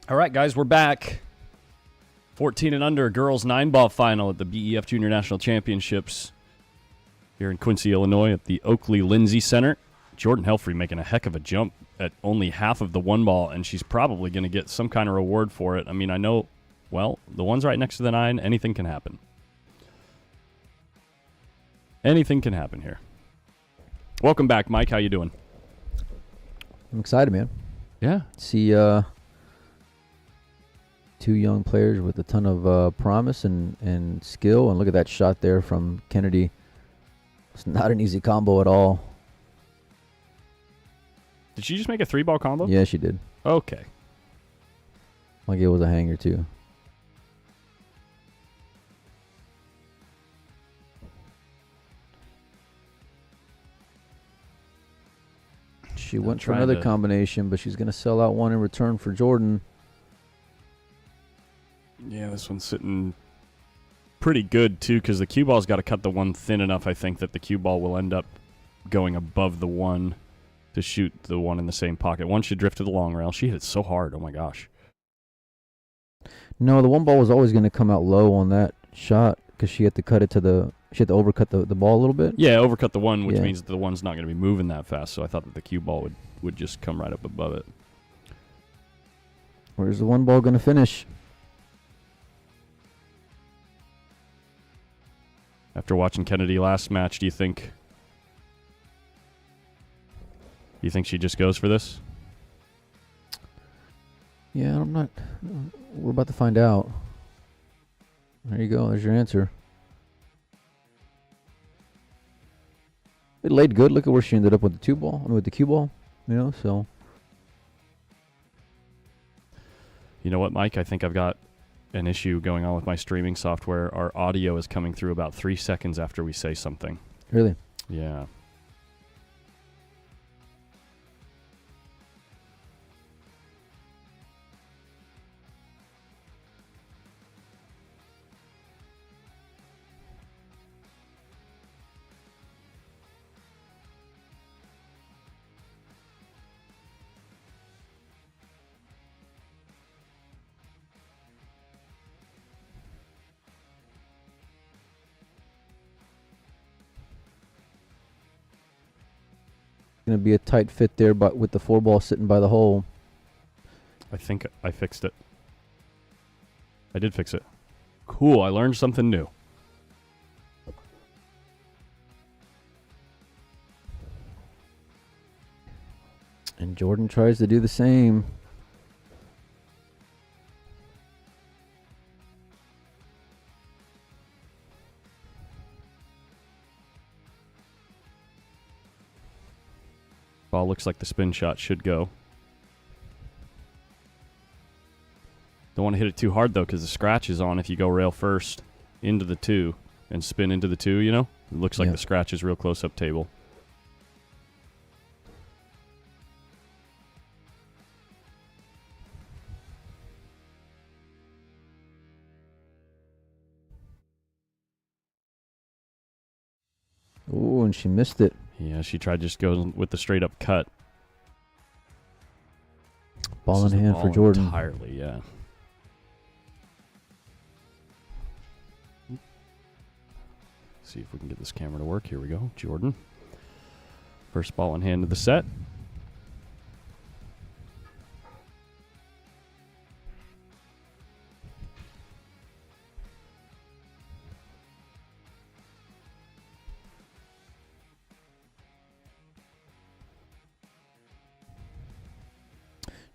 All right, guys, we're back. 14 and under girls 9-ball final at the BEF Junior National Championships here in Quincy, Illinois at the Oakley Lindsay Center. Jordan Helfrey making a heck of a jump at only half of the 1-ball, and she's probably going to get some kind of reward for it. I mean, I know, well, the one's right next to the 9. Anything can happen. Anything can happen here. Welcome back, Mike. How you doing? I'm excited, man. Yeah. See two young players with a ton of promise and skill. And look at that shot there from Kennedy. It's not an easy combo at all. Did she just make a 3-ball combo? Yeah, she did. Okay. Like it was a hanger, too. She went for another combination, but she's going to sell out one in return for Jordan. Yeah, this one's sitting pretty good, too, because the cue ball's got to cut the 1 thin enough, I think, that the cue ball will end up going above the 1 to shoot the 1 in the same pocket. One should drift to the long rail. She hit it so hard. Oh, my gosh. No, the 1 ball was always going to come out low on that shot because she had to cut it to the... She had to overcut the ball a little bit? Yeah, overcut the 1, which means that the 1's not going to be moving that fast, so I thought that the cue ball would just come right up above it. Where's the 1 ball going to finish? After watching Kennedy last match, do you think she just goes for this? Yeah, I'm not... We're about to find out. There you go. There's your answer. It laid good. Look at where she ended up with the 2 ball. I mean, with the cue ball. You know, so... You know what, Mike? I think I've got an issue going on with my streaming software. Our audio is coming through about 3 seconds after we say something. Really? Yeah. Going to be a tight fit there, but with the 4 ball sitting by the hole. I think I fixed it. I did fix it. Cool, I learned something new. And Jordan tries to do the same. Ball looks like the spin shot should go. Don't want to hit it too hard, though, because the scratch is on if you go rail first into the 2 and spin into the 2, you know? It looks like the scratch is real close up table. Oh, and she missed it. Yeah, she tried just going with the straight up cut. Ball in hand for Jordan. Entirely, yeah. See if we can get this camera to work. Here we go. Jordan. First ball in hand of the set.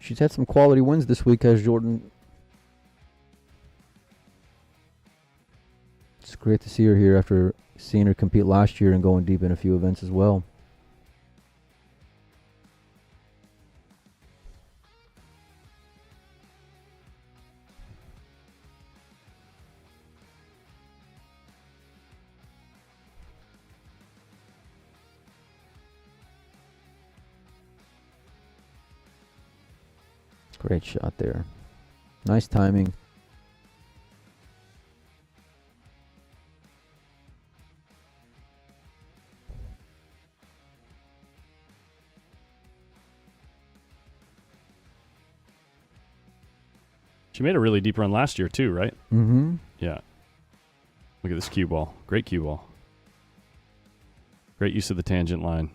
She's had some quality wins this week, has Jordan. It's great to see her here after seeing her compete last year and going deep in a few events as well. Great shot there. Nice timing. She made a really deep run last year, too, right? Mm-hmm. Yeah. Look at this cue ball. Great cue ball. Great use of the tangent line.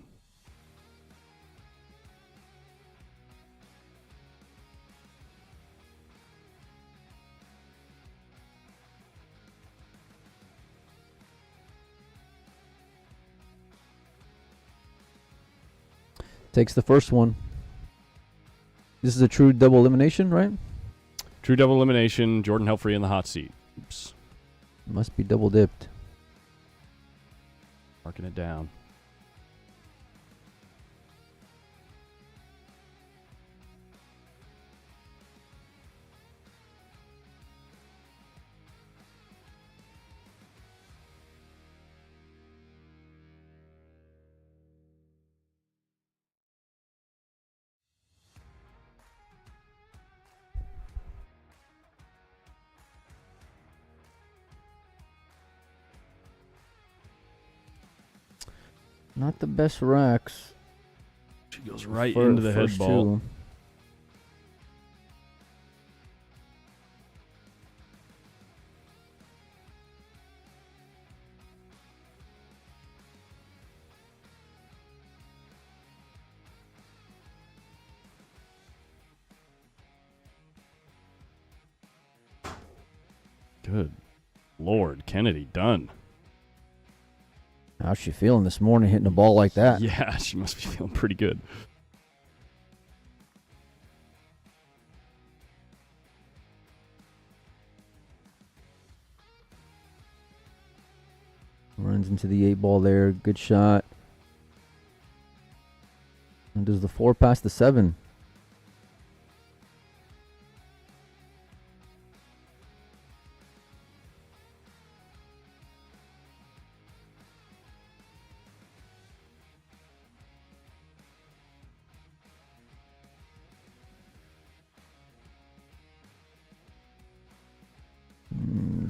Takes the first one. This is a true double elimination, right? True double elimination. Jordan Helfrey in the hot seat. Oops. Must be double dipped. Marking it down. Not the best racks. She goes right into the head ball. Good Lord, Kennedy Dunn. How's she feeling this morning hitting a ball like that? Yeah, she must be feeling pretty good. Runs into the 8 ball there. Good shot. And does the 4 pass the 7?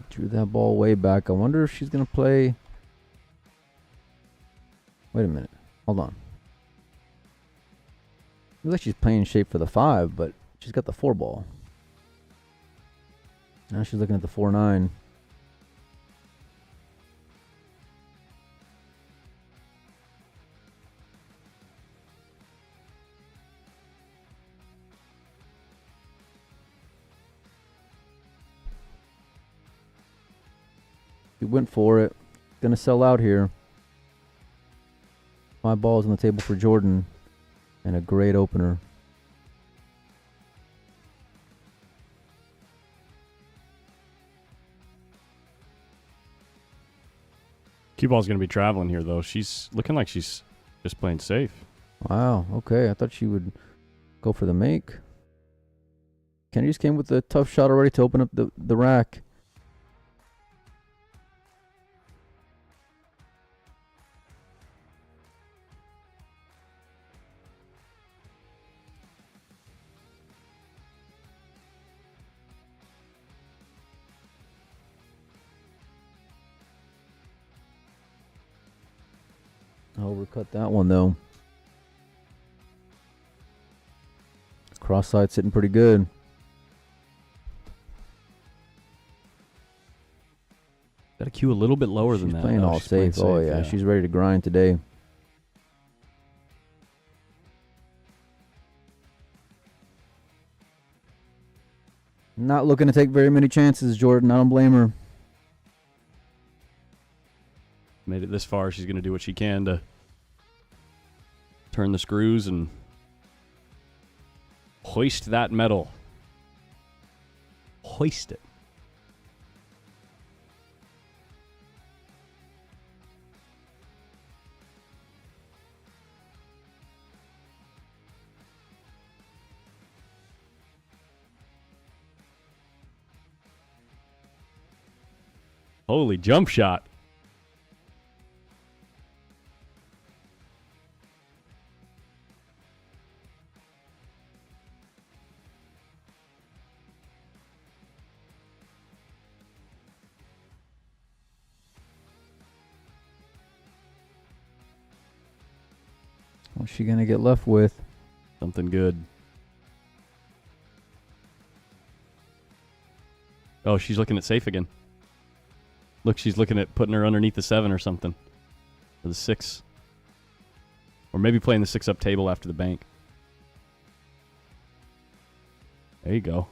Drew that ball way back. I wonder if she's going to play. Wait a minute. Hold on. Looks like she's playing shape for the 5, but she's got the 4 ball. Now she's looking at the 4-9. He went for it. Gonna sell out here. 5 balls on the table for Jordan. And a great opener. Cue ball's going to be traveling here, though. She's looking like she's just playing safe. Wow, okay. I thought she would go for the make. Kennedy just came with a tough shot already to open up the rack. Overcut that one, though. Cross side sitting pretty good. Got to cue a little bit lower than that. She's playing all safe. Oh, yeah. She's ready to grind today. Not looking to take very many chances, Jordan. I don't blame her. Made it this far. She's going to do what she can to turn the screws and hoist that medal. Hoist it. Holy jump shot. What's she going to get left with? Something good. Oh, she's looking at safe again. Look, she's looking at putting her underneath the 7 or something. Or the 6. Or maybe playing the 6 up table after the bank. There you go.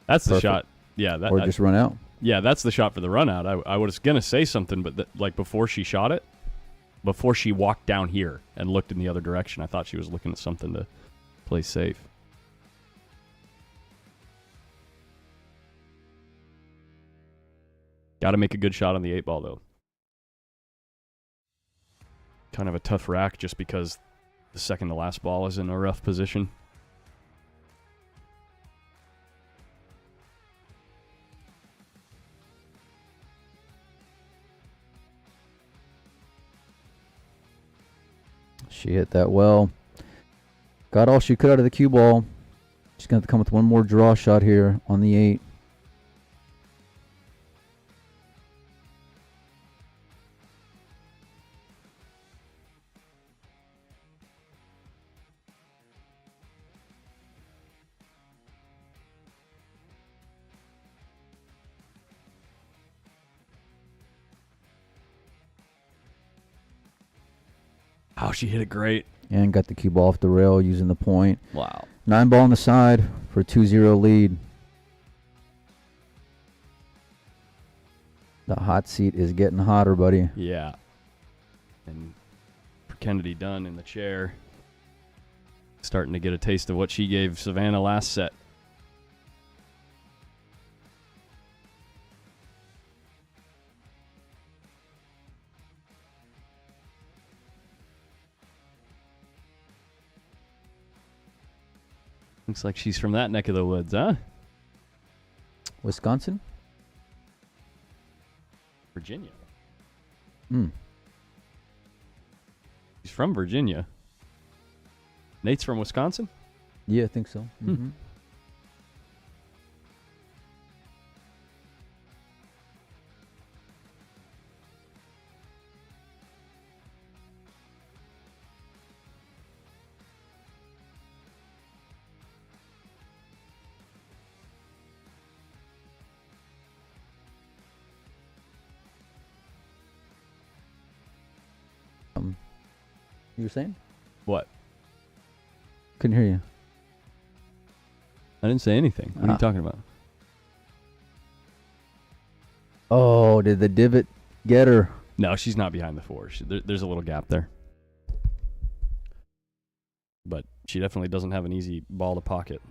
That's the shot. Yeah, that. Or just run out. Yeah, that's the shot for the run out. I was gonna say something, but like before she shot it, before she walked down here and looked in the other direction, I thought she was looking at something to play safe. Got to make a good shot on the 8 ball though. Kind of a tough rack just because the second to last ball is in a rough position. She hit that well. Got all she could out of the cue ball. She's going to have to come with one more draw shot here on the 8. Oh, she hit it great. And got the cue ball off the rail using the point. Wow. 9 ball on the side for a 2-0 lead. The hot seat is getting hotter, buddy. Yeah. And for Kennedy Dunn in the chair, starting to get a taste of what she gave Savannah last set. Looks like she's from that neck of the woods, huh? Wisconsin? Virginia. Hmm. She's from Virginia. Nate's from Wisconsin? Yeah, I think so. Mm-hmm. You were saying? What? Couldn't hear you. I didn't say anything. What are you talking about? Oh, did the divot get her? No, she's not behind the 4. There's a little gap there. But she definitely doesn't have an easy ball to pocket.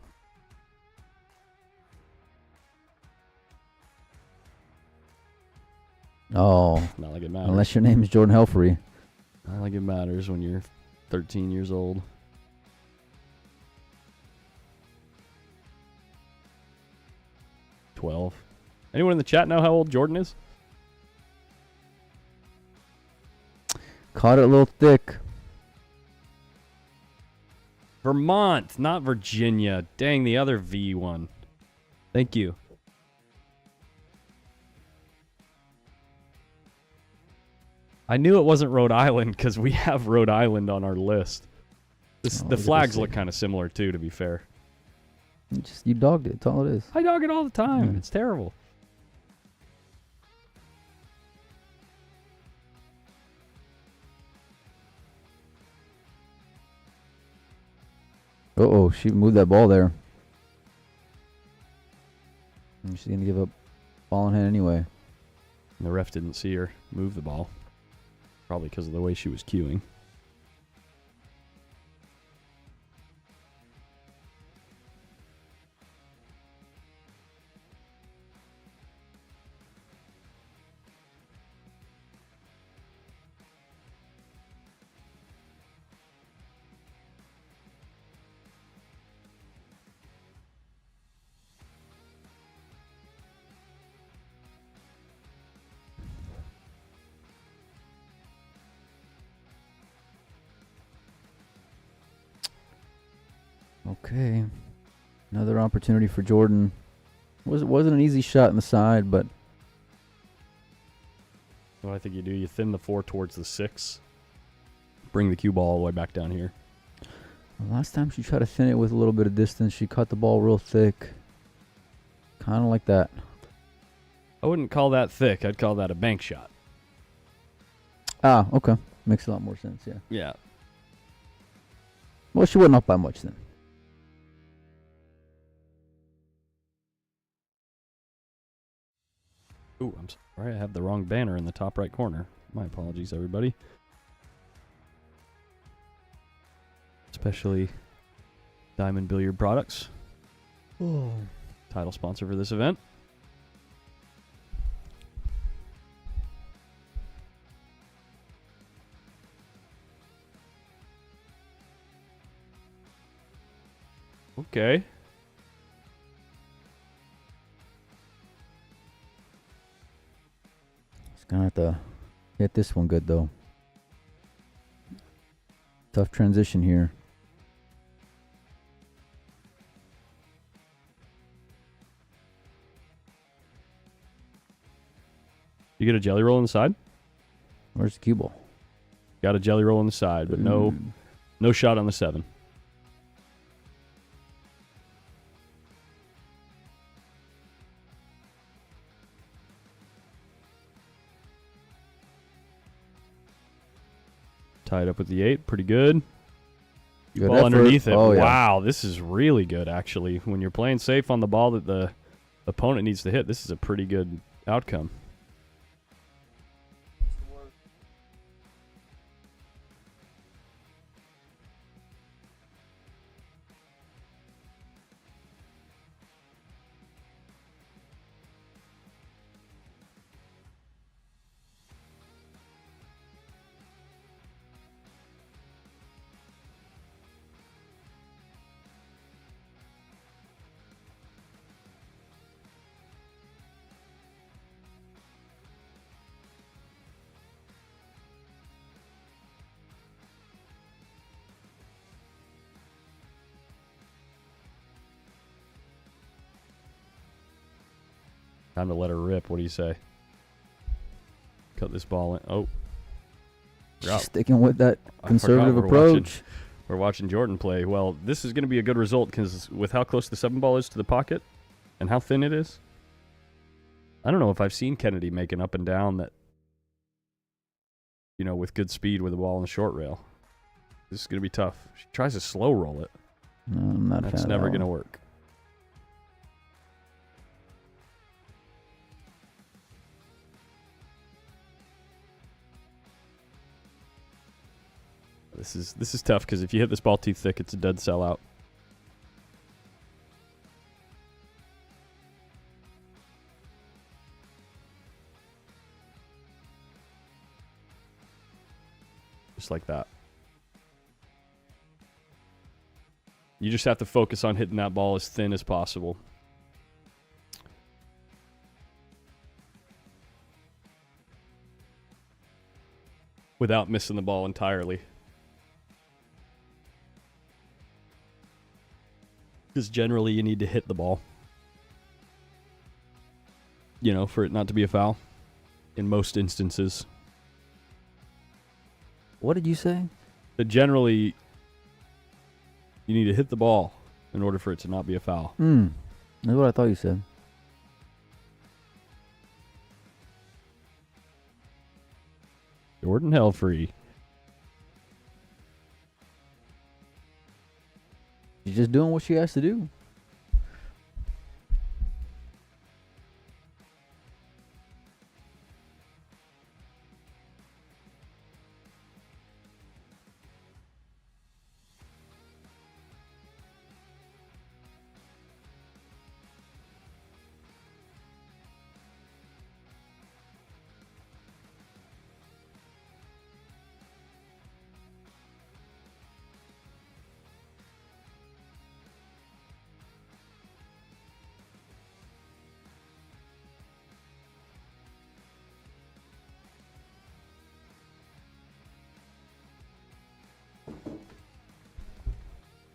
Oh. Not like it matters. Unless your name is Jordan Helfrey. Not like it matters when you're 13 years old. $12. Anyone in the chat know how old Jordan is? Caught it a little thick. Vermont, not Virginia. Dang, the other V one. Thank you. I knew it wasn't Rhode Island because we have Rhode Island on our list. The flags look kind of similar too, to be fair. You dogged it. That's all it is. I dog it all the time. It's terrible. Uh-oh, she moved that ball there. And she's going to give up ball in hand anyway. And the ref didn't see her move the ball. Probably because of the way she was cueing. Okay. Another opportunity for Jordan. Wasn't an easy shot in the side, but What I think you do, you thin the 4 towards the 6. Bring the cue ball all the way back down here. last time she tried to thin it with a little bit of distance, she cut the ball real thick. Kind of like that. I wouldn't call that thick. I'd call that a bank shot. Ah, okay. Makes a lot more sense, yeah. Yeah. Well, she wasn't off by much then. Ooh, I'm sorry. I have the wrong banner in the top right corner. My apologies, everybody. Especially Diamond Billiard Products. Oh. Title sponsor for this event. Okay. Just gonna have to hit this one good though. Tough transition here. You get a jelly roll on the side? Where's the cue ball? Got a jelly roll on the side, but no shot on the 7. Tied up with the 8. Pretty good. Good Ball effort. underneath it. Oh, yeah. Wow, this is really good, actually. When you're playing safe on the ball that the opponent needs to hit, this is a pretty good outcome. Time to let her rip. What do you say? Cut this ball in. Oh. Drop. Sticking with that I conservative forgot approach. We're watching Jordan play. Well, this is going to be a good result because with how close the 7 ball is to the pocket and how thin it is, I don't know if I've seen Kennedy make an up and down that, you know, with good speed with the ball on the short rail. This is going to be tough. She tries to slow roll it. No, I'm not a fan That's of never that going to one. work. This is tough because if you hit this ball too thick, it's a dead sellout. Just like that. You just have to focus on hitting that ball as thin as possible. Without missing the ball entirely. Because generally you need to hit the ball. You know, for it not to be a foul. In most instances. What did you say? But generally, you need to hit the ball in order for it to not be a foul. That's what I thought you said. Jordan Helfrey. She's just doing what she has to do.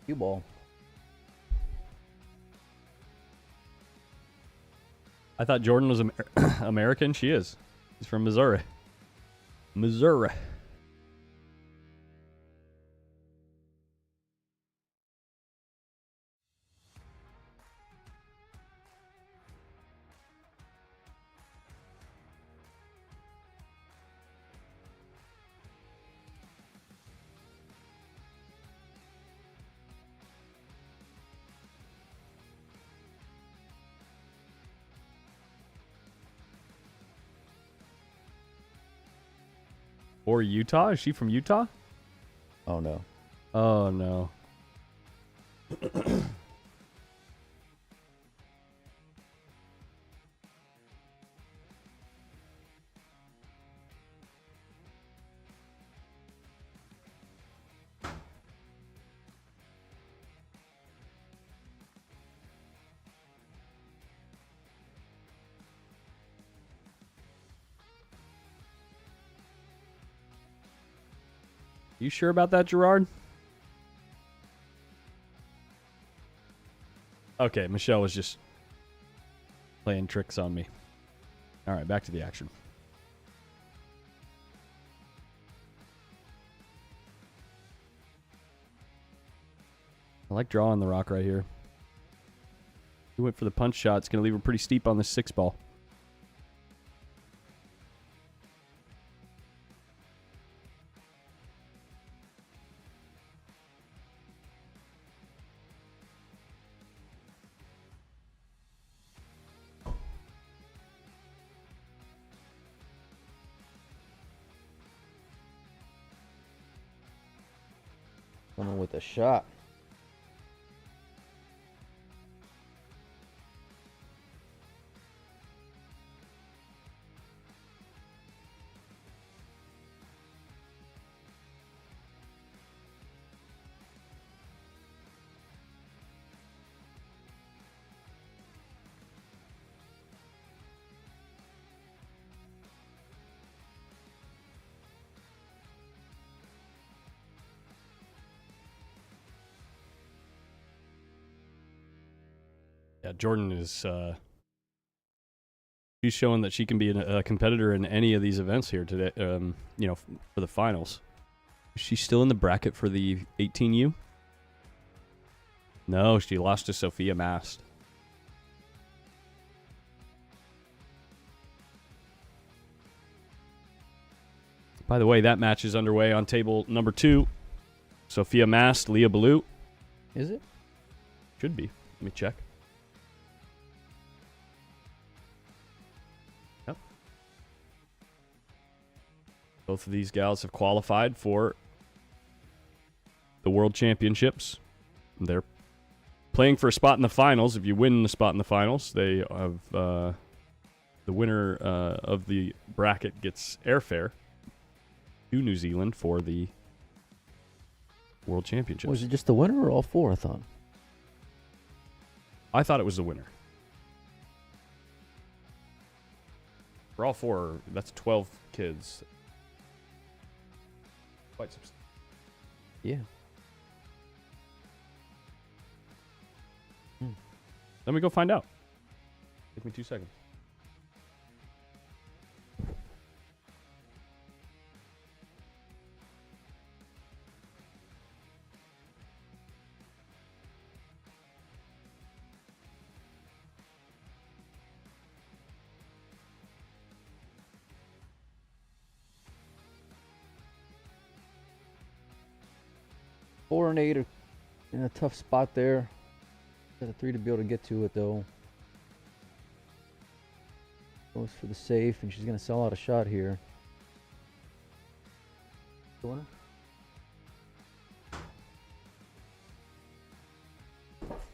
Cue ball. I thought Jordan was American. She is. She's from Missouri. Missouri. Or Utah? Is she from Utah? Oh, no. Oh, no. You sure about that, Gerard? Okay, Michelle was just playing tricks on me. All right, back to the action. I like drawing the rock right here. He went for the punch shot. It's going to leave her pretty steep on this 6-ball. Coming with a shot. Yeah, Jordan is she's showing that she can be a competitor in any of these events here today, for the finals. Is she still in the bracket for the 18U? No, she lost to Sophia Mast. By the way, that match is underway on table number 2. Sophia Mast, Leah Ballou. Is it? Should be. Let me check. Yep. Both of these gals have qualified for the World Championships. They're playing for a spot in the finals. If you win the spot in the finals, they have the winner of the bracket gets airfare to New Zealand for the World Championships. Was it just the winner or all four, I thought? I thought it was the winner. For all 4, that's 12 kids. Quite substantial. Yeah. Let me go find out. Give me 2 seconds. Four and 8 are in a tough spot there. Got a 3 to be able to get to it though. Goes for the safe, and she's gonna sell out a shot here. The winner?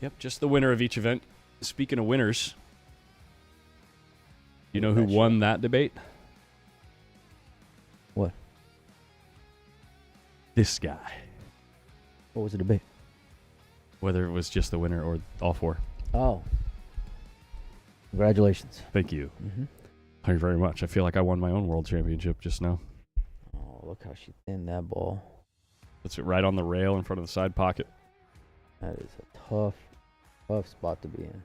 Yep, just the winner of each event. Speaking of winners, you know who won that debate? What? This guy. What was the debate? Whether it was just the winner or all 4. Oh. Congratulations. Thank you. Mm-hmm. Thank you very much. I feel like I won my own world championship just now. Oh, look how she thinned that ball. Puts it right on the rail in front of the side pocket. That is a tough, tough spot to be in.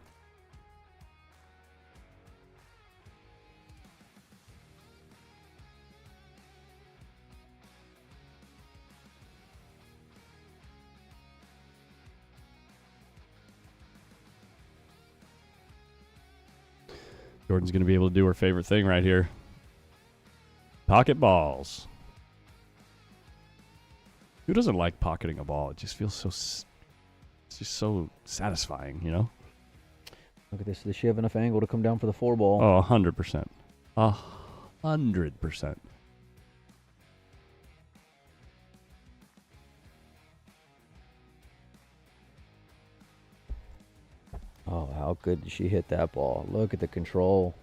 Jordan's going to be able to do her favorite thing right here. Pocket balls. Who doesn't like pocketing a ball? It just feels so... It's just so satisfying, you know? Look at this. Does she have enough angle to come down for the 4 ball? Oh, 100%. 100%. Oh, how good did she hit that ball? Look at the control.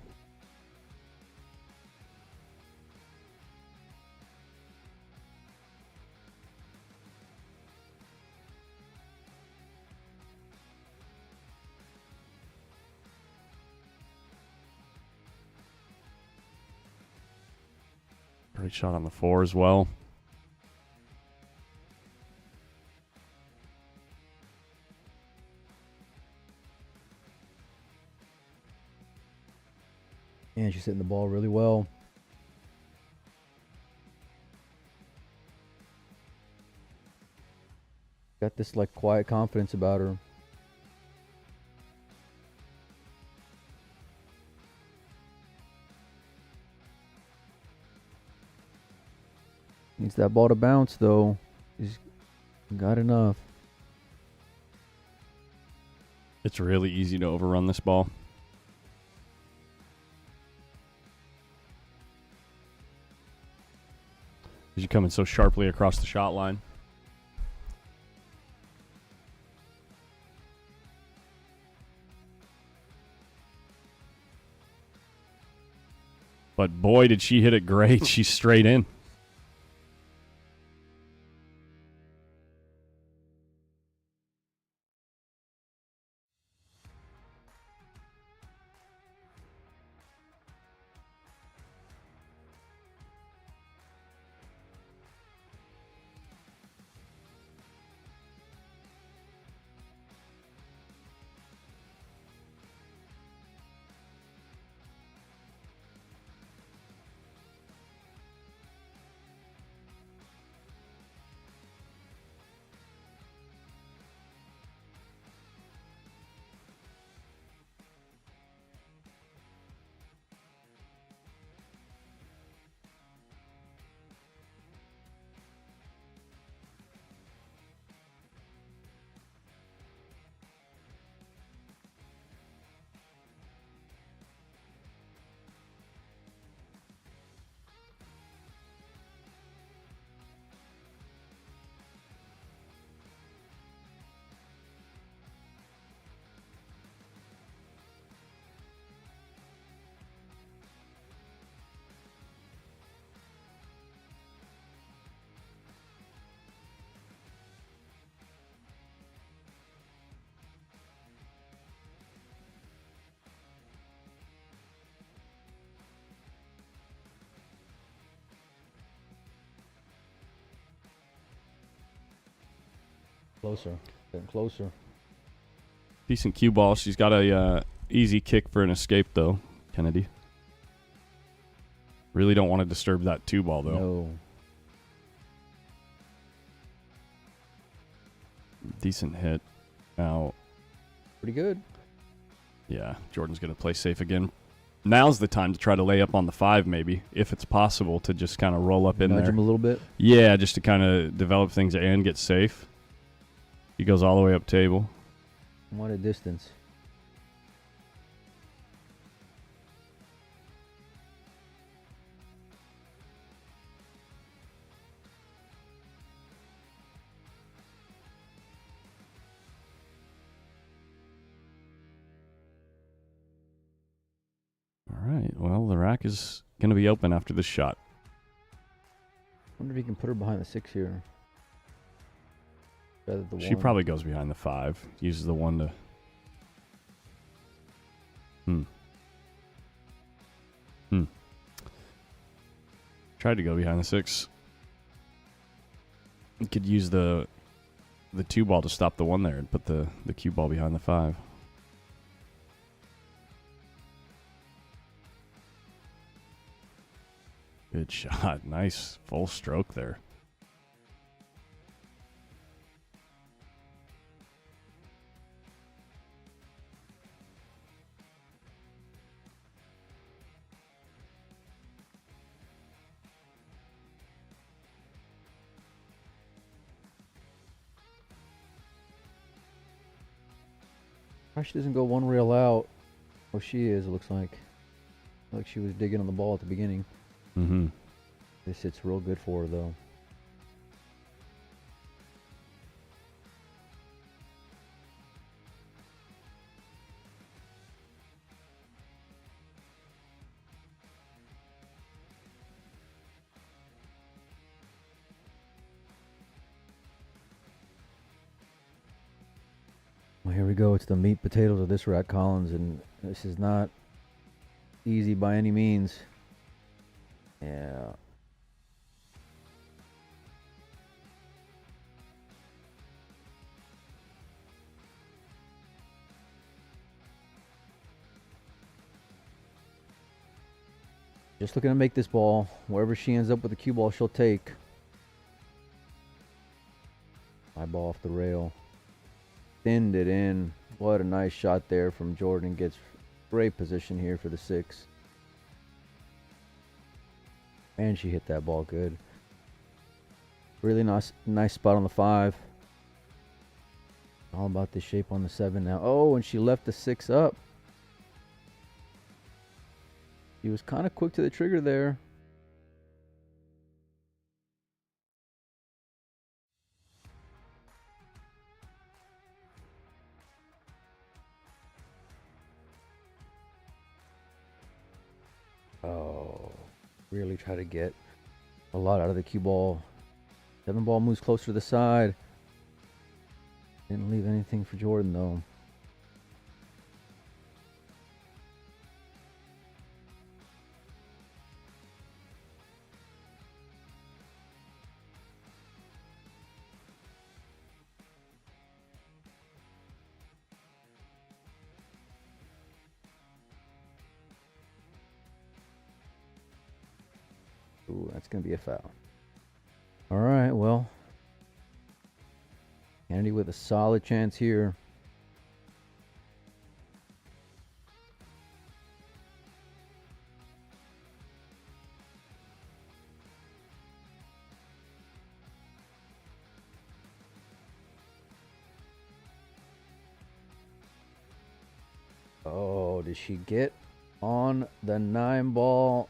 Great shot on the 4 as well. And she's hitting the ball really well. Got this like quiet confidence about her. Needs that ball to bounce though. She's got enough. It's really easy to overrun this ball. She's coming so sharply across the shot line. But boy, did she hit it great. She's straight in. Closer. Getting closer. Decent cue ball. She's got a easy kick for an escape, though, Kennedy. Really don't want to disturb that 2 ball, though. No. Decent hit. Now, Pretty good. yeah, Jordan's going to play safe again. Now's the time to try to lay up on the 5, maybe, if it's possible, to just kind of roll up in Nudge there. him a little bit. Yeah, just to kind of develop things and get safe. He goes all the way up table. What a distance. All right, well, the rack is going to be open after this shot. Wonder if he can put her behind the 6 here. Rather than the She 1. probably goes behind the 5. Uses the 1 to... Tried to go behind the 6. You could use the 2 ball to stop the 1 there and put the cue ball behind the 5. Good shot. Nice full stroke there. She doesn't go 1 rail out. Oh, she is, it looks like. Like she was digging on the ball at the beginning. Mm-hmm. This hits real good for her, though. here we go. It's the meat potatoes of this Rat Collins, and this is not easy by any means. Yeah. Just looking to make this ball. Wherever she ends up with the cue ball, she'll take. My ball off the rail. Thinned it in. What a nice shot there from Jordan. Gets great position here for the 6. And she hit that ball good. Really nice spot on the 5. All about the shape on the 7 now. Oh, and she left the 6 up. He was kind of quick to the trigger there. Oh, really try to get a lot out of the cue ball. 7 ball moves closer to the side. Didn't leave anything for Jordan though. Ooh, that's going to be a foul. All right, well. Kennedy with a solid chance here. Oh, did she get on the 9 ball?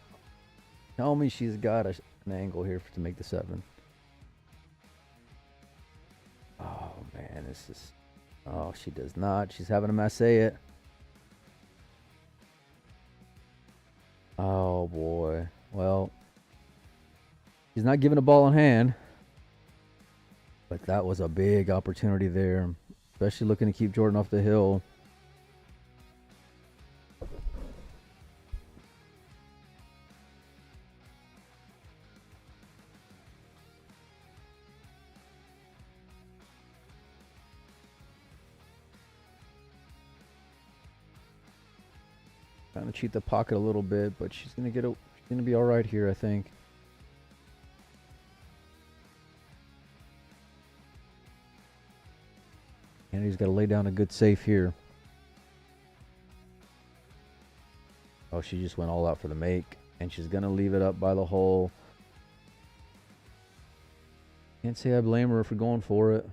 Tell me she's got an angle here to make the 7. Oh, man, this is... Oh, she does not. She's having a mess, say it. Oh, boy. Well, she's not giving a ball in hand. But that was a big opportunity there. Especially looking to keep Jordan off the hill. Trying to cheat the pocket a little bit, but she's gonna be all right here, I think. Kennedy's got to lay down a good safe here. Oh, she just went all out for the make, and she's gonna leave it up by the hole. Can't say I blame her for going for it.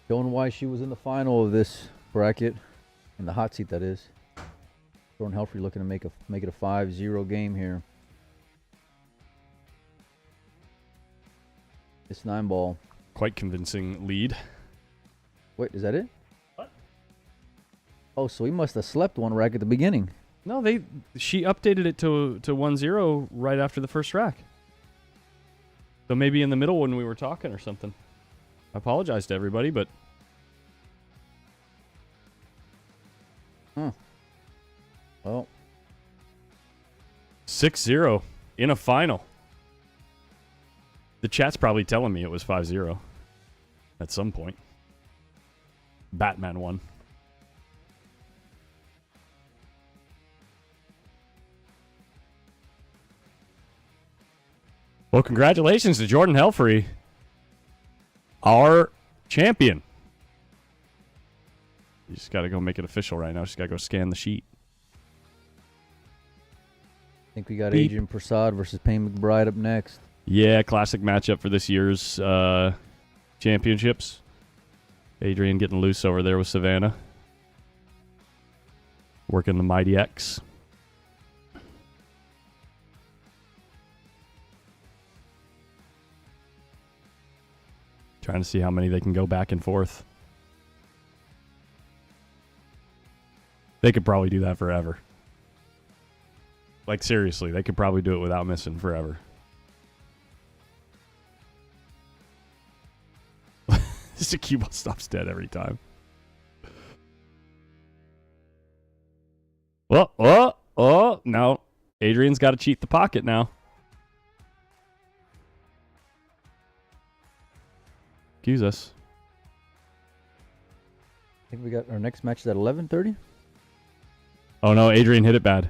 Showing why she was in the final of this bracket, in the hot seat that is. Jordan Helfrey looking to make it a 5-0 game here. This 9 ball. Quite convincing lead. Wait, is that it? What? Oh, so he must have slept one rack at the beginning. No, she updated it to 1-0 right after the first rack. So maybe in the middle when we were talking or something. I apologize to everybody, but... Well. 6-0 in a final. The chat's probably telling me it was 5-0 at some point. Batman won. Well, congratulations to Jordan Helfrey, our champion. You just got to go make it official right now. Just got to go scan the sheet. I think we got Beep. Adrian Prasad versus Payne McBride up next. Yeah, classic matchup for this year's championships. Adrian getting loose over there with Savannah. Working the Mighty X. Trying to see how many they can go back and forth. They could probably do that forever. Like, seriously, they could probably do it without missing forever. This cue ball stops dead every time. No. Adrian's got to cheat the pocket now. Excuse us. I think we got our next match is at 11:30. Oh no, Adrian hit it bad.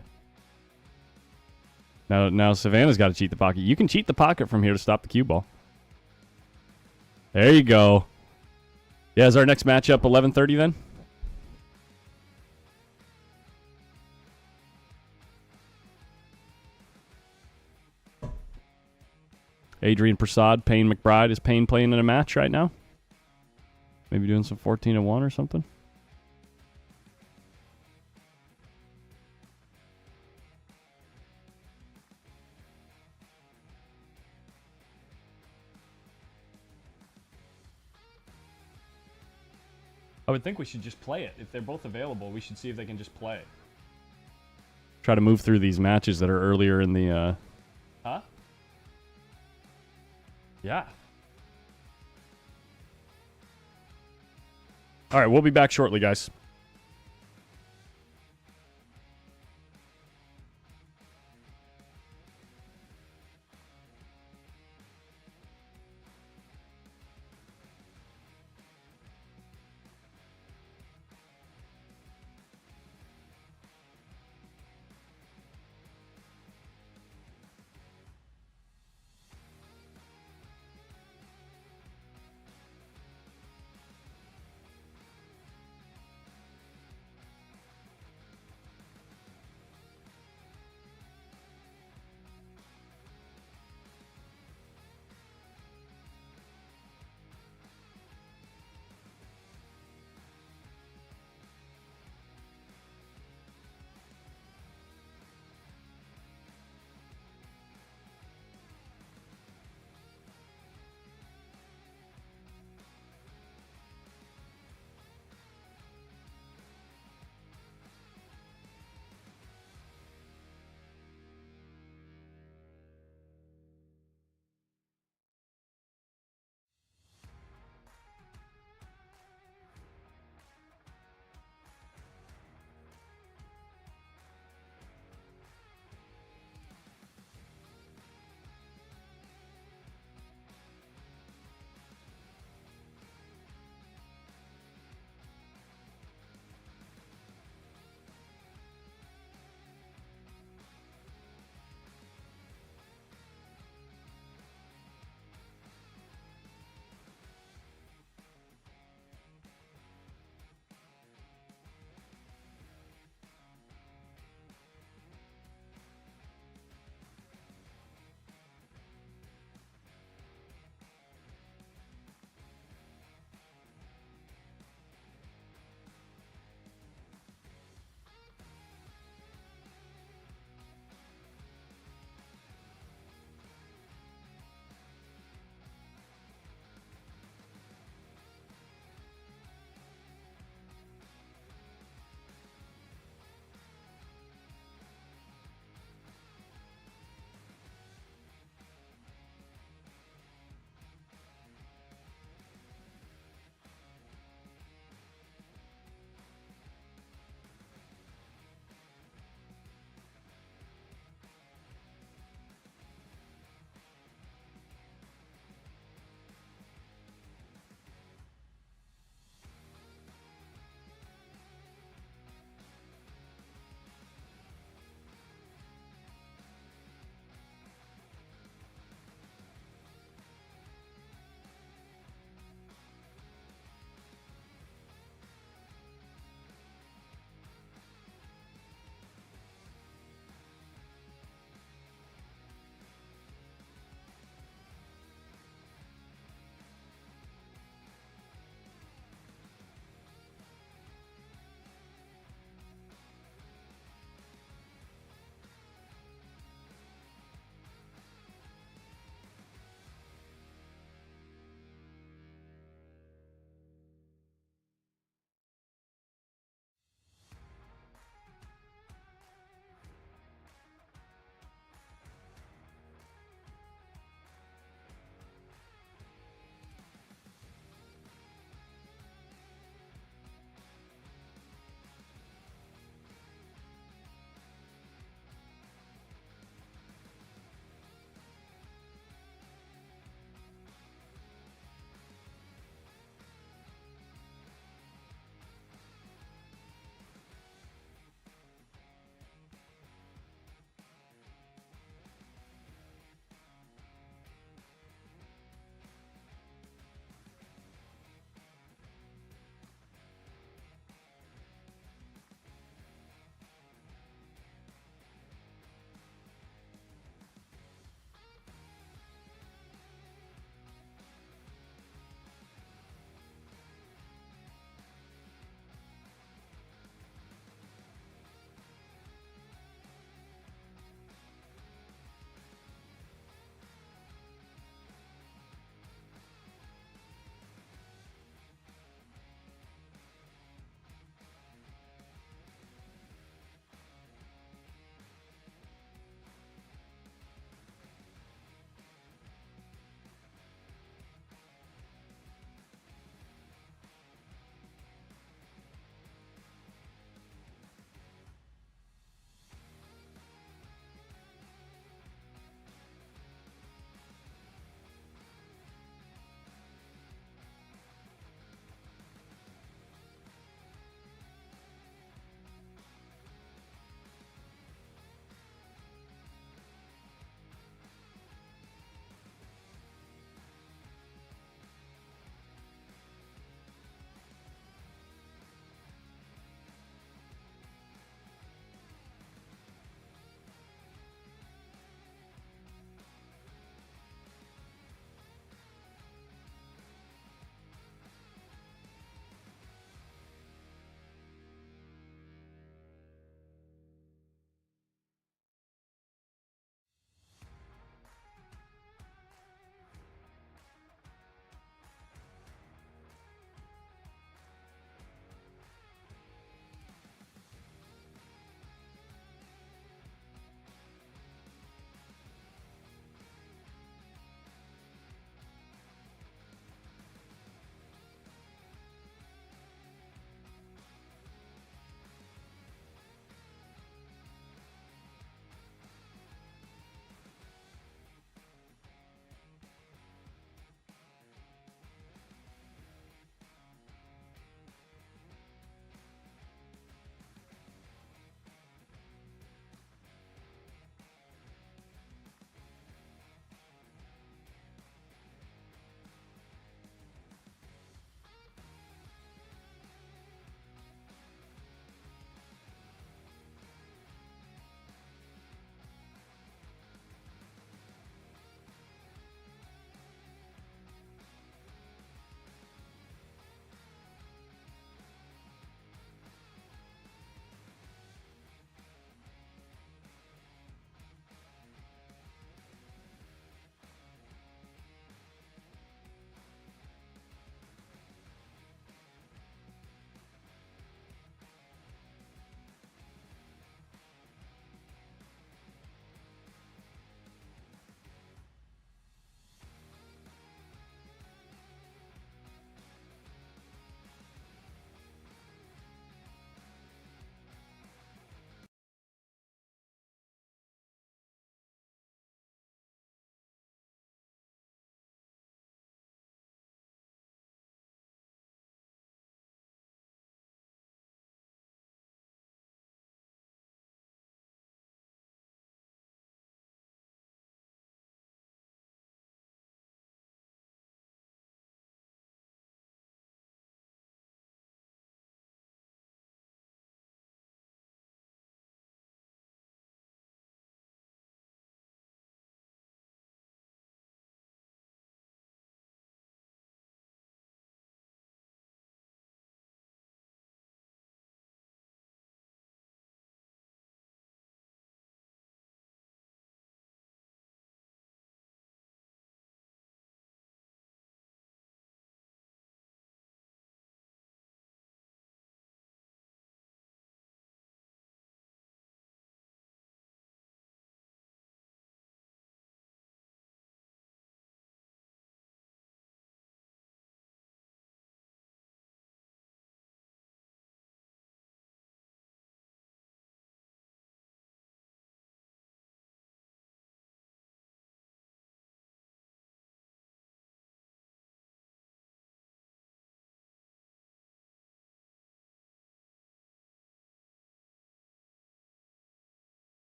Now Savannah's got to cheat the pocket. You can cheat the pocket from here to stop the cue ball. There you go. Yeah, is our next matchup 11:30 then? Adrian Prasad, Payne McBride. Is Payne playing in a match right now? Maybe doing some 14-1 or something? I would think we should just play it. If they're both available, we should see if they can just play. Try to move through these matches that are earlier in the... Huh? Yeah. All right, we'll be back shortly, guys.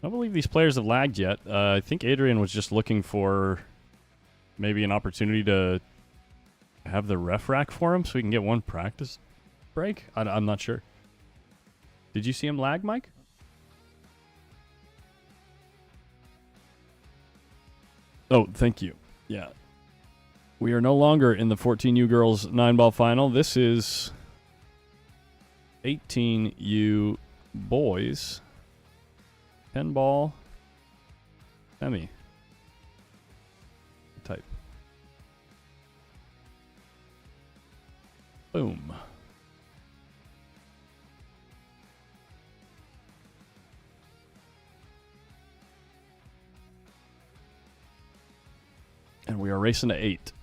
I don't believe these players have lagged yet. I think Adrian was just looking for maybe an opportunity to have the ref rack for him so we can get one practice break. I'm not sure. Did you see him lag, Mike? Oh, thank you. Yeah. We are no longer in the 14U girls 9-ball final. This is 18U boys 10-ball semi type. Boom. And we are racing to 8.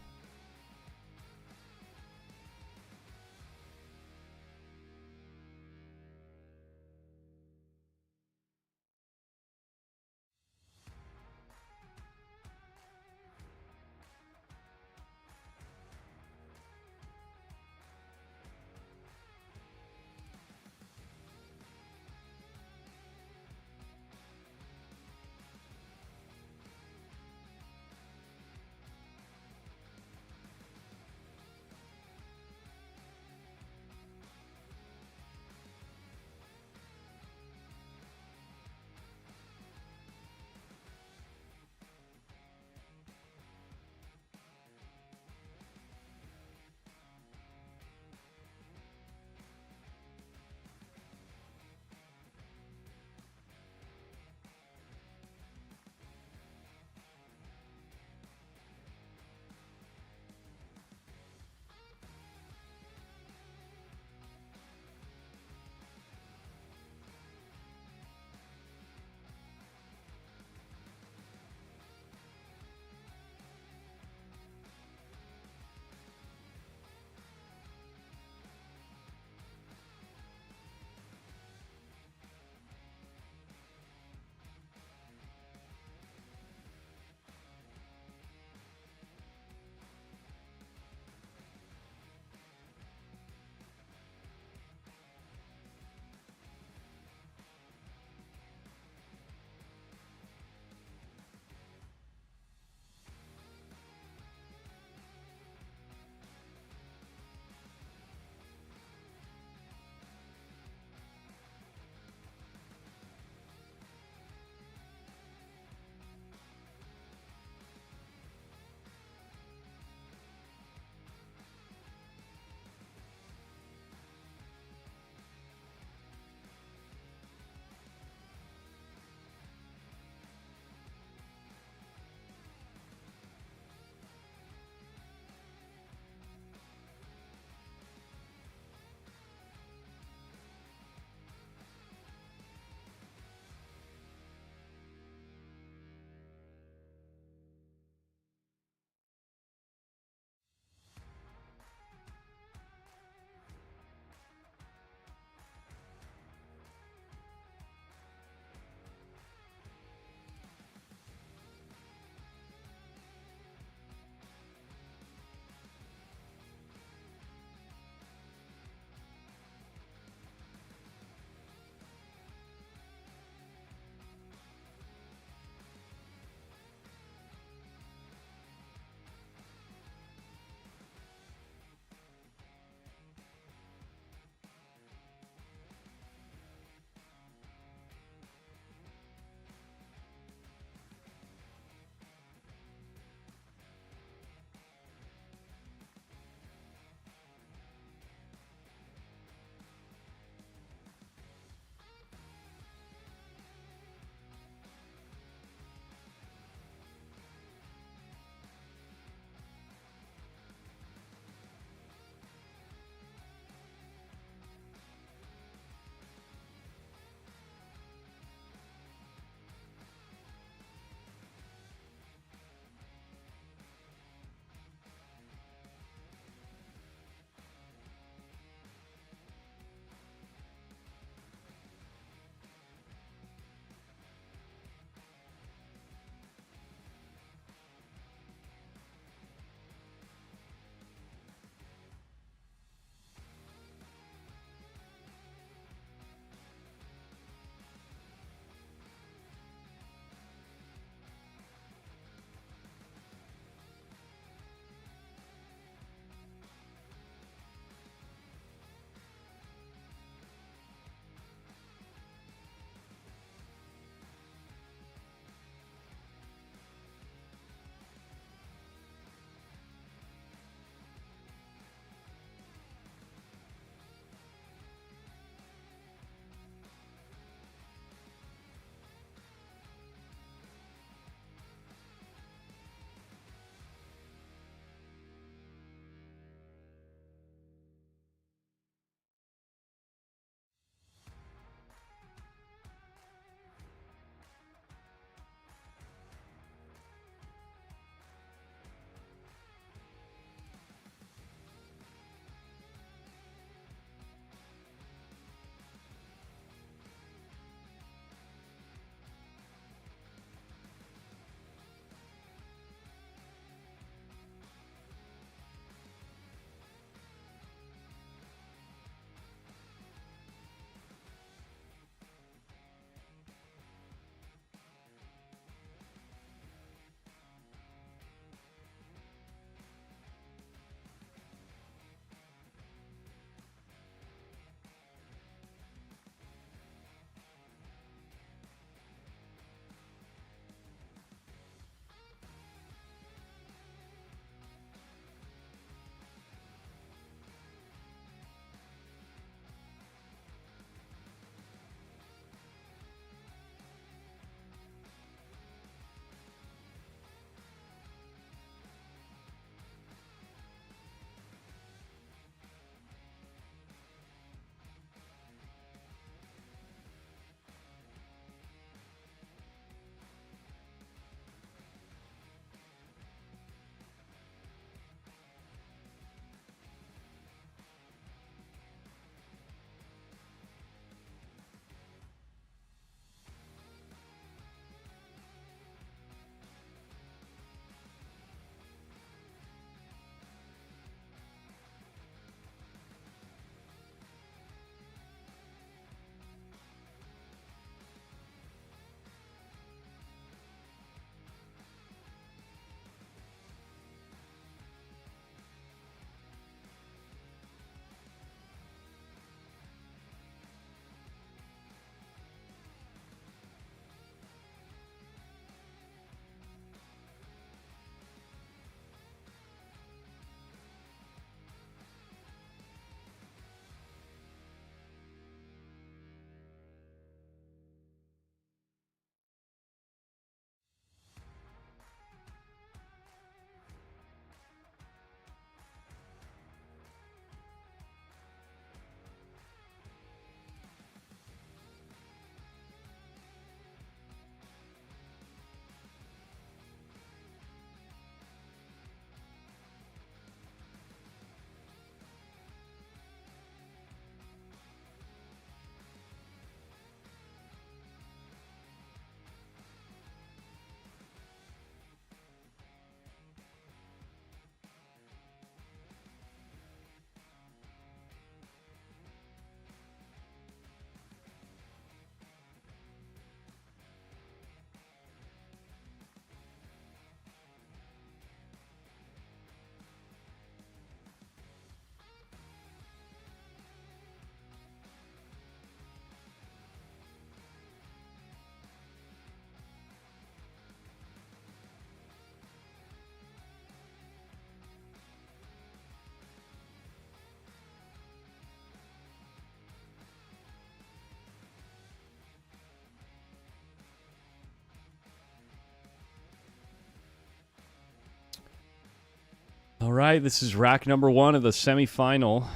All right, this is rack number 1 of the semifinal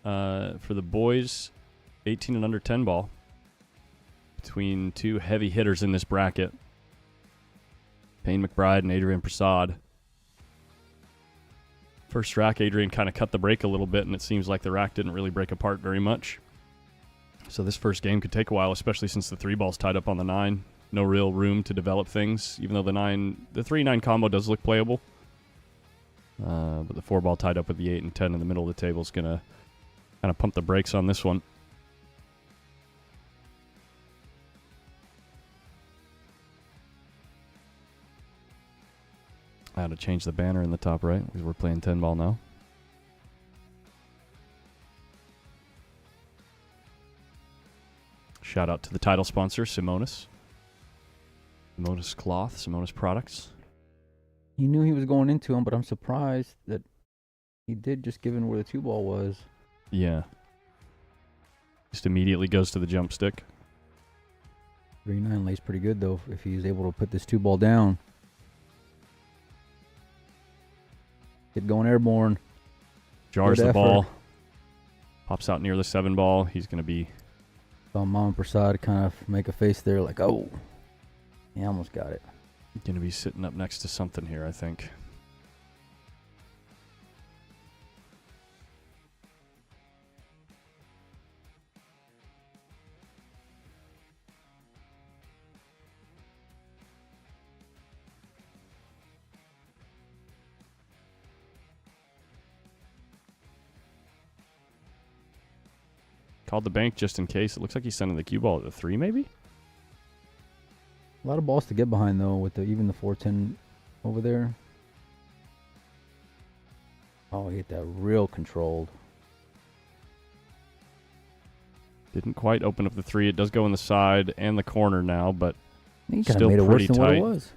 for the boys 18 and under 10 ball between two heavy hitters in this bracket, Payne McBride and Adrian Prasad. First rack, Adrian kind of cut the break a little bit, and it seems like the rack didn't really break apart very much. So this first game could take a while, especially since the 3 ball's tied up on the 9. No real room to develop things, even though the 3-9 combo does look playable. But the 4 ball tied up with the 8 and 10 in the middle of the table is going to kind of pump the brakes on this one. I had to change the banner in the top right because we're playing 10 ball now. Shout out to the title sponsor, Simonis. Simonis Cloth, Simonis Products. He knew he was going into him, but I'm surprised that he did, just given where the 2 ball was. Yeah. Just immediately goes to the jump stick. 3-9 lays pretty good, though, if he's able to put this 2 ball down. Get going airborne. Jars the ball. Pops out near the 7 ball. He's going to be... Saw Mom Prasad kind of make a face there like, oh, he almost got it. Going to be sitting up next to something here, I think. Called the bank just in case. It looks like he's sending the cue ball at the 3, maybe? A lot of balls to get behind, though, with even the 4-10 over there. Oh, he hit that real controlled. Didn't quite open up the 3. It does go in the side and the corner now, but he kind of still made it pretty worse than tight. what it was.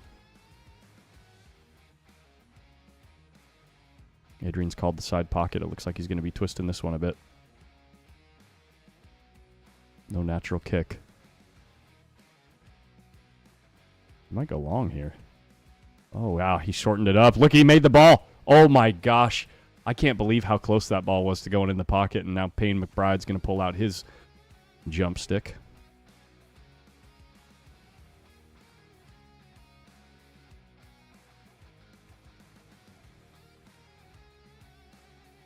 Adrian's called the side pocket. It looks like he's going to be twisting this one a bit. No natural kick. He might go long here. Oh, wow. He shortened it up. Look, he made the ball. Oh, my gosh. I can't believe how close that ball was to going in the pocket, and now Payne McBride's going to pull out his jump stick.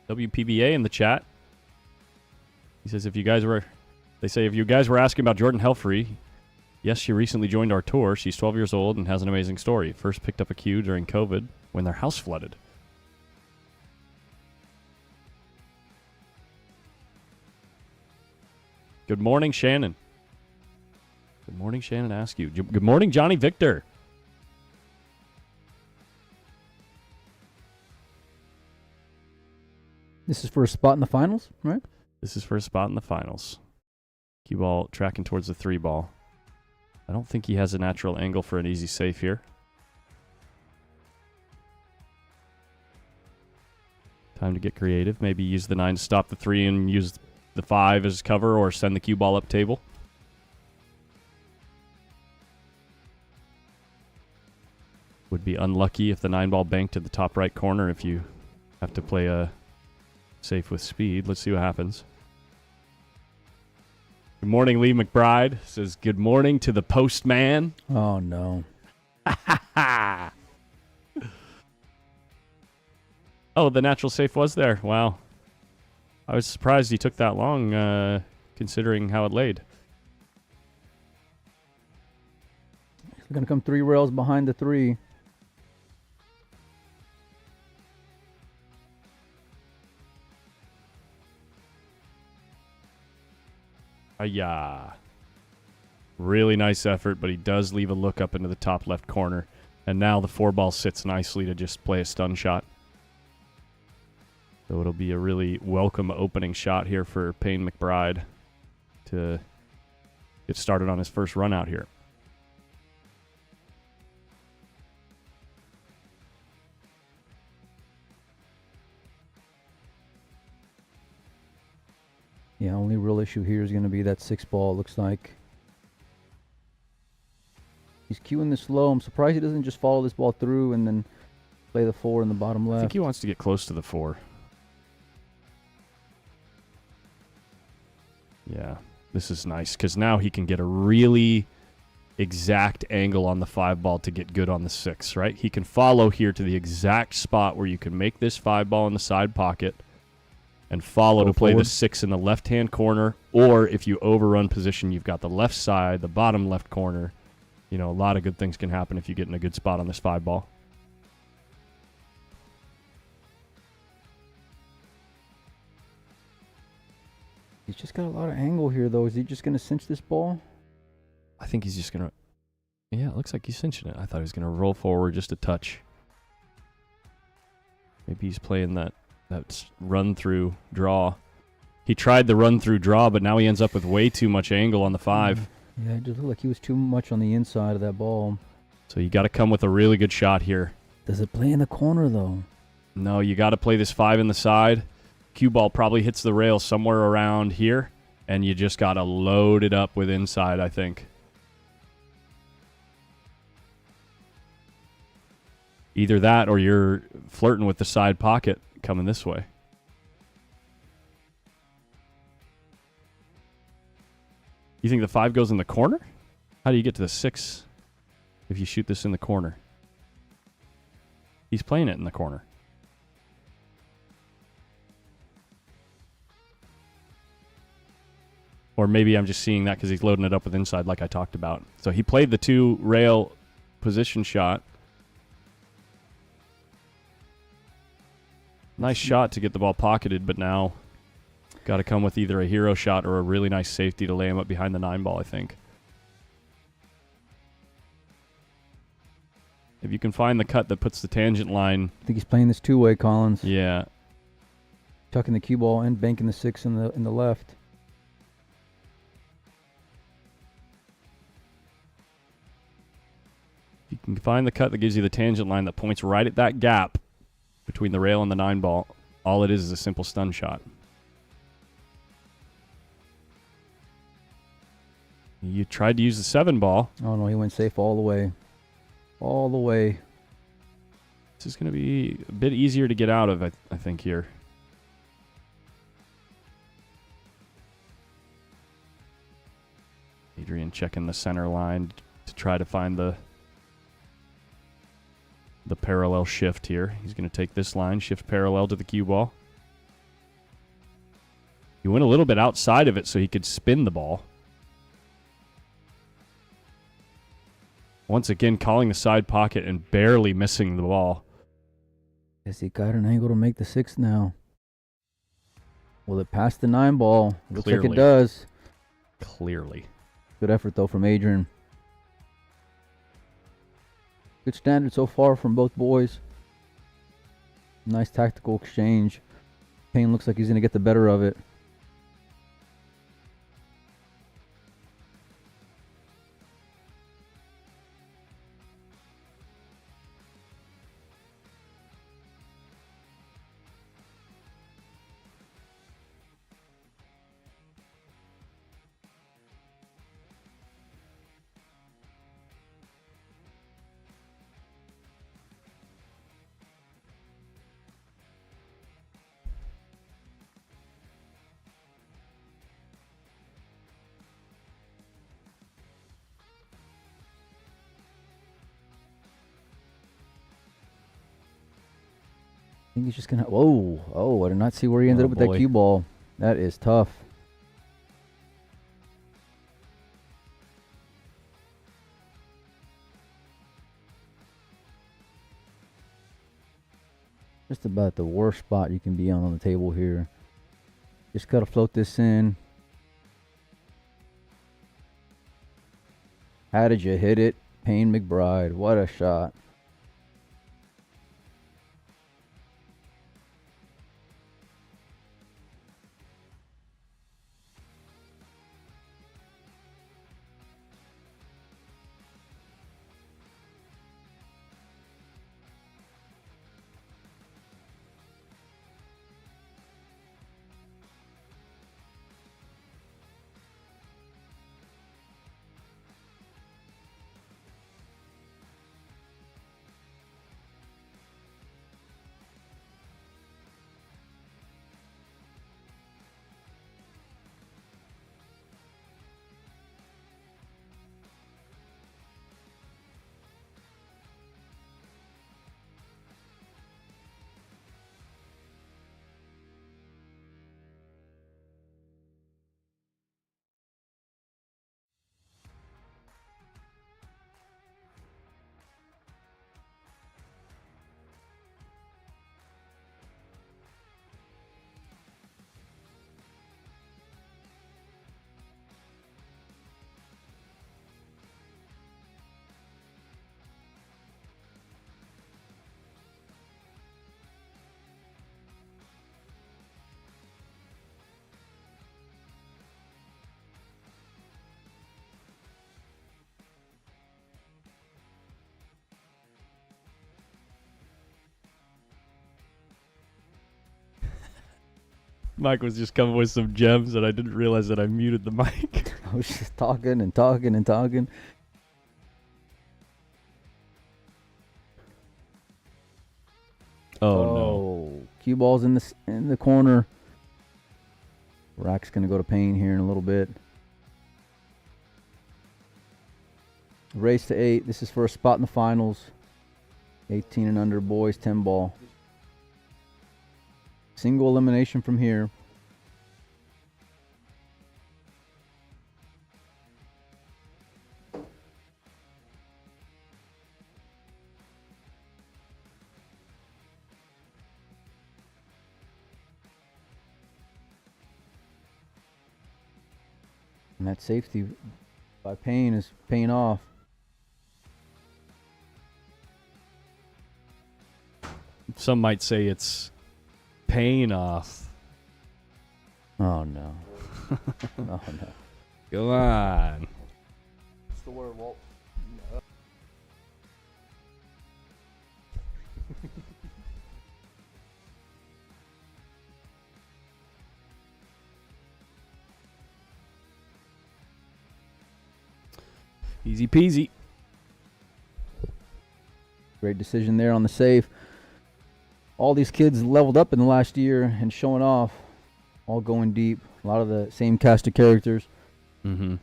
WPBA in the chat. He says, if you guys were asking about Jordan Helfrey, yes, she recently joined our tour. She's 12 years old and has an amazing story. First picked up a cue during COVID when their house flooded. Good morning, Shannon. Good morning, Shannon Askew. Good morning, Johnny Victor. This is for a spot in the finals, right? This is for a spot in the finals. Cue ball tracking towards the 3 ball. I don't think he has a natural angle for an easy save here. Time to get creative. Maybe use the 9 to stop the 3 and use the 5 as cover, or send the cue ball up table. Would be unlucky if the 9 ball banked to the top right corner if you have to play a safe with speed. Let's see what happens. Good morning, Lee McBride. Says, good morning to the postman. Oh, no. Oh, the natural safe was there. Wow. I was surprised he took that long, considering how it laid. He's going to come 3 rails behind the 3. Yeah. Really nice effort, but he does leave a look up into the top left corner. And now the 4 ball sits nicely to just play a stun shot. So it'll be a really welcome opening shot here for Payne McBride to get started on his first run out here. Yeah, only real issue here is going to be that 6 ball, it looks like. He's cueing this low. I'm surprised he doesn't just follow this ball through and then play the 4 in the bottom left. I think he wants to get close to the 4. Yeah, this is nice because now he can get a really exact angle on the 5 ball to get good on the 6, right? He can follow here to the exact spot where you can make this 5 ball in the side pocket and follow to play the 6 in the left-hand corner. Or if you overrun position, you've got the left side, the bottom left corner. You know, a lot of good things can happen if you get in a good spot on this 5 ball. He's just got a lot of angle here, though. Is he just going to cinch this ball? I think he's just going to... Yeah, it looks like he's cinching it. I thought he was going to roll forward just a touch. Maybe he's playing that run-through draw. He tried the run-through draw, but now he ends up with way too much angle on the 5. Yeah, it just looked like he was too much on the inside of that ball. So you got to come with a really good shot here. Does it play in the corner, though? No, you got to play this 5 in the side. Cue ball probably hits the rail somewhere around here, and you just got to load it up with inside, I think. Either that or you're flirting with the side pocket coming this way. You think the 5 goes in the corner? How do you get to the 6 if you shoot this in the corner? He's playing it in the corner. Or maybe I'm just seeing that because he's loading it up with inside like I talked about. So he played the 2 rail position shot. Nice shot to get the ball pocketed, but now got to come with either a hero shot or a really nice safety to lay him up behind the 9 ball, I think. If you can find the cut that puts the tangent line. I think he's playing this 2-way, Collins. Yeah. Tucking the cue ball and banking the 6 in the left. If you can find the cut that gives you the tangent line that points right at that gap between the rail and the 9 ball, all it is a simple stun shot. You tried to use the 7 ball. Oh, no, he went safe all the way. All the way. This is going to be a bit easier to get out of, I think, here. Adrian checking the center line to try to find the parallel shift here. He's going to take this line, shift parallel to the cue ball. He went a little bit outside of it so he could spin the ball. Once again, calling the side pocket and barely missing the ball. Guess he got an angle to make the 6 now. Will it pass the 9 ball? Looks like it does. Clearly. Good effort, though, from Adrian. Good standard so far from both boys. Nice tactical exchange. Payne looks like he's going to get the better of it. I think he's just going to... Whoa. Oh, I did not see where he ended up with that cue ball. That is tough. Just about the worst spot you can be on the table here. Just got to float this in. How did you hit it? Payne McBride. What a shot. Mike was just coming with some gems, and I didn't realize that I muted the mic. I was just talking and talking and talking. Oh no! Cue ball's in the corner. Rack's gonna go to Payne here in a little bit. Race to 8. This is for a spot in the finals. 18 and under boys, 10 ball. Single elimination from here. And that safety by Payne is paying off. Some might say it's paying off. Oh no. Oh no. Go on. What's the word, Walt? Easy peasy. Great decision there on the save. All these kids leveled up in the last year and showing off. All going deep. A lot of the same cast of characters. Mm-hmm.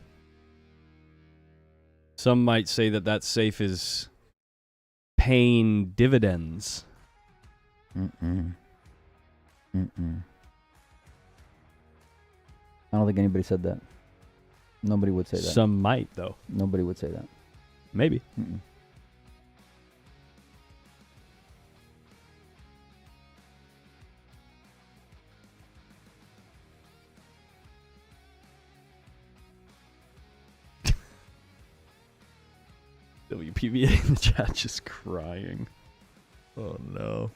Some might say that safe is paying dividends. I don't think anybody said that. Nobody would say that. Some might, though. Nobody would say that. Maybe. WPVA in the chat just crying. Oh no.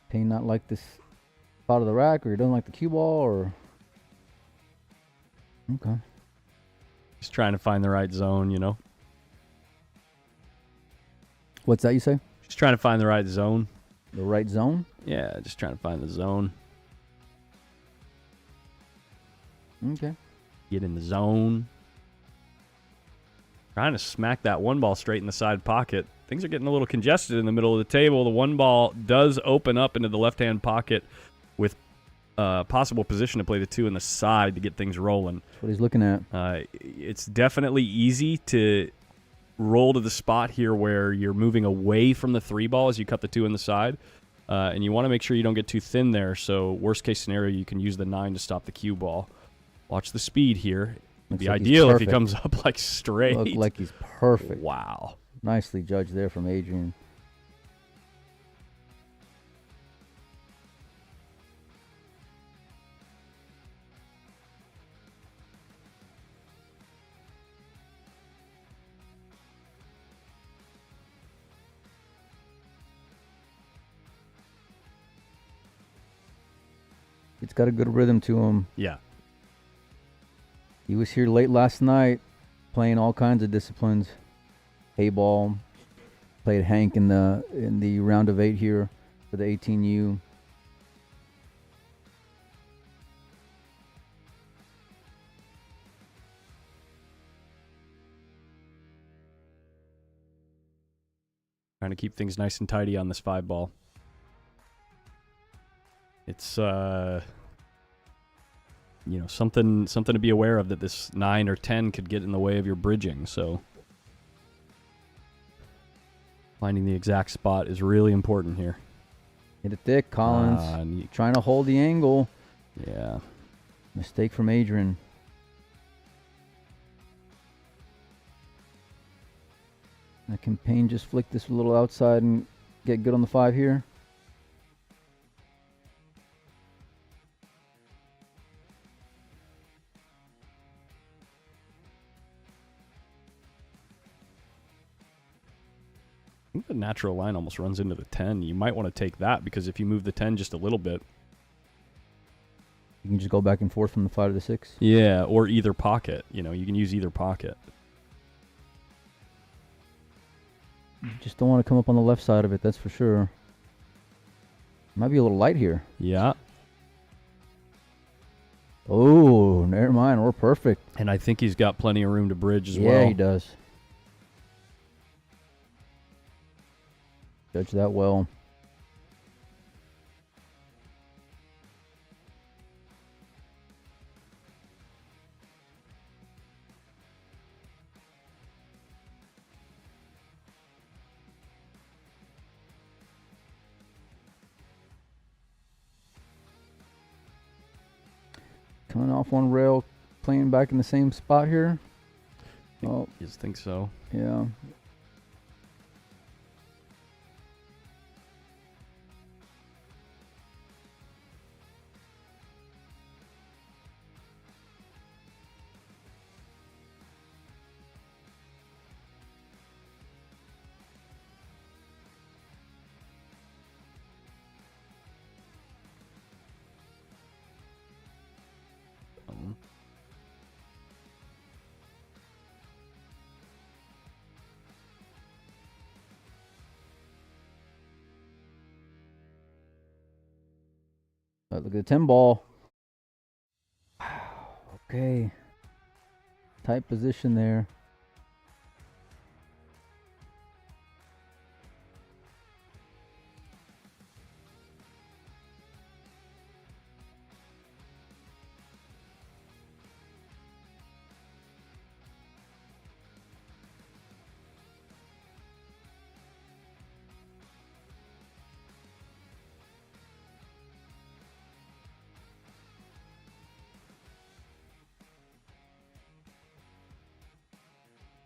Payne not like this spot of the rack, or he doesn't like the cue ball, or okay. Just trying to find the right zone, you know. What's that you say? Just trying to find the right zone. The right zone? Yeah, just trying to find the zone. Okay. Get in the zone. Trying to smack that one ball straight in the side pocket. Things are getting a little congested in the middle of the table. The one ball does open up into the left-hand pocket with possible position to play the two in the side to get things rolling. That's what he's looking at. It's definitely easy to roll to the spot here where you're moving away from the three ball as you cut the two in the side. And you want to make sure you don't get too thin there. So worst case scenario, you can use the 9 to stop the cue ball. Watch the speed here. It'd be ideal if he comes up like straight. Look like he's perfect. Wow. Nicely judged there from Adrian. It's got a good rhythm to him. Yeah. He was here late last night playing all kinds of disciplines. Hay ball. Played Hank in the round of 8 here for the 18U. Trying to keep things nice and tidy on this 5 ball. It's you know, something to be aware of, that this 9 or 10 could get in the way of your bridging. So finding the exact spot is really important here. Hit it thick, Collins. Trying to hold the angle. Yeah. Mistake from Adrian. Now can Payne just flick this a little outside and get good on the 5 here? I think the natural line almost runs into the 10. You might want to take that, because if you move the 10 just a little bit, you can just go back and forth from the 5 to the 6. Yeah, or either pocket. You know, you can use either pocket. You just don't want to come up on the left side of it, that's for sure. Might be a little light here. Yeah. Oh, never mind. We're perfect. And I think he's got plenty of room to bridge as well. Yeah, he does. Judge that well. Coming off one rail, playing back in the same spot here. Oh, You just think so? yeah. Look at the 10 ball. Okay. Tight position there.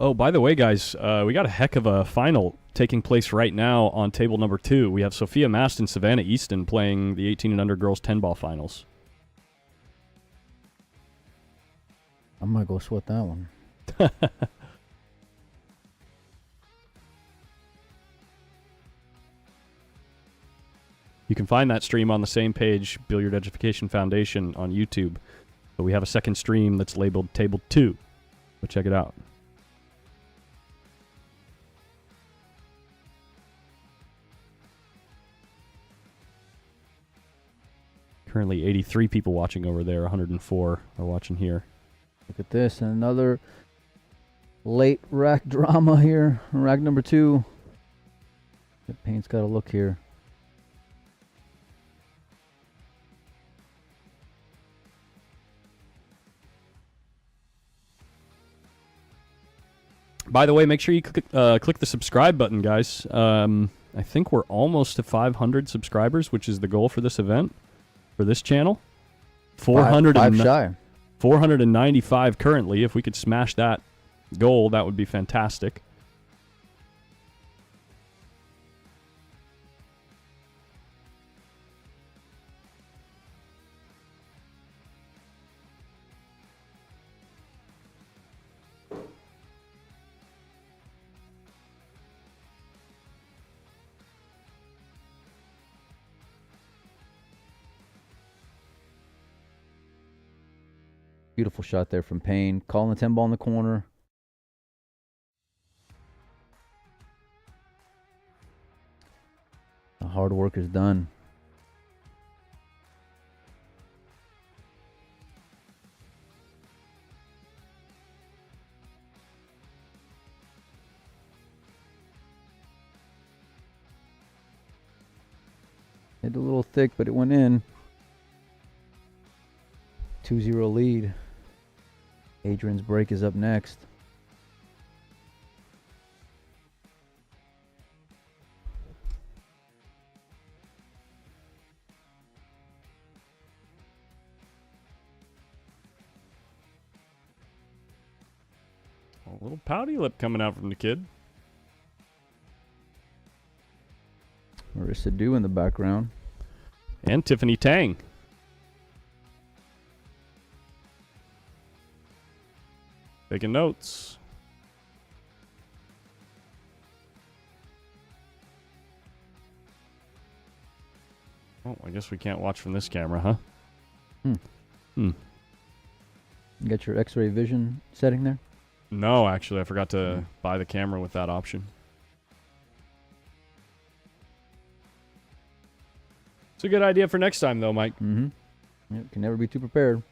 Oh, by the way, guys, we got a heck of a final taking place right now on table number 2. We have Sophia Mast and Savannah Easton playing the 18 and under girls 10-ball finals. I'm going to go sweat that one. You can find that stream on the same page, Billiard Education Foundation on YouTube. But we have a second stream that's labeled Table 2. So check it out. Currently 83 people watching over there. 104 are watching here. Look at this. Another late rack drama here. Rack number 2. The paint's got to look here. By the way, make sure you click the subscribe button, guys. I think we're almost to 500 subscribers, which is the goal for this event, for this channel. 495 currently. If we could smash that goal, that would be fantastic. Beautiful shot there from Payne. Calling the 10 ball in the corner. The hard work is done. Hit a little thick, but it went in. 2-0 lead. Adrian's break is up next. A little pouty lip coming out from the kid. Marissa Dew in the background. And Tiffany Tang. Taking notes. Oh, I guess we can't watch from this camera, huh? You got your X-ray vision setting there? No, actually, I forgot to buy the camera with that option. It's a good idea for next time, though, Mike. Mm-hmm. Yep, can never be too prepared.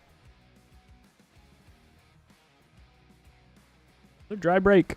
A dry break.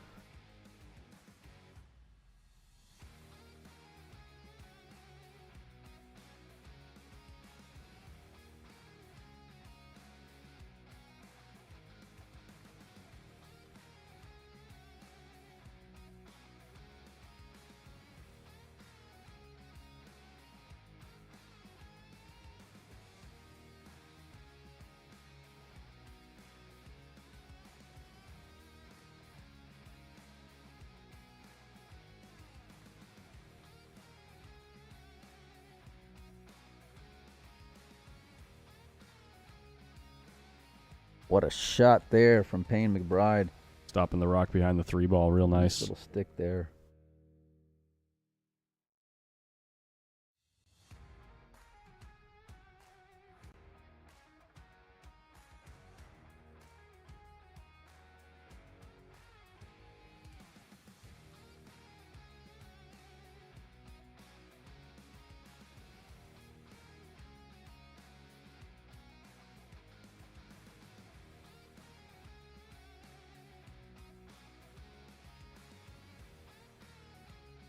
What a shot there from Payne McBride. Stopping the rock behind the 3-ball. Real nice. Little stick there.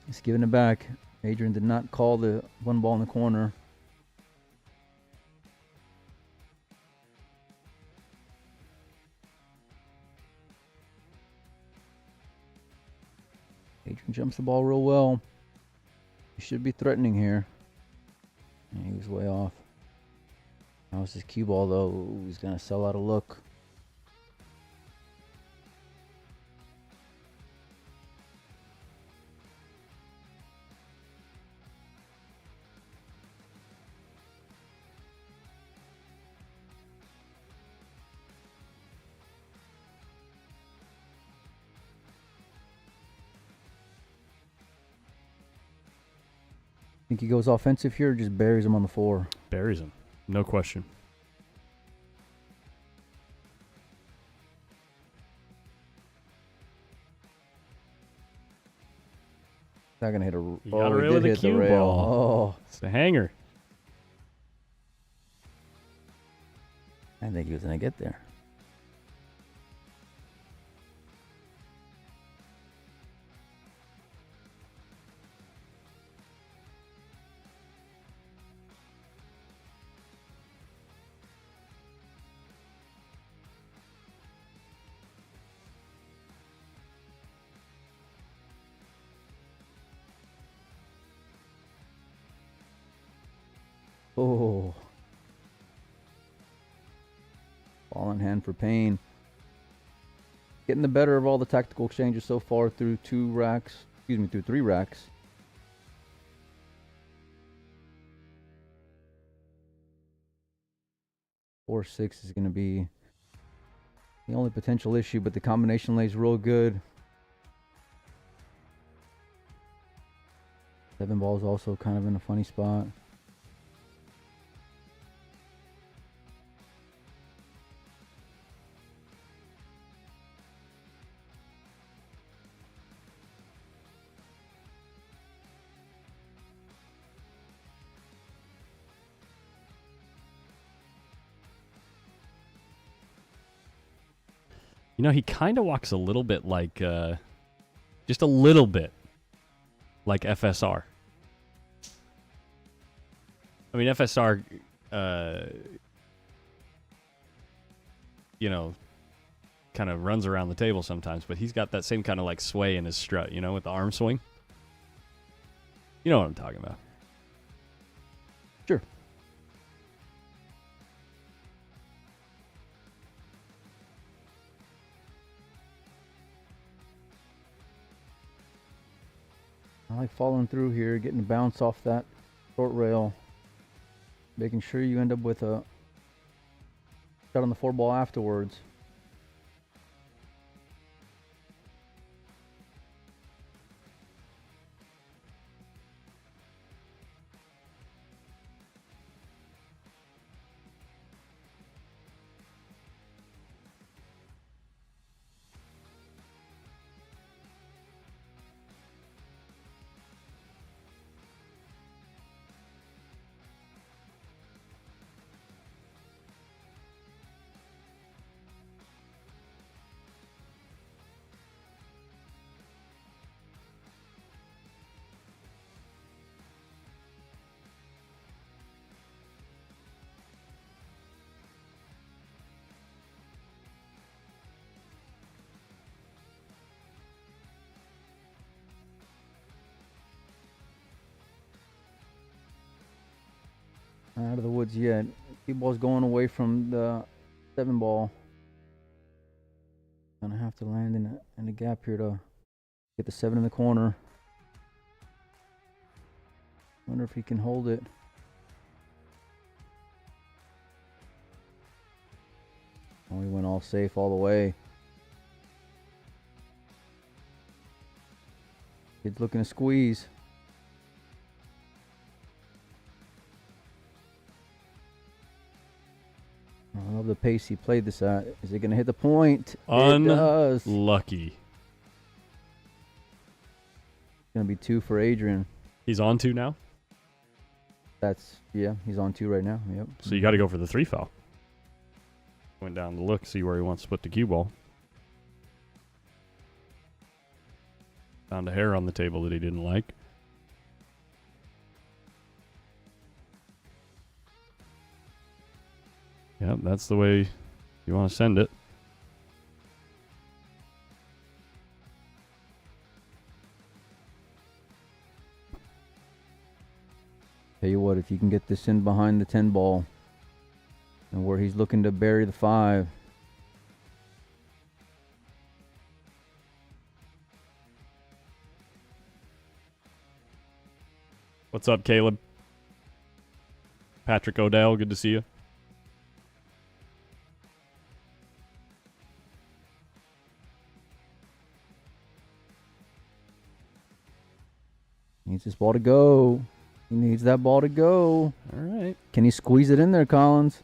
He's giving it back. Adrian did not call the one ball in the corner. Adrian jumps the ball real well. He should be threatening here. And he was way off. That was his cue ball, though. Ooh, he's going to sell out a look. Think he goes offensive here or just buries him on the 4? Buries him. No question. Not going to hit a... You got a rail with a hit the cue rail. ball. Oh, It's a hanger. I think he was going to get there. Oh. Ball in hand for Payne. Getting the better of all the tactical exchanges so far through 3 racks. 4-6 is going to be the only potential issue, but the combination lays real good. 7 ball is also kind of in a funny spot. You know, he kind of walks a little bit like, just a little bit like FSR. I mean, FSR, you know, kind of runs around the table sometimes, but he's got that same kind of like sway in his strut, you know, with the arm swing. You know what I'm talking about. Sure. I like following through here, getting a bounce off that short rail, making sure you end up with a shot on the 4 ball afterwards. Not out of the woods yet. Cue ball's going away from the 7 ball. Gonna have to land in the gap here to get the 7 in the corner. Wonder if he can hold it. Oh, he went all safe all the way. Kid's looking to squeeze. I love the pace he played this at. Is it going to hit the point? It does. Unlucky. It's going to be 2 for Adrian. He's on 2 now? Yeah, he's on 2 right now. Yep. So you got to go for the 3 foul. Went down to look, see where he wants to put the cue ball. Found a hair on the table that he didn't like. Yep, that's the way you want to send it. Tell you what, if you can get this in behind the 10 ball and where he's looking to bury the 5. What's up, Caleb? Patrick Odell, good to see you. Needs this ball to go. He needs that ball to go. All right. Can he squeeze it in there, Collins?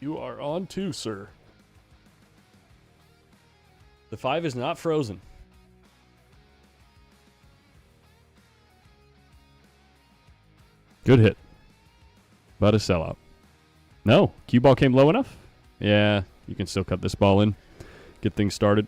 You are on 2, sir. The 5 is not frozen. Good hit. About a sellout. No. Cue ball came low enough? Yeah, you can still cut this ball in. Get things started.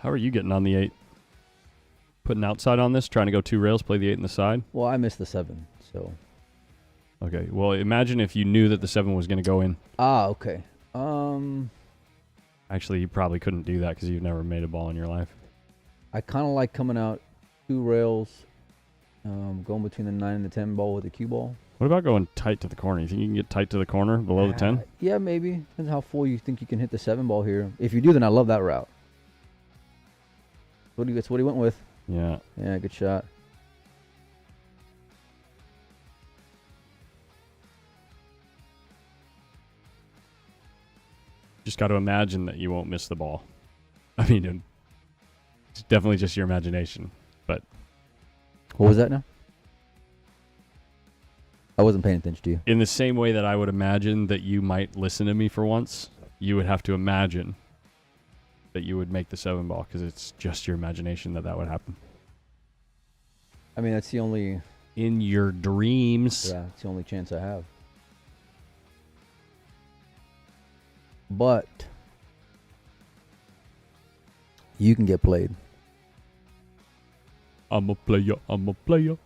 How are you getting on the 8? Putting outside on this, trying to go 2 rails, play the 8 in the side? Well, I missed the 7, so. Okay, well, imagine if you knew that the 7 was going to go in. Ah, okay. Actually, you probably couldn't do that because you've never made a ball in your life. I kind of like coming out 2 rails, going between the 9 and the 10 ball with the cue ball. What about going tight to the corner? You think you can get tight to the corner below the 10? Yeah, maybe. Depends how full you think you can hit the 7 ball here. If you do, then I love that route. That's what he went with. Yeah. Yeah, good shot. Just got to imagine that you won't miss the ball. I mean, it's definitely just your imagination. But what was that now? I wasn't paying attention to you. In the same way that I would imagine that you might listen to me for once, you would have to imagine that you would make the 7 ball because it's just your imagination that would happen. I mean, that's the only... In your dreams. Yeah, it's the only chance I have. But you can get played. I'm a player. I'm a player.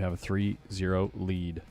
have a 3-0 lead.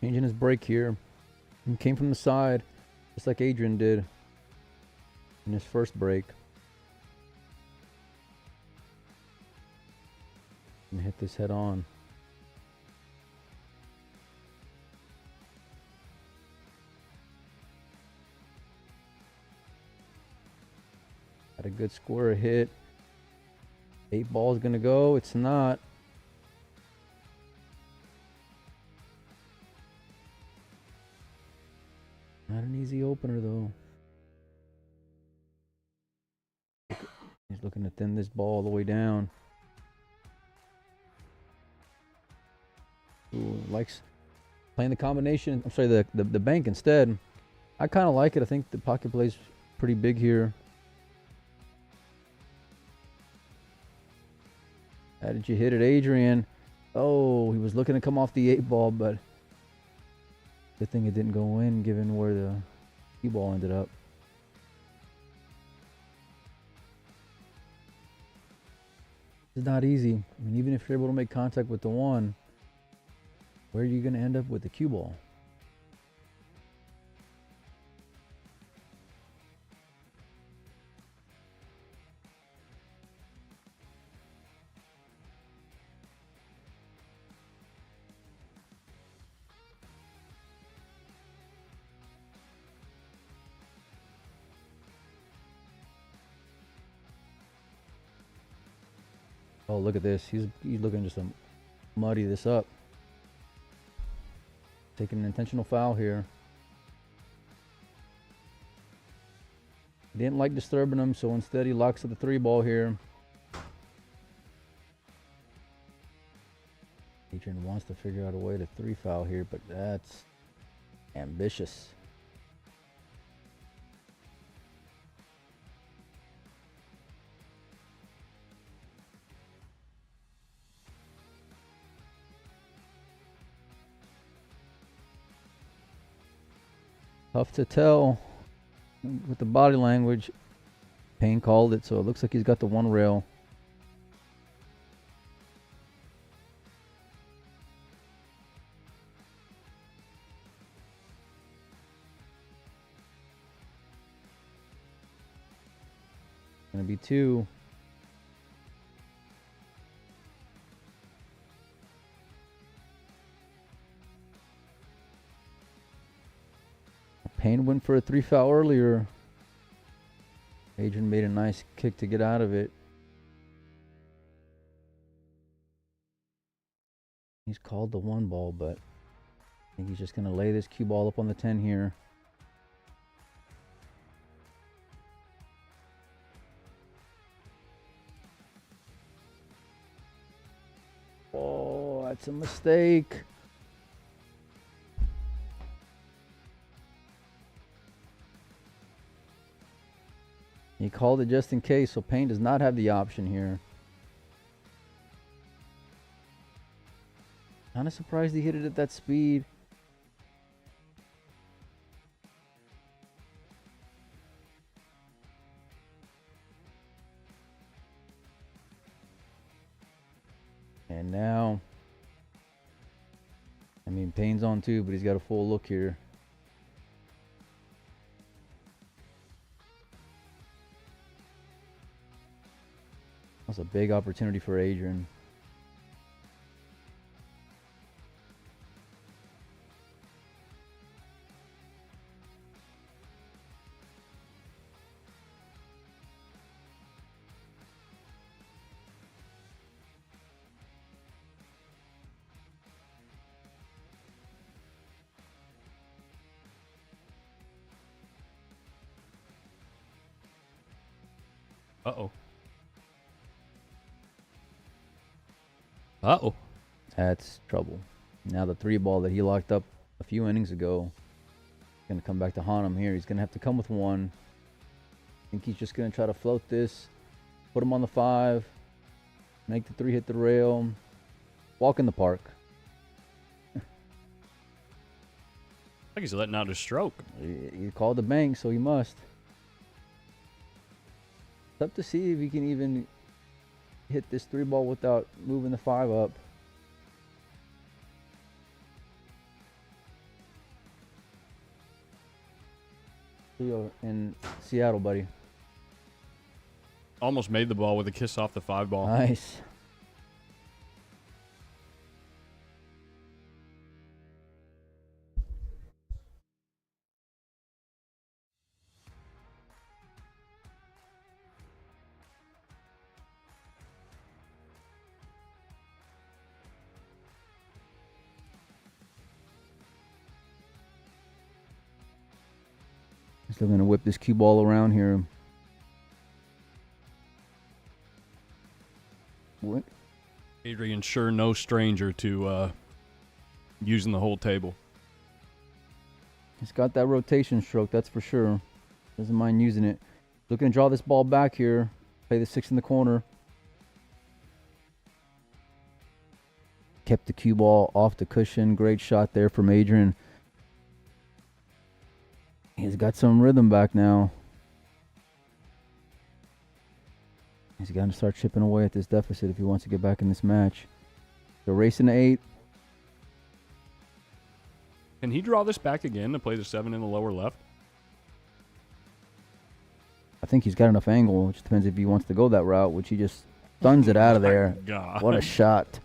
Changing his break here. He came from the side, just like Adrian did in his first break. And hit this head on. Had a good square hit. 8 ball is going to go. It's not. Not an easy opener, though. He's looking to thin this ball all the way down. Ooh, likes playing the combination. I'm sorry, the bank instead. I kind of like it. I think the pocket play's pretty big here. How did you hit it, Adrian? Oh, he was looking to come off the 8 ball, but good thing it didn't go in, given where the cue ball ended up. It's not easy. I mean, even if you're able to make contact with the 1, where are you going to end up with the cue ball? Oh, look at this. He's looking just to muddy this up. Taking an intentional foul here. Didn't like disturbing him, so instead he locks at the 3 ball here. Adrian wants to figure out a way to 3 foul here, but that's ambitious. Tough to tell with the body language. Payne called it, so it looks like he's got the 1 rail. Gonna be 2. Payne went for a 3 foul earlier. Adrian made a nice kick to get out of it. He's called the 1 ball, but I think he's just going to lay this cue ball up on the 10 here. Oh, that's a mistake. He called it just in case, so Payne does not have the option here. Kind of surprised he hit it at that speed. And now, I mean, Payne's on too, but he's got a full look here. That's a big opportunity for Adrian. Uh-oh. Uh-oh. That's trouble. Now the 3-ball that he locked up a few innings ago is going to come back to haunt him here. He's going to have to come with 1. I think he's just going to try to float this, put him on the 5, make the 3 hit the rail, walk in the park. I think he's letting out his stroke. He called the bank, so he must. It's up to see if he can even hit this 3-ball without moving the 5 up. See you in Seattle, buddy. Almost made the ball with a kiss off the 5-ball. Nice. Still going to whip this cue ball around here. What? Adrian, sure no stranger to using the whole table. He's got that rotation stroke, that's for sure. Doesn't mind using it. Looking to draw this ball back here. Play the 6 in the corner. Kept the cue ball off the cushion. Great shot there from Adrian. He's got some rhythm back now. He's got to start chipping away at this deficit if he wants to get back in this match. They're racing to 8. Can he draw this back again to play the 7 in the lower left? I think he's got enough angle. It just depends if he wants to go that route, which he just stuns it out of there. God. What a shot.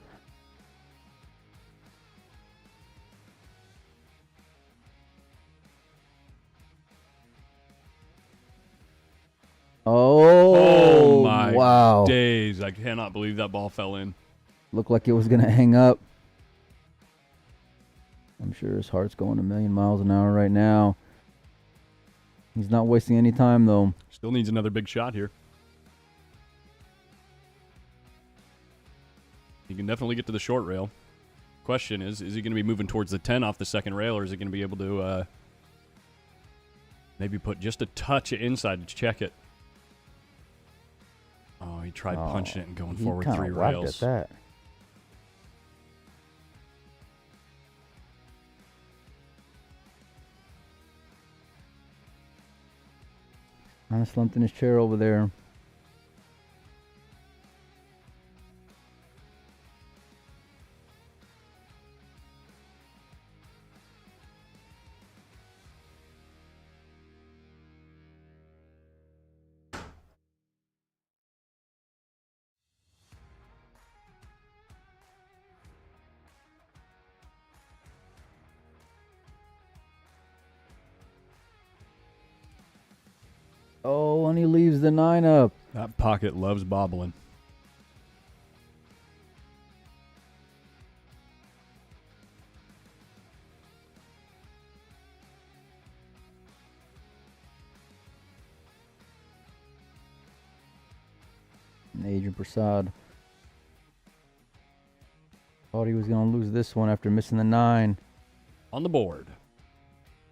Oh, my wow. days. I cannot believe that ball fell in. Looked like it was going to hang up. I'm sure his heart's going a million miles an hour right now. He's not wasting any time, though. Still needs another big shot here. He can definitely get to the short rail. Question is he going to be moving towards the 10 off the second rail, or is he going to be able to maybe put just a touch inside to check it? Oh, he tried punching it and going forward 3 rails. At that. Kind of slumped in his chair over there. Oh, and he leaves the 9 up. That pocket loves bobbling. And Adrian Prasad thought he was going to lose this one after missing the 9. On the board.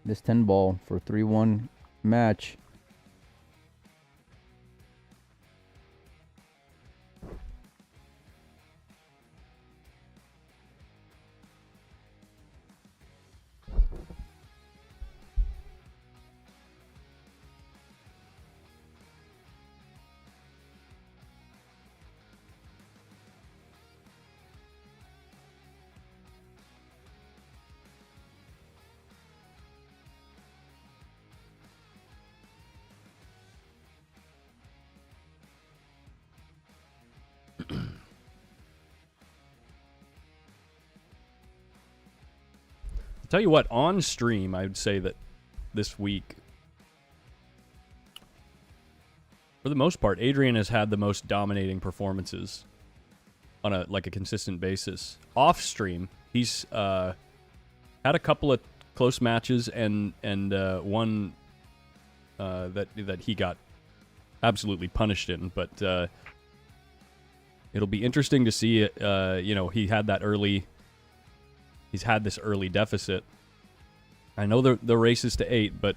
This 10 ball for a 3-1 match. Tell you what, on stream, I would say that this week, for the most part, Adrian has had the most dominating performances on a consistent basis. Off stream, he's had a couple of close matches and one that he got absolutely punished in. But it'll be interesting to see it. He's had this early deficit. I know the race is to 8, but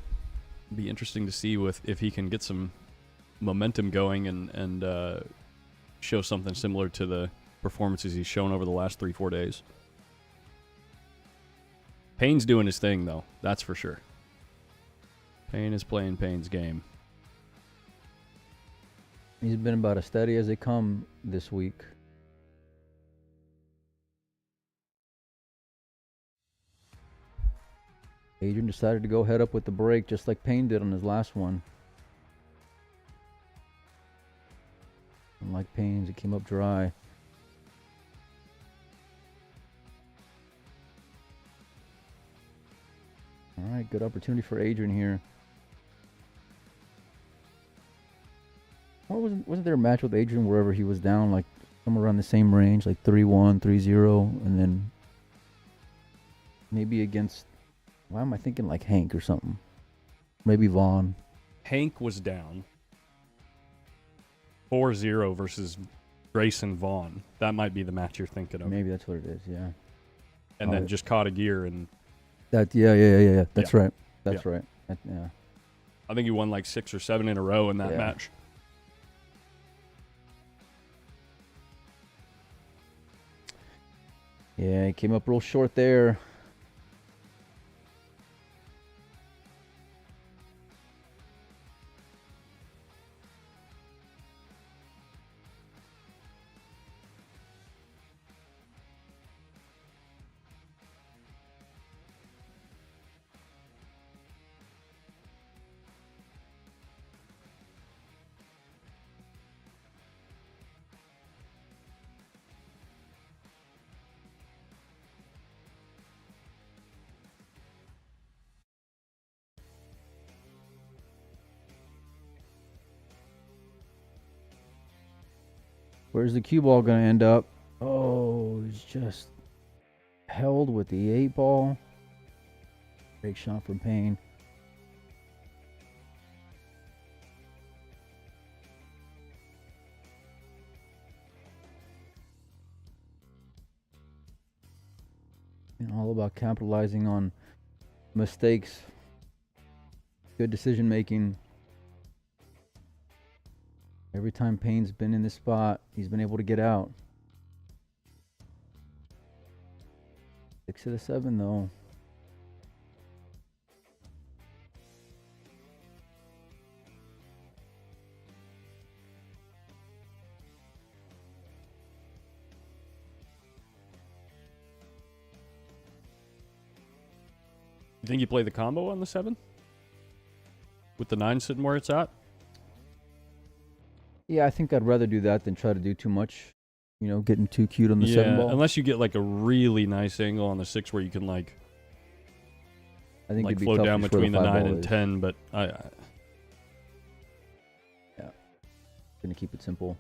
it'll be interesting to see if he can get some momentum going and show something similar to the performances he's shown over the last 3-4 days. Payne's doing his thing, though. That's for sure. Payne is playing Payne's game. He's been about as steady as they come this week. Adrian decided to go head up with the break just like Payne did on his last one. Unlike Payne's, it came up dry. All right, good opportunity for Adrian here. Wasn't there a match with Adrian wherever he was down, like somewhere around the same range, like 3-1, 3-0, and then maybe against, why am I thinking like Hank or something? Maybe Vaughn. Hank was down 4-0 versus Grayson Vaughn. That might be the match you're thinking of. Maybe that's what it is, yeah. And then just caught a gear and... Yeah. That's right. That's right. Yeah. I think he won like 6 or 7 in a row in that match. Yeah, he came up real short there. Where's the cue ball going to end up? Oh, it's just held with the 8 ball. Great shot from Payne. And all about capitalizing on mistakes. Good decision making. Every time Payne's been in this spot, he's been able to get out. 6 of the 7, though. You think you play the combo on the 7? With the 9 sitting where it's at? Yeah, I think I'd rather do that than try to do too much. You know, getting too cute on the 7 ball. Unless you get like a really nice angle on the 6 where you can like I think like it'd be float tough down to score between the the 5 9 ball and is. 10, but Yeah. Gonna keep it simple.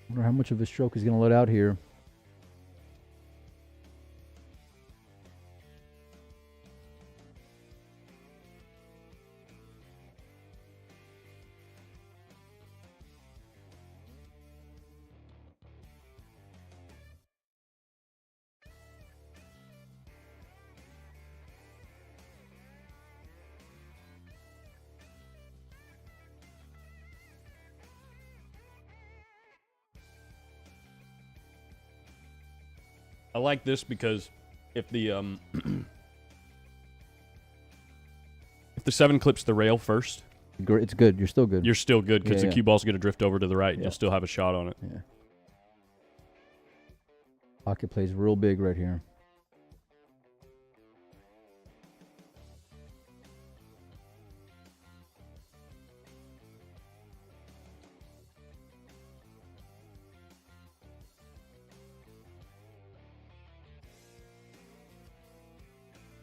Wonder how much of a stroke he's gonna let out here. I like this because if the if the 7 clips the rail first, It's good. You're still good. you're still good because Yeah, the cue ball's going to drift over to the right and Yeah. you'll still have a shot on it. Yeah. Pocket plays real big right here.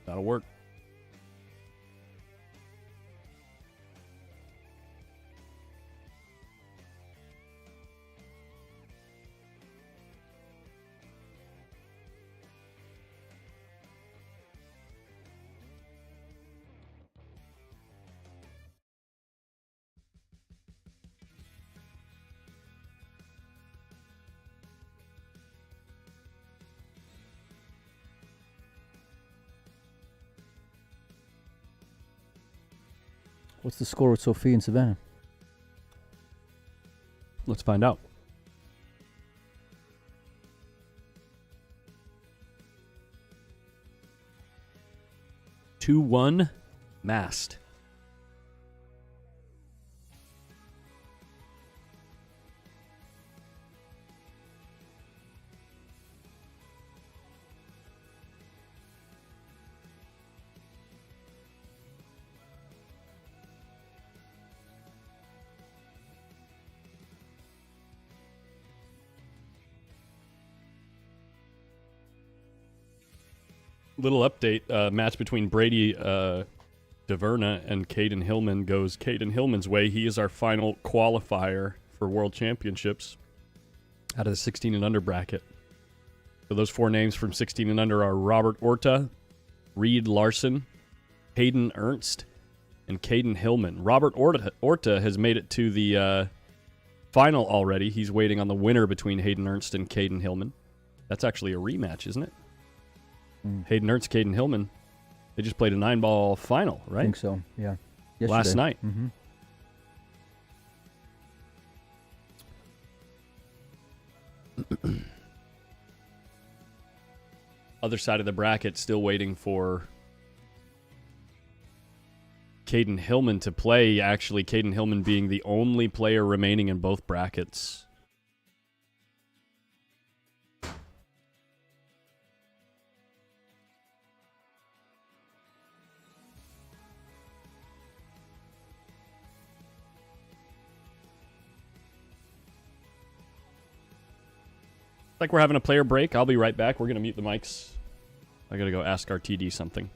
That'll work. What's the score with Sophie and Savannah? Let's find out. Two one, Mast. Little update, match between Brady DeVerna and Caden Hillman goes Caden Hillman's way. He is our final qualifier for World Championships out of the 16 and under bracket. So those four names from 16 and under are Robert Orta, Reed Larson, Hayden Ernst, and Caden Hillman. Robert Orta has made it to the final already. He's waiting on the winner between Hayden Ernst and Caden Hillman. That's actually a rematch, isn't it? Hayden Ernst, Caden Hillman. They just played a 9-ball final, right? I think so, yeah. Last night. Mm-hmm. Other side of the bracket, still waiting for Caden Hillman to play. Actually, Caden Hillman being the only player remaining in both brackets. Like we're having a player break. I'll be right back. We're going to mute the mics. I got to go ask our TD something.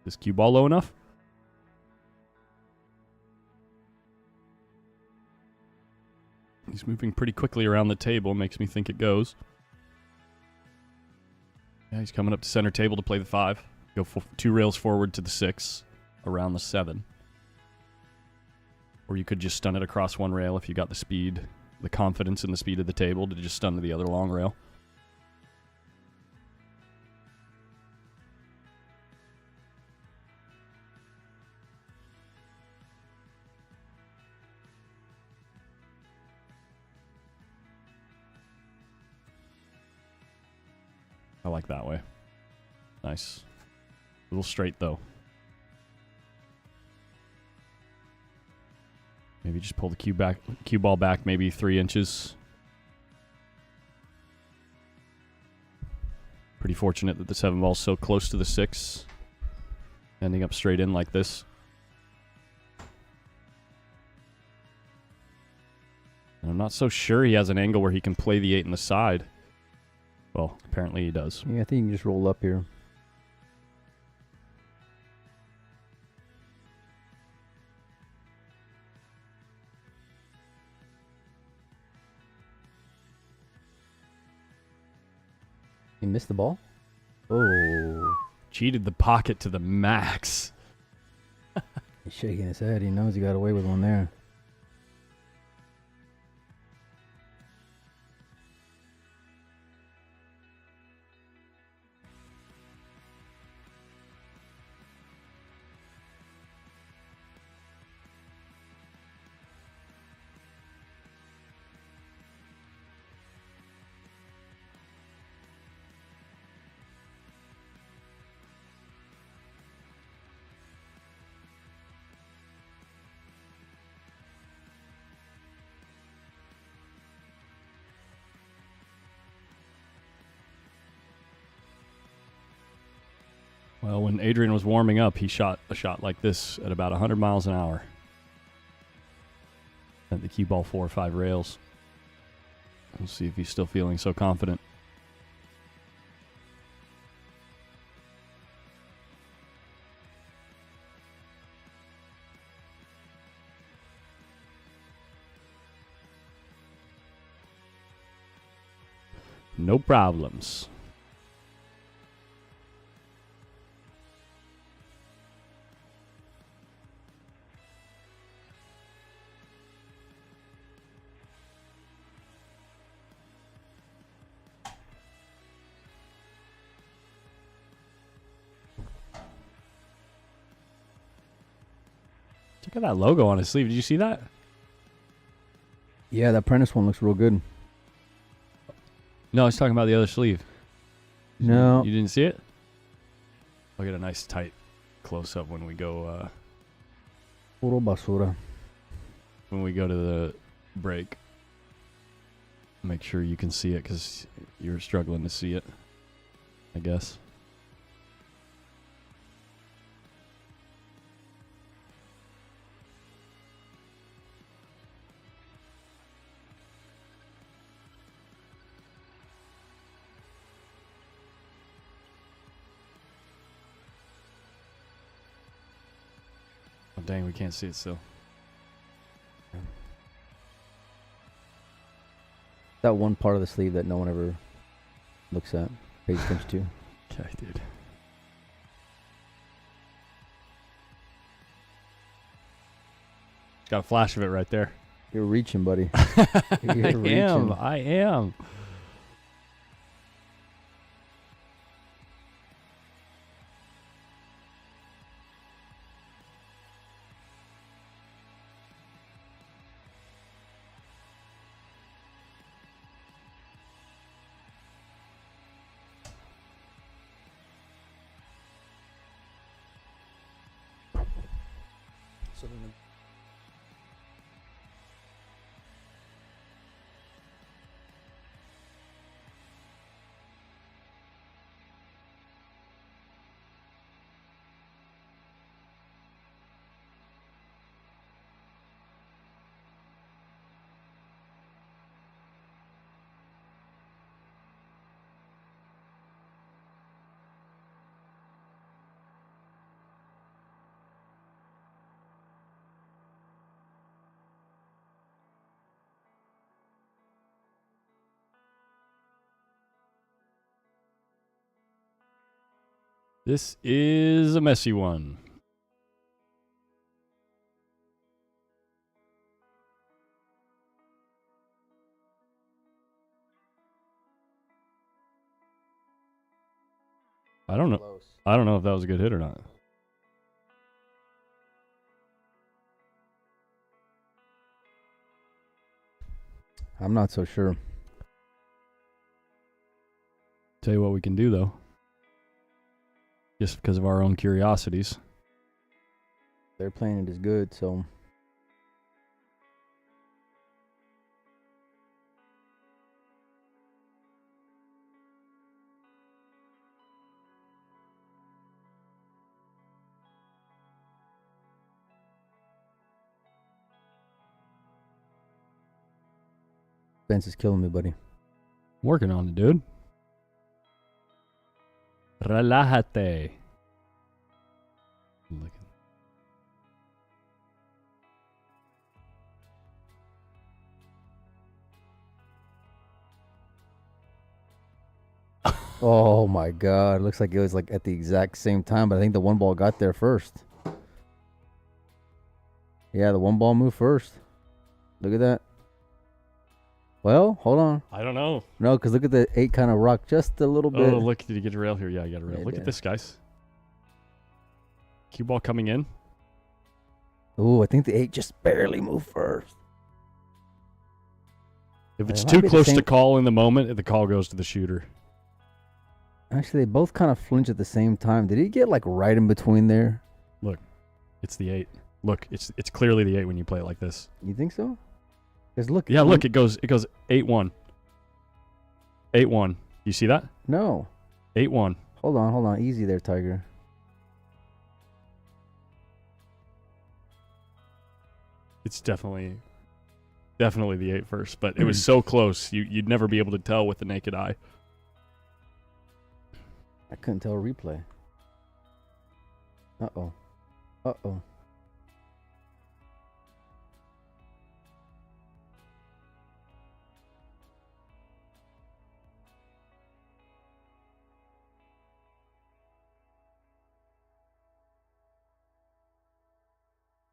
Is cue ball low enough? He's moving pretty quickly around the table. Makes me think it goes. Yeah, he's coming up to center table to play the 5. Go 2 rails forward to the 6, around the 7. Or you could just stun it across 1 rail if you got the speed, the confidence in the speed of the table to just stun to the other long rail. I like that way. Nice. A little straight, though. Maybe just pull the cue ball back maybe 3 inches. Pretty fortunate that the 7 ball's so close to the 6. Ending up straight in like this. And I'm not so sure he has an angle where he can play the 8 in the side. Well, apparently he does. Yeah, I think you can just roll up here. He missed the ball? Oh. Cheated the pocket to the max. He's shaking his head. He knows he got away with one there. Well, when Adrian was warming up, he shot a shot like this at about 100 miles an hour. Sent the cue ball 4 or 5 rails. We'll see if he's still feeling so confident. No problems. Look at that logo on his sleeve. Did you see that? Yeah, that Prentice one looks real good. No, I was talking about the other sleeve. No. You didn't see it? I'll get a nice tight close-up when we go Puro basura. when we go to the break. Make sure you can see it because you're struggling to see it, I guess. Oh, dang, we can't see it still. That one part of the sleeve that no one ever looks at, pays attention to. Okay, dude. Got a flash of it right there. You're reaching, buddy. You're I am. So then This is a messy one. I don't know. Close. I don't know if that was a good hit or not. I'm not so sure. Tell you what we can do, though. Just because of our own curiosities. They're playing it as good, so. Spence is killing me, buddy. Working on it, dude. Relájate. Look. Oh my God! Looks like it was like at the exact same time, but I think the one ball got there first. Yeah, the one ball moved first. Look at that. Well, hold on. I don't know. No, because look at the 8 kind of rock just a little bit. Oh, look. Did you get a rail here? Yeah, I got a rail. Yeah, Look yeah. at this, guys. Cue ball coming in. Ooh, I think the 8 just barely moved first. If it's It might too be the close to same- call in the moment, the call goes to the shooter. Actually, they both kind of flinch at the same time. Did he get like right in between there? It's the 8. Look, it's clearly the 8 when you play it like this. You think so? Because look. Yeah, look, it goes 8-1. 8-1. You see that? No. 8-1. Hold on. Easy there, Tiger. It's definitely the 8 first, but it was so close. You'd never be able to tell with the naked eye. I couldn't tell a replay. Uh-oh.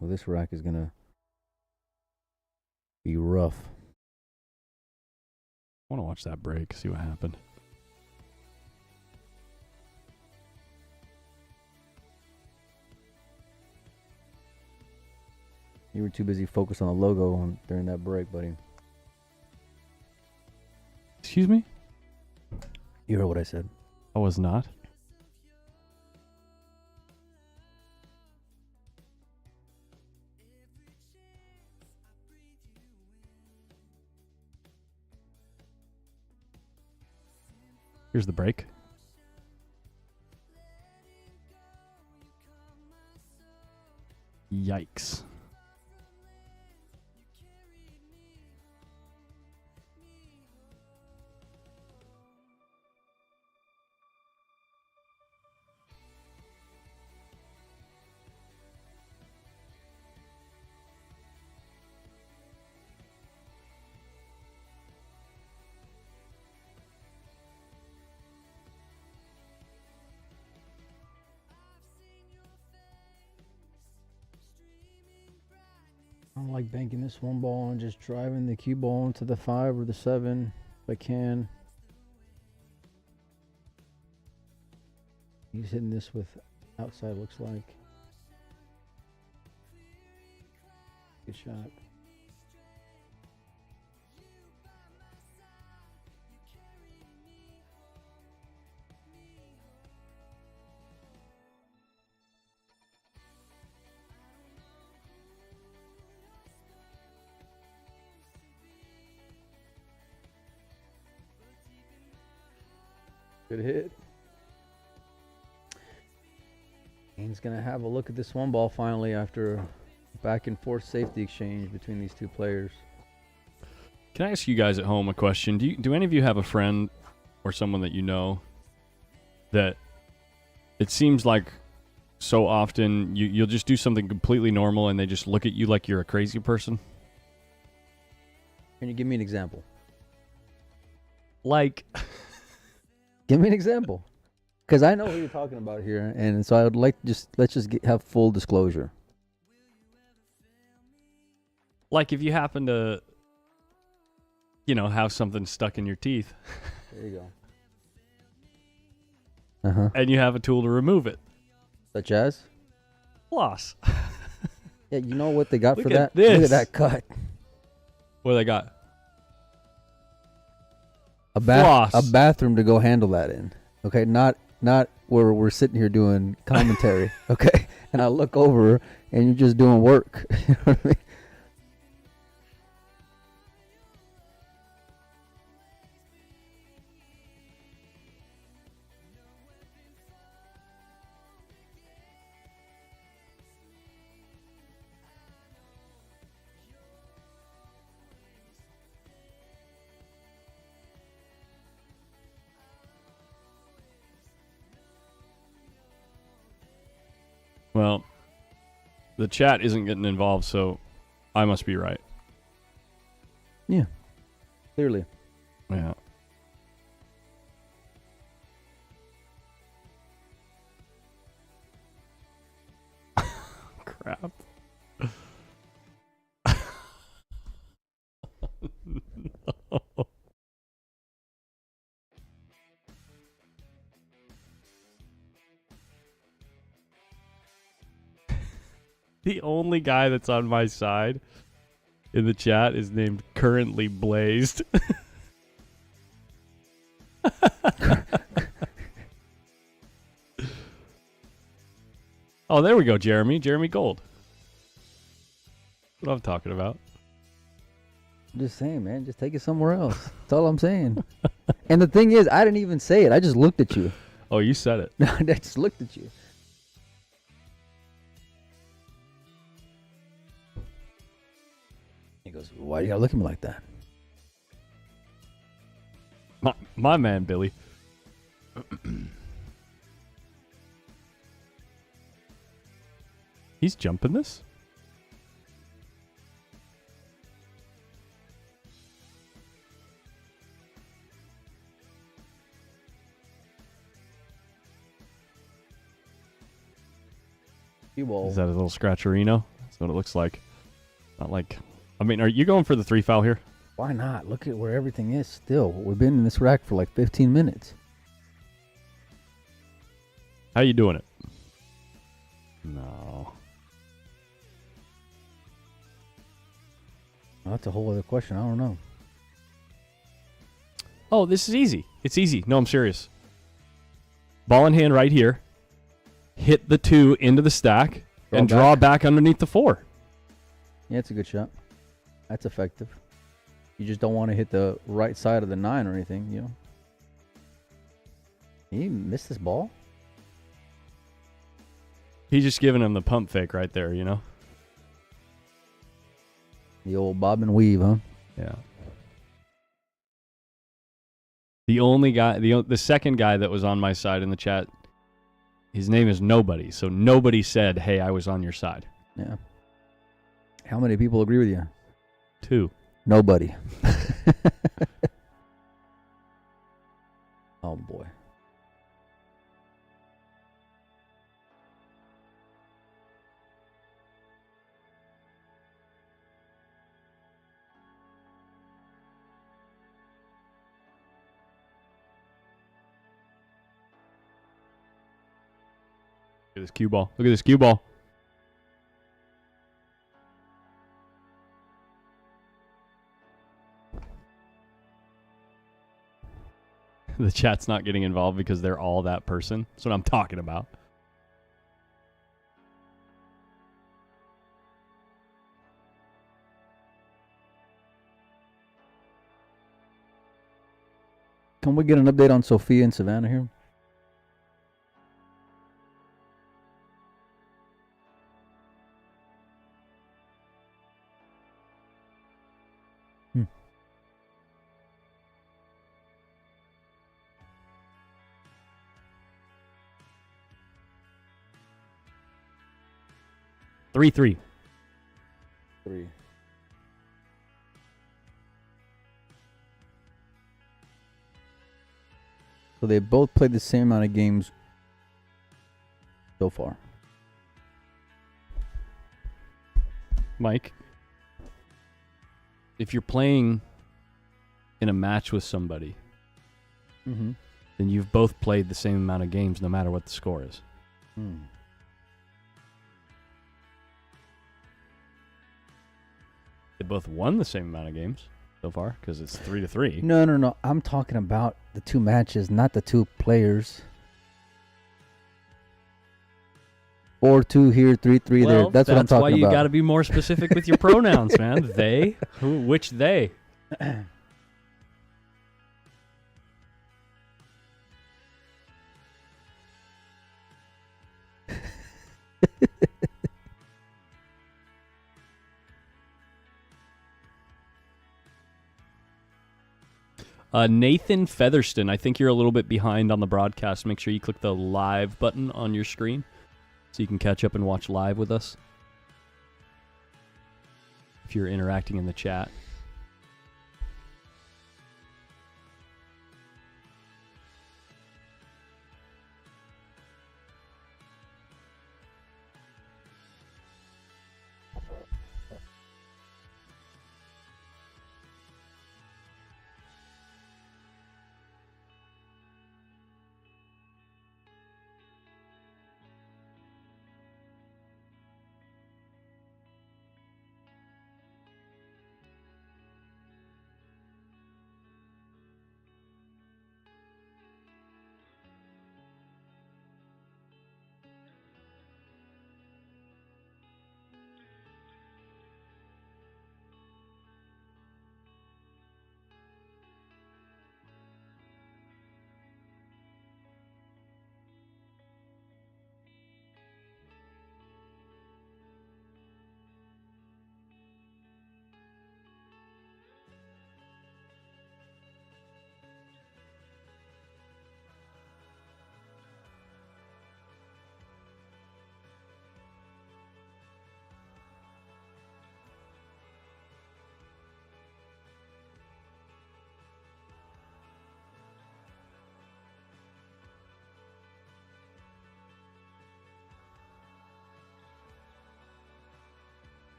Well, this rack is going to be rough. I want to watch that break, see what happened. You were too busy focused on the logo during that break, buddy. Excuse me? You heard what I said. I was not. Here's the break. Yikes. I don't like banking this one ball and just driving the cue ball into the 5 or the 7 if I can. He's hitting this with outside, looks like. Good shot. Good hit. Kane's going to have a look at this one ball finally after a back and forth safety exchange between these two players. Can I ask you guys at home a question? Do any of you have a friend or someone that you know that it seems like so often you'll just do something completely normal and they just look at you like you're a crazy person? Can you give me an example? Like, Give me an example. Because I know who you're talking about here, and so I would like let's just have full disclosure. Like if you happen to, have something stuck in your teeth. There you go. And you have a tool to remove it. Such as? Floss. Yeah, you know what they got Look for at that? Look this. at that cut. What do they got? A Floss. bathroom to go handle that in. Okay, not where we're sitting here doing commentary. Okay, and I look over and you're just doing work. You know what I mean? Well, the chat isn't getting involved, so I must be right. Yeah, clearly. Yeah. Crap. No. The only guy that's on my side in the chat is named Currently Blazed. Oh, there we go, Jeremy. Jeremy Gold. That's what I'm talking about. I'm just saying, man. Just take it somewhere else. That's all I'm saying. And the thing is, I didn't even say it. I just looked at you. Oh, you said it. I just looked at you. He goes, "Why do you gotta look at me like that?" My man, Billy. He's jumping this? Cue ball. Is that a little scratcherino? That's what it looks like. Not like... I mean, are you going for the 3 foul here? Why not? Look at where everything is still. We've been in this rack for like 15 minutes. How you doing it? No. Well, that's a whole other question. I don't know. Oh, this is easy. It's easy. No, I'm serious. Ball in hand right here. Hit the 2 into the stack and draw back underneath the 4. Yeah, it's a good shot. That's effective. You just don't want to hit the right side of the 9 or anything, you know. He missed this ball? He's just giving him the pump fake right there, you know? The old bob and weave, huh? Yeah. The only guy, the second guy that was on my side in the chat, his name is Nobody. So nobody said, hey, I was on your side. Yeah. How many people agree with you? 2. Nobody. Oh, boy. Look at this cue ball. Look at this cue ball. The chat's not getting involved because they're all that person. That's what I'm talking about. Can we get an update on Sophia and Savannah here? Hmm. Three. 3. So they both played the same amount of games so far. Mike, if you're playing in a match with somebody, Mm-hmm. then you've both played the same amount of games no matter what the score is. They both won the same amount of games so far because it's 3-3. No. I'm talking about the two matches, not the two players. 4-2 here, 3-3 there. That's what I'm talking about. That's why you got to be more specific with your pronouns, man. They? Who? Which they? Nathan Featherston, I think you're a little bit behind on the broadcast. Make sure you click the live button on your screen so you can catch up and watch live with us if you're interacting in the chat.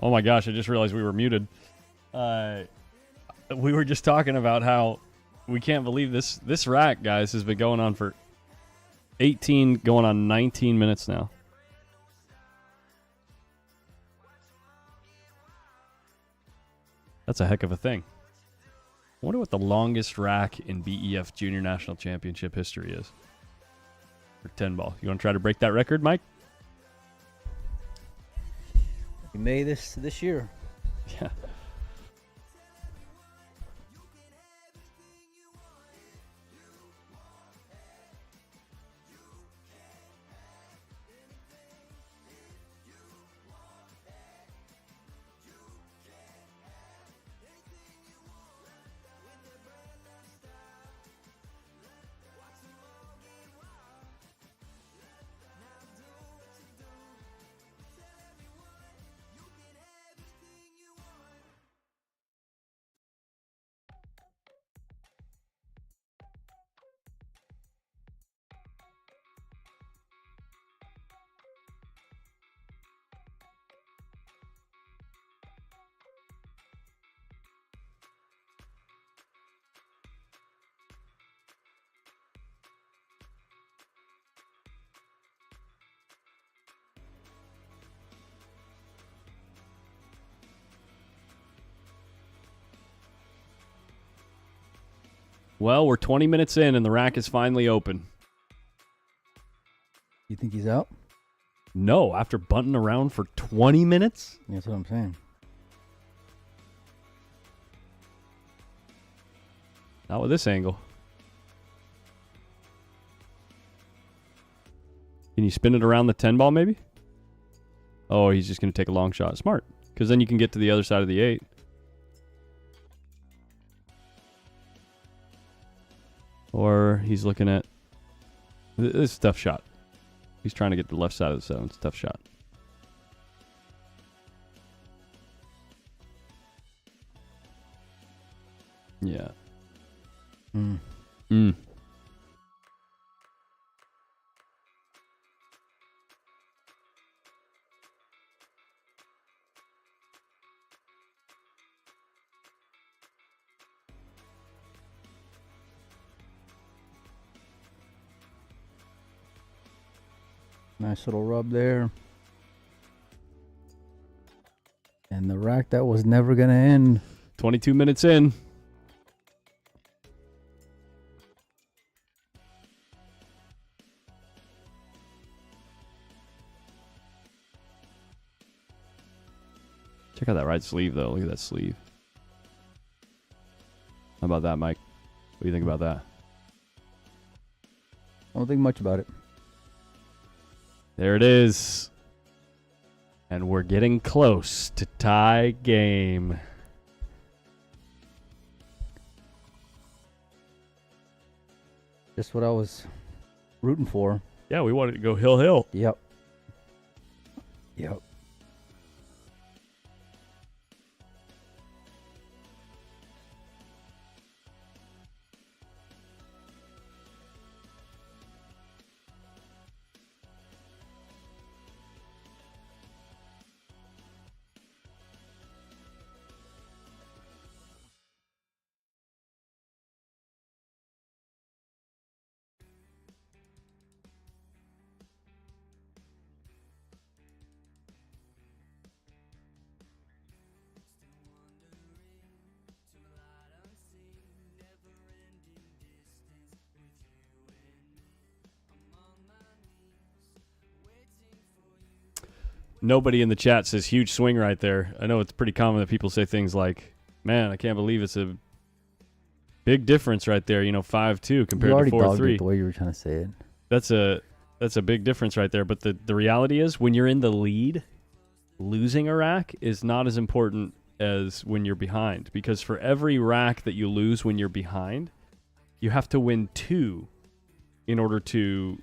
Oh my gosh, I just realized we were muted. We were just talking about how we can't believe this rack, guys, has been going on for 18, going on 19 minutes now. That's a heck of a thing. I wonder what the longest rack in BEF Junior National Championship history is. For 10 ball. You want to try to break that record, Mike? We made this year. Yeah. Well, we're 20 minutes in, and the rack is finally open. You think he's out? No, after bunting around for 20 minutes? That's what I'm saying. Not with this angle. Can you spin it around the 10 ball, maybe? Oh, he's just going to take a long shot. Smart, because then you can get to the other side of the 8. Or he's looking at... This is a tough shot. He's trying to get the left side of the 7. It's a tough shot. Yeah. Mm. Nice little rub there. And the rack that was never going to end. 22 minutes in. Check out that right sleeve, though. Look at that sleeve. How about that, Mike? What do you think about that? I don't think much about it. There it is. And we're getting close to tie game. Just what I was rooting for. Yeah, we wanted to go hill. Yep. Nobody in the chat says huge swing right there. I know it's pretty common that people say things like, man, I can't believe it's a big difference right there, 5-2 compared to 4-3. The way you were trying to say it. That's a big difference right there. But the reality is when you're in the lead, losing a rack is not as important as when you're behind. Because for every rack that you lose when you're behind, you have to win 2 in order to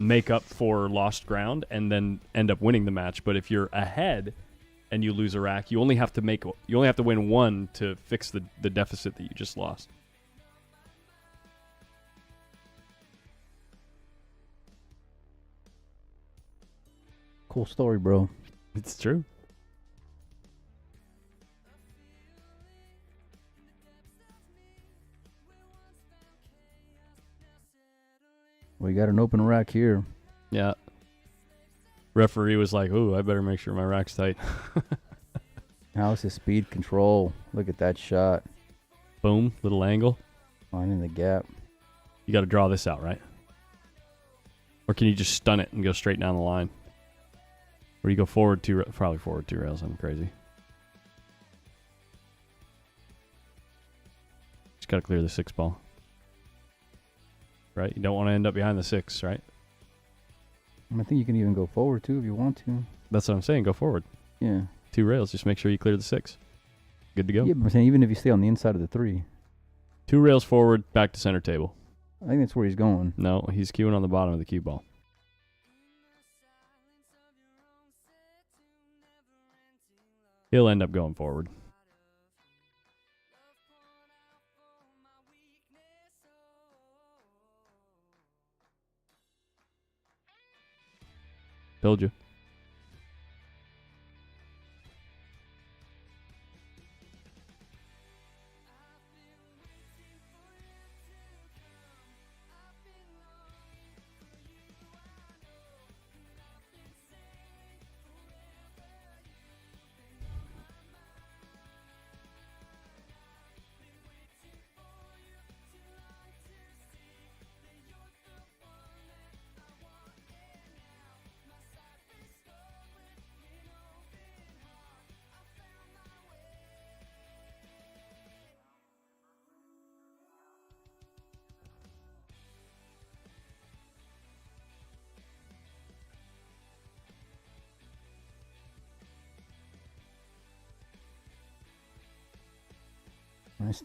make up for lost ground and then end up winning the match. But if you're ahead and you lose a rack, you only have to win 1 to fix the deficit that you just lost. Cool story, bro. It's true. We got an open rack here. Yeah. Referee was like, "Ooh, I better make sure my rack's tight." How's his speed control? Look at that shot. Boom, little angle. Finding the gap. You got to draw this out, right? Or can you just stun it and go straight down the line? Or you go forward probably forward 2 rails. I'm crazy. Just got to clear the 6 ball. Right? You don't want to end up behind the 6, right? I think you can even go forward, too, if you want to. That's what I'm saying. Go forward. Yeah. 2 rails. Just make sure you clear the 6. Good to go. Yeah, but I'm saying even if you stay on the inside of the 3. 2 rails forward, back to center table. I think that's where he's going. No, he's queuing on the bottom of the cue ball. He'll end up going forward. Told you.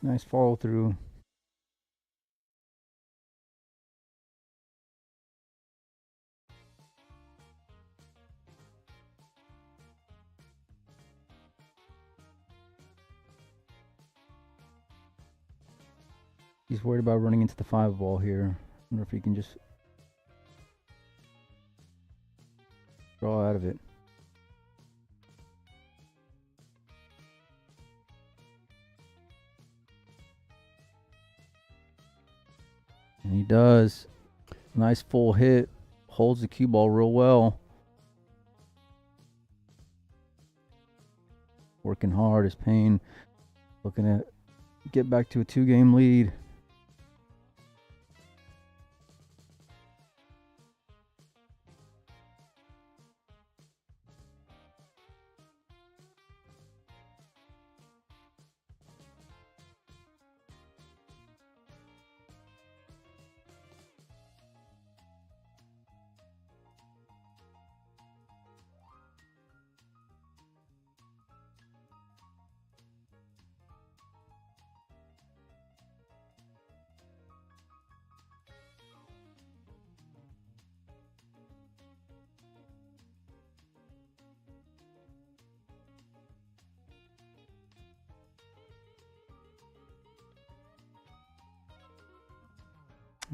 Nice follow through. He's worried about running into the 5 ball here. Wonder if he can just draw out of it. And he does. Nice full hit. Holds the cue ball real well. Working hard as Payne. Looking to get back to a 2-game lead.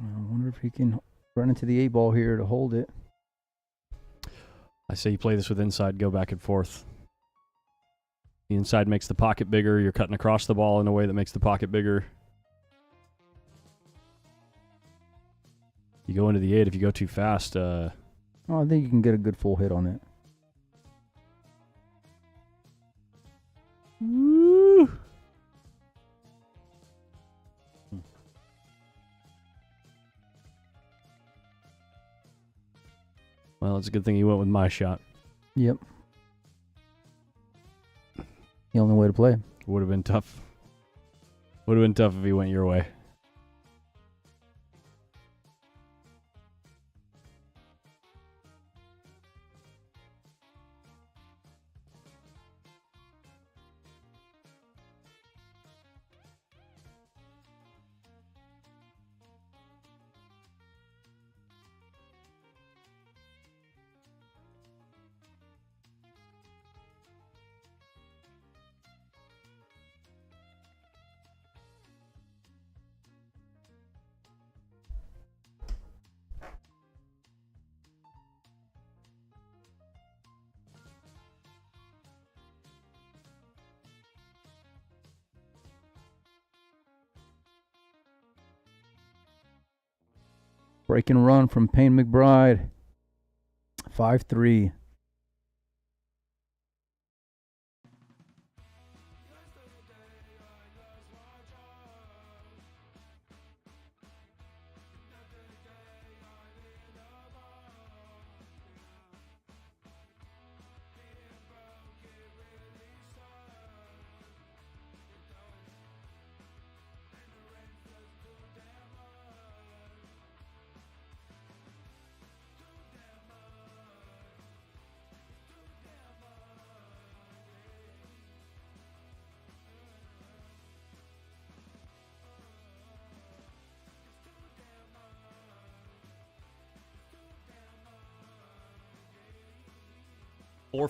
I wonder if he can run into the 8 ball here to hold it. I say you play this with inside, go back and forth. The inside makes the pocket bigger. You're cutting across the ball in a way that makes the pocket bigger. You go into the 8. If you go too fast, I think you can get a good full hit on it. Woo! Well, it's a good thing you went with my shot. Yep. The only way to play. Would have been tough. Would have been tough if he went your way. Break and run from Payne McBride. 5-3.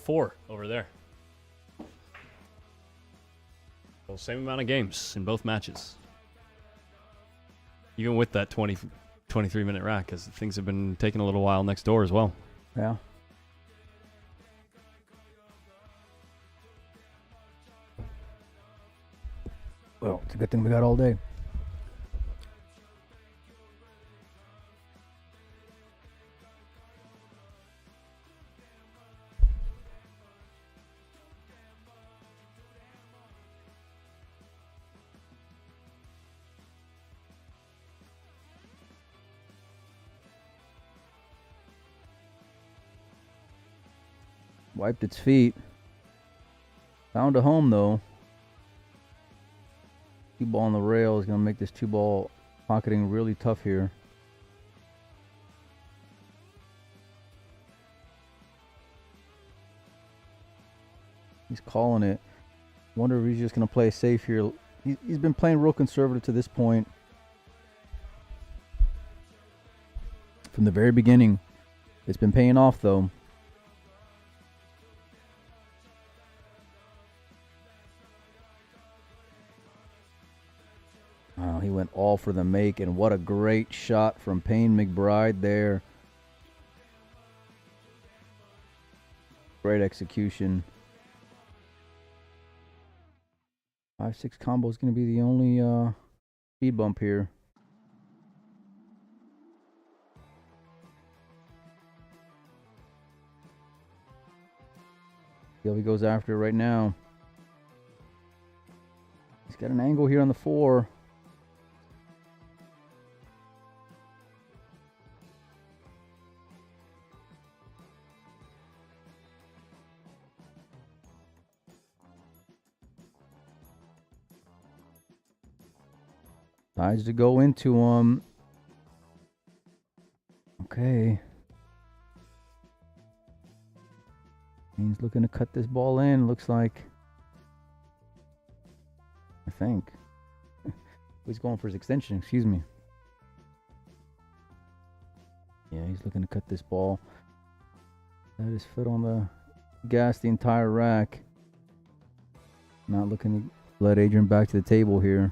Four over there. Well, same amount of games in both matches. Even with that 23-minute rack, because things have been taking a little while next door as well. Yeah. Well, it's a good thing we got all day. Wiped its feet. Found a home, though. Two ball on the rail is going to make this two ball pocketing really tough here. He's calling it. Wonder if he's just going to play safe here. He's been playing real conservative to this point. From the very beginning. It's been paying off, though. Oh, he went all for the make, and what a great shot from Payne McBride there. Great execution. 5-6 combo is going to be the only speed bump here. See how he goes after it right now. He's got an angle here on the 4. Decides to go into him. Okay. He's looking to cut this ball in, looks like. I think. He's going for his extension, excuse me. Yeah, he's looking to cut this ball. Had his foot on the gas the entire rack. Not looking to let Adrian back to the table here.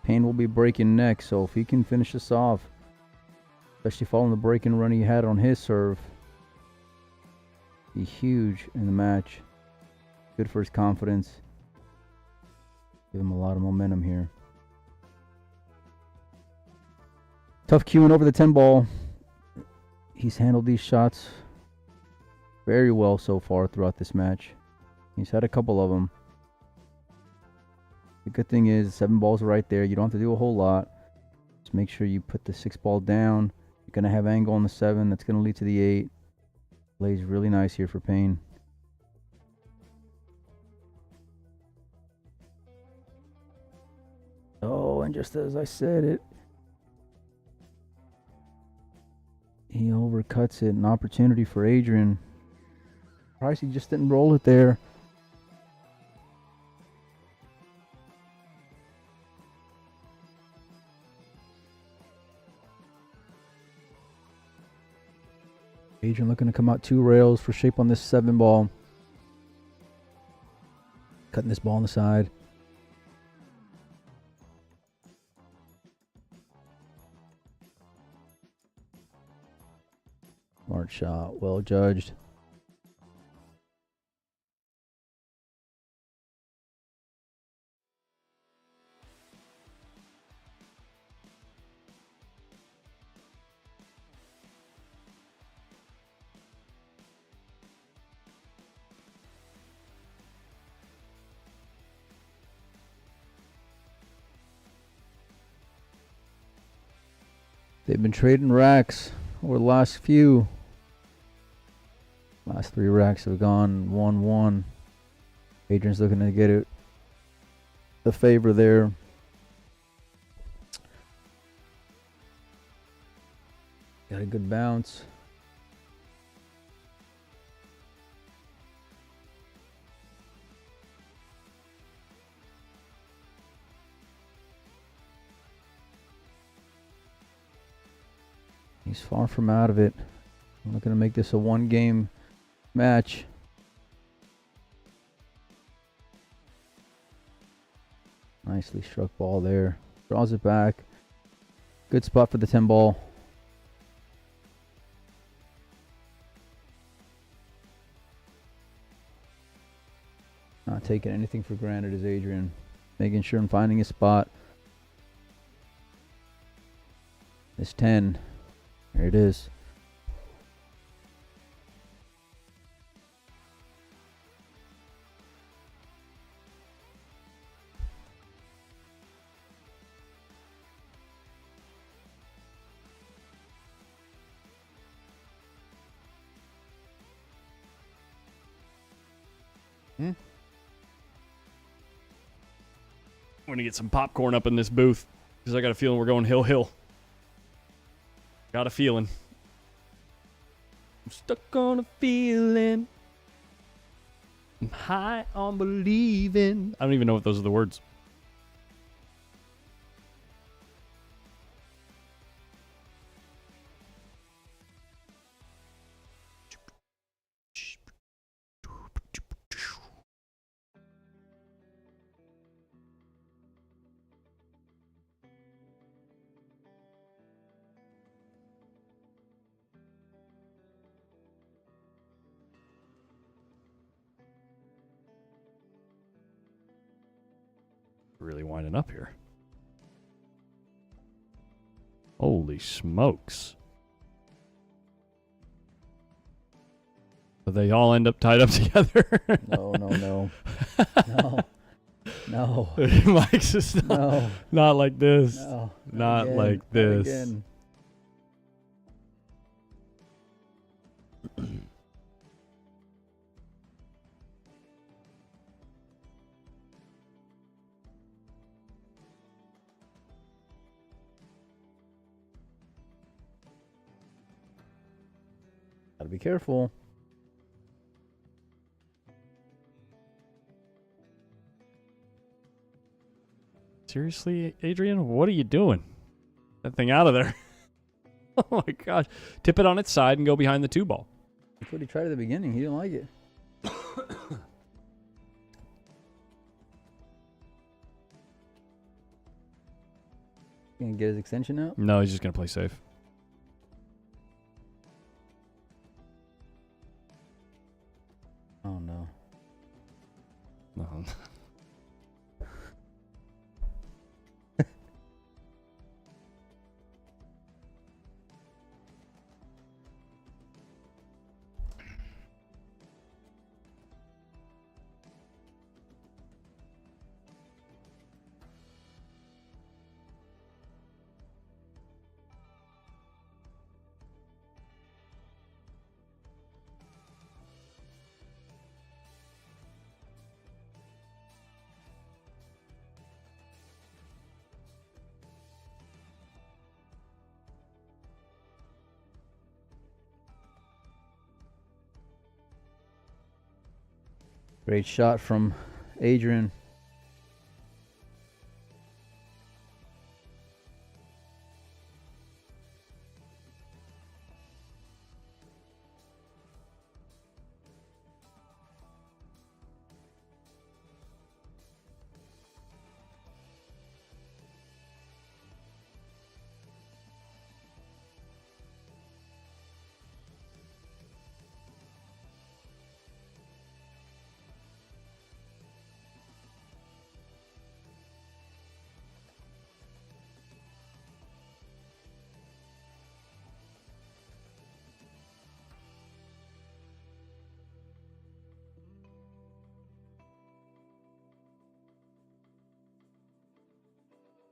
Payne will be breaking next, so if he can finish this off, especially following the break and run he had on his serve, be huge in the match. Good for his confidence. Give him a lot of momentum here. Tough queuing over the 10 ball. He's handled these shots very well so far throughout this match. He's had a couple of them. The good thing is 7 balls right there. You don't have to do a whole lot. Just make sure you put the 6 ball down. You're going to have angle on the 7. That's going to lead to the 8. Plays really nice here for Payne. Oh, and just as I said it, he overcuts it. An opportunity for Adrian. Price, he just didn't roll it there. Adrian looking to come out 2 rails for shape on this 7 ball. Cutting this ball on the side. Smart shot. Well judged. They've been trading racks over the last few. Last 3 racks have gone 1-1. Adrian's looking to get it the favor there. Got a good bounce. He's far from out of it. I'm looking to make this a 1-game match. Nicely struck ball there. Draws it back. Good spot for the 10 ball. Not taking anything for granted is Adrian. Making sure and finding his spot. This 10. There it is. We're going to get some popcorn up in this booth because I got a feeling we're going hill. Got a feeling. I'm stuck on a feeling. I'm high on believing. I don't even know what those are the words. Really winding up here. Holy smokes. But they all end up tied up together. No. No. Mike's just not like this. No. Not again. like this. Not again. Gotta be careful. Seriously, Adrian? What are you doing? That thing out of there. Oh my gosh. Tip it on its side and go behind the 2 ball. That's what he tried at the beginning. He didn't like it. Gonna get his extension out? No, he's just going to play safe. Oh no. No. Great shot from Adrian.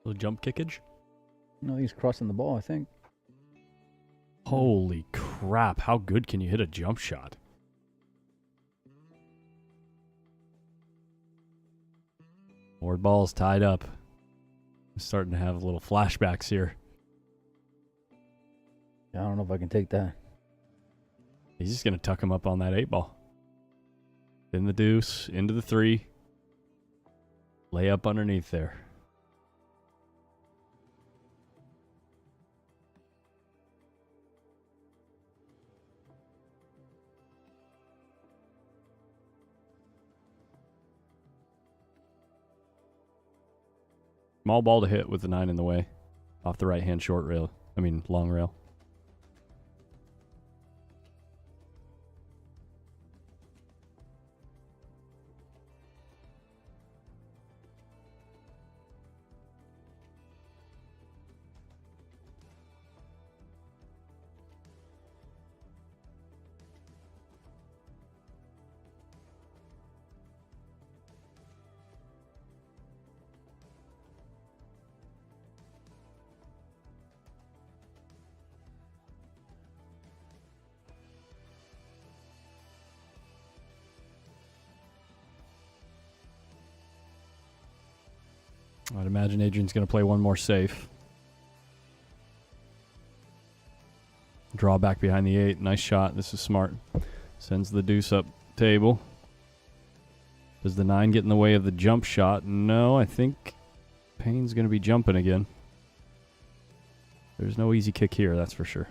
Little jump kickage. No, he's crossing the ball, I think. Holy crap. How good can you hit a jump shot? Board ball's tied up. I'm starting to have little flashbacks here. I don't know if I can take that. He's just going to tuck him up on that 8-ball. In the deuce, into the 3. Lay up underneath there. Small ball to hit with the 9 in the way. Off the right-hand short rail. Long rail. I'd imagine Adrian's going to play one more safe. Draw back behind the 8. Nice shot. This is smart. Sends the deuce up table. Does the 9 get in the way of the jump shot? No, I think Payne's going to be jumping again. There's no easy kick here, that's for sure.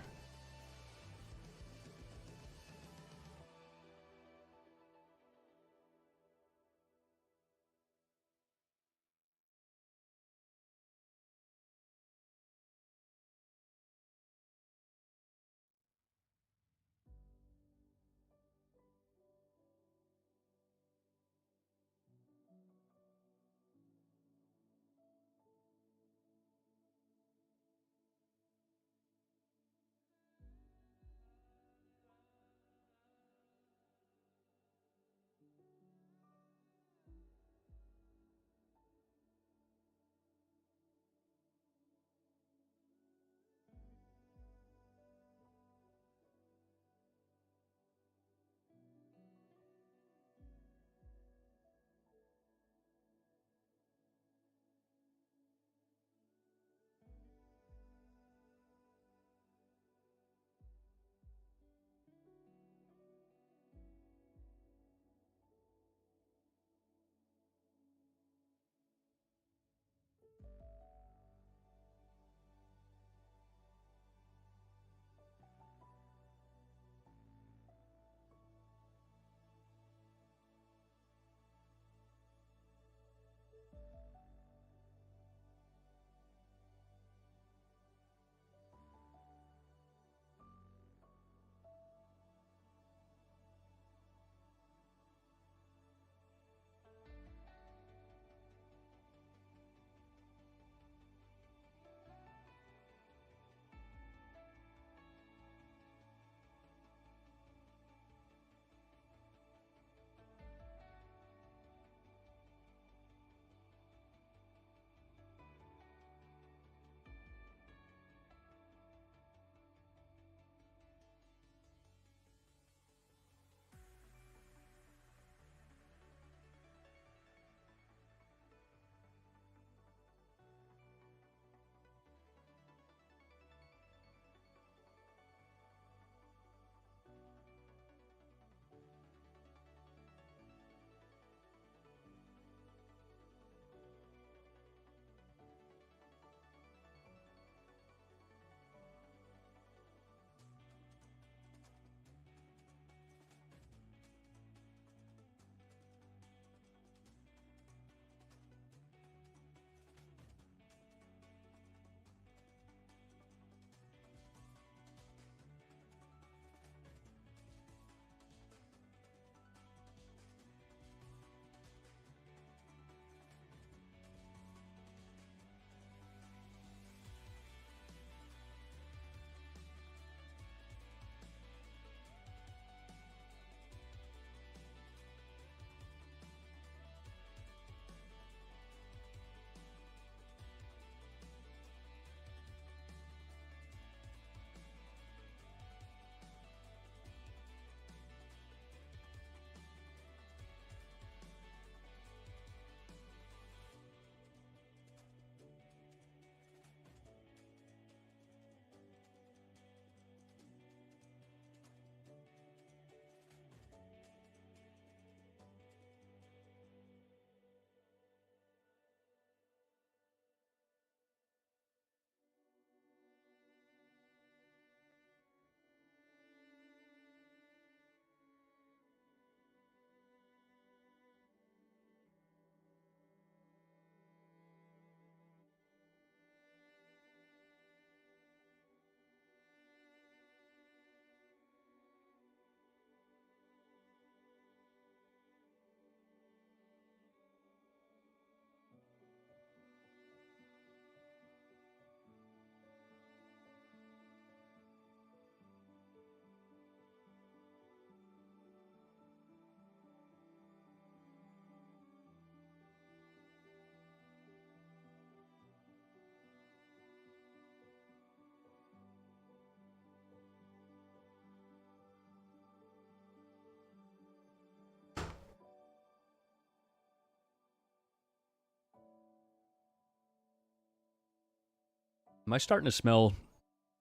Am I starting to smell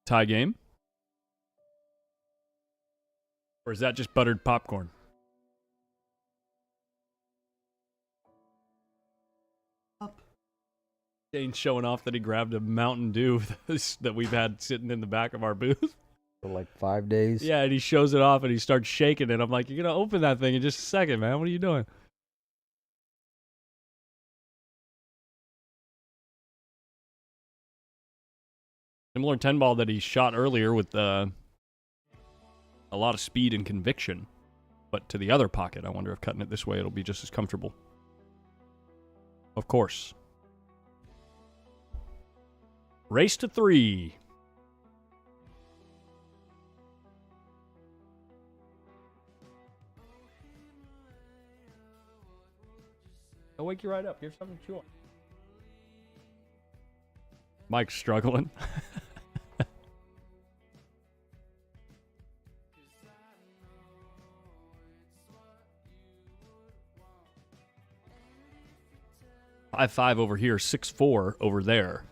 tie game? Or is that just buttered popcorn? Shane's showing off that he grabbed a Mountain Dew that we've had sitting in the back of our booth. For like 5 days. Yeah, and he shows it off and he starts shaking it. I'm like, you're going to open that thing in just a second, man. What are you doing? Similar 10 ball that he shot earlier with a lot of speed and conviction. But to the other pocket, I wonder if cutting it this way, it'll be just as comfortable. Of course. Race to 3. I'll wake you right up. Here's something to chew on. Mike's struggling. Five over here, 6-4 over there.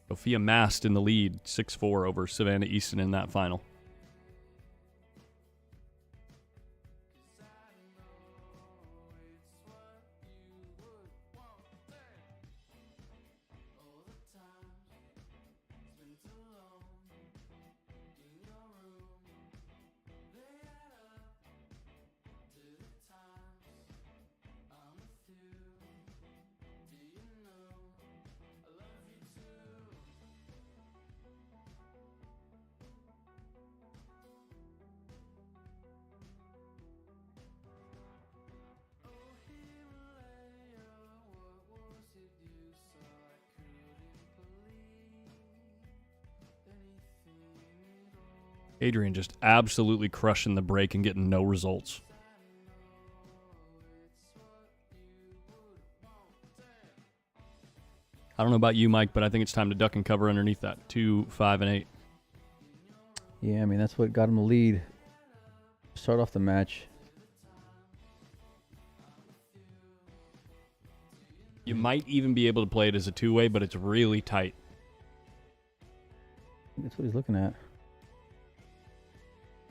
Sophia Mast in the lead, 6-4 over Savannah Easton in that final. Adrian just absolutely crushing the break and getting no results. I don't know about you, Mike, but I think it's time to duck and cover underneath that. 2, 5, and 8. Yeah, I mean, that's what got him the lead. Start off the match. You might even be able to play it as a two-way, but it's really tight. That's what he's looking at.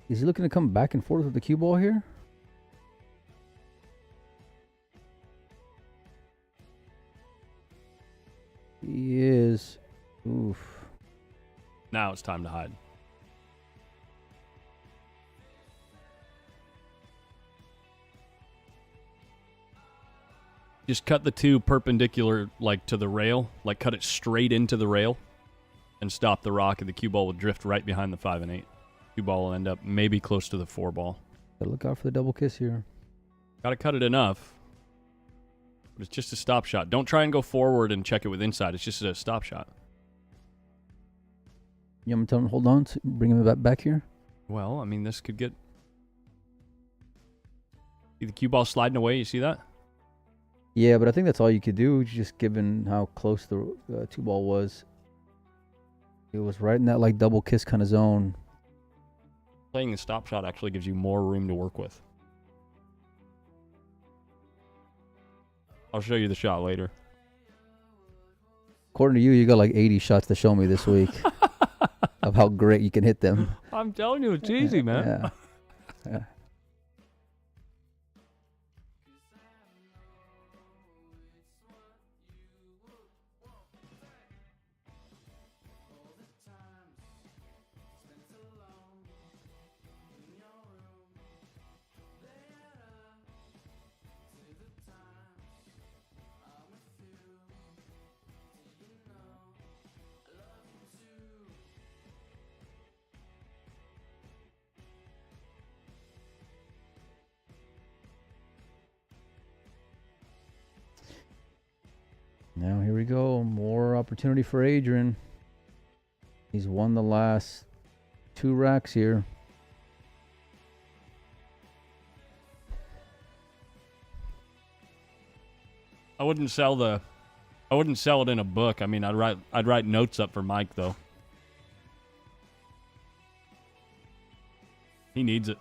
Is he looking to come back and forth with the cue ball here? He is. Oof. Now it's time to hide. Just cut the two perpendicular, like to the rail, like cut it straight into the rail, and stop the rock, and the cue ball will drift right behind the 5 and 8. Cue ball will end up maybe close to the 4 ball. Gotta look out for the double kiss here. Gotta cut it enough. But it's just a stop shot. Don't try and go forward and check it with inside. It's just a stop shot. You want me to tell him hold on, to bring him back here? Well, I mean, this could get... See the cue ball sliding away? You see that? Yeah, but I think that's all you could do, just given how close the two ball was. It was right in that like double kiss kind of zone. Playing the stop shot actually gives you more room to work with. I'll show you the shot later. According to you, you got like 80 shots to show me this week of how great you can hit them. I'm telling you, it's easy, man. Yeah. Yeah. Now here we go. More opportunity for Adrian. He's won the last 2 racks here. I wouldn't sell it in a book. I mean, I'd write notes up for Mike though. He needs it.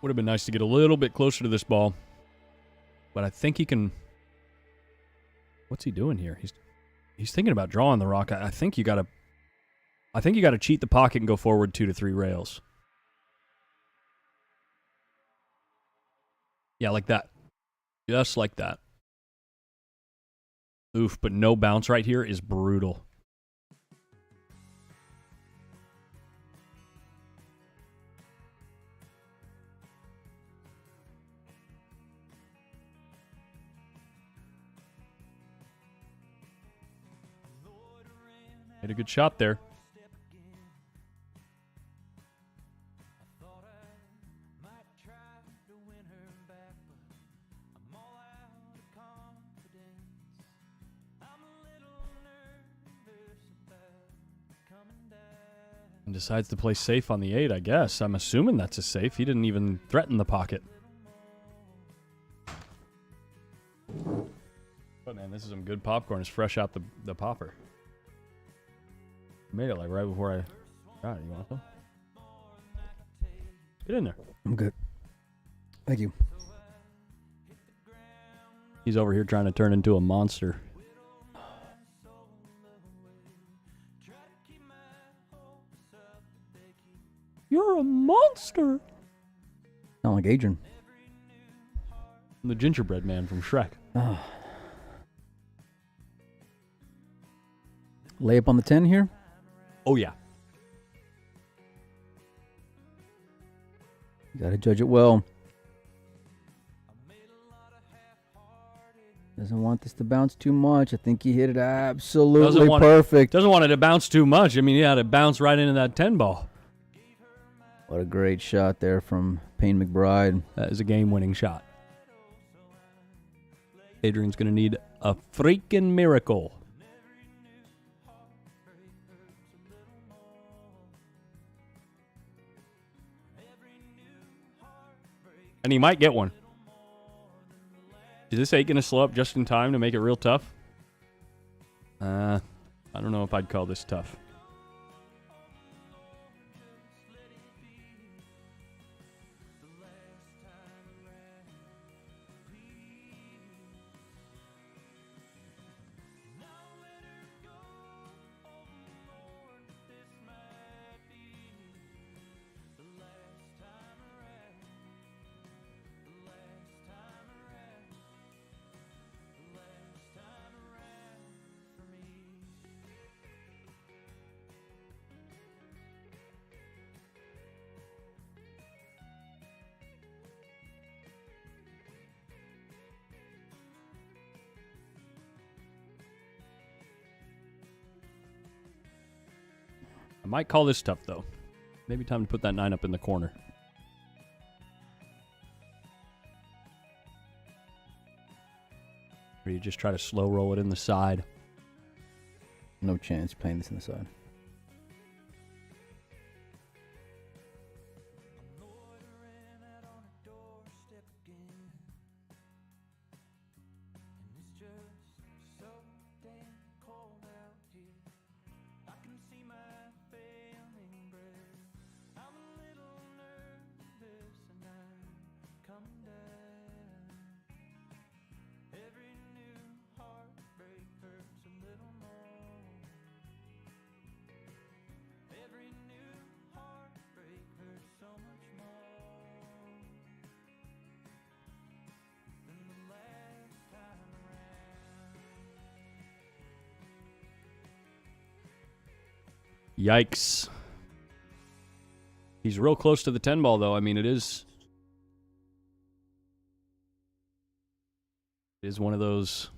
Would have been nice to get a little bit closer to this ball. But I think he can... What's he doing here? He's thinking about drawing the rock. I think you got to cheat the pocket and go forward 2 to 3 rails. Yeah, like that. Just like that. Oof, but no bounce right here is brutal. Made a good shot there. And decides to play safe on the 8, I guess. I'm assuming that's a safe. He didn't even threaten the pocket. But man, this is some good popcorn. It's fresh out the popper. Made it like right before I got it. You want some? Get in there. I'm good. Thank you. He's over here trying to turn into a monster. You're a monster. Sound like Adrian. I'm the gingerbread man from Shrek. Oh. Lay up on the 10 here. Oh, yeah. You got to judge it well. Doesn't want this to bounce too much. I think he hit it absolutely perfect. Doesn't want it to bounce too much. I mean, he had it bounce right into that 10 ball. What a great shot there from Payne McBride. That is a game-winning shot. Adrian's going to need a freaking miracle. And he might get one. Is this 8 going to slow up just in time to make it real tough? I don't know if I'd call this tough. I might call this tough, though. Maybe time to put that 9 up in the corner. Or you just try to slow roll it in the side. No chance playing this in the side. Yikes. He's real close to the 10 ball, though. I mean, it is one of those.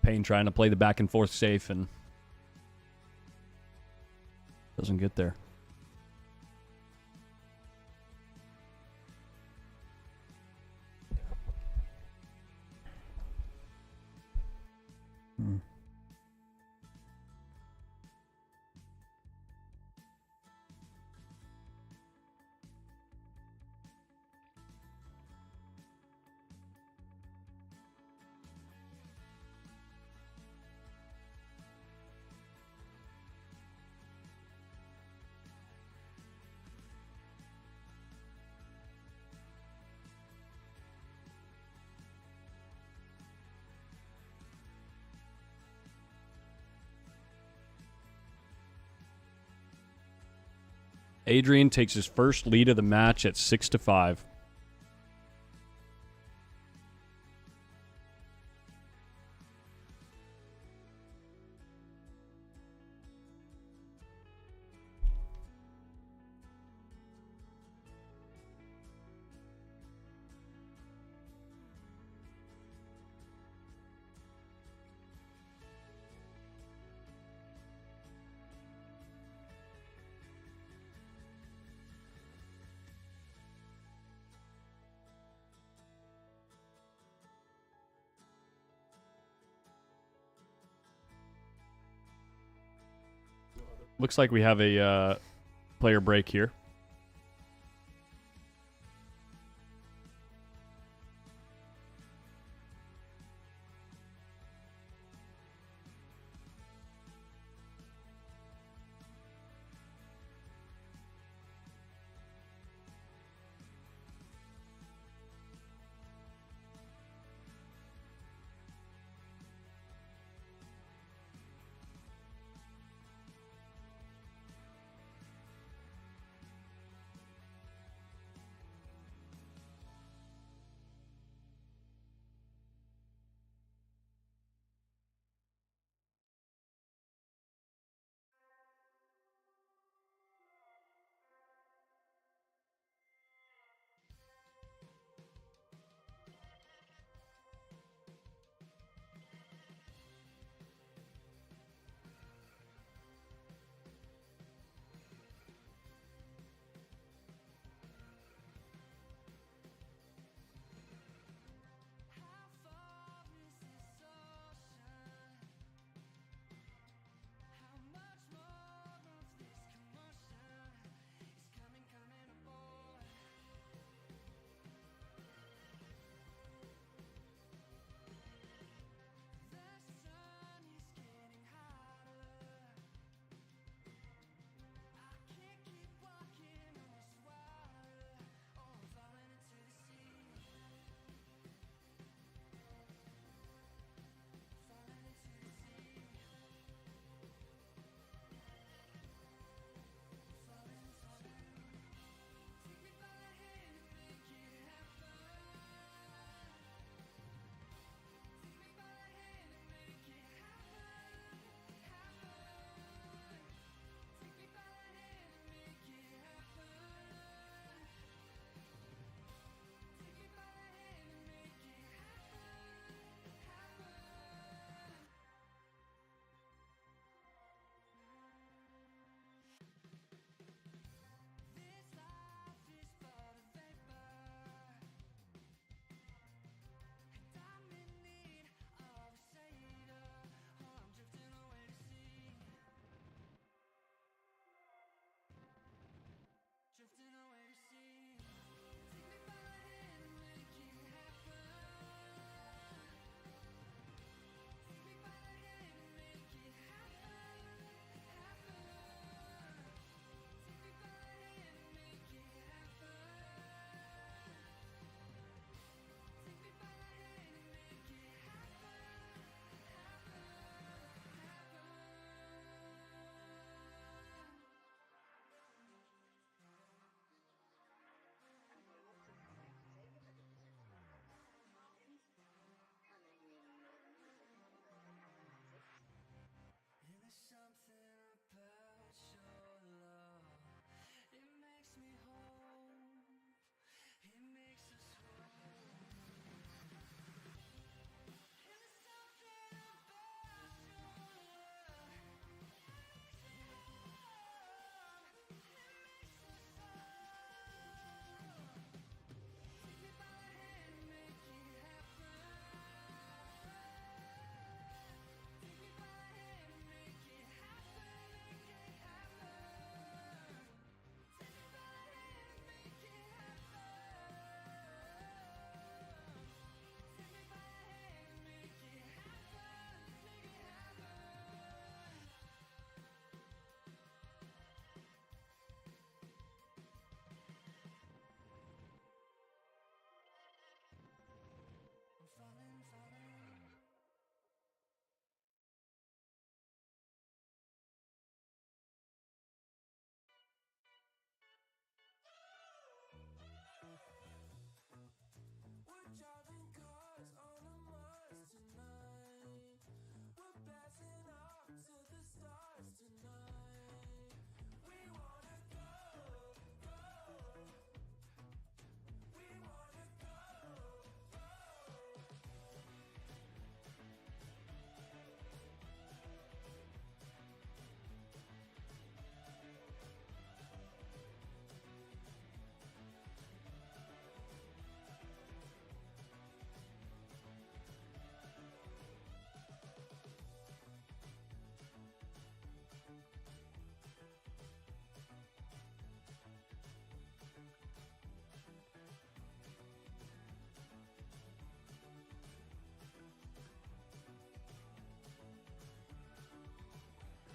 Payne trying to play the back and forth safe, and Doesn't get there. Adrian takes his first lead of the match at 6-5. Looks like we have a player break here.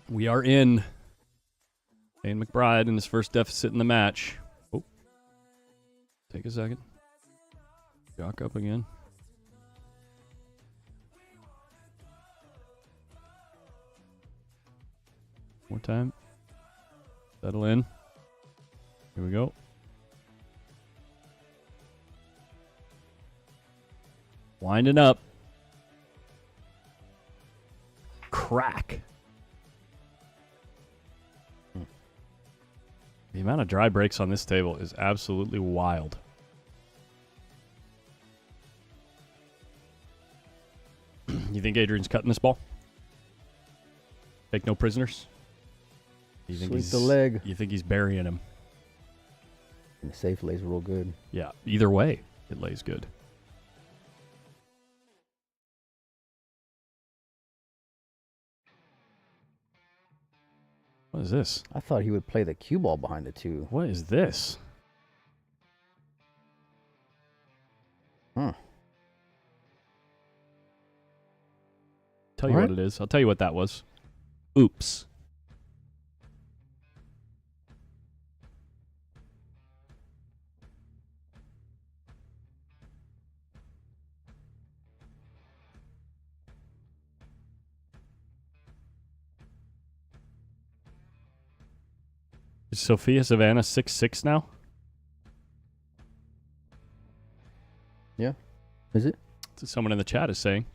We are in. Shane McBride in his first deficit in the match. Oh. Take a second. Jock up again. More time. Settle in. Here we go. Winding up. Crack. The amount of dry breaks on this table is absolutely wild. You think Adrian's cutting this ball? Take no prisoners? You think Sweep the leg. You think he's burying him? And the safe lays real good. Yeah, either way, it lays good. What is this? I thought he would play the cue ball behind the two. What is this? Huh. Tell you what it is. I'll tell you what that was. Oops. Is Sophia Savannah 6'6" now? Yeah. Is it? That's what someone in the chat is saying.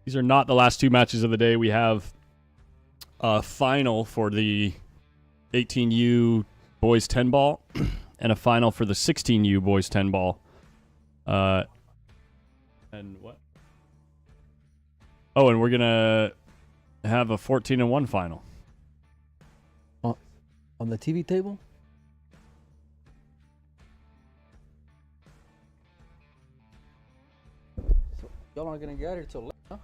These are not the last two matches of the day. We have a final for the 18U boys 10 ball and a final for the 16U boys 10 ball. And what? Oh, and we're going to have a 14-1 final. On the TV table? So y'all aren't going to get here till late, huh?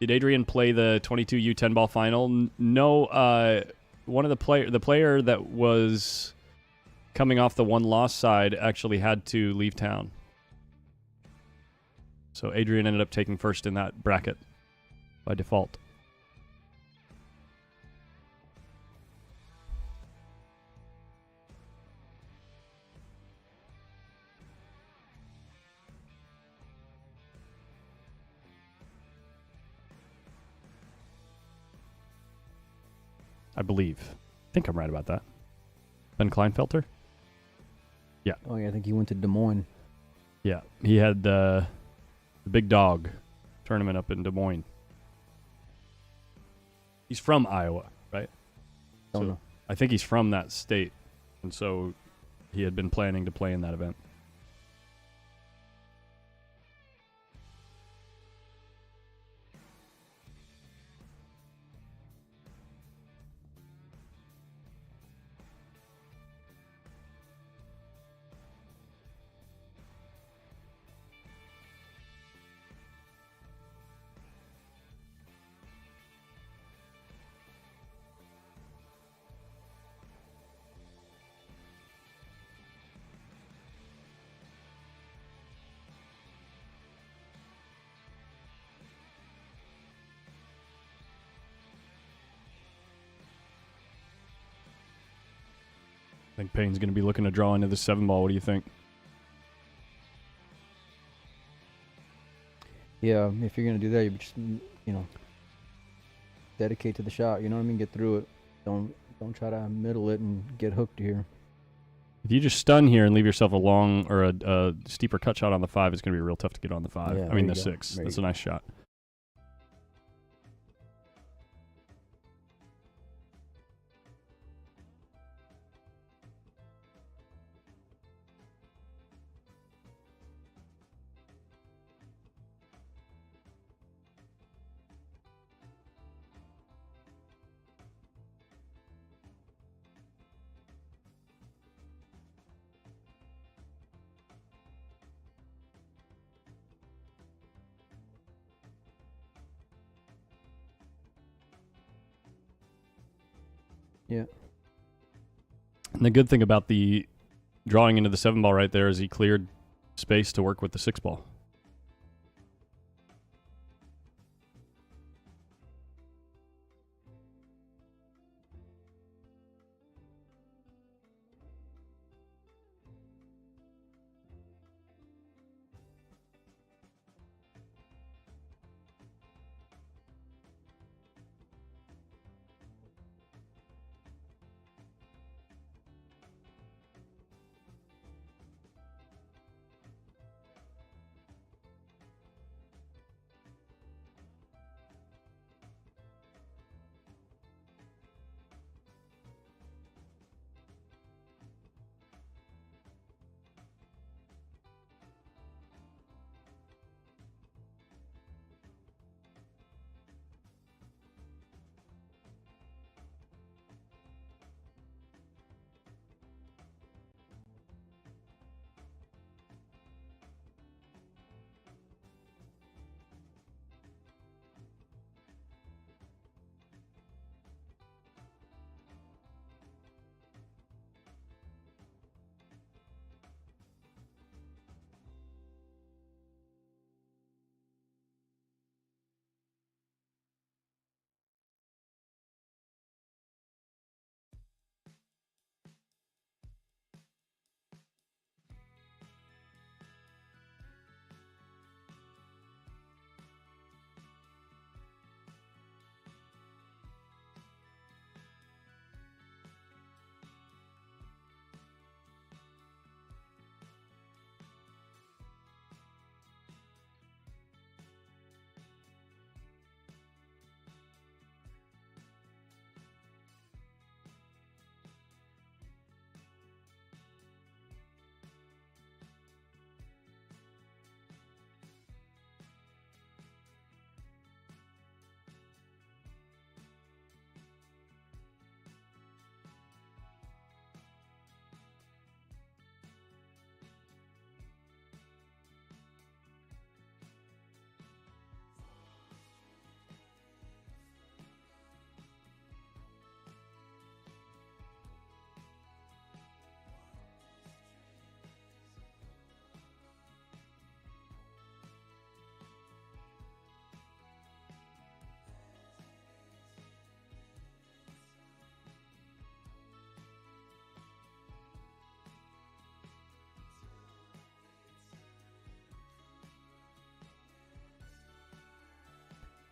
Did Adrian play the 22U 10 ball final? No. One of the player that was coming off the one loss side actually had to leave town. So Adrian ended up taking first in that bracket by default. I believe. I think I'm right about that. Ben Kleinfelter? Yeah. Oh, yeah, I think he went to Des Moines. Yeah. He had the Big Dog tournament up in Des Moines. He's from Iowa, right? Don't know. I think he's from that state. And so he had been planning to play in that event. I think Payne's going to be looking to draw into the 7 ball. What do you think? Yeah, if you're going to do that, you just, dedicate to the shot. You know what I mean? Get through it. Don't try to middle it and get hooked here. If you just stun here and leave yourself a long or a steeper cut shot on the 5, it's going to be real tough to get on the 5. Yeah, I mean the 6. That's a nice shot. Yeah. And the good thing about the drawing into the 7-ball right there is he cleared space to work with the 6-ball.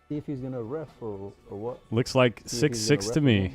See if he's gonna ref or what. Looks like See if he's gonna 6-6 ref to or me. not.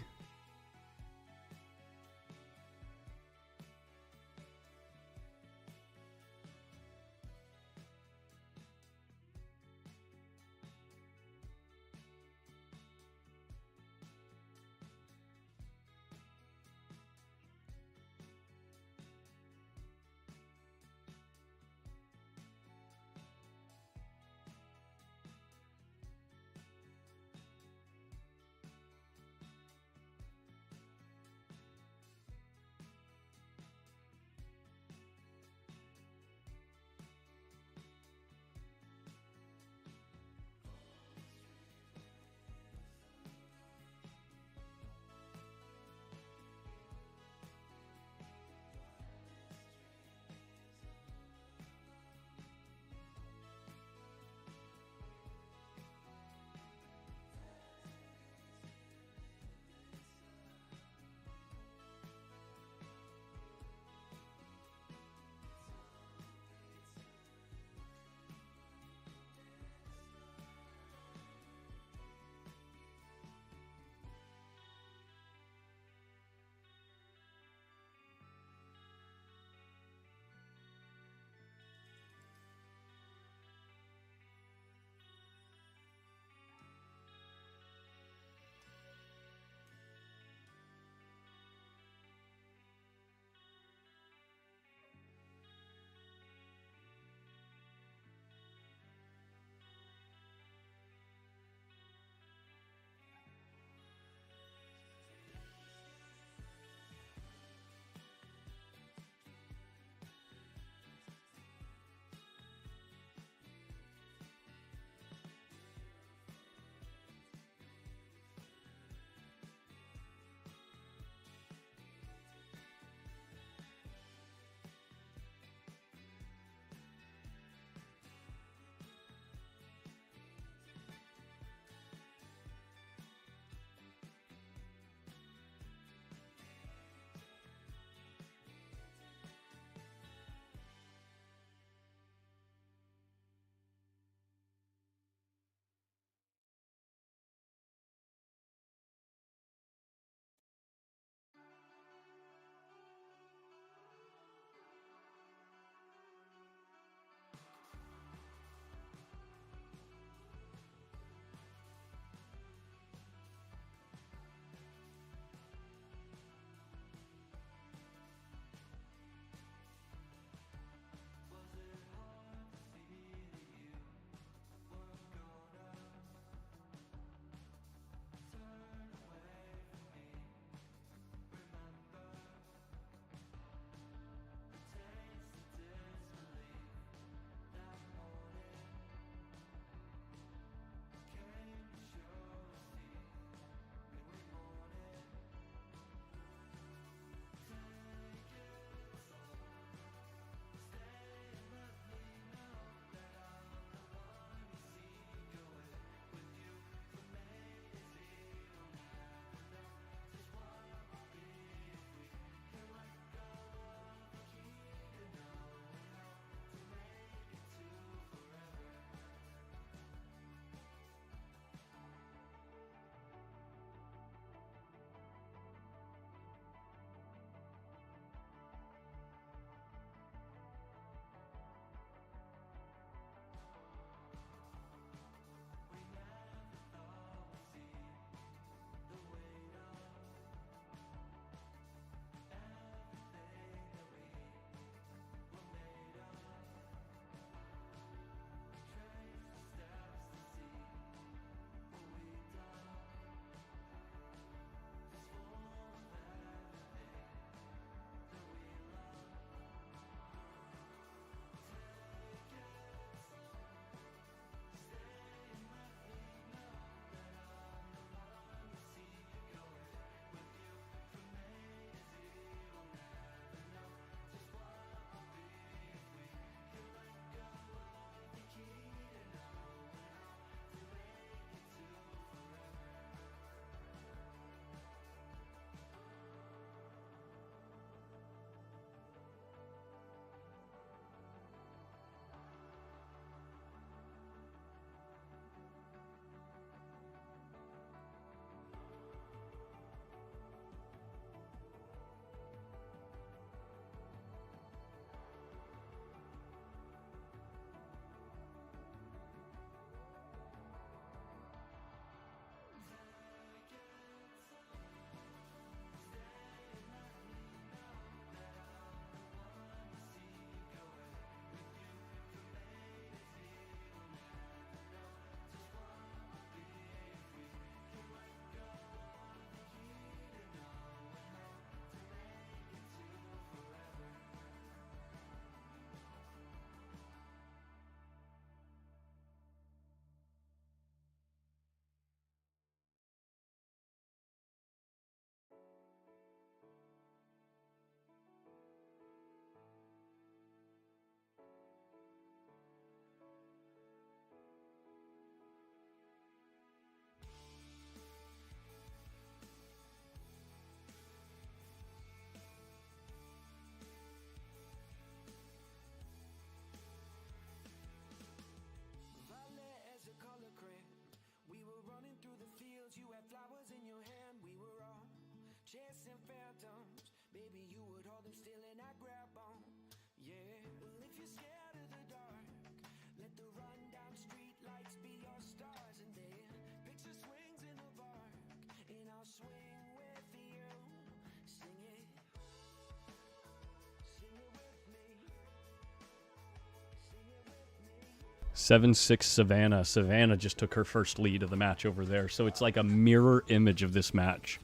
7-6 Savannah. Savannah just took her first lead of the match over there. So it's like a mirror image of this match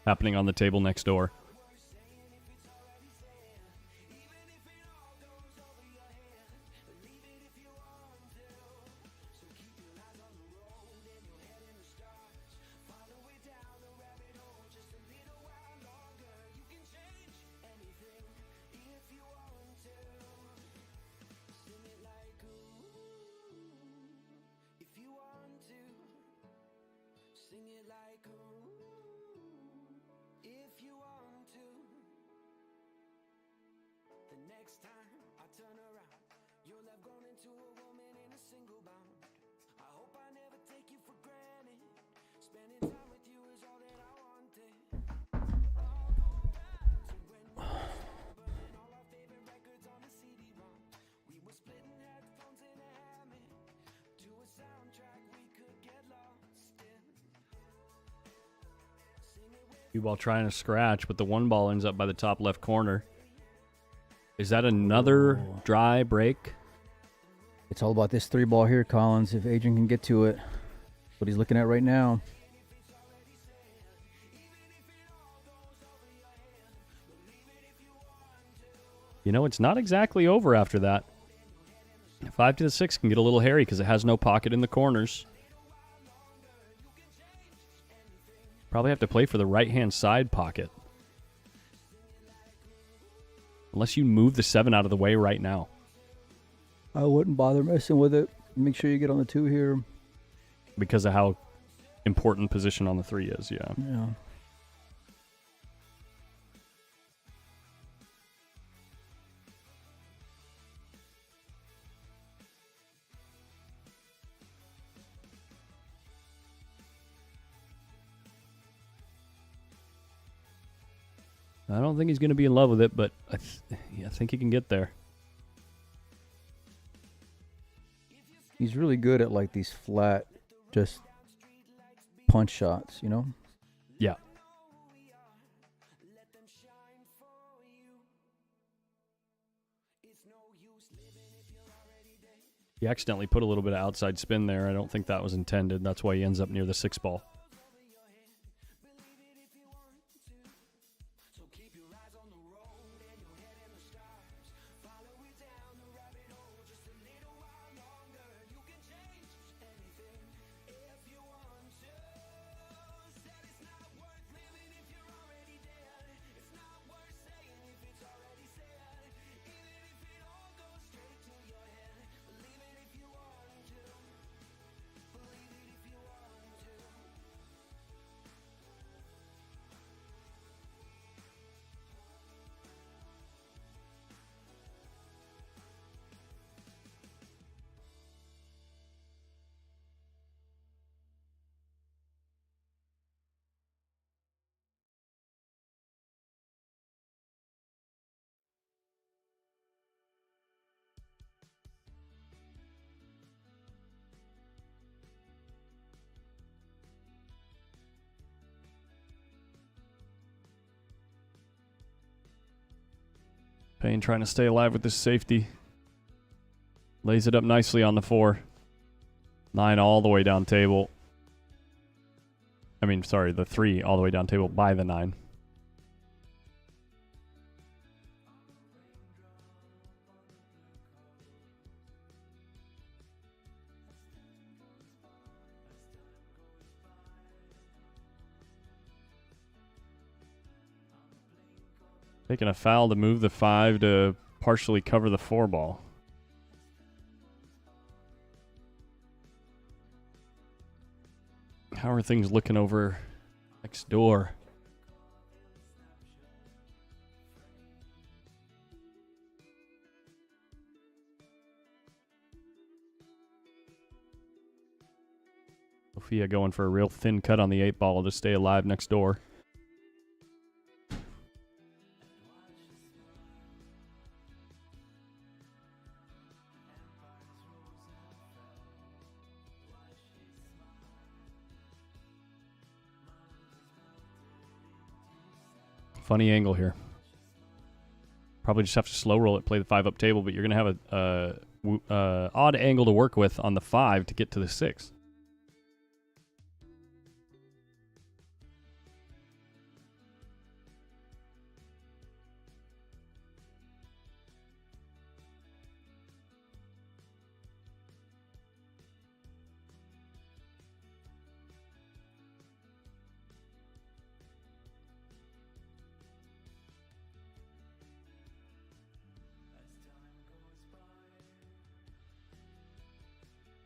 happening on the table next door. Two ball trying to scratch, but the one ball ends up by the top left corner. Is that another dry break? It's all about this 3-ball here, Collins. If Adrian can get to it, what he's looking at right now. You know, it's not exactly over after that. 5 to the 6 can get a little hairy because it has no pocket in the corners. Probably have to play for the right-hand side pocket. Unless you move the 7 out of the way right now. I wouldn't bother messing with it. Make sure you get on the 2 here. Because of how important position on the 3 is, yeah. Yeah. I don't think he's going to be in love with it, but I think he can get there. He's really good at like these flat, just punch shots, you know? Yeah. He accidentally put a little bit of outside spin there. I don't think that was intended. That's why he ends up near the 6 ball. Payne trying to stay alive with this safety. Lays it up nicely on the 4. 9 all the way down table. The 3 all the way down table by the 9. Taking a foul to move the 5 to partially cover the 4 ball. How are things looking over next door? Sophia going for a real thin cut on the 8 ball to stay alive next door. Funny angle here. Probably just have to slow roll it, play the 5-up table, but you're going to have a odd angle to work with on the 5 to get to the 6.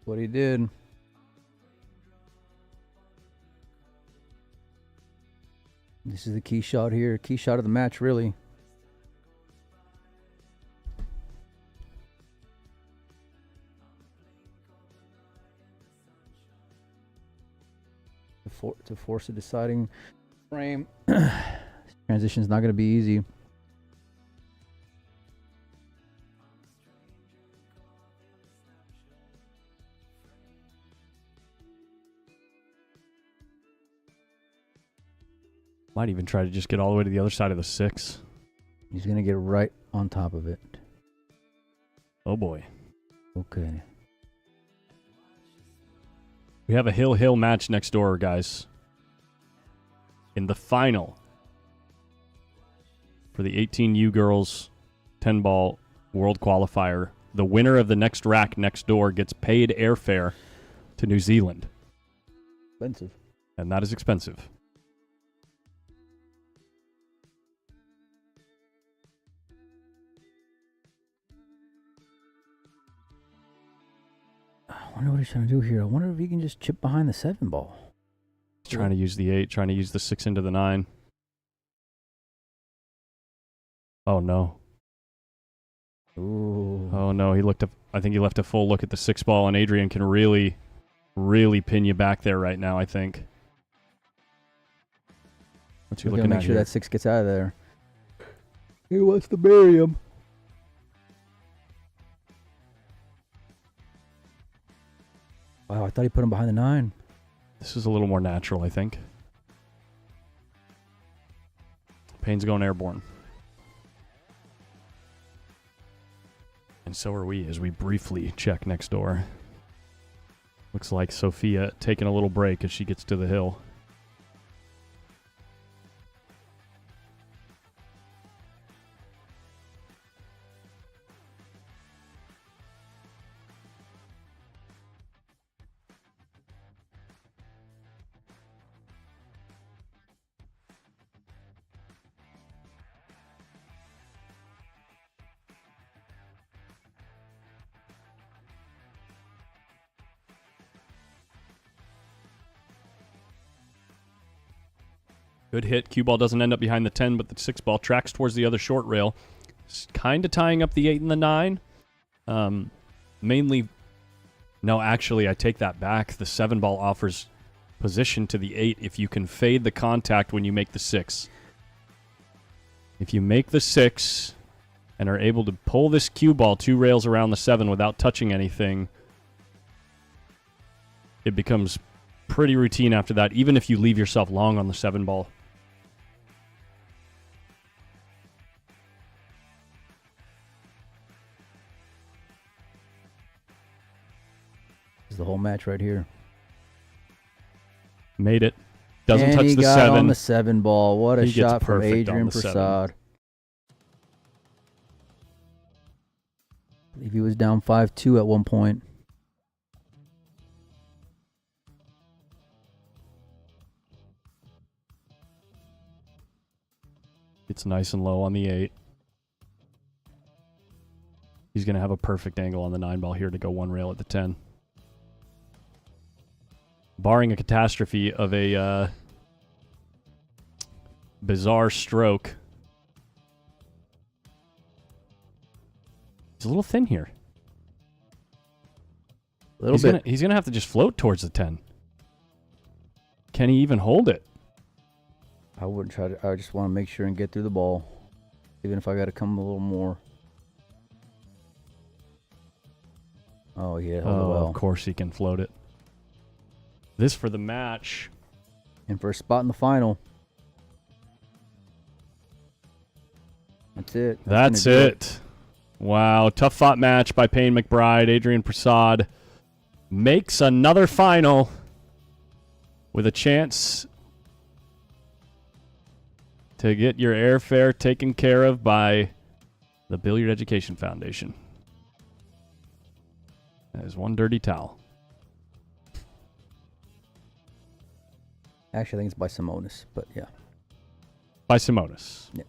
What he did. This is the key shot here. Key shot of the match, really. To force a deciding frame. Transition is not going to be easy. Might even try to just get all the way to the other side of the 6. He's going to get right on top of it. Oh, boy. Okay. We have a hill-hill match next door, guys. In the final for the 18U girls 10-ball world qualifier, the winner of the next rack next door gets paid airfare to New Zealand. Expensive. And that is expensive. I wonder what he's trying to do here. I wonder if he can just chip behind the 7-ball. He's trying to use the 8, trying to use the 6 into the 9. Oh, no. Ooh. Oh, no. I think he left a full look at the 6-ball, and Adrian can really, really pin you back there right now, I think. What's he looking at make sure here? that 6 gets out of there. He wants to bury him. Wow, I thought he put him behind the 9. This is a little more natural, I think. Payne's going airborne. And so are we as we briefly check next door. Looks like Sophia taking a little break as she gets to the hill. Good hit. Cue ball doesn't end up behind the 10, but the 6-ball tracks towards the other short rail. Kind of tying up the 8 and the 9. Mainly, no, actually, I take that back. The 7-ball offers position to the 8 if you can fade the contact when you make the 6. If you make the 6 and are able to pull this cue ball 2 rails around the 7 without touching anything, it becomes pretty routine after that, even if you leave yourself long on the 7-ball. This is the whole match right here. Made it. Doesn't and touch he the got 7. on the 7-ball. What a He gets shot from perfect on Adrian the 7. Prasad. I believe he was down 5-2 at one point. It's nice and low on the 8. He's going to have a perfect angle on the 9-ball here to go 1 rail at the 10. Barring a catastrophe of a bizarre stroke. He's a little thin here. A little bit. He's going to have to just float towards the 10. Can he even hold it? I wouldn't try to. I just want to make sure and get through the ball, even if I got to come a little more. Oh yeah, held it well. Of course he can float it. This for the match. And for a spot in the final. That's it. That's gonna do it. Wow. Tough fought match by Payne McBride. Adrian Prasad makes another final with a chance to get your airfare taken care of by the Billiard Education Foundation. That is one dirty towel. Actually, I think it's by Simonis, but yeah. By Simonis. Yeah.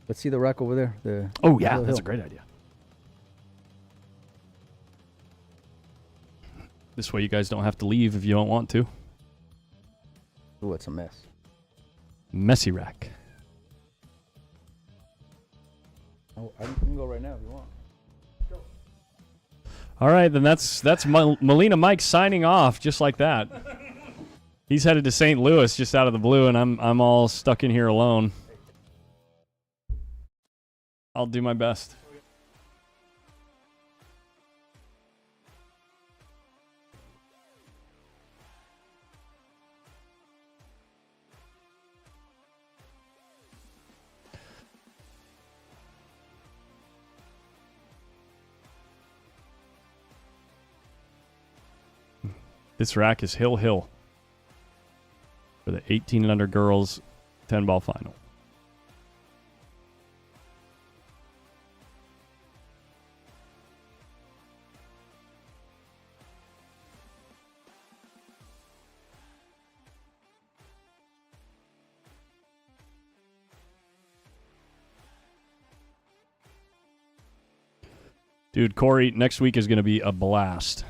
Let's see the rack over there. Oh, yeah. Hill. That's a great idea. This way you guys don't have to leave if you don't want to. Oh, it's a mess. Messy rack. Oh, I can go right now if you want. All right, then that's Molina Mike signing off just like that. He's headed to St. Louis just out of the blue, and I'm all stuck in here alone. I'll do my best. This rack is Hill for the 18 and under girls 10-ball final. Dude, Corey, next week is going to be a blast.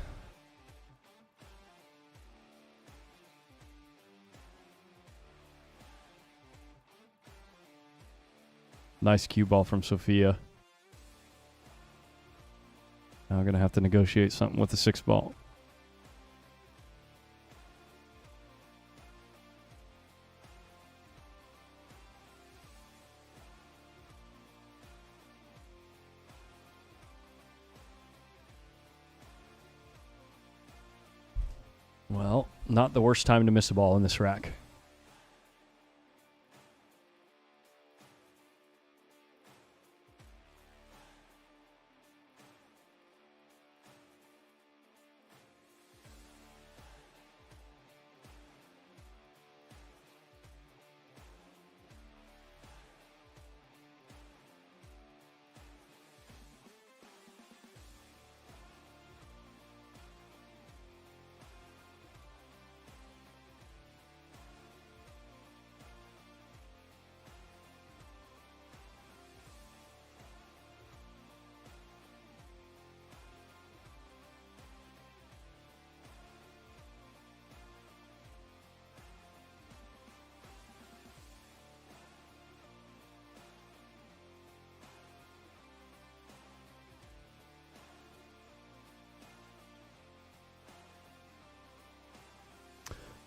Nice cue ball from Sophia. Now I'm going to have to negotiate something with the 6-ball. Well, not the worst time to miss a ball in this rack.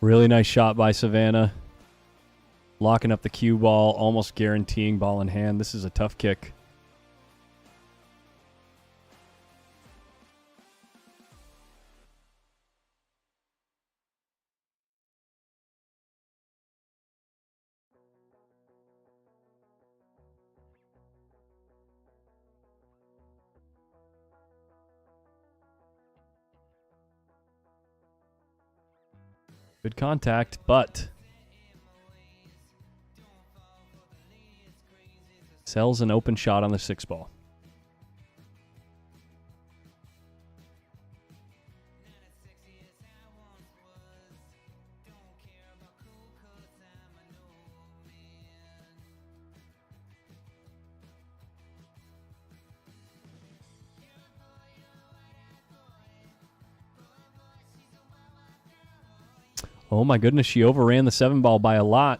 Really nice shot by Savannah. Locking up the cue ball, almost guaranteeing ball in hand. This is a tough kick. Good contact, but sells an open shot on the 6-ball. Oh my goodness, she overran the 7-ball by a lot.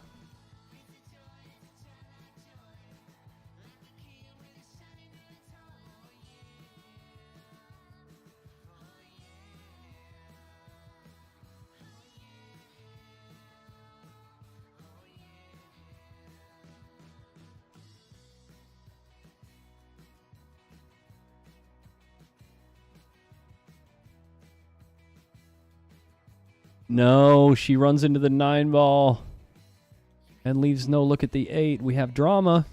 No, she runs into the 9 ball and leaves no look at the 8. We have drama.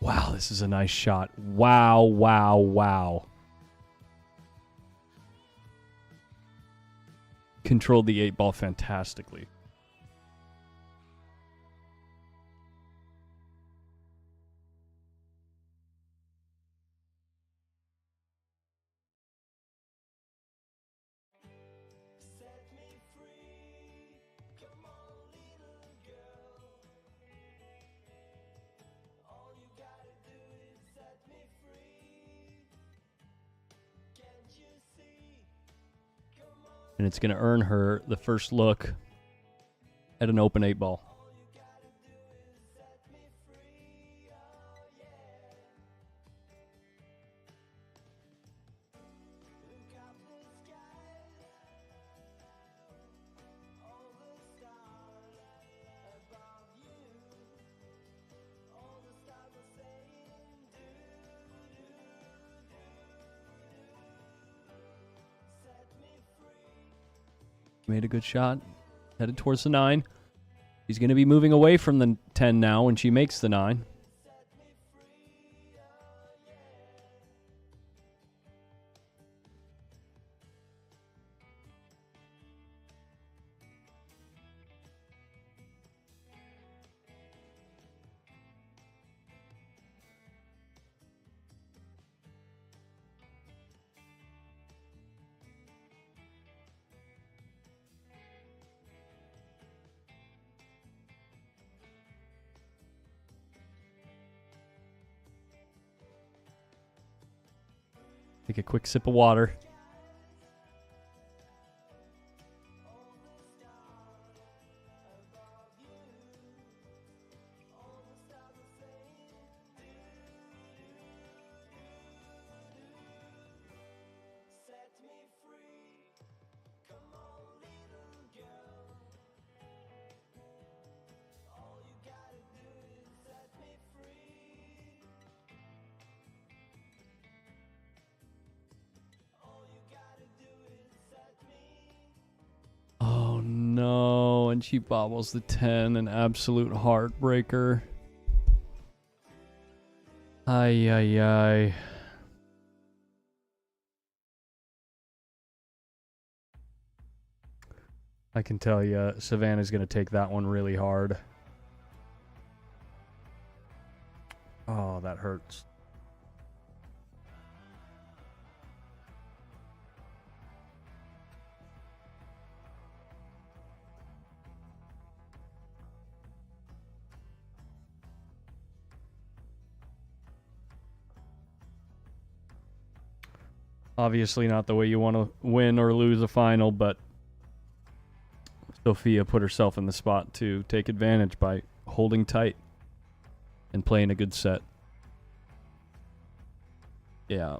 Wow, this is a nice shot. Wow, wow, wow. Controlled the 8 ball fantastically. And it's going to earn her the first look at an open 8 ball. Made a good shot. Headed towards the 9. He's going to be moving away from the 10 now when she makes the 9. Take a quick sip of water. Oh no, and she bobbles the 10, an absolute heartbreaker. Ay, ay, ay. I can tell you, Savannah's going to take that one really hard. Oh, that hurts. Obviously not the way you want to win or lose a final, but Sophia put herself in the spot to take advantage by holding tight and playing a good set. Yeah.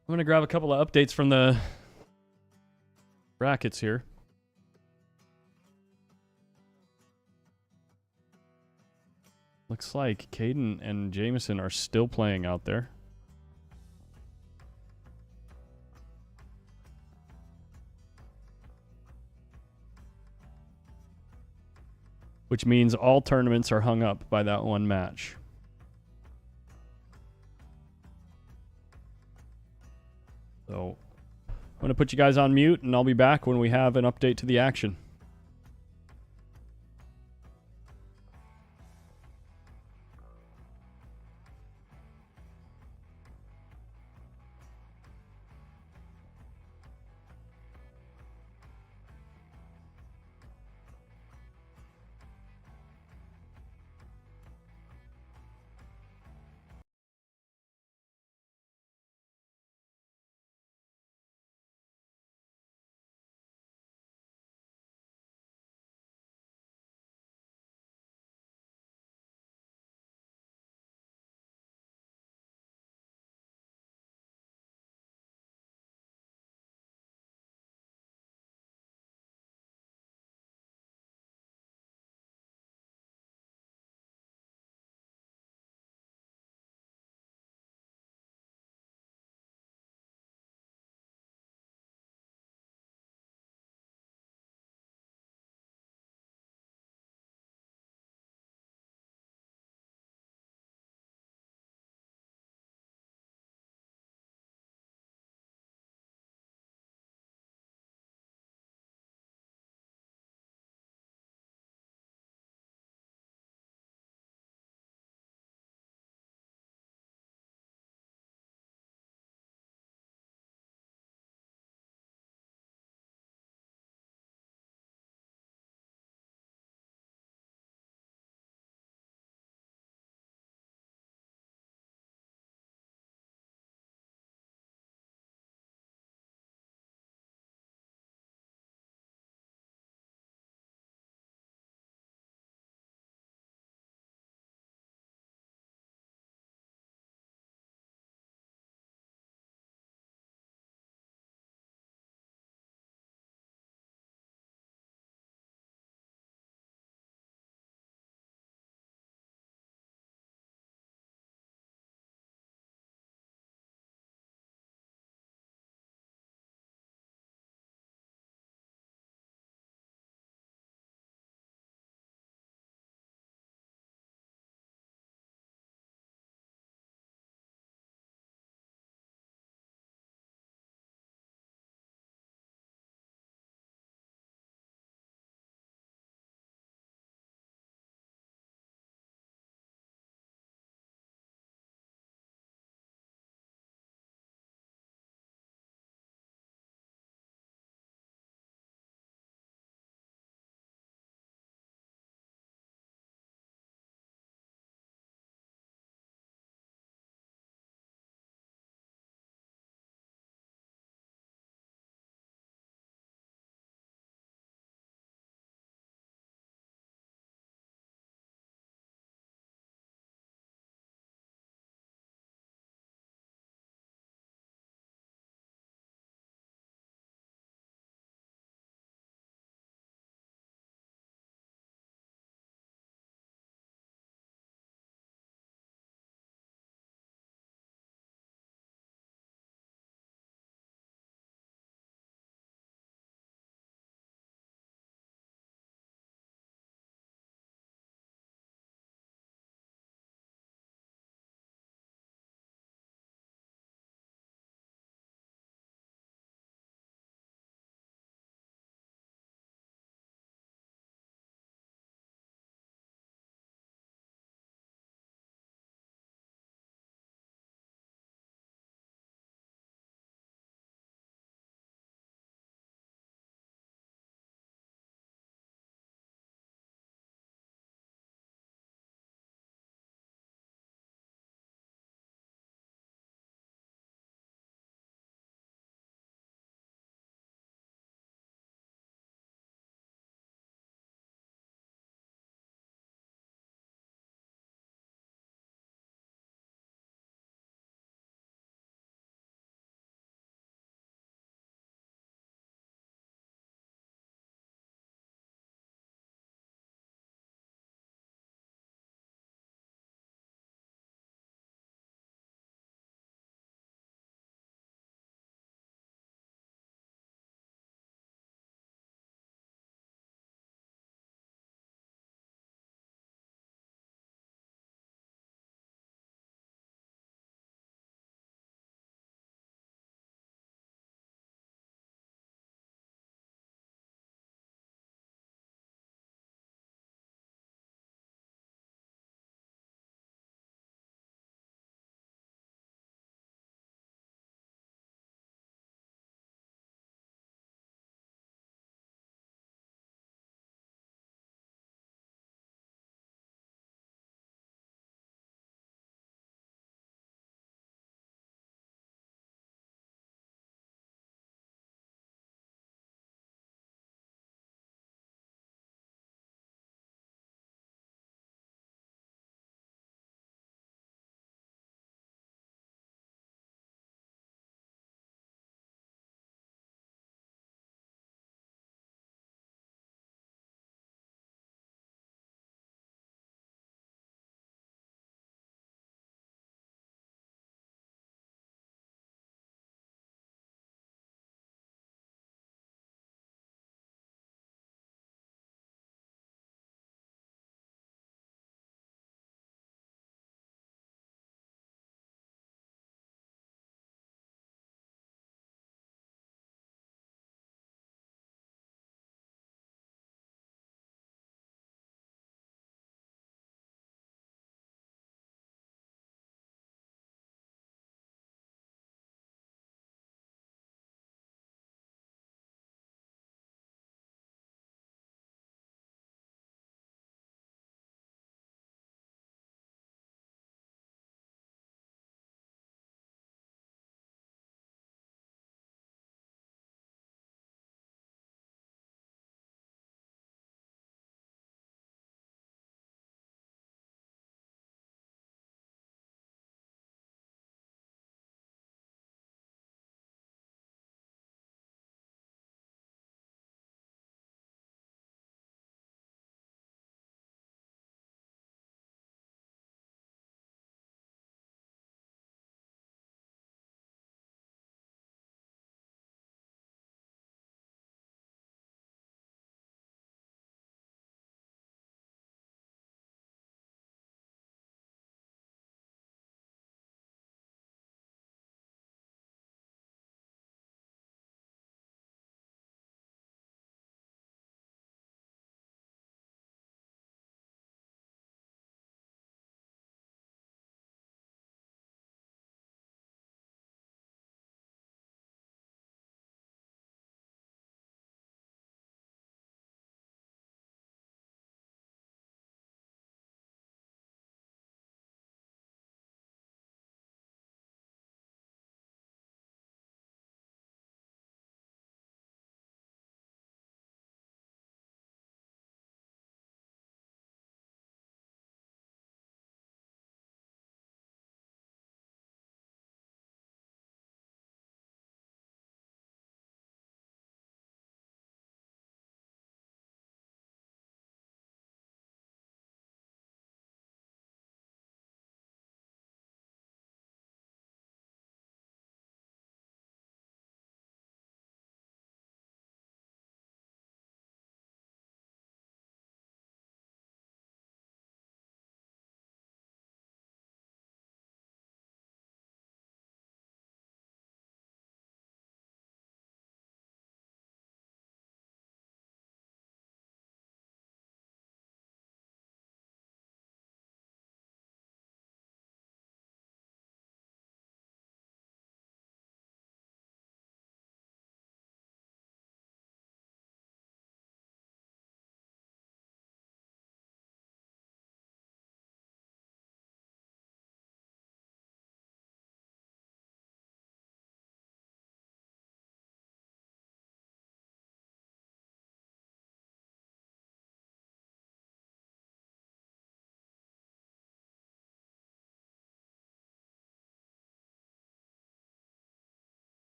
I'm going to grab a couple of updates from the brackets here. Looks like Caden and Jameson are still playing out there. which means all tournaments are hung up by that one match. So I'm going to put you guys on mute, and I'll be back when we have an update to the action.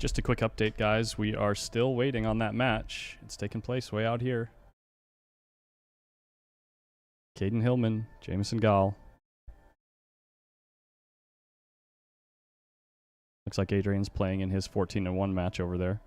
Just a quick update, guys. We are still waiting on that match. It's taking place way out here. Caden Hillman, Jamison Gall. Looks like Adrian's playing in his 14-1 match over there.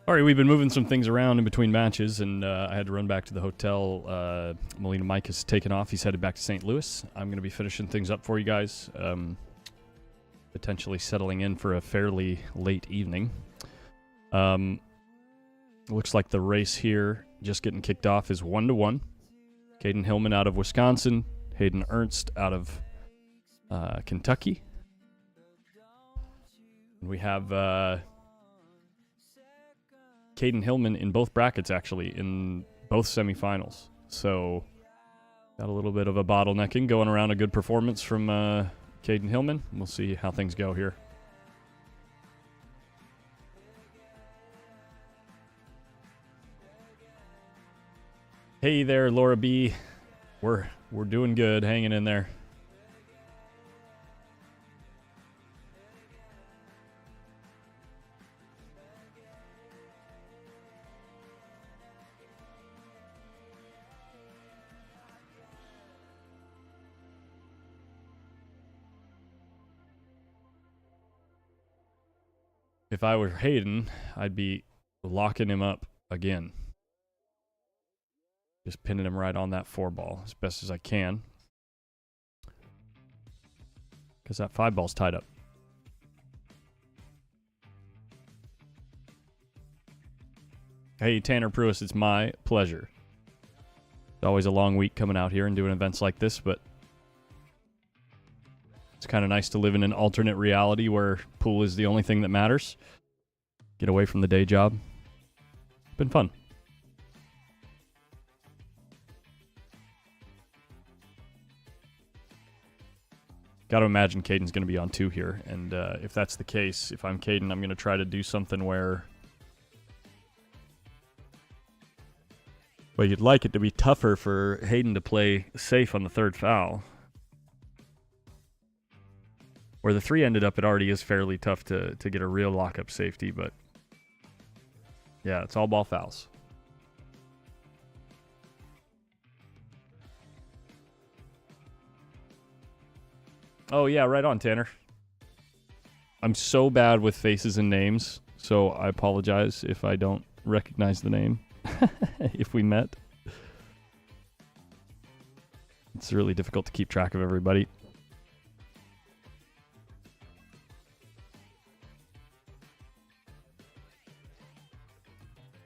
All right, we've been moving some things around in between matches, and I had to run back to the hotel. Molina Mike has taken off. He's headed back to St. Louis. I'm going to be finishing things up for you guys, potentially settling in for a fairly late evening. Looks like the race here, just getting kicked off, is 1-1. Caden Hillman out of Wisconsin, Hayden Ernst out of Kentucky. And we have Caden Hillman in both brackets, actually, in both semifinals. So, got a little bit of a bottlenecking going around. A good performance from Caden Hillman. We'll see how things go here. Hey there, Laura B. We're doing good, hanging in there. If I were Hayden, I'd be locking him up again. Just pinning him right on that 4-ball as best as I can. Because that 5-ball's tied up. Hey, Tanner Pruis, it's my pleasure. It's always a long week coming out here and doing events like this, but it's kind of nice to live in an alternate reality where pool is the only thing that matters. Get away from the day job. It's been fun. Got to imagine Caden's going to be on 2 here. And if that's the case, if I'm Caden, I'm going to try to do something where... Well, you'd like it to be tougher for Hayden to play safe on the 3rd foul. Where the 3 ended up, it already is fairly tough to get a real lockup safety. But yeah, it's all ball fouls. Oh, yeah, right on, Tanner. I'm so bad with faces and names, so I apologize if I don't recognize the name if we met. It's really difficult to keep track of everybody.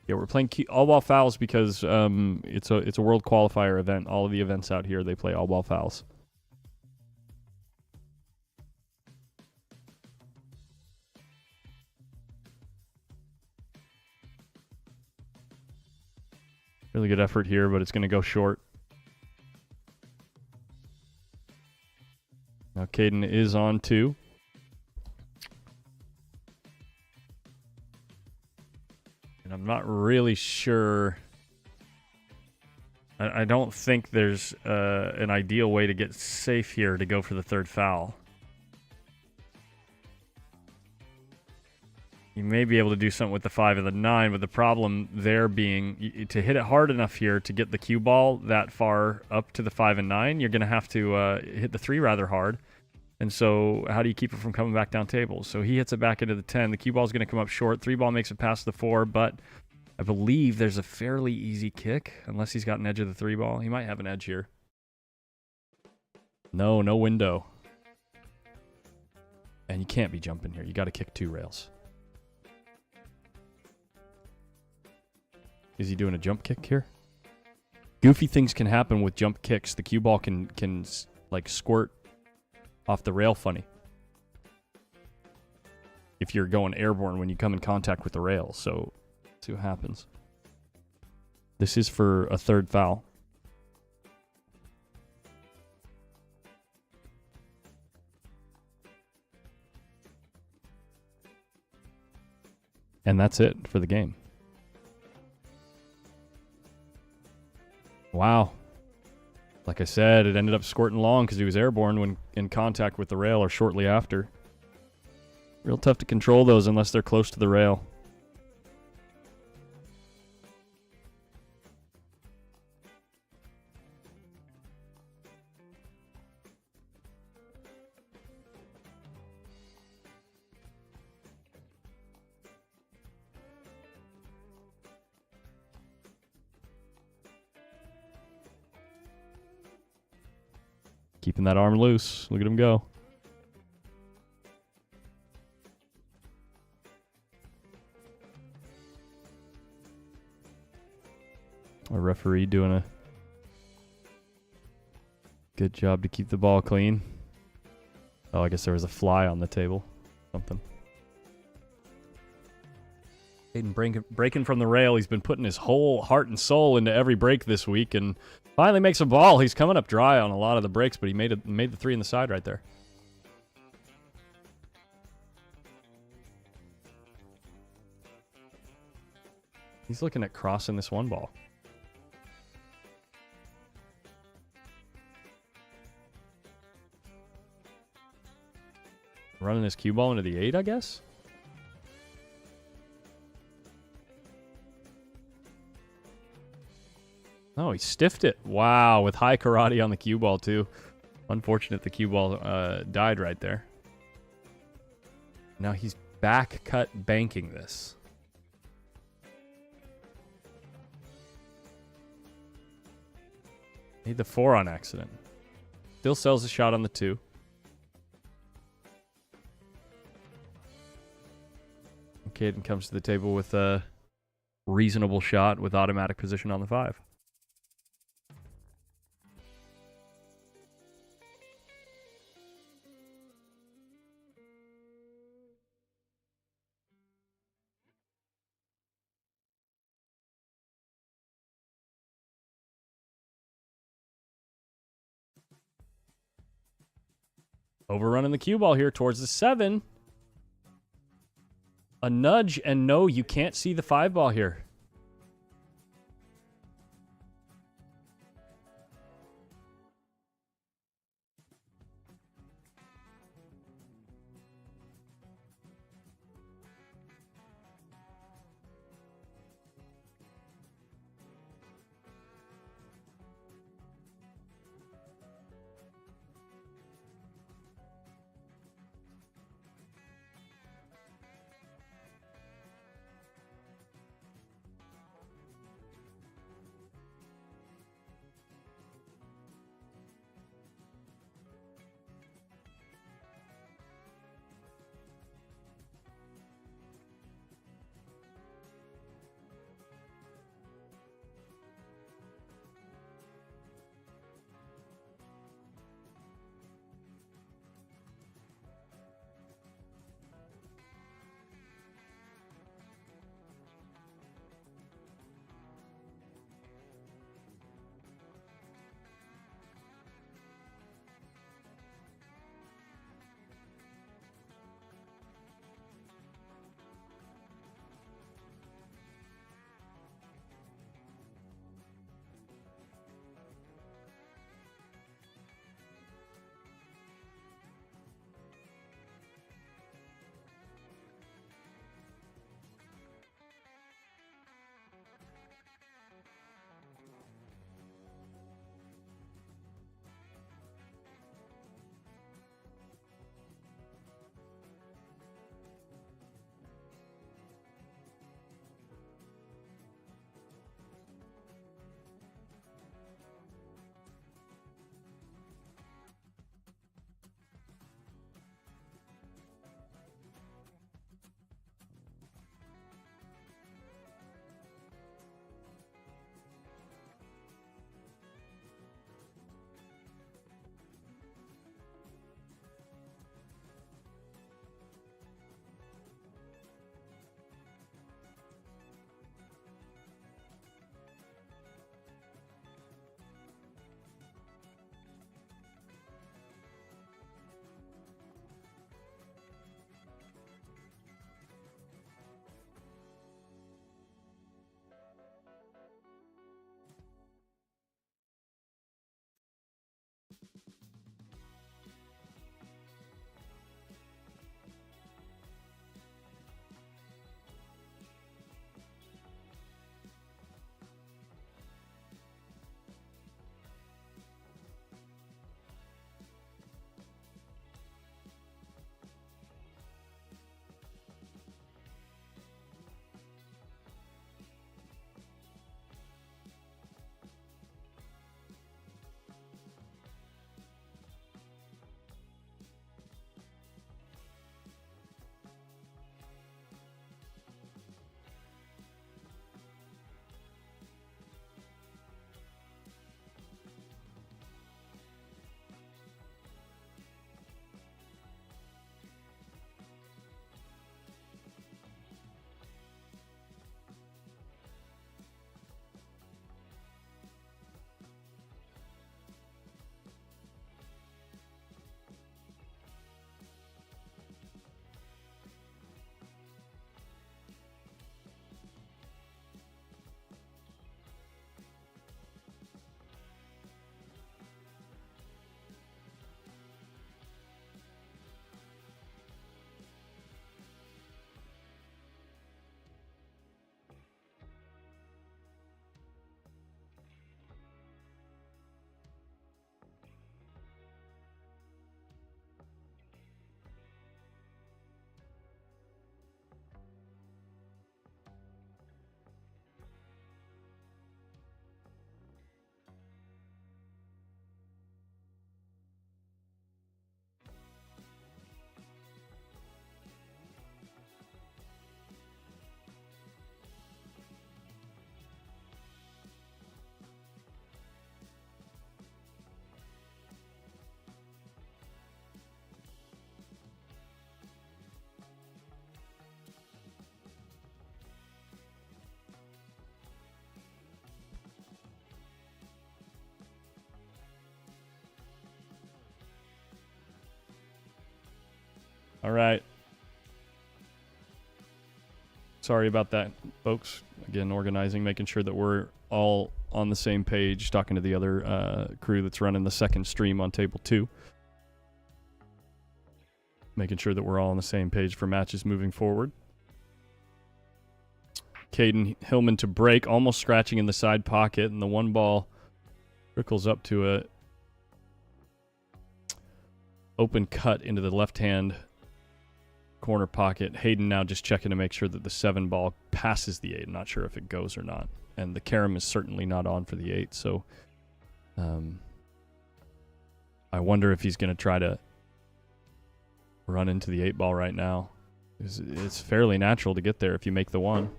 Yeah, we're playing all-ball fouls because it's a world qualifier event. All of the events out here, they play all-ball fouls. Really good effort here, but it's going to go short. Now Caden is on 2. And I'm not really sure. I don't think there's an ideal way to get safe here to go for the 3rd foul. You may be able to do something with the 5 and the 9, but the problem there being to hit it hard enough here to get the cue ball that far up to the 5 and 9, you're going to have to hit the 3 rather hard. And so how do you keep it from coming back down tables? So he hits it back into the 10. The cue ball is going to come up short. 3 ball makes it past the 4, but I believe there's a fairly easy kick, unless he's got an edge of the 3 ball. He might have an edge here. No window. And you can't be jumping here. You got to kick 2 rails. Is he doing a jump kick here? Goofy things can happen with jump kicks. The cue ball can like squirt off the rail funny if you're going airborne when you come in contact with the rail. So let's see what happens. This is for a 3rd foul. And that's it for the game. Wow. Like I said, it ended up squirting long because he was airborne when in contact with the rail or shortly after. Real tough to control those unless they're close to the rail. Keeping that arm loose. Look at him go. Our referee doing a good job to keep the ball clean. Oh, I guess there was a fly on the table. Something. Hayden breaking from the rail. He's been putting his whole heart and soul into every break this week, and finally makes a ball. He's coming up dry on a lot of the breaks, but he made the three in the side right there. He's looking at crossing this one ball. Running his cue ball into the 8, I guess? Oh, he stiffed it. Wow, with high karate on the cue ball, too. Unfortunate the cue ball died right there. Now he's back cut banking this. Made the 4 on accident. Still sells a shot on the 2. Caden comes to the table with a reasonable shot with automatic position on the 5. Overrunning the cue ball here towards the 7. A nudge, and no, you can't see the 5 ball here. All right. Sorry about that, folks. Again, organizing, making sure that we're all on the same page, talking to the other crew that's running the second stream on table 2. Making sure that we're all on the same page for matches moving forward. Caden Hillman to break, almost scratching in the side pocket, and the one ball trickles up to a open cut into the left-hand corner pocket. Hayden now just checking to make sure that the 7 ball passes the 8. I'm not sure if it goes or not. And the carom is certainly not on for the 8, so I wonder if he's going to try to run into the 8 ball right now. It's fairly natural to get there if you make the 1.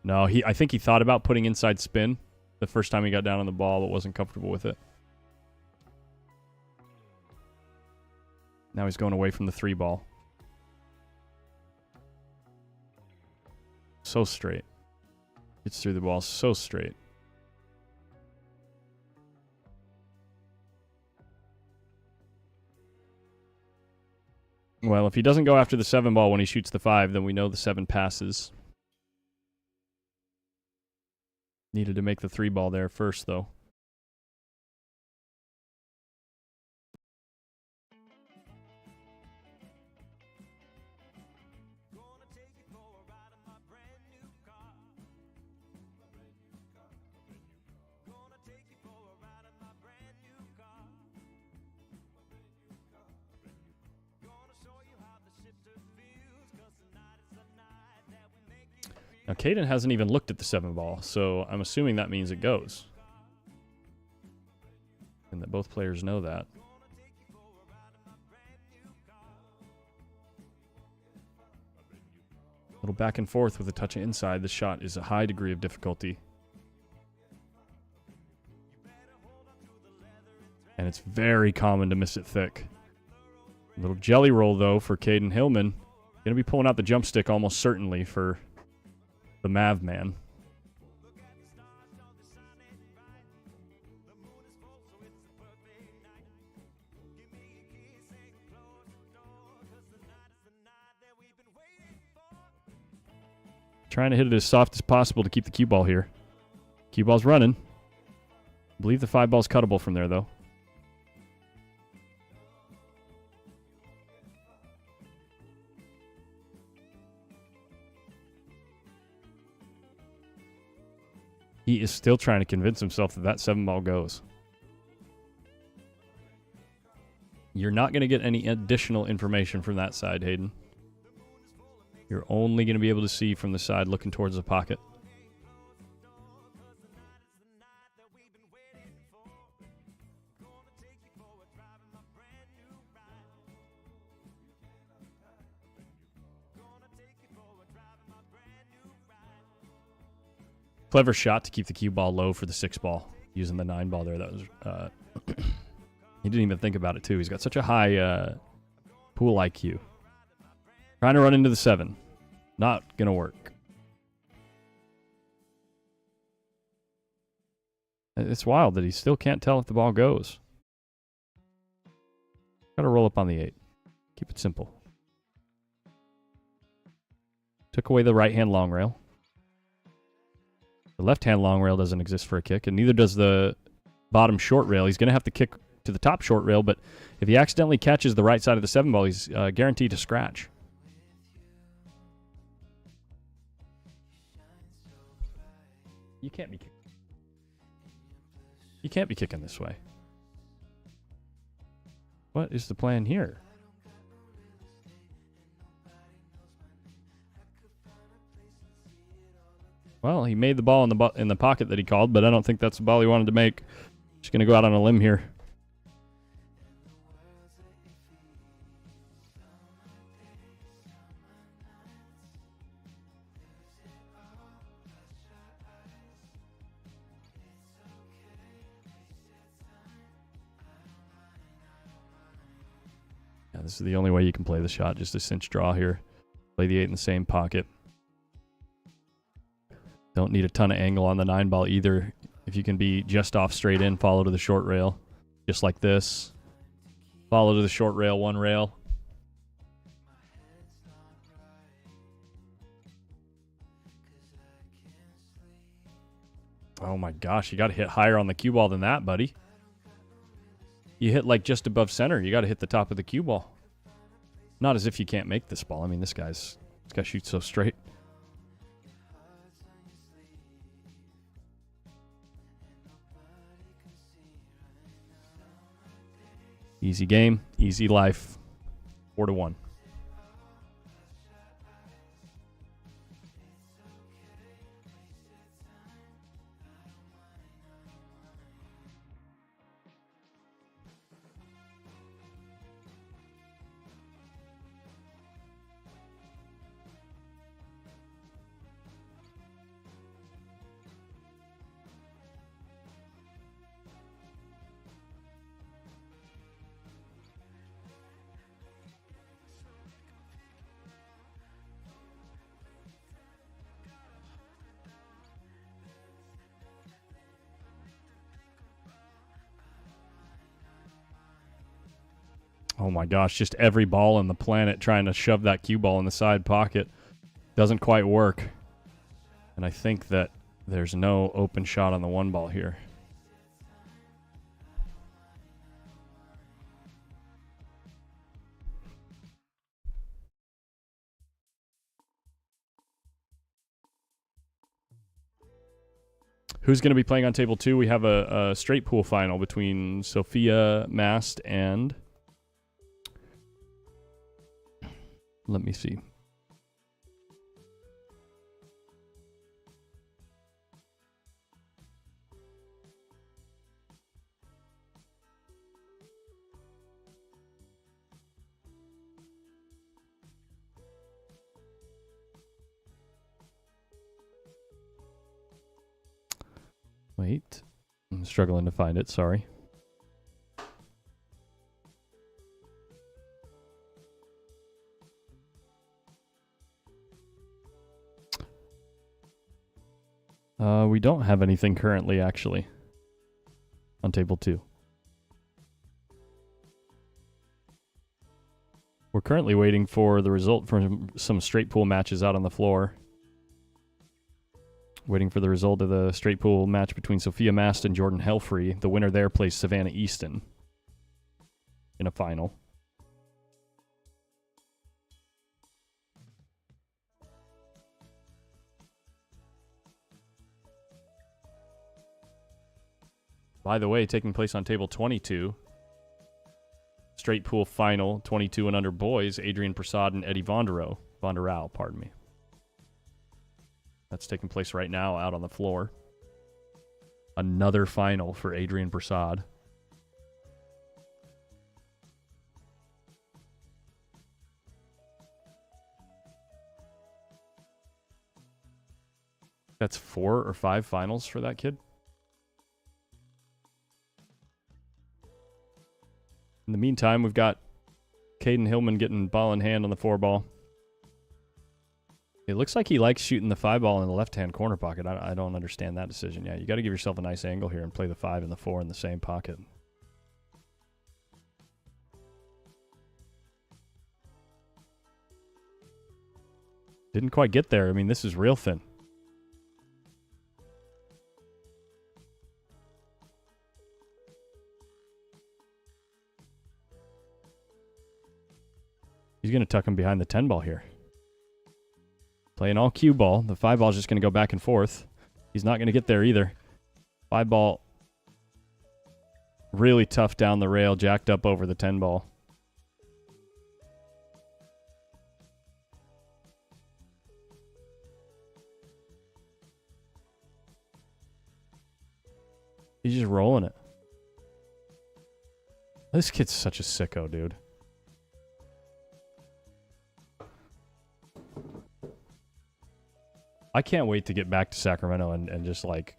No, I think he thought about putting inside spin the first time he got down on the ball, but wasn't comfortable with it. Now he's going away from the 3 ball. So straight. Gets through the ball so straight. Well, if he doesn't go after the 7 ball when he shoots the 5, then we know the 7 passes. Needed to make the 3 ball there first, though. Now, Caden hasn't even looked at the 7 ball, so I'm assuming that means it goes. And that both players know that. A little back and forth with a touch of inside. The shot is a high degree of difficulty. And it's very common to miss it thick. A little jelly roll, though, for Caden Hillman. Going to be pulling out the jump stick almost certainly for the Mav man. Trying to hit it as soft as possible to keep the cue ball here. Cue ball's running. I believe the 5 ball's cuttable from there, though. He is still trying to convince himself that that 7 ball goes. You're not going to get any additional information from that side, Hayden. You're only going to be able to see from the side looking towards the pocket. Clever shot to keep the cue ball low for the 6 ball, using the 9 ball there. That was he didn't even think about it, too. He's got such a high pool IQ. Trying to run into the 7. Not going to work. It's wild that he still can't tell if the ball goes. Got to roll up on the 8. Keep it simple. Took away the right-hand long rail. The left-hand long rail doesn't exist for a kick, and neither does the bottom short rail. He's going to have to kick to the top short rail, but if he accidentally catches the right side of the 7 ball, he's guaranteed to scratch. You can't be kicking. You can't be kicking this way. What is the plan here? Well, he made the ball in the pocket that he called, but I don't think that's the ball he wanted to make. Just going to go out on a limb here. Yeah, this is the only way you can play the shot, just a cinch draw here. Play the 8 in the same pocket. Don't need a ton of angle on the 9 ball either. If you can be just off straight in, follow to the short rail. Just like this. Follow to the short rail, 1 rail. Oh my gosh, you got to hit higher on the cue ball than that, buddy. You hit like just above center. You got to hit the top of the cue ball. Not as if you can't make this ball. I mean, this guy shoots so straight. Easy game, easy life. 4-1. Oh my gosh, just every ball on the planet trying to shove that cue ball in the side pocket. Doesn't quite work. And I think that there's no open shot on the one ball here. Who's going to be playing on table 2? We have a straight pool final between Sophia Mast and... Let me see. Wait. I'm struggling to find it, sorry. We don't have anything currently, actually, on table 2. We're currently waiting for the result from some straight pool matches out on the floor. Waiting for the result of the straight pool match between Sophia Mast and Jordan Helfrey. The winner there plays Savannah Easton in a final. By the way, taking place on table 22, straight pool final, 22 and under boys, Adrian Prasad and Eddie Vonderau, pardon me. That's taking place right now out on the floor. Another final for Adrian Prasad. That's 4 or 5 finals for that kid. In the meantime, we've got Caden Hillman getting ball in hand on the 4-ball. It looks like he likes shooting the 5-ball in the left-hand corner pocket. I don't understand that decision. Yeah, you got to give yourself a nice angle here and play the 5 and the 4 in the same pocket. Didn't quite get there. I mean, this is real thin. He's going to tuck him behind the 10-ball here. Playing all cue ball. The 5-ball is just going to go back and forth. He's not going to get there either. 5-ball really tough down the rail, jacked up over the 10-ball. He's just rolling it. This kid's such a sicko, dude. I can't wait to get back to Sacramento and just, like,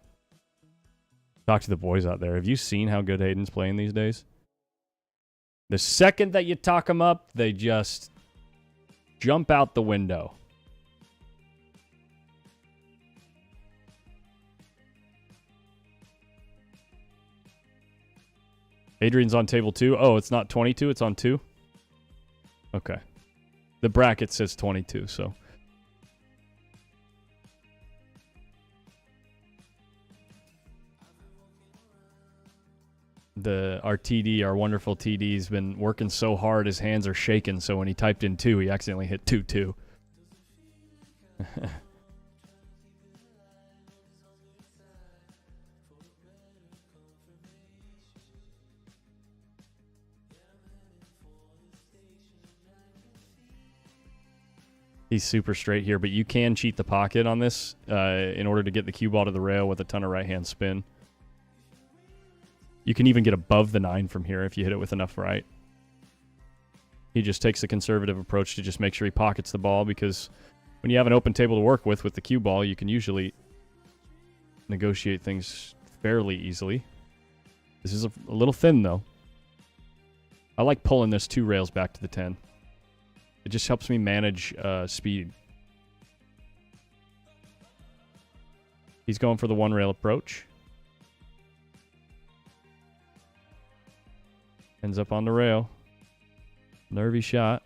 talk to the boys out there. Have you seen how good Hayden's playing these days? The second that you talk them up, they just jump out the window. Adrian's on table 2. Oh, it's not 22, it's on 2? Okay. The bracket says 22, so... our TD, our wonderful TD, has been working so hard his hands are shaking, so when he typed in 2, he accidentally hit 2-2. He's super straight here, but you can cheat the pocket on this in order to get the cue ball to the rail with a ton of right-hand spin. You can even get above the 9 from here if you hit it with enough right. He just takes a conservative approach to just make sure he pockets the ball, because when you have an open table to work with the cue ball, you can usually negotiate things fairly easily. This is a little thin, though. I like pulling this 2 rails back to the 10. It just helps me manage speed. He's going for the 1 rail approach. Ends up on the rail. Nervy shot.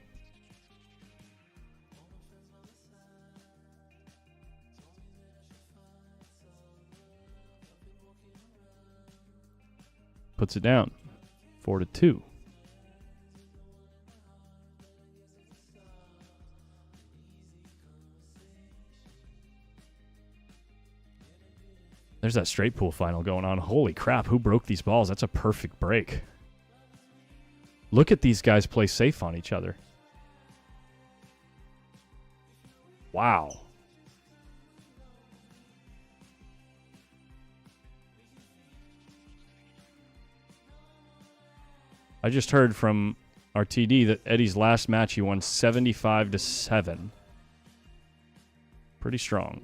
Puts it down. 4-2. There's that straight pool final going on. Holy crap, who broke these balls? That's a perfect break. Look at these guys play safe on each other. Wow. I just heard from our TD that Eddie's last match he won 75-7. Pretty strong.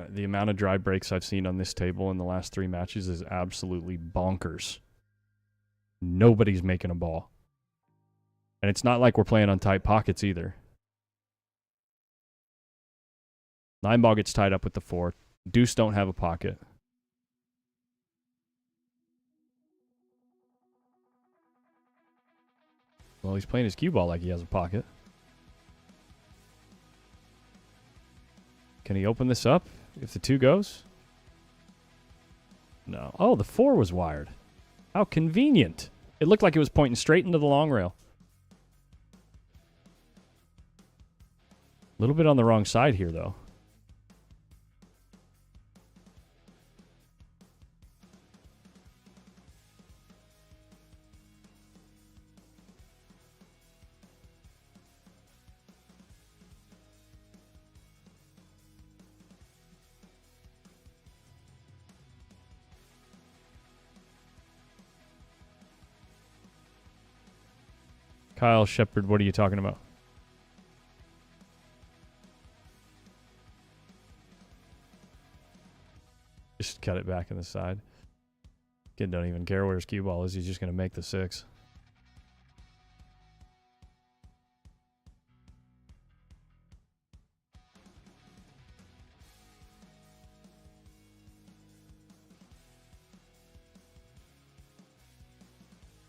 The amount of dry breaks I've seen on this table in the last 3 matches is absolutely bonkers. Nobody's making a ball. And it's not like we're playing on tight pockets either. 9 ball gets tied up with the 4. Deuce don't have a pocket. Well, he's playing his cue ball like he has a pocket. Can he open this up if the 2 goes? No. Oh, the 4 was wired. How convenient. It looked like it was pointing straight into the long rail. A little bit on the wrong side here, though. Kyle Shepard, what are you talking about? Just cut it back in the side. Kid don't even care where his cue ball is. He's just going to make the 6.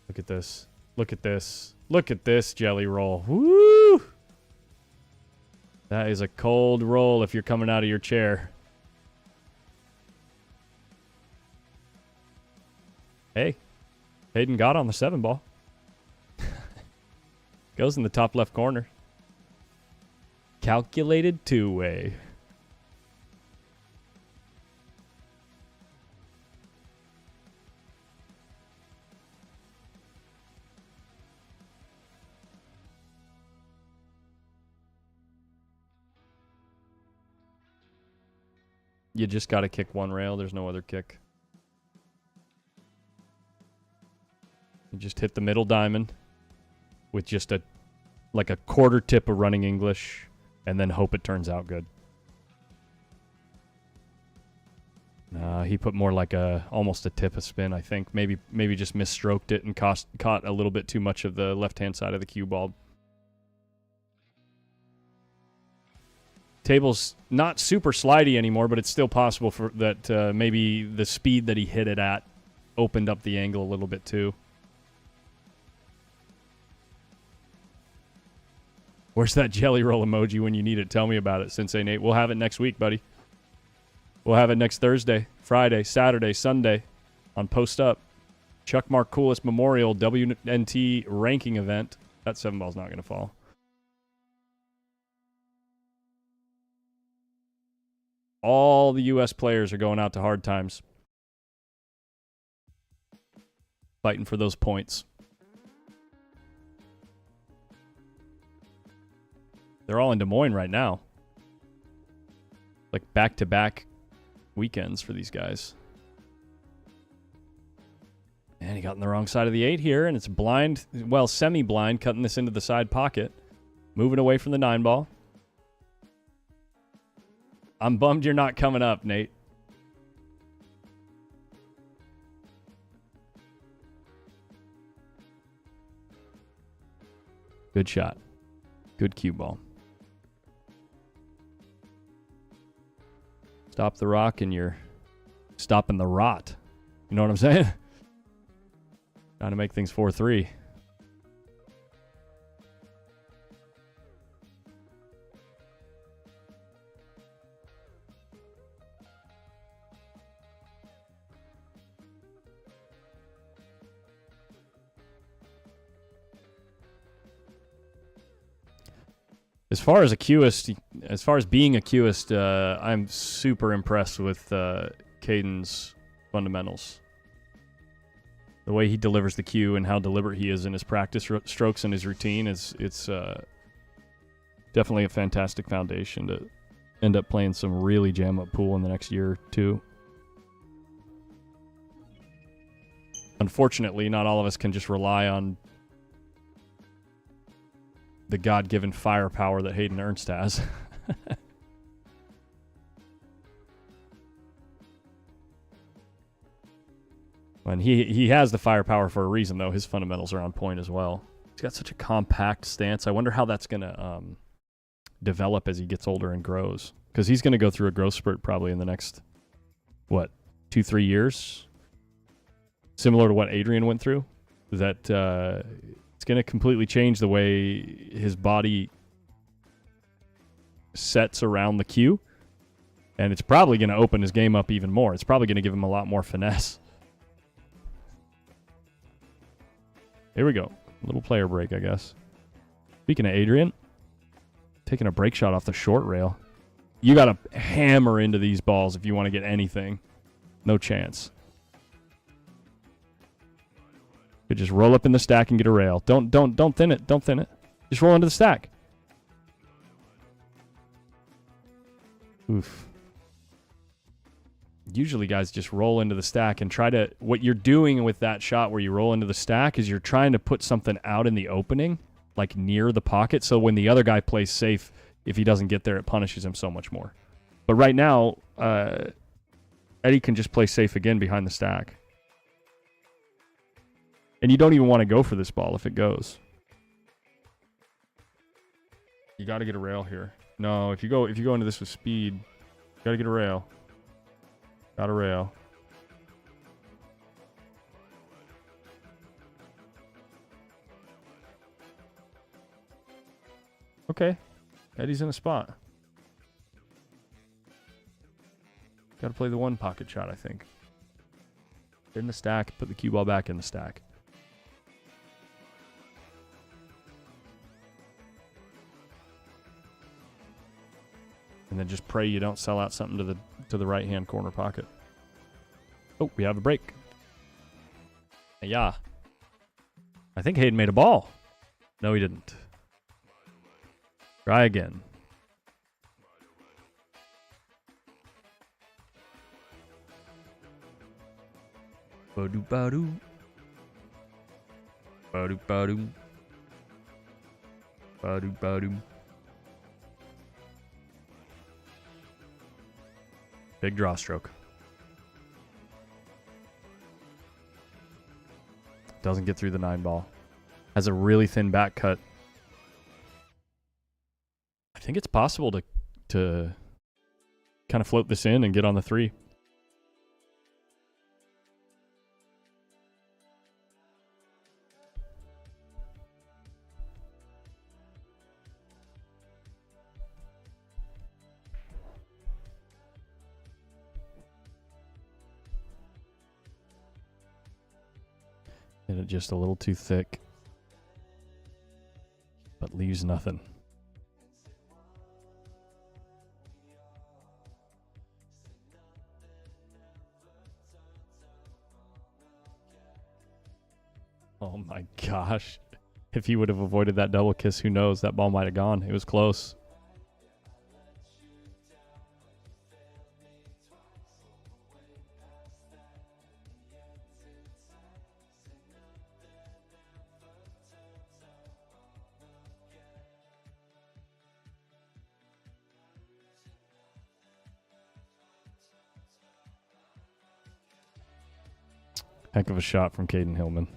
Look at this. Look at this. Look at this jelly roll. Woo! That is a cold roll if you're coming out of your chair. Hey, Hayden got on the 7 ball. Goes in the top left corner. Calculated 2-way. You just got to kick 1 rail. There's no other kick. You just hit the middle diamond with just a quarter tip of running English and then hope it turns out good. He put more like almost a tip of spin, I think. Maybe just misstroked it and caught a little bit too much of the left-hand side of the cue ball. table's not super slidey anymore, but it's still possible for that maybe the speed that he hit it at opened up the angle a little bit too. Where's that jelly roll emoji when you need it? Tell me about it, Sensei Nate. We'll have it next week, buddy. We'll have it next Thursday, Friday, Saturday, Sunday on Post Up. Chuck Markoulis Memorial WNT ranking event. That 7 ball's not going to fall. All the U.S. players are going out to hard times. Fighting for those points. They're all in Des Moines right now. Like back-to-back weekends for these guys. And he got on the wrong side of the 8 here, and it's blind, well, semi-blind, cutting this into the side pocket. Moving away from the 9 ball. I'm bummed you're not coming up, Nate. Good shot. Good cue ball. Stop the rock and you're stopping the rot. You know what I'm saying? Trying to make things 4-3. As far as being a cueist, I'm super impressed with Caden's fundamentals. The way he delivers the cue and how deliberate he is in his practice strokes and his routine it's definitely a fantastic foundation to end up playing some really jam-up pool in the next year or two. Unfortunately, not all of us can just rely on the God-given firepower that Hayden Ernst has. And he has the firepower for a reason, though. His fundamentals are on point as well. He's got such a compact stance. I wonder how that's going to develop as he gets older and grows. Because he's going to go through a growth spurt probably in the next, 2-3 years? Similar to what Adrian went through. That it's going to completely change the way his body sets around the cue. And it's probably going to open his game up even more. It's probably going to give him a lot more finesse. Here we go. A little player break, I guess. Speaking of Adrian, taking a break shot off the short rail. You got to hammer into these balls if you want to get anything. No chance. You just roll up in the stack and get a rail. Don't thin it. Don't thin it. Just roll into the stack. Oof. Usually guys just roll into the stack and try to... What you're doing with that shot where you roll into the stack is you're trying to put something out in the opening, like near the pocket, so when the other guy plays safe, if he doesn't get there, it punishes him so much more. But right now, Eddie can just play safe again behind the stack. And you don't even want to go for this ball if it goes. You got to get a rail here. No, if you go into this with speed, you got to get a rail. Got a rail. Okay. Eddie's in a spot. Got to play the one pocket shot, I think. In the stack. Put the cue ball back in the stack. And then just pray you don't sell out something to the right-hand corner pocket. Oh, we have a break. Yeah. I think Hayden made a ball. No, he didn't. Try again. Ba-do-ba-do. Ba-do-ba-do. Ba-do-ba-do. Big draw stroke. Doesn't get through the 9 ball. Has a really thin back cut. I think it's possible to to kind of float this in and get on the 3. Hit it just a little too thick, but leaves nothing. Oh my gosh. If he would have avoided that double kiss, who knows? That ball might have gone. It was close. Heck of a shot from Caden Hillman.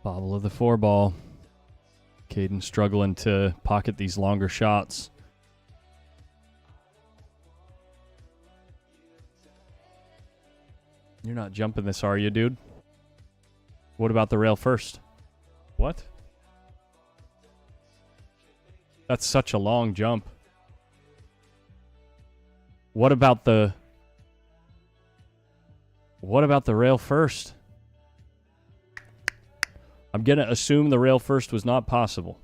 Bobble of the 4 ball. Caden struggling to pocket these longer shots. You're not jumping this, are you, dude? What about the rail first? What? That's such a long jump. What about the rail first? I'm going to assume the rail first was not possible.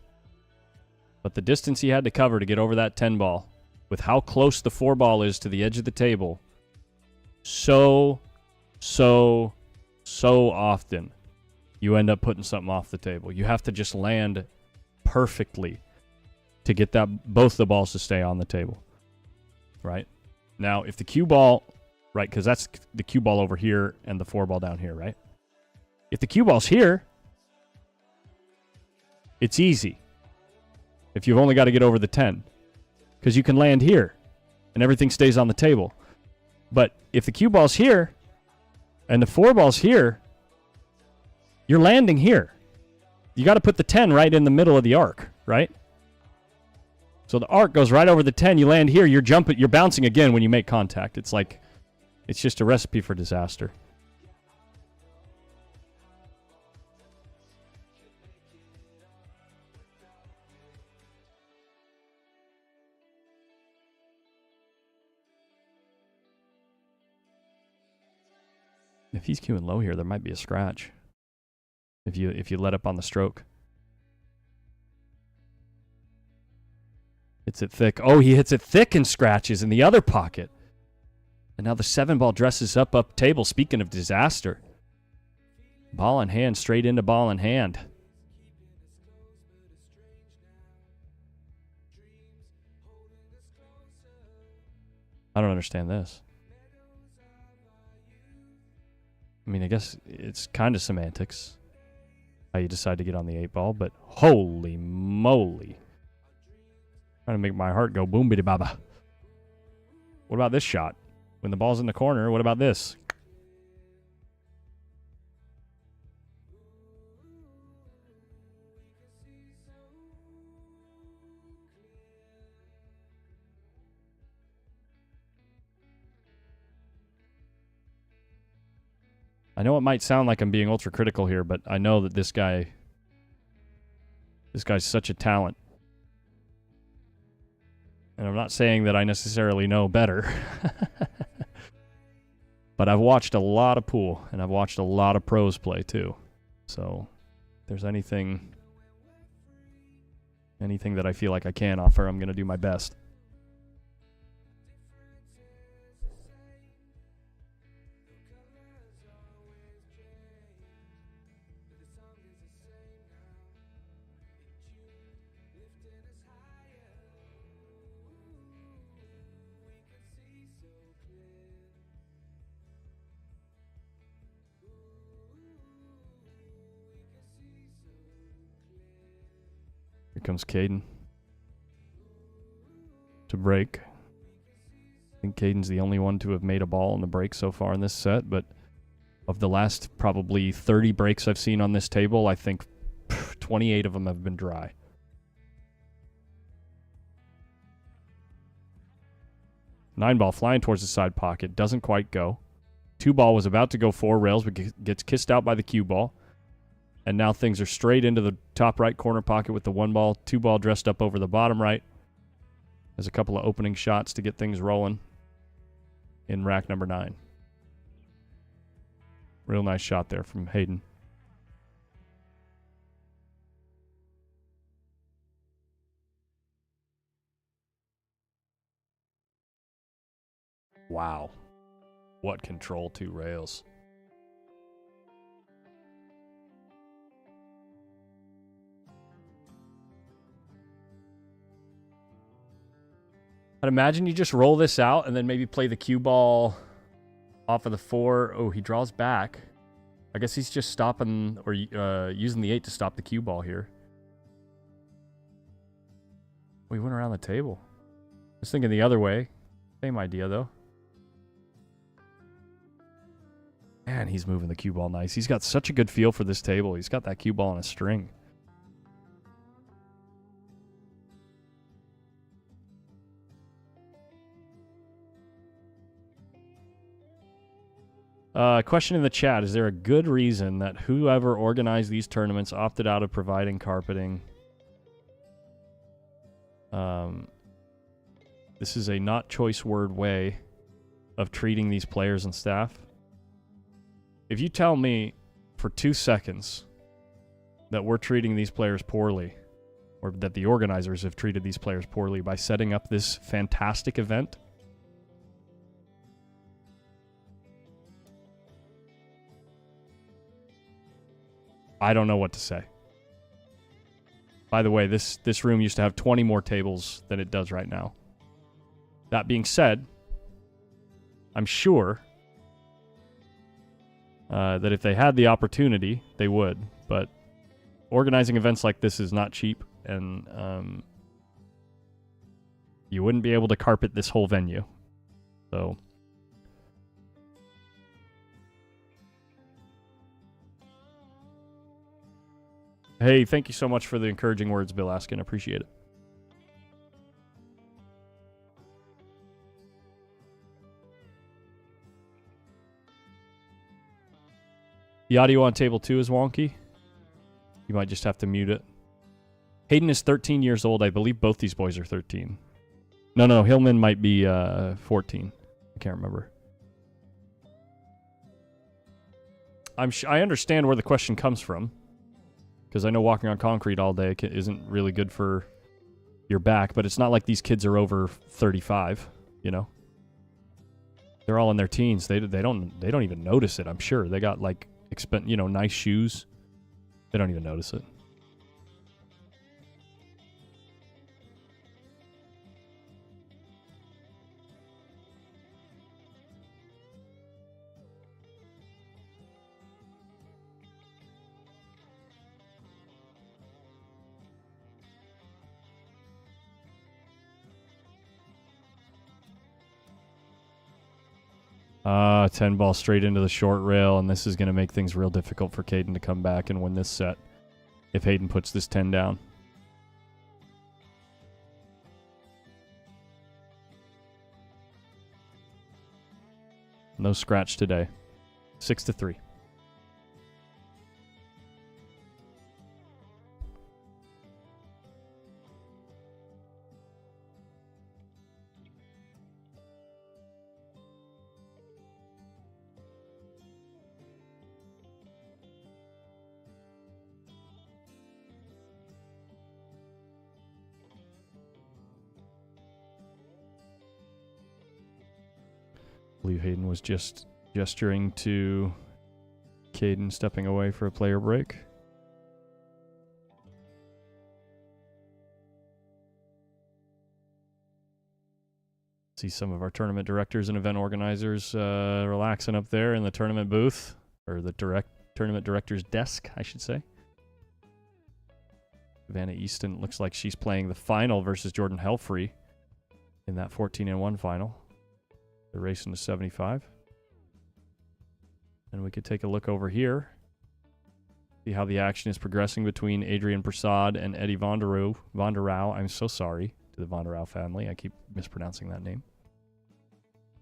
But the distance he had to cover to get over that 10 ball, with how close the 4 ball is to the edge of the table, so often you end up putting something off the table. You have to just land perfectly to get that both the balls to stay on the table. Right? Now, if the cue ball, right, because that's the cue ball over here and the 4 ball down here, right? If the cue ball's here, it's easy if you've only got to get over the 10, because you can land here and everything stays on the table. But if the cue ball's here and the 4 ball's here, you're landing here. You got to put the 10 right in the middle of the arc, right? So the arc goes right over the 10. You land here. You're jumping. You're bouncing again when you make contact. It's like, it's just a recipe for disaster. If he's cueing low here, there might be a scratch. If you let up on the stroke. Hits it thick. Oh, he hits it thick and scratches in the other pocket. And now the 7 ball dresses up table. Speaking of disaster. Ball in hand, straight into ball in hand. I don't understand this. I mean, I guess it's kind of semantics, how you decide to get on the 8 ball, but holy moly. Trying to make my heart go boom bitty baba. What about this shot? When the ball's in the corner, what about this? I know it might sound like I'm being ultra critical here, but I know that this guy's such a talent. And I'm not saying that I necessarily know better. But I've watched a lot of pool, and I've watched a lot of pros play too. So if there's anything that I feel like I can offer, I'm going to do my best. Here comes Caden to break. I think Caden's the only one to have made a ball on the break so far in this set, but of the last probably 30 breaks I've seen on this table, I think 28 of them have been dry. Nine ball flying towards the side pocket. Doesn't quite go. Two ball was about to go four rails, but gets kissed out by the cue ball. And now things are straight into the top right corner pocket with the one ball. Two ball dressed up over the bottom right. There's a couple of opening shots to get things rolling in rack number 9. Real nice shot there from Hayden. Wow. What control, 2 rails. I'd imagine you just roll this out and then maybe play the cue ball off of the 4. Oh, he draws back. I guess he's just stopping or using the 8 to stop the cue ball here. We went around the table. I was thinking the other way. Same idea, though. Man, he's moving the cue ball nice. He's got such a good feel for this table. He's got that cue ball on a string. Question in the chat. Is there a good reason that whoever organized these tournaments opted out of providing carpeting? This is a not choice word way of treating these players and staff. If you tell me for 2 seconds that we're treating these players poorly, or that the organizers have treated these players poorly by setting up this fantastic event, I don't know what to say. By the way, this room used to have 20 more tables than it does right now. That being said, I'm sure that if they had the opportunity, they would. But organizing events like this is not cheap, and you wouldn't be able to carpet this whole venue. So hey, thank you so much for the encouraging words, Bill Askin. Appreciate it. The audio on table 2 is wonky. You might just have to mute it. Hayden is 13 years old. I believe both these boys are 13. No, Hillman might be 14. I can't remember. I understand where the question comes from, because I know walking on concrete all day isn't really good for your back, but it's not like these kids are over 35, you know? They're all in their teens. They don't even notice it, I'm sure. They got like nice shoes. They don't even notice it. Ah, 10 ball straight into the short rail, and this is going to make things real difficult for Caden to come back and win this set if Hayden puts this 10 down. No scratch today. 6-3. believe Hayden was just gesturing to Caden stepping away for a player break. See some of our tournament directors and event organizers relaxing up there in the tournament booth, or the tournament director's desk, I should say. Savannah Easton looks like she's playing the final versus Jordan Helfrey in that 14-1 final. They're racing to 75. And we could take a look over here, see how the action is progressing between Adrian Prasad and Eddie Vonderau. I'm so sorry to the Vonderau family. I keep mispronouncing that name.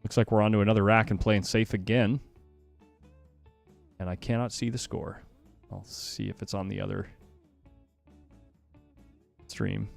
Looks like we're on to another rack and playing safe again. And I cannot see the score. I'll see if it's on the other stream.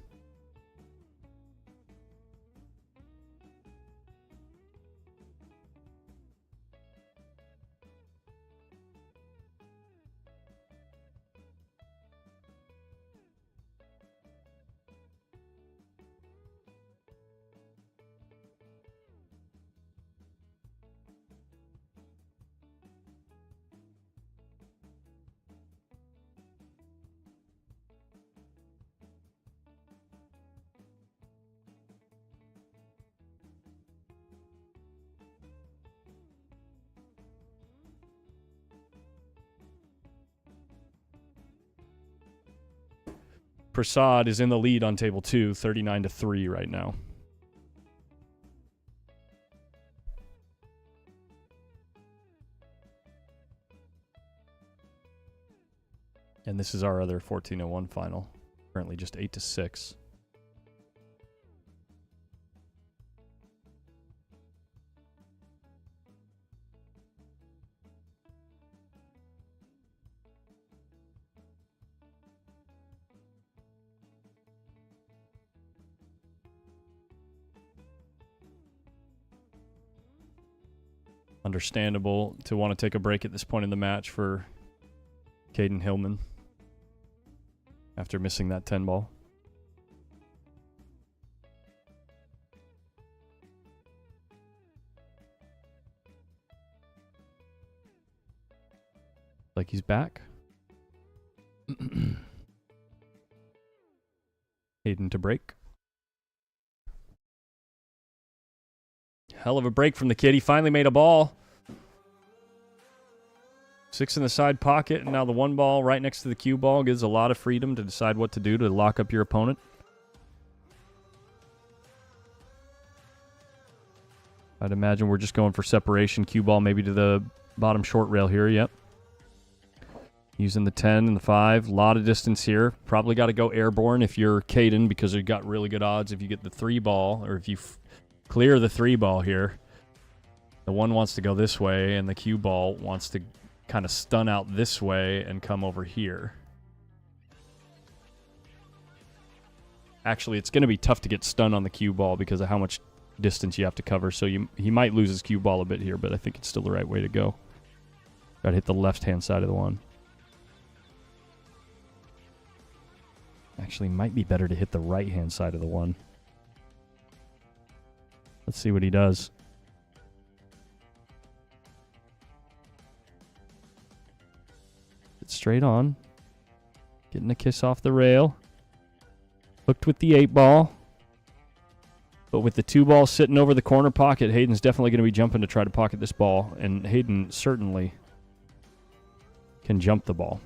Prasad is in the lead on table 2, 39-3 right now. And this is our other 14-1 final. Currently just 8-6. Understandable to want to take a break at this point in the match for Caden Hillman after missing that 10 ball. Like he's back. Hayden to break. Hell of a break from the kid. He finally made a ball. 6 in the side pocket, and now the 1 ball right next to the cue ball gives a lot of freedom to decide what to do to lock up your opponent. I'd imagine we're just going for separation. Cue ball maybe to the bottom short rail here. Yep. Using the 10 and the 5. A lot of distance here. Probably got to go airborne if you're Caden, because you've got really good odds if you get the 3 ball, or if you clear the 3 ball here. The 1 wants to go this way, and the cue ball wants to kind of stun out this way and come over here. Actually, it's going to be tough to get stun on the cue ball because of how much distance you have to cover. So he might lose his cue ball a bit here, but I think it's still the right way to go. Got to hit the left-hand side of the 1. Actually, might be better to hit the right-hand side of the 1. Let's see what he does. It's straight on. Getting a kiss off the rail. Hooked with the 8 ball. But with the 2 ball sitting over the corner pocket, Hayden's definitely going to be jumping to try to pocket this ball. And Hayden certainly can jump the ball.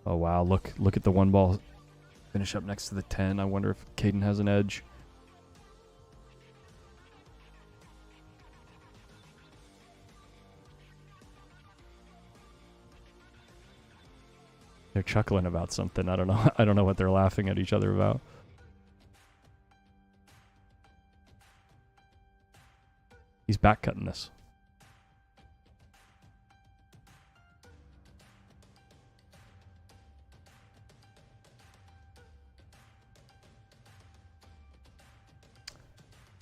Oh, wow. Look at the 1 ball finish up next to the 10. I wonder if Caden has an edge. They're chuckling about something. I don't know. I don't know what they're laughing at each other about. He's back cutting this.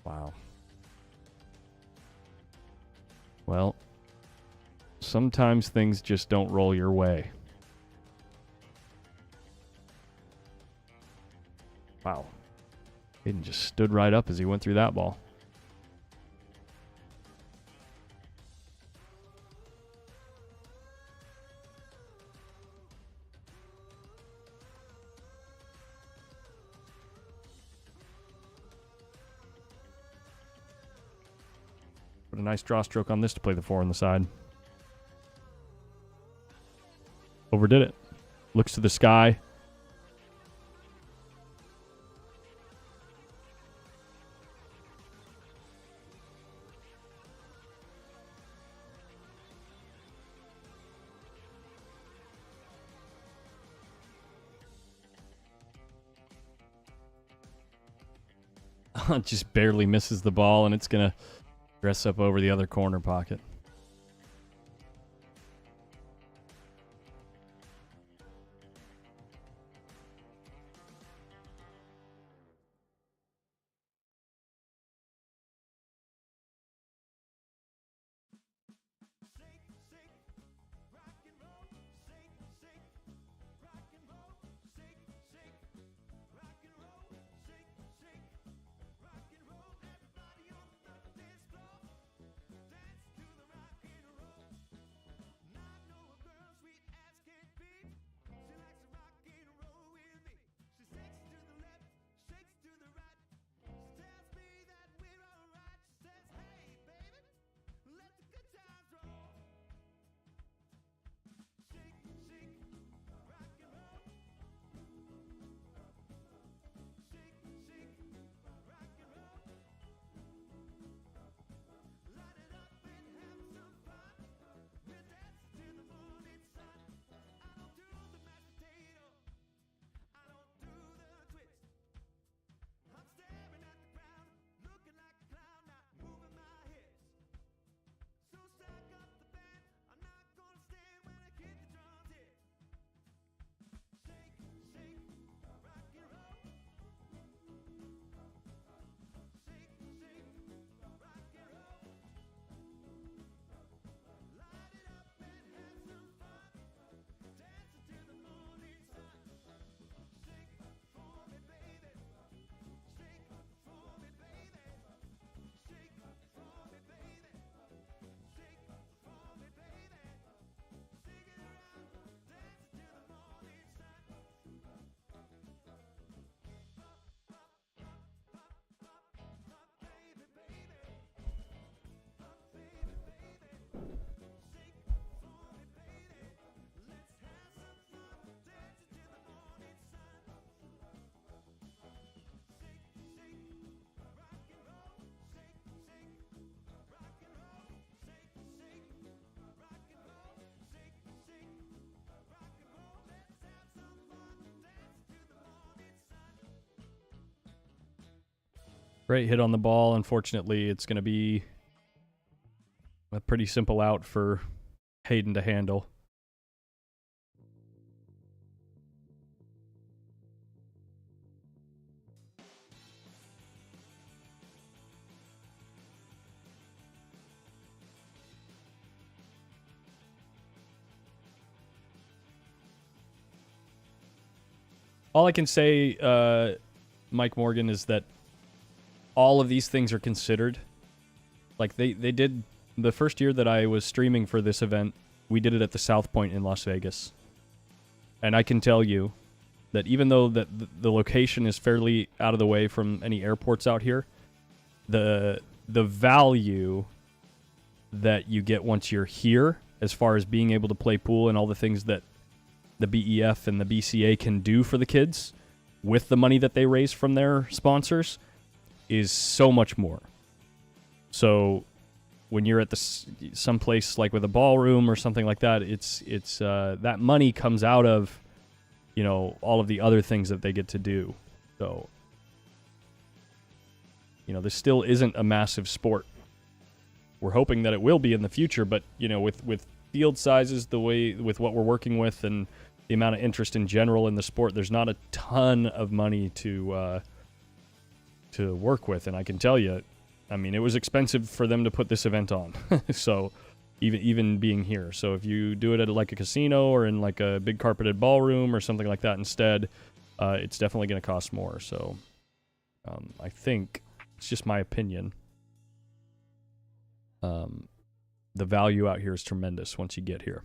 Wow. Well, sometimes things just don't roll your way. Caden just stood right up as he went through that ball. Put a nice draw stroke on this to play the 4 on the side. Overdid it. Looks to the sky. Just barely misses the ball, and it's going to dress up over the other corner pocket. Great hit on the ball. Unfortunately, it's going to be a pretty simple out for Hayden to handle. All I can say, Mike Morgan, is that all of these things are considered. Like they did the first year that I was streaming for this event, we did it at the South Point in Las Vegas. And I can tell you that even though that the location is fairly out of the way from any airports out here, the value that you get once you're here, as far as being able to play pool and all the things that the BEF and the BCA can do for the kids with the money that they raise from their sponsors, is so much more. So when you're at some place like with a ballroom or something like that, it's that money comes out of, you know, all of the other things that they get to do. So, you know, this still isn't a massive sport. We're hoping that it will be in the future, but, you know, with field sizes, with what we're working with, and the amount of interest in general in the sport, there's not a ton of money to work with. And I can tell you, I mean, it was expensive for them to put this event on. So even being here. So if you do it at like a casino or in like a big carpeted ballroom or something like that instead, it's definitely going to cost more. So I think it's just my opinion. The value out here is tremendous once you get here.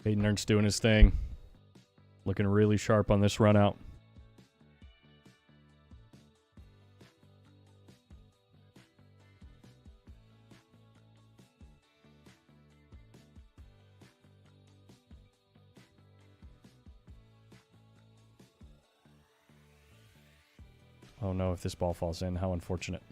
Hayden Ernst doing his thing. Looking really sharp on this run out. Oh no, if this ball falls in, how unfortunate.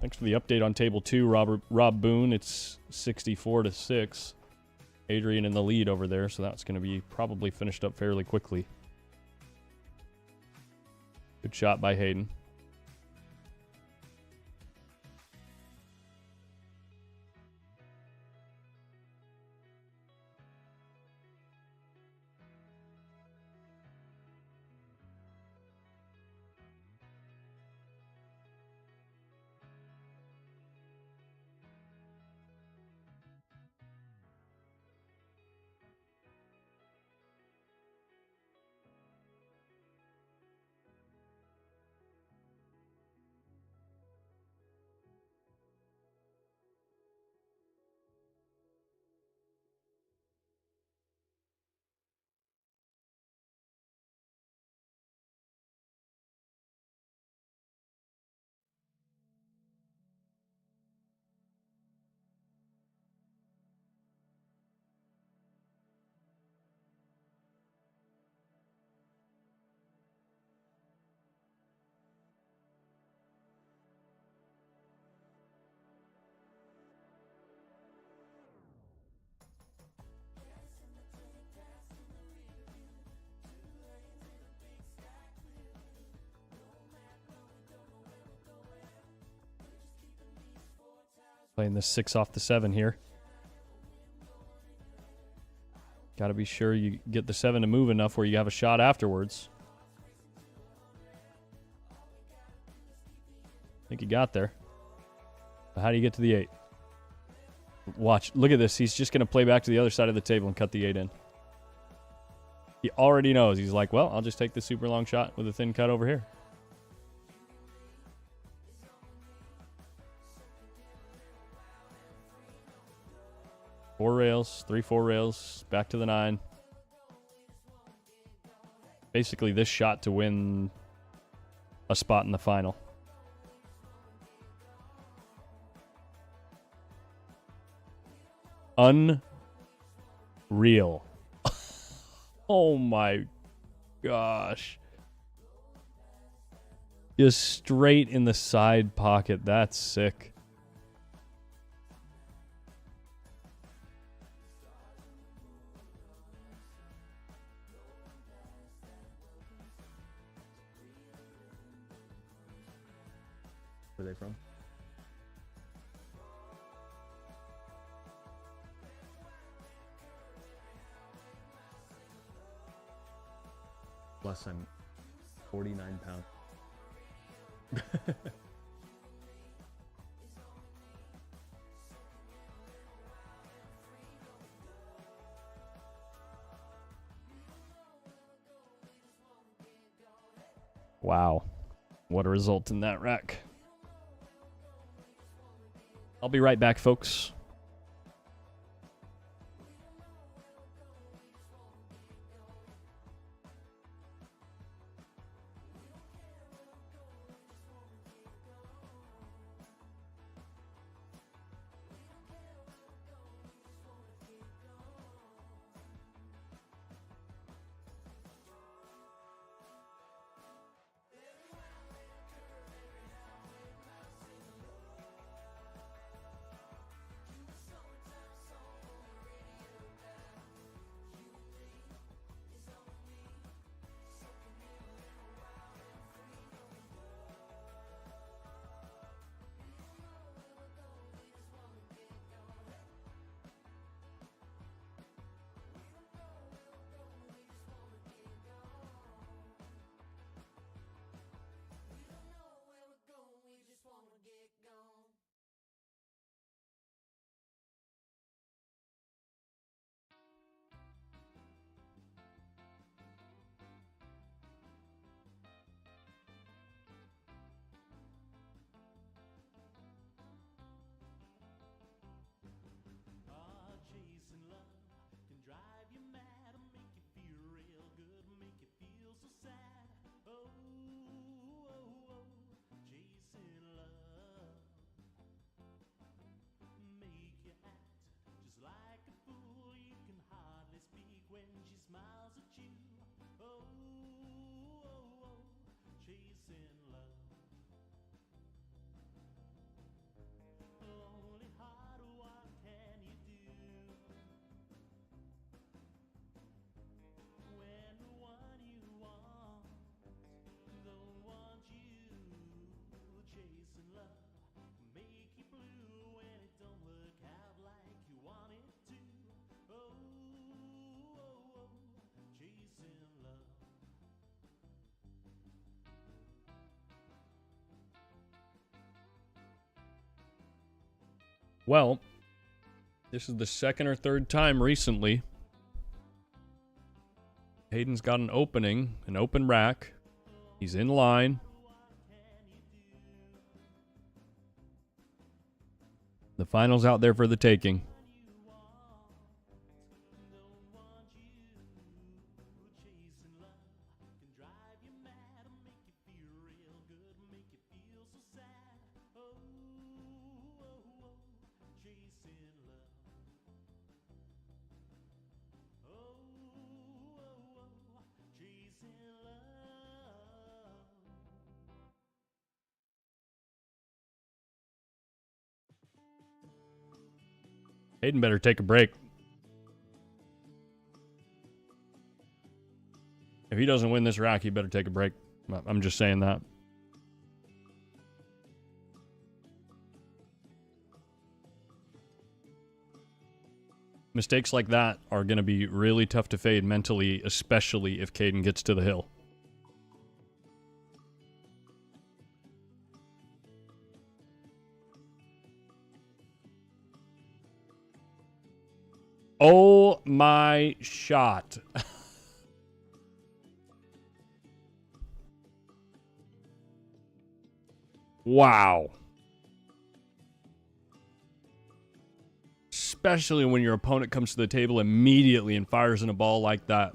Thanks for the update on table 2, Rob Boone. It's 64-6. Adrian in the lead over there, so that's going to be probably finished up fairly quickly. Good shot by Hayden. Playing this 6 off the 7 here. Got to be sure you get the 7 to move enough where you have a shot afterwards. I think he got there. But how do you get to the 8? Watch. Look at this. He's just going to play back to the other side of the table and cut the 8 in. He already knows. He's like, well, I'll just take the super long shot with a thin cut over here. Four rails, 3-4 rails, back to the 9. Basically, this shot to win a spot in the final. Unreal. Oh my gosh. Just straight in the side pocket. That's sick. Where are they from? Plus, I'm 49 pounds. Wow. What a result in that rack. I'll be right back, folks. Well, this is the second or third time recently Hayden's got an open rack. He's in line. The final's out there for the taking. Hayden better take a break. If he doesn't win this rack, he better take a break. I'm just saying that. Mistakes like that are going to be really tough to fade mentally, especially if Caden gets to the hill. Oh my shot. Wow. Especially when your opponent comes to the table immediately and fires in a ball like that.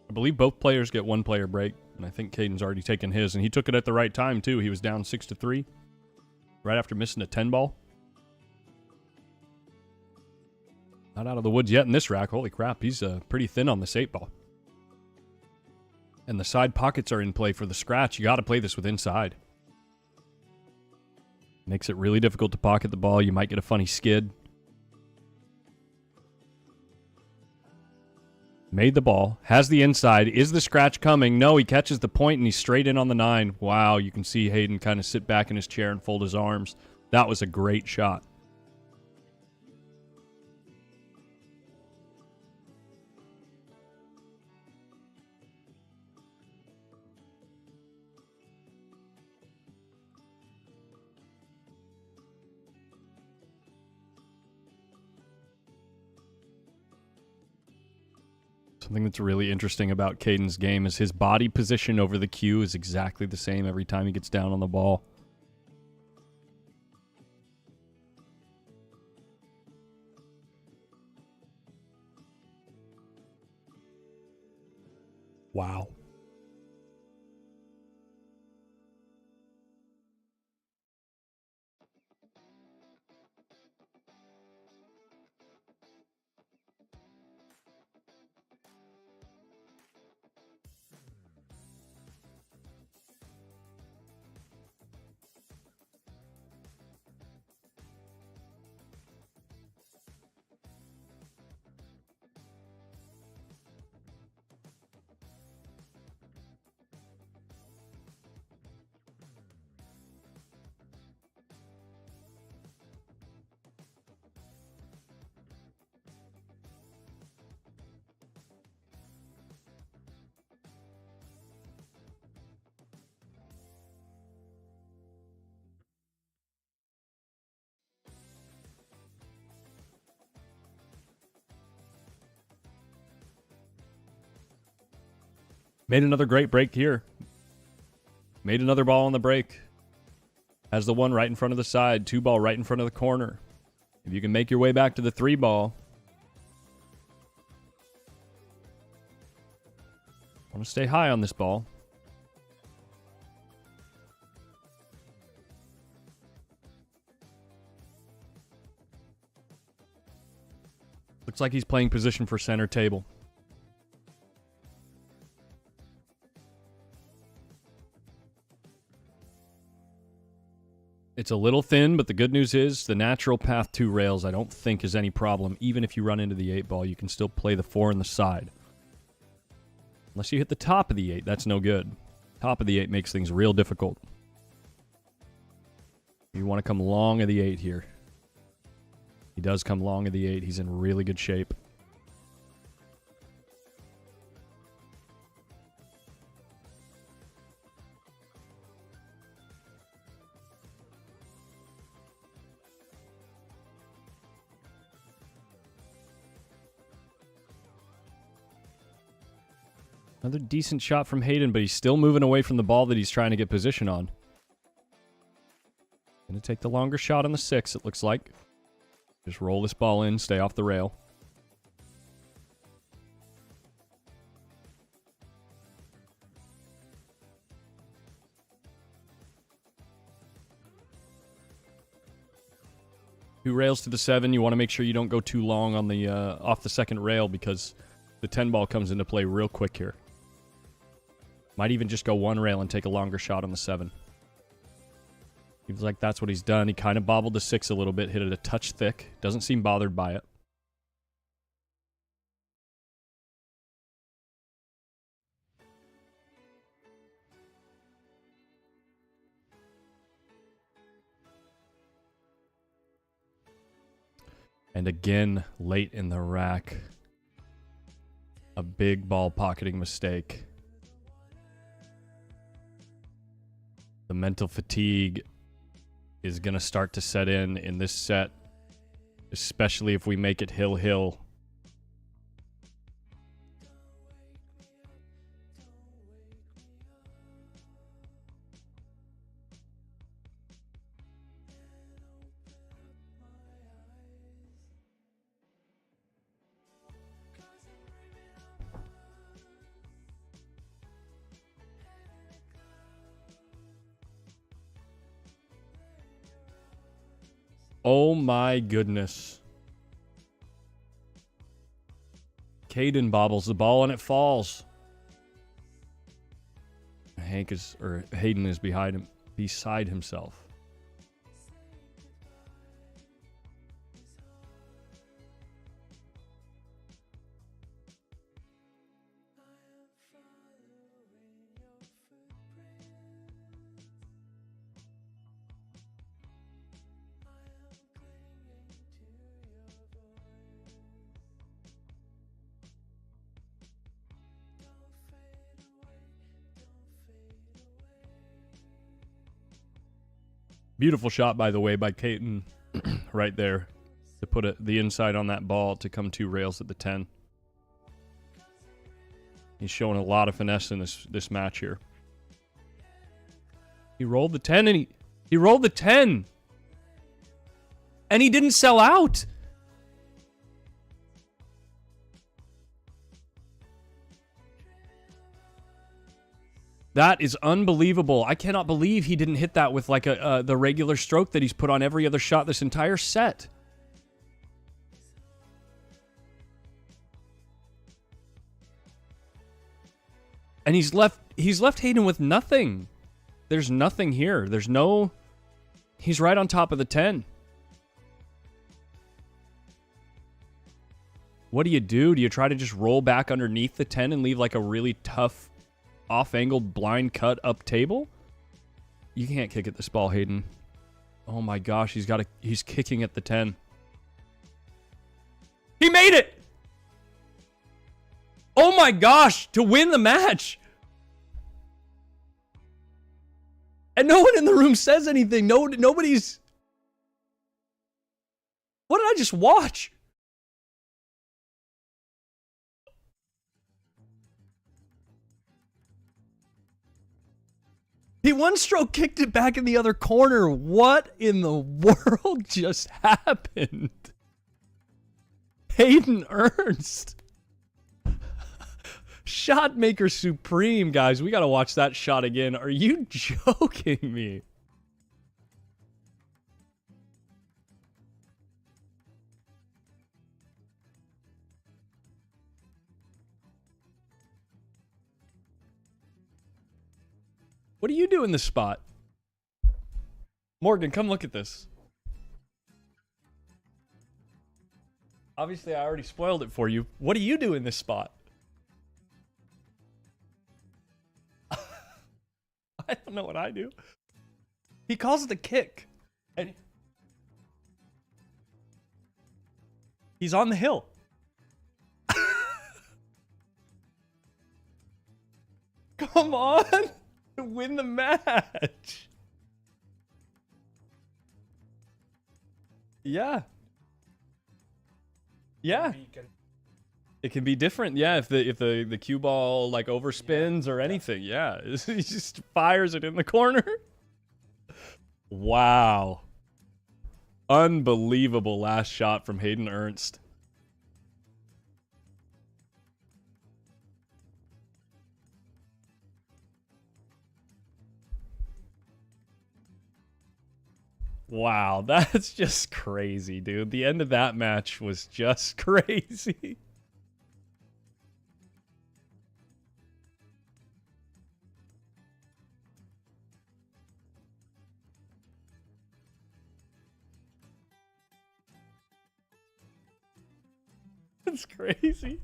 I believe both players get one player break, and I think Caden's already taken his, and he took it at the right time too. He was down 6-3 right after missing a 10 ball. Not out of the woods yet in this rack. Holy crap, he's pretty thin on this 8 ball. And the side pockets are in play for the scratch. You got to play this with inside. Makes it really difficult to pocket the ball. You might get a funny skid. Made the ball. Has the inside. Is the scratch coming? No, he catches the point and he's straight in on the 9. Wow, you can see Hayden kind of sit back in his chair and fold his arms. That was a great shot. Something that's really interesting about Caden's game is his body position over the cue is exactly the same every time he gets down on the ball. Wow. Made another great break here. Made another ball on the break. Has the 1 right in front of the side. 2 ball right in front of the corner. If you can make your way back to the 3 ball. Want to stay high on this ball. Looks like he's playing position for center table. It's a little thin, but the good news is the natural path to rails I don't think is any problem. Even if you run into the 8 ball, you can still play the 4 in the side. Unless you hit the top of the 8, that's no good. Top of the 8 makes things real difficult. You want to come long of the 8 here. He does come long of the 8. He's in really good shape. Another decent shot from Hayden, but he's still moving away from the ball that he's trying to get position on. Going to take the longer shot on the 6, it looks like. Just roll this ball in, stay off the rail. Two rails to the 7. You want to make sure you don't go too long on the off the second rail because the 10 ball comes into play real quick here. Might even just go one rail and take a longer shot on the 7. Seems like that's what he's done. He kind of bobbled the 6 a little bit, hit it a touch thick. Doesn't seem bothered by it. And again, late in the rack, a big ball pocketing mistake. The mental fatigue is going to start to set in this set, especially if we make it hill-hill. Oh my goodness. Caden bobbles the ball and it falls. Hayden is beside himself. Beautiful shot, by the way, by Caden right there to put the inside on that ball to come 2 rails at the 10. He's showing a lot of finesse in this match here. He rolled the 10 and he rolled the 10. And he didn't sell out. That is unbelievable. I cannot believe he didn't hit that with like the regular stroke that he's put on every other shot this entire set. And he's left Hayden with nothing. There's nothing here. He's right on top of the 10. What do? Do you try to just roll back underneath the 10 and leave like a really tough off-angled blind cut up table? You can't kick at this ball, Hayden. Oh my gosh, he's kicking at the 10. He made it! Oh my gosh, to win the match! And no one in the room says anything. Nobody's... What did I just watch? He one-stroke kicked it back in the other corner. What in the world just happened? Hayden Ernst. Shot maker supreme, guys. We got to watch that shot again. Are you joking me? What do you do in this spot? Morgan, come look at this. Obviously, I already spoiled it for you. What do you do in this spot? I don't know what I do. He calls it a kick. And He's on the hill. Come on. Win the match. Yeah. Yeah. It can be different, yeah, if the cue ball like overspins or anything, yeah. He just fires it in the corner. Wow. Unbelievable last shot from Hayden Ernst. Wow, that's just crazy, dude. The end of that match was just crazy. That's crazy.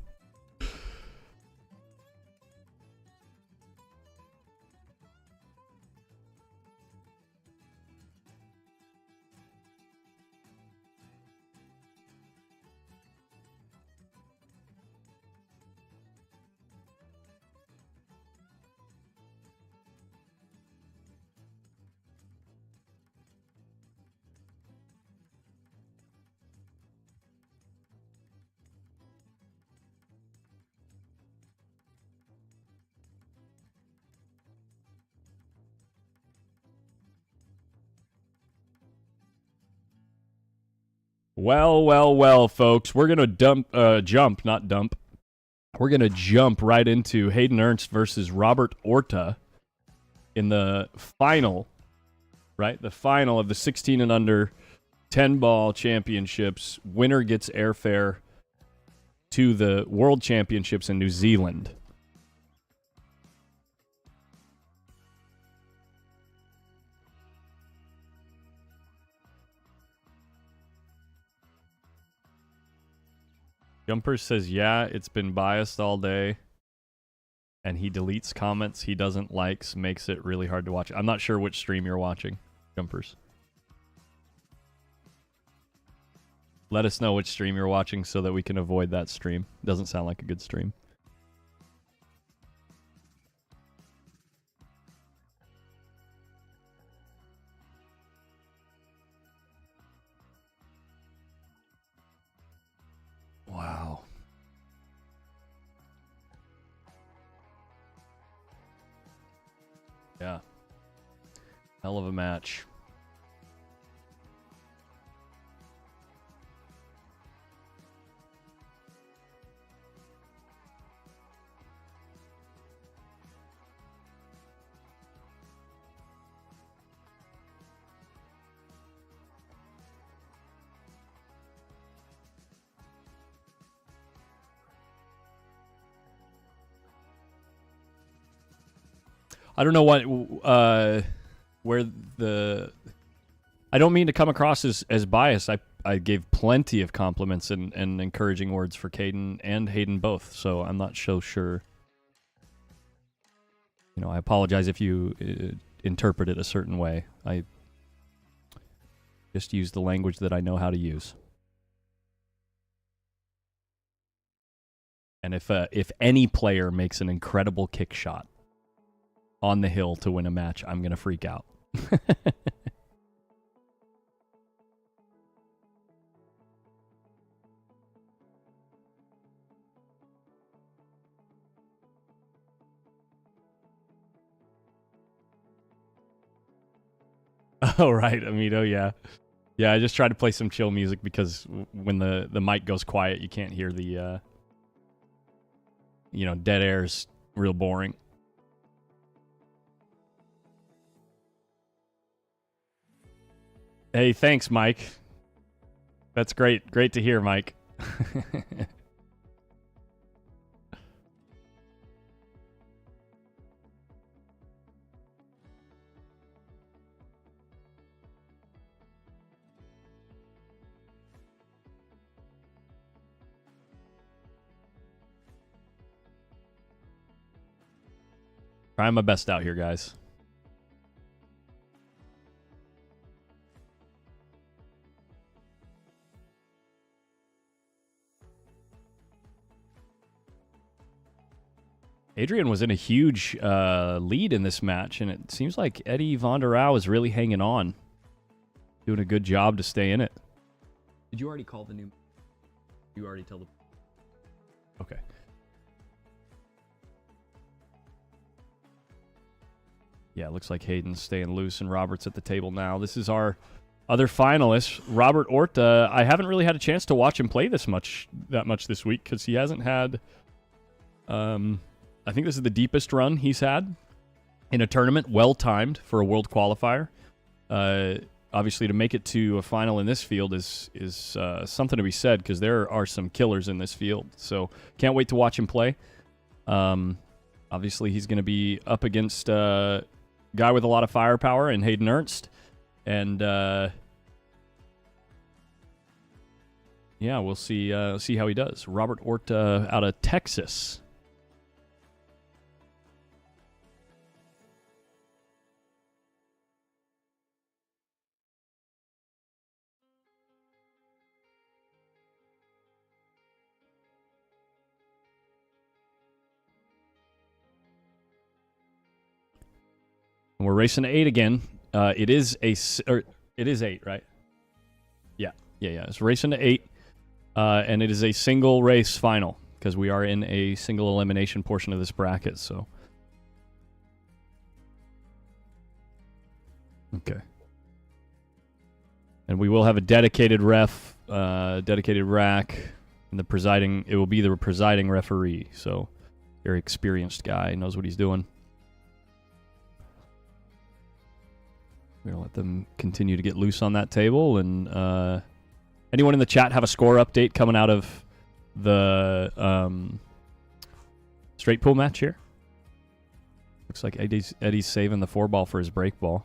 Well, folks. We're going to jump, not dump. We're going to jump right into Hayden Ernst versus Robert Orta in the final, right? The final of the 16 and under 10-ball championships. Winner gets airfare to the World Championships in New Zealand. Jumper says, yeah, it's been biased all day. And he deletes comments he doesn't like, makes it really hard to watch. I'm not sure which stream you're watching, Jumpers. Let us know which stream you're watching so that we can avoid that stream. Doesn't sound like a good stream. Wow. Yeah. Hell of a match. I don't know what, where the, I don't mean to come across as biased. I gave plenty of compliments and encouraging words for Caden and Hayden both, so I'm not so sure. You know, I apologize if you interpret it a certain way. I just use the language that I know how to use. And if any player makes an incredible kick shot on the hill to win a match, I'm going to freak out. Oh, right, Amito, yeah. Yeah, I just tried to play some chill music because when the mic goes quiet, you can't hear the, you know, dead air's real boring. Hey, thanks, Mike. That's great. Great to hear, Mike. Trying my best out here, guys. Adrian was in a huge lead in this match, and it seems like Eddie Von der Rau is really hanging on. Doing a good job to stay in it. Did you already call the new... You already tell the... Okay. Yeah, it looks like Hayden's staying loose and Robert's at the table now. This is our other finalist, Robert Orta. I haven't really had a chance to watch him play that much this week because he hasn't had... I think this is the deepest run he's had in a tournament, well-timed for a world qualifier. Obviously, to make it to a final in this field is something to be said because there are some killers in this field. So can't wait to watch him play. Obviously, he's going to be up against a guy with a lot of firepower in Hayden Ernst. And, yeah, we'll see how he does. Robert Orta out of Texas. We're racing to 8 again. It is 8, right? Yeah. It's racing to 8, and it is a single race final because we are in a single elimination portion of this bracket. So, okay. And we will have a dedicated ref, dedicated rack, and it will be the presiding referee. So, very experienced guy, knows what he's doing. We're going to let them continue to get loose on that table. And anyone in the chat have a score update coming out of the straight pool match here? Looks like Eddie's saving the 4-ball for his break ball.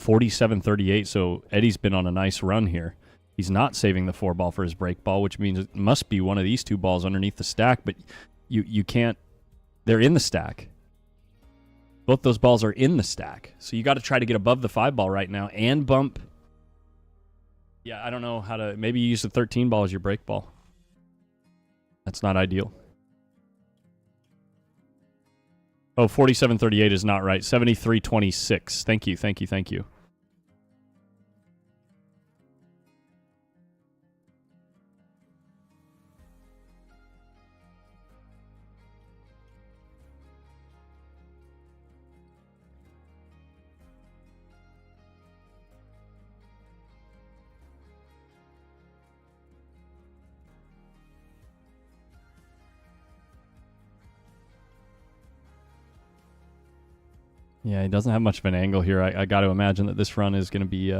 $47-38, so Eddie's been on a nice run here. He's not saving the 4-ball for his break ball, which means it must be one of these 2 balls underneath the stack, but you can't... They're in the stack. Both those balls are in the stack, so you got to try to get above the 5-ball right now and bump... Yeah, I don't know how to... Maybe you use the 13 ball as your break ball. That's not ideal. Oh, 47-38 is not right. 73-26. Thank you. Yeah, he doesn't have much of an angle here. I got to imagine that this run is going to be...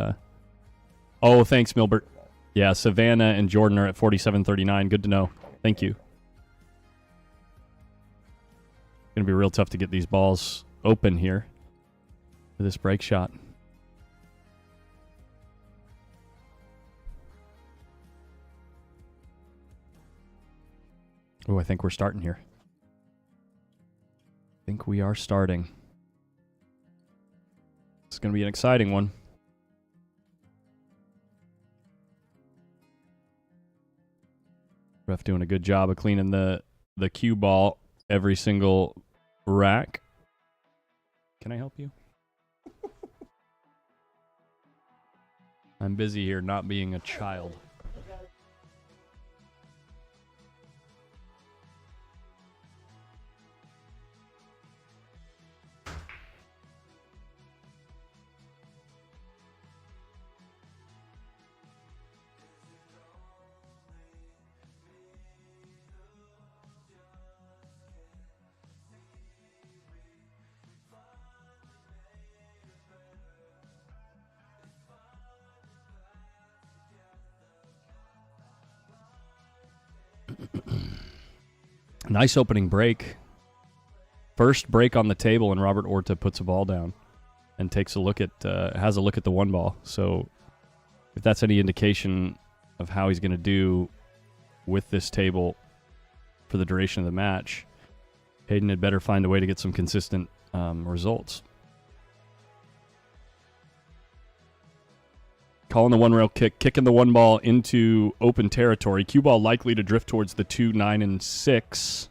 Oh, thanks, Milbert. Yeah, Savannah and Jordan are at 47-39. Good to know. Thank you. It's going to be real tough to get these balls open here for this break shot. Oh, I think we're starting here. I think we are starting. It's going to be an exciting one. Ref doing a good job of cleaning the cue ball every single rack. Can I help you? I'm busy here not being a child. Nice opening break. First break on the table, and Robert Orta puts a ball down and takes a look at has a look at the 1-ball. So if that's any indication of how he's going to do with this table for the duration of the match, Hayden had better find a way to get some consistent results. Calling the one-rail kick, kicking the one ball into open territory. Cue ball likely to drift towards the 2, 9, and 6.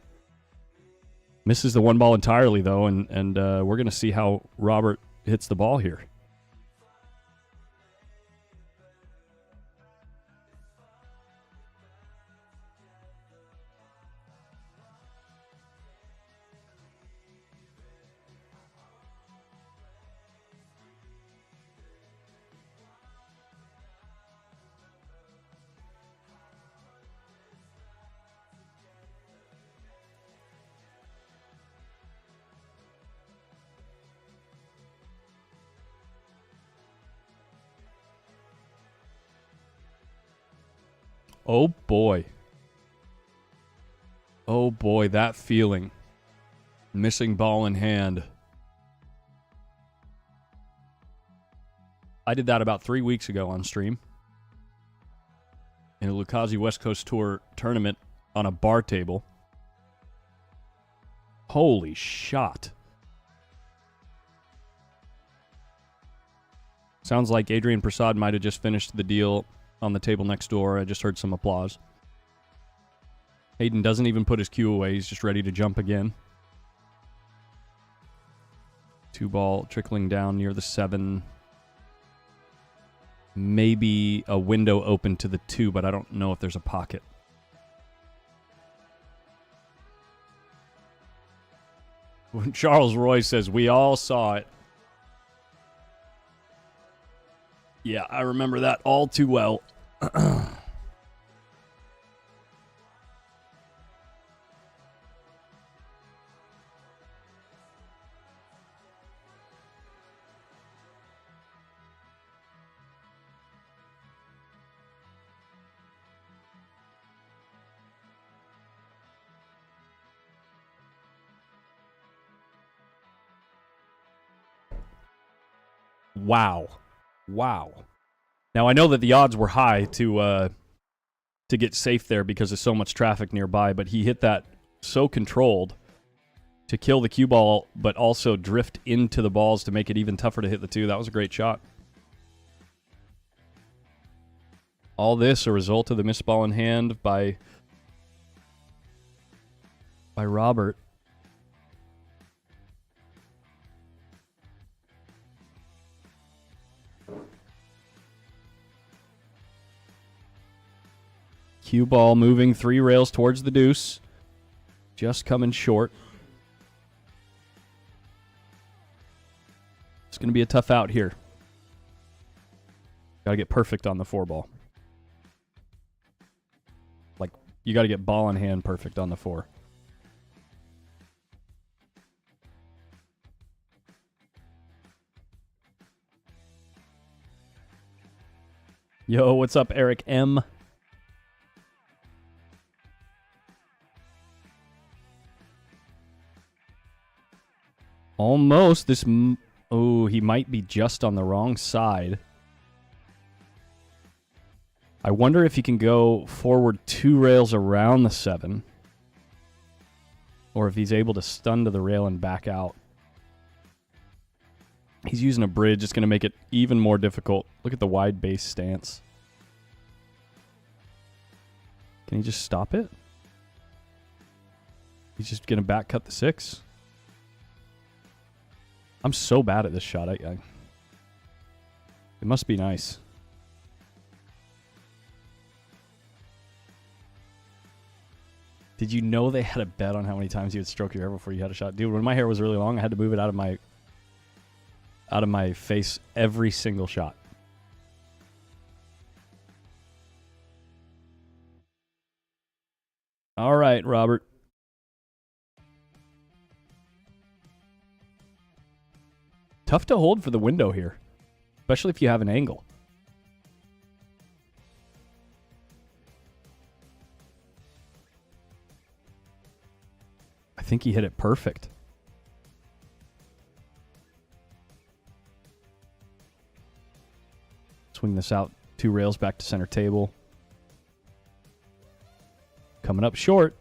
Misses the one ball entirely, though, and we're going to see how Robert hits the ball here. Oh, boy. Oh, boy, that feeling. Missing ball in hand. I did that about 3 weeks ago on stream. In a Lucchese West Coast Tour tournament on a bar table. Holy shot. Sounds like Adrian Prasad might have just finished the deal on the table next door. I just heard some applause. Hayden doesn't even put his cue away. He's just ready to jump again. 2 ball trickling down near the 7. Maybe a window open to the 2, but I don't know if there's a pocket. When Charles Roy says, we all saw it. Yeah, I remember that all too well. Wow. Wow. Now, I know that the odds were high to get safe there because of so much traffic nearby, but he hit that so controlled to kill the cue ball, but also drift into the balls to make it even tougher to hit the 2. That was a great shot. All this a result of the missed ball in hand by Robert. Cue ball moving 3 rails towards the deuce. Just coming short. It's going to be a tough out here. Got to get perfect on the 4 ball. Like, you got to get ball in hand perfect on the 4. Yo, what's up, Eric M? Almost. Oh, he might be just on the wrong side. I wonder if he can go forward 2 rails around the 7. Or if he's able to stun to the rail and back out. He's using a bridge. It's going to make it even more difficult. Look at the wide base stance. Can he just stop it? He's just going to back cut the 6. I'm so bad at this shot. It must be nice. Did you know they had a bet on how many times you would stroke your hair before you had a shot? Dude, when my hair was really long, I had to move it out of my face every single shot. All right, Robert. Tough to hold for the window here, especially if you have an angle. I think he hit it perfect. Swing this out 2 rails back to center table. Coming up short.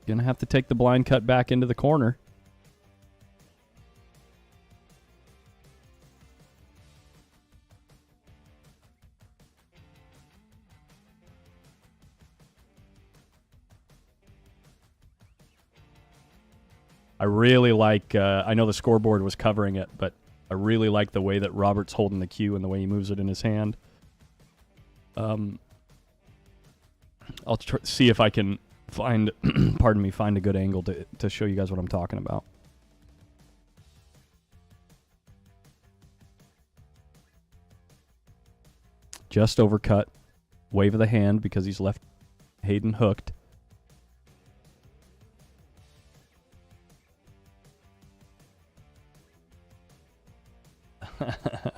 Gonna have to take the blind cut back into the corner. I really like, I know the scoreboard was covering it, but I really like the way that Robert's holding the cue and the way he moves it in his hand. I'll see if I can find, find a good angle to show you guys what I'm talking about. Just overcut. Wave of the hand because he's left Hayden hooked.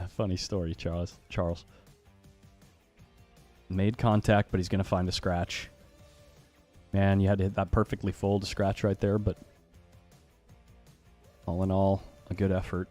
Funny story, Charles. Made contact, but he's going to find a scratch. Man, you had to hit that perfectly full to scratch right there, but all in all, a good effort.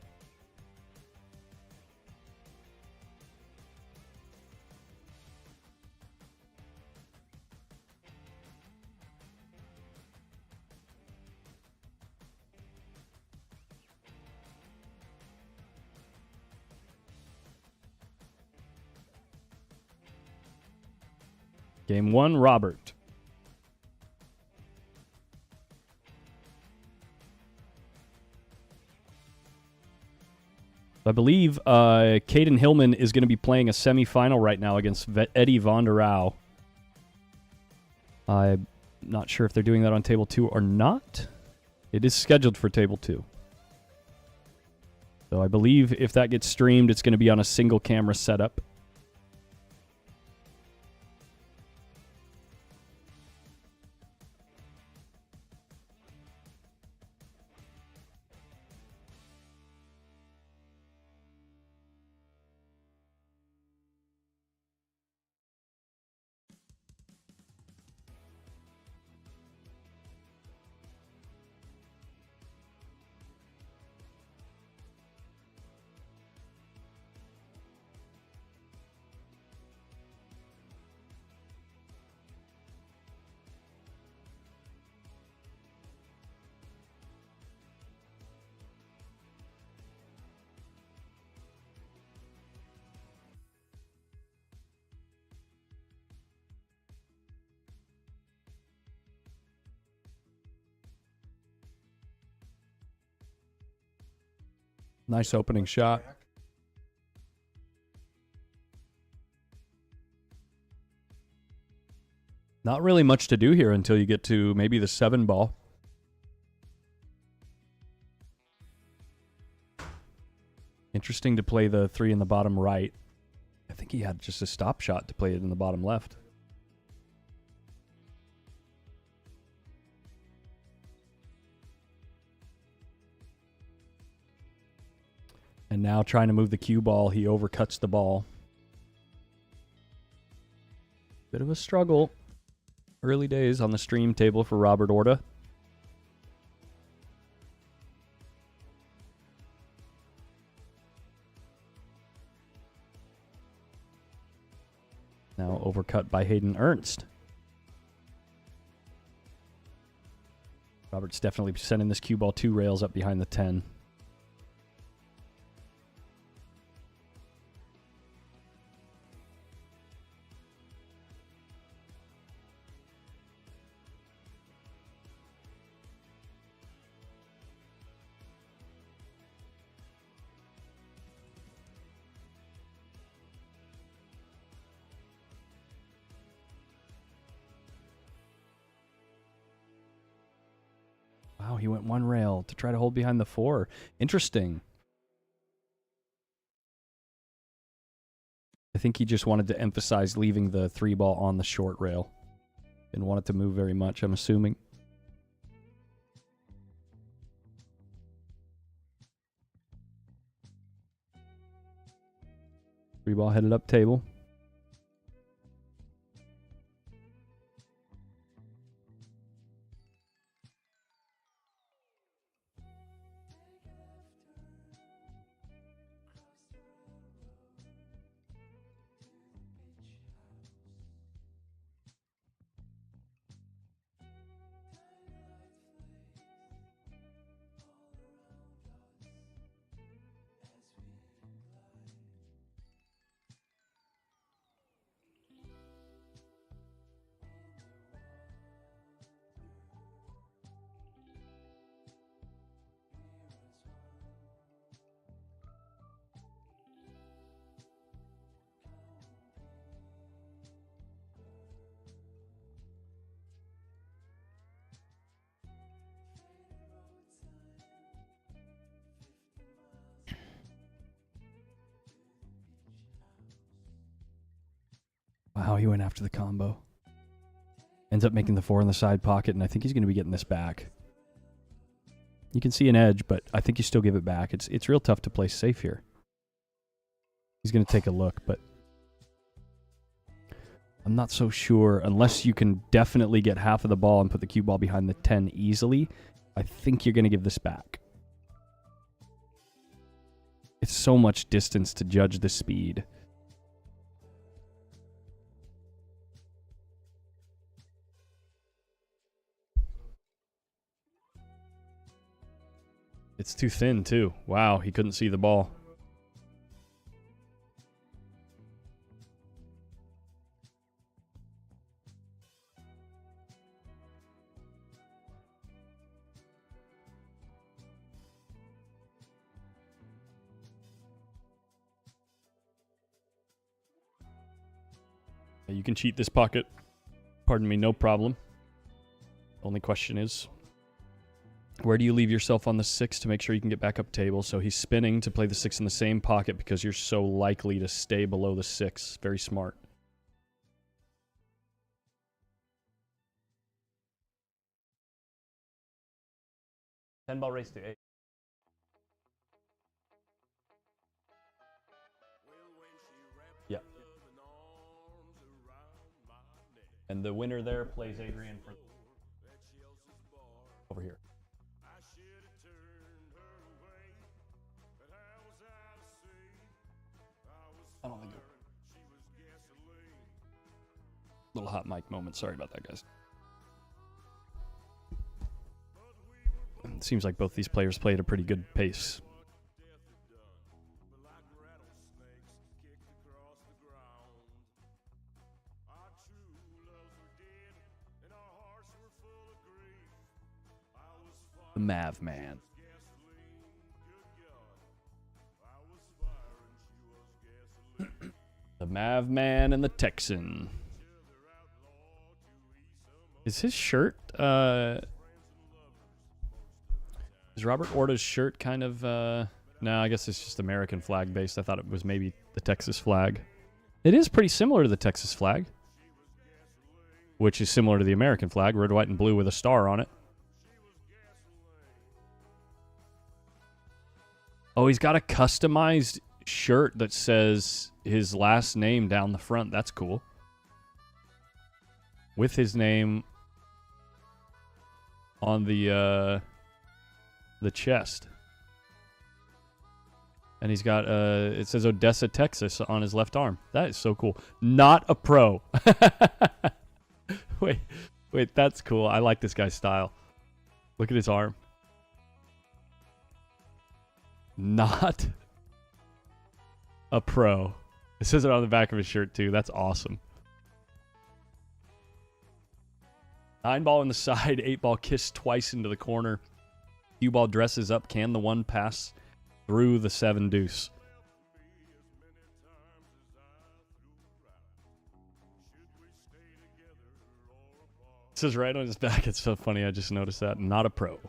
Game 1, Robert. I believe Caden Hillman is going to be playing a semifinal right now against Eddie Von der Rau. I'm not sure if they're doing that on table 2 or not. It is scheduled for table 2. So I believe if that gets streamed, it's going to be on a single camera setup. Nice opening shot. Not really much to do here until you get to maybe the 7 ball. Interesting to play the 3 in the bottom right. I think he had just a stop shot to play it in the bottom left. And now trying to move the cue ball, he overcuts the ball. Bit of a struggle. Early days on the stream table for Robert Orta. Now overcut by Hayden Ernst. Robert's definitely sending this cue ball 2 rails up behind the 10. Wow, he went 1 rail to try to hold behind the 4. Interesting. I think he just wanted to emphasize leaving the 3 ball on the short rail. Didn't want it to move very much, I'm assuming. Three ball headed up table. Wow, he went after the combo. Ends up making the 4 in the side pocket, and I think he's going to be getting this back. You can see an edge, but I think you still give it back. It's real tough to play safe here. He's going to take a look, but I'm not so sure. Unless you can definitely get half of the ball and put the cue ball behind the 10 easily, I think you're going to give this back. It's so much distance to judge the speed. It's too thin, too. Wow, he couldn't see the ball. You can cheat this pocket. Pardon me, no problem. Only question is, where do you leave yourself on the 6 to make sure you can get back up table? So he's spinning to play the 6 in the same pocket because you're so likely to stay below the 6. Very smart. Ball race to 8. Yeah. And the winner there plays Adrian for over here. I don't think it... Little hot mic moment. Sorry about that, guys. It seems like both these players play at a pretty good pace. The Mav Man. The Mav Man and the Texan. Is his shirt, is Robert Orta's shirt kind of, no, I guess it's just American flag based. I thought it was maybe the Texas flag. It is pretty similar to the Texas flag, which is similar to the American flag, red, white, and blue with a star on it. Oh, he's got a customized shirt that says his last name down the front. That's cool. With his name on the chest. And he's got, it says Odessa, Texas on his left arm. That is so cool. Not a pro. Wait, that's cool. I like this guy's style. Look at his arm. Not a pro. It says it on the back of his shirt, too. That's awesome. 9 ball in the side, 8 ball kissed twice into the corner. Cue ball dresses up. Can the 1 pass through the 7 deuce? It says right on his back. It's so funny. I just noticed that. Not a pro.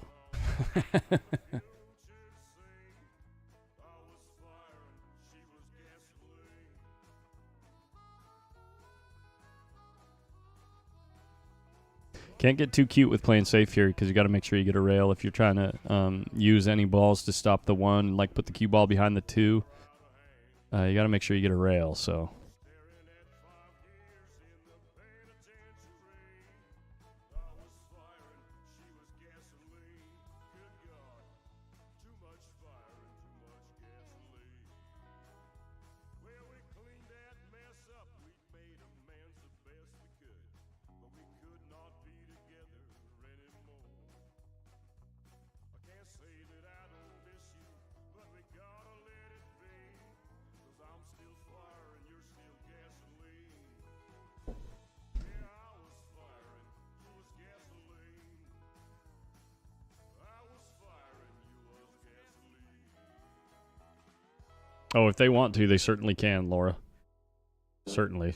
Can't get too cute with playing safe here because you got to make sure you get a rail if you're trying to use any balls to stop the 1, like put the cue ball behind the 2. You got to make sure you get a rail, so... Oh, if they want to, they certainly can, Laura. Certainly.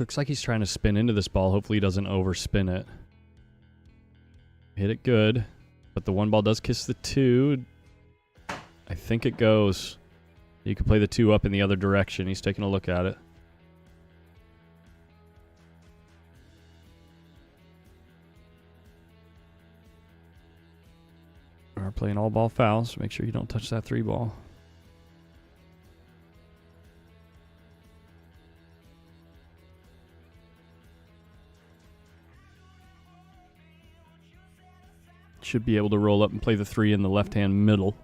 Looks like he's trying to spin into this ball. Hopefully he doesn't overspin it. Hit it good. But the 1 ball does kiss the 2. I think it goes. You can play the 2 up in the other direction. He's taking a look at it. We're playing all ball fouls. Make sure you don't touch that 3 ball. Should be able to roll up and play the 3 in the left-hand middle.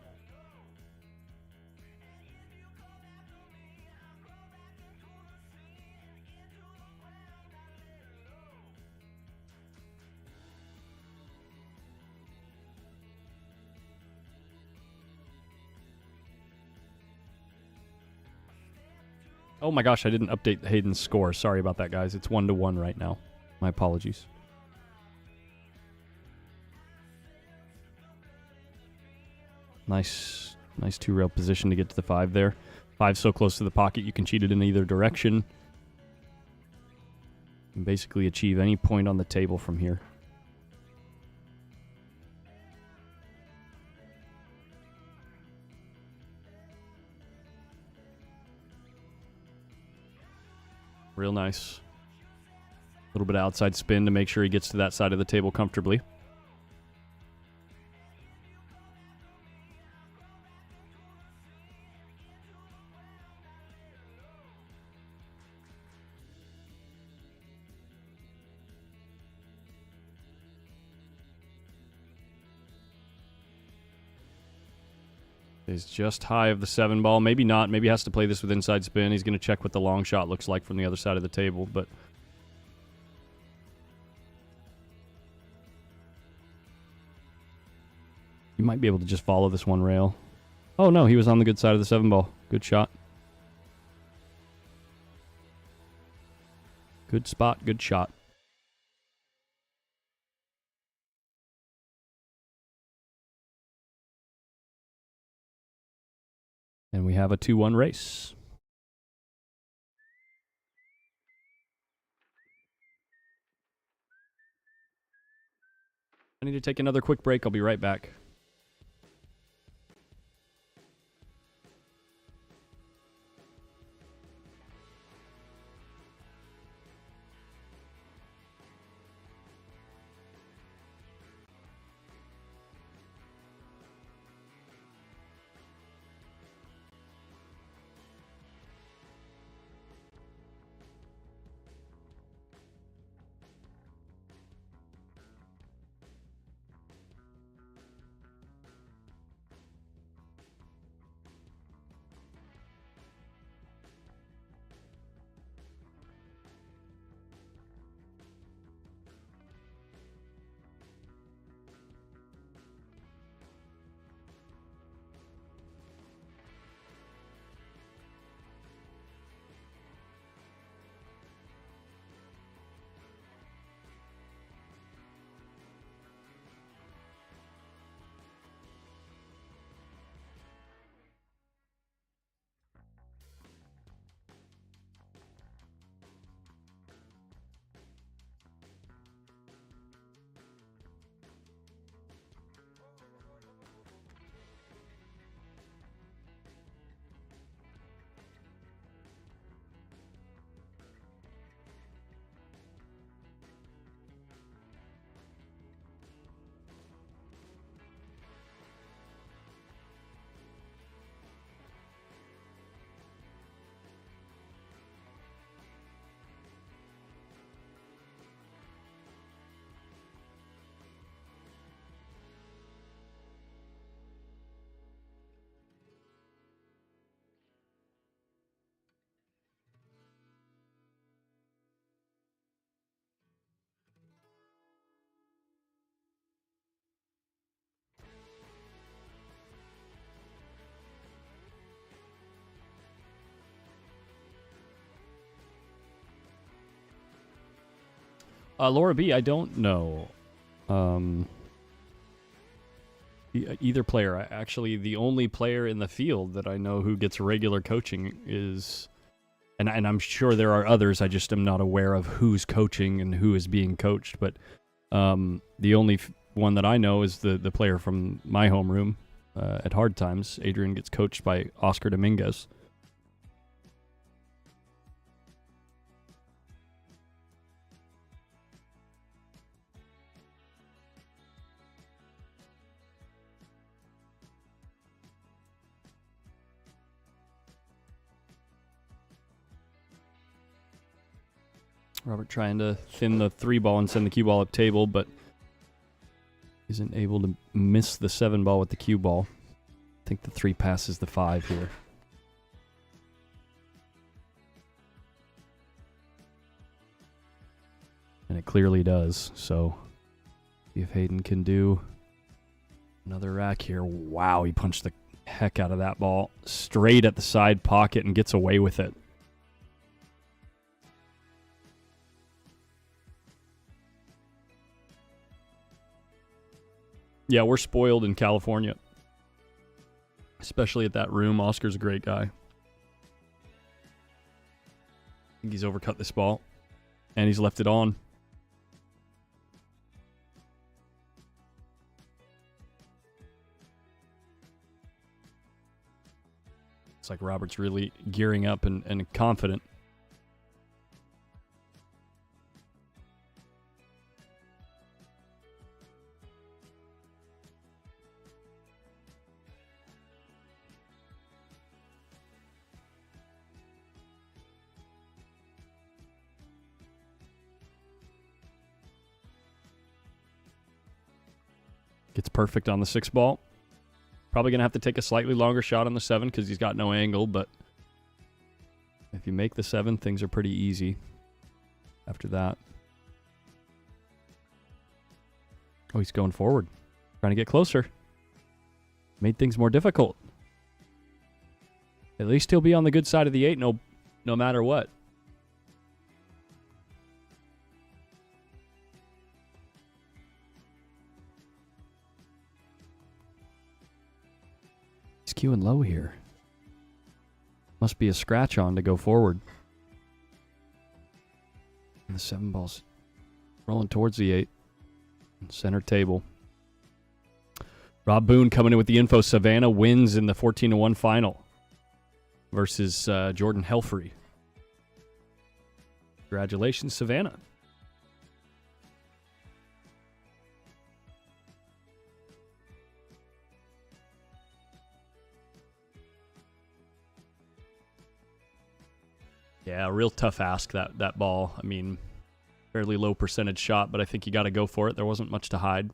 Oh my gosh, I didn't update Hayden's score. Sorry about that, guys. It's 1-1 right now. My apologies. Nice 2-rail position to get to the 5 there. 5 so close to the pocket, you can cheat it in either direction. You can basically achieve any point on the table from here. Real nice. A little bit of outside spin to make sure he gets to that side of the table comfortably. Is just high of the 7 ball. Maybe not. Maybe he has to play this with inside spin. He's going to check what the long shot looks like from the other side of the table, but you might be able to just follow this 1 rail. Oh no, he was on the good side of the 7 ball. Good shot. Good spot, good shot. And we have a 2-1 race. I need to take another quick break. I'll be right back. Laura B, I don't know. Either player. Actually, the only player in the field that I know who gets regular coaching is And I'm sure there are others. I just am not aware of who's coaching and who is being coached. But the only one that I know is the player from my homeroom at Hard Times. Adrian gets coached by Oscar Dominguez. Robert trying to thin the 3-ball and send the cue ball up table, but isn't able to miss the 7-ball with the cue ball. I think the 3 passes the 5 here. And it clearly does. So see if Hayden can do another rack here. Wow, he punched the heck out of that ball straight at the side pocket and gets away with it. Yeah, we're spoiled in California, especially at that room. Oscar's a great guy. I think he's overcut this ball, and he's left it on. It's like Robert's really gearing up and confident. Gets perfect on the 6-ball. Probably going to have to take a slightly longer shot on the 7 because he's got no angle, but if you make the 7, things are pretty easy after that. Oh, he's going forward. Trying to get closer. Made things more difficult. At least he'll be on the good side of the 8 no matter what. He's queuing low here. Must be a scratch on to go forward. And the 7-ball's rolling towards the 8. Center table. Rob Boone coming in with the info. Savannah wins in the 14-1 final versus Jordan Helfrey. Congratulations, Savannah. Yeah, a real tough ask, that ball. I mean, fairly low percentage shot, but I think you got to go for it. There wasn't much to hide.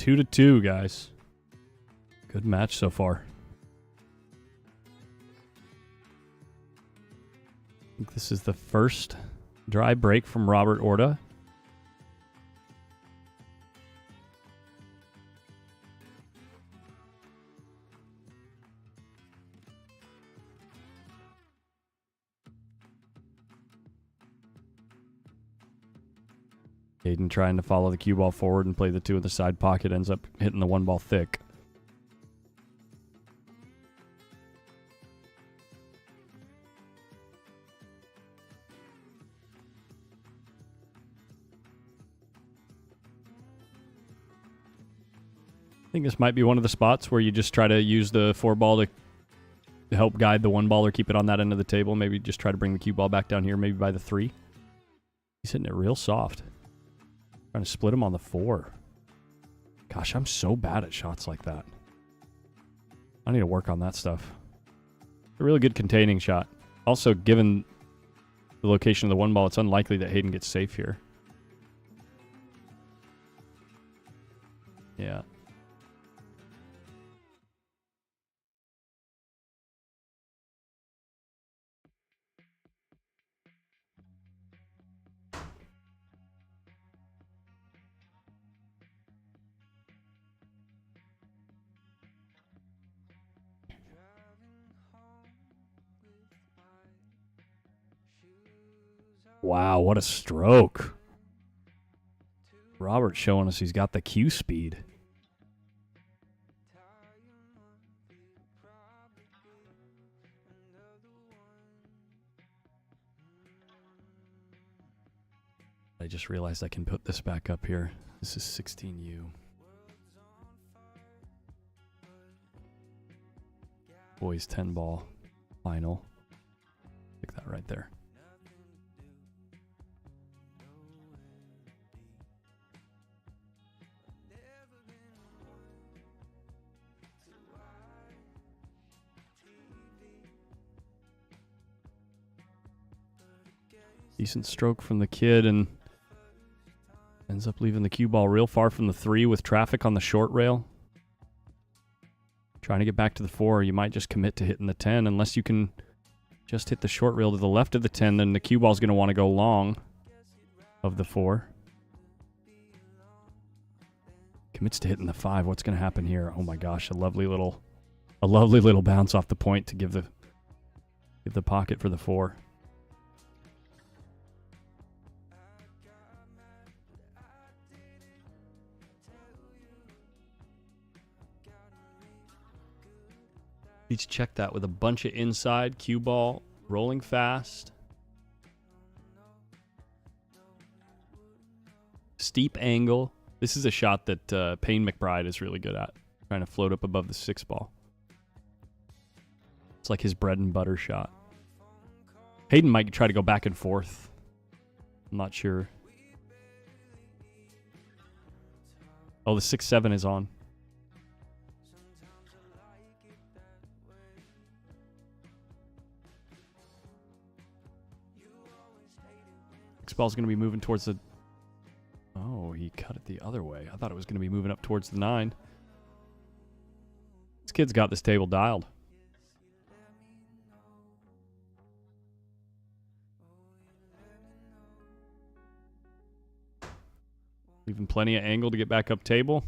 2-2, guys. Good match so far. I think this is the first dry break from Robert Orta. Hayden trying to follow the cue ball forward and play the 2 in the side pocket, ends up hitting the 1 ball thick. I think this might be one of the spots where you just try to use the 4 ball to help guide the 1 ball or keep it on that end of the table. Maybe just try to bring the cue ball back down here, maybe by the 3. He's hitting it real soft. Trying to split him on the 4. Gosh, I'm so bad at shots like that. I need to work on that stuff. A really good containing shot. Also, given the location of the 1 ball, it's unlikely that Hayden gets safe here. Yeah. Wow, what a stroke. Robert showing us he's got the cue speed. I just realized I can put this back up here. This is 16U. Boys 10 ball final. Pick that right there. Decent stroke from the kid and ends up leaving the cue ball real far from the 3 with traffic on the short rail. Trying to get back to the 4, you might just commit to hitting the 10. Unless you can just hit the short rail to the left of the 10, then the cue ball's going to want to go long of the 4. Commits to hitting the 5. What's going to happen here? Oh my gosh, a lovely little bounce off the point to give the pocket for the 4. Let's check that with a bunch of inside cue ball rolling fast. Steep angle. This is a shot that Payne McBride is really good at. Trying to float up above the 6 ball. It's like his bread and butter shot. Hayden might try to go back and forth. I'm not sure. Oh, the 6-7 is on. Ball's going to be moving towards the... Oh, he cut it the other way. I thought it was going to be moving up towards the 9. This kid's got this table dialed. Leaving plenty of angle to get back up table.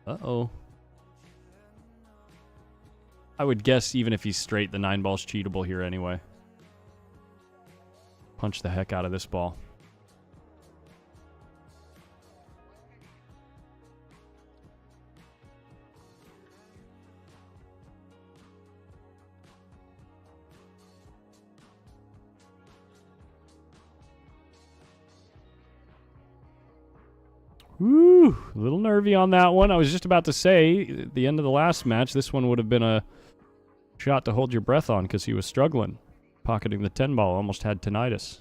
Uh-oh. I would guess even if he's straight, the 9 ball's cheatable here anyway. Punch the heck out of this ball. Woo! A little nervy on that one. I was just about to say, at the end of the last match, this one would have been a shot to hold your breath on because he was struggling. Pocketing the 10 ball, almost had tinnitus.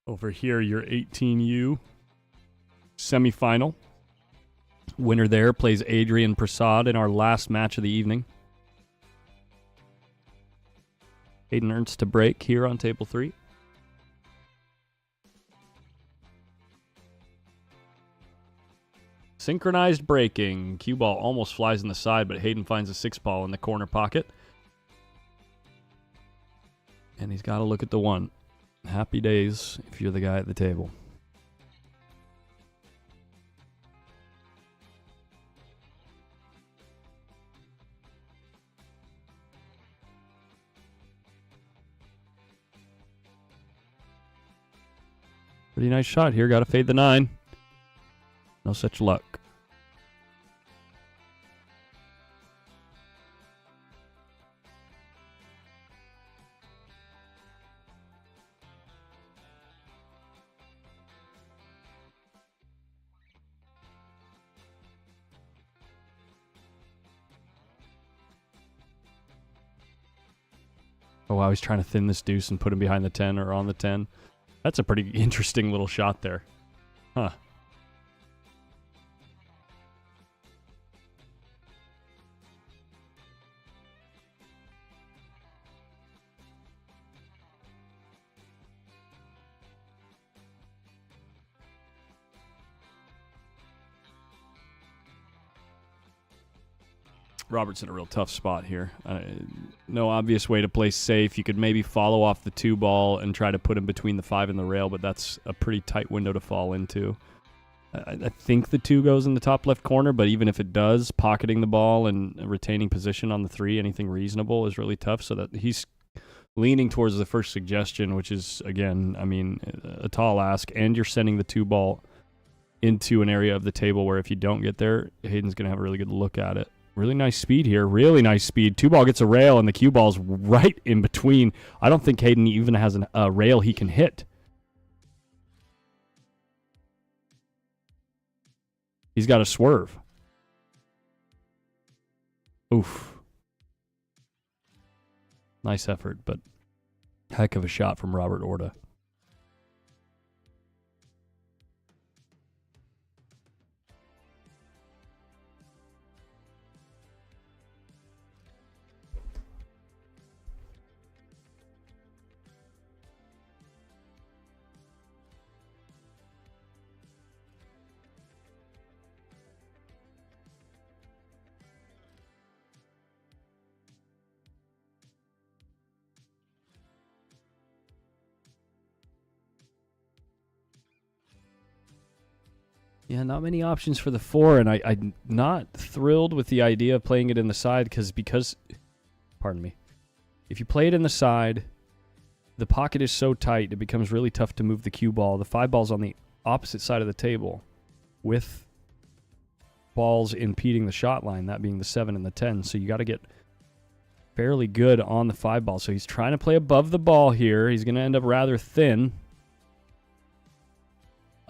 Over here, your 18U semifinal. Winner there plays Adrian Prasad in our last match of the evening. Hayden Ernst to break here on table 3. Synchronized breaking. Cue ball almost flies in the side, but Hayden finds a 6-ball in the corner pocket. And he's got to look at the 1. Happy days if you're the guy at the table. Pretty nice shot here. Got to fade the 9. No such luck. Oh, wow, he's trying to thin this deuce and put him behind the 10 or on the 10. That's a pretty interesting little shot there. Huh. Robert's in a real tough spot here. No obvious way to play safe. You could maybe follow off the 2-ball and try to put him between the 5 and the rail, but that's a pretty tight window to fall into. I think the 2 goes in the top left corner, but even if it does, pocketing the ball and retaining position on the 3, anything reasonable is really tough. So that he's leaning towards the first suggestion, which is, again, I mean, a tall ask, and you're sending the 2-ball into an area of the table where if you don't get there, Hayden's going to have a really good look at it. Really nice speed here. Really nice speed. 2-ball gets a rail, and the cue ball's right in between. I don't think Hayden even has a rail he can hit. He's got to swerve. Oof. Nice effort, but heck of a shot from Robert Orta. Yeah, not many options for the 4, and I'm not thrilled with the idea of playing it in the side because, pardon me, if you play it in the side, the pocket is so tight, it becomes really tough to move the cue ball. The 5-ball's on the opposite side of the table with balls impeding the shot line, that being the 7 and the 10, so you got to get fairly good on the 5-ball. So he's trying to play above the ball here. He's going to end up rather thin.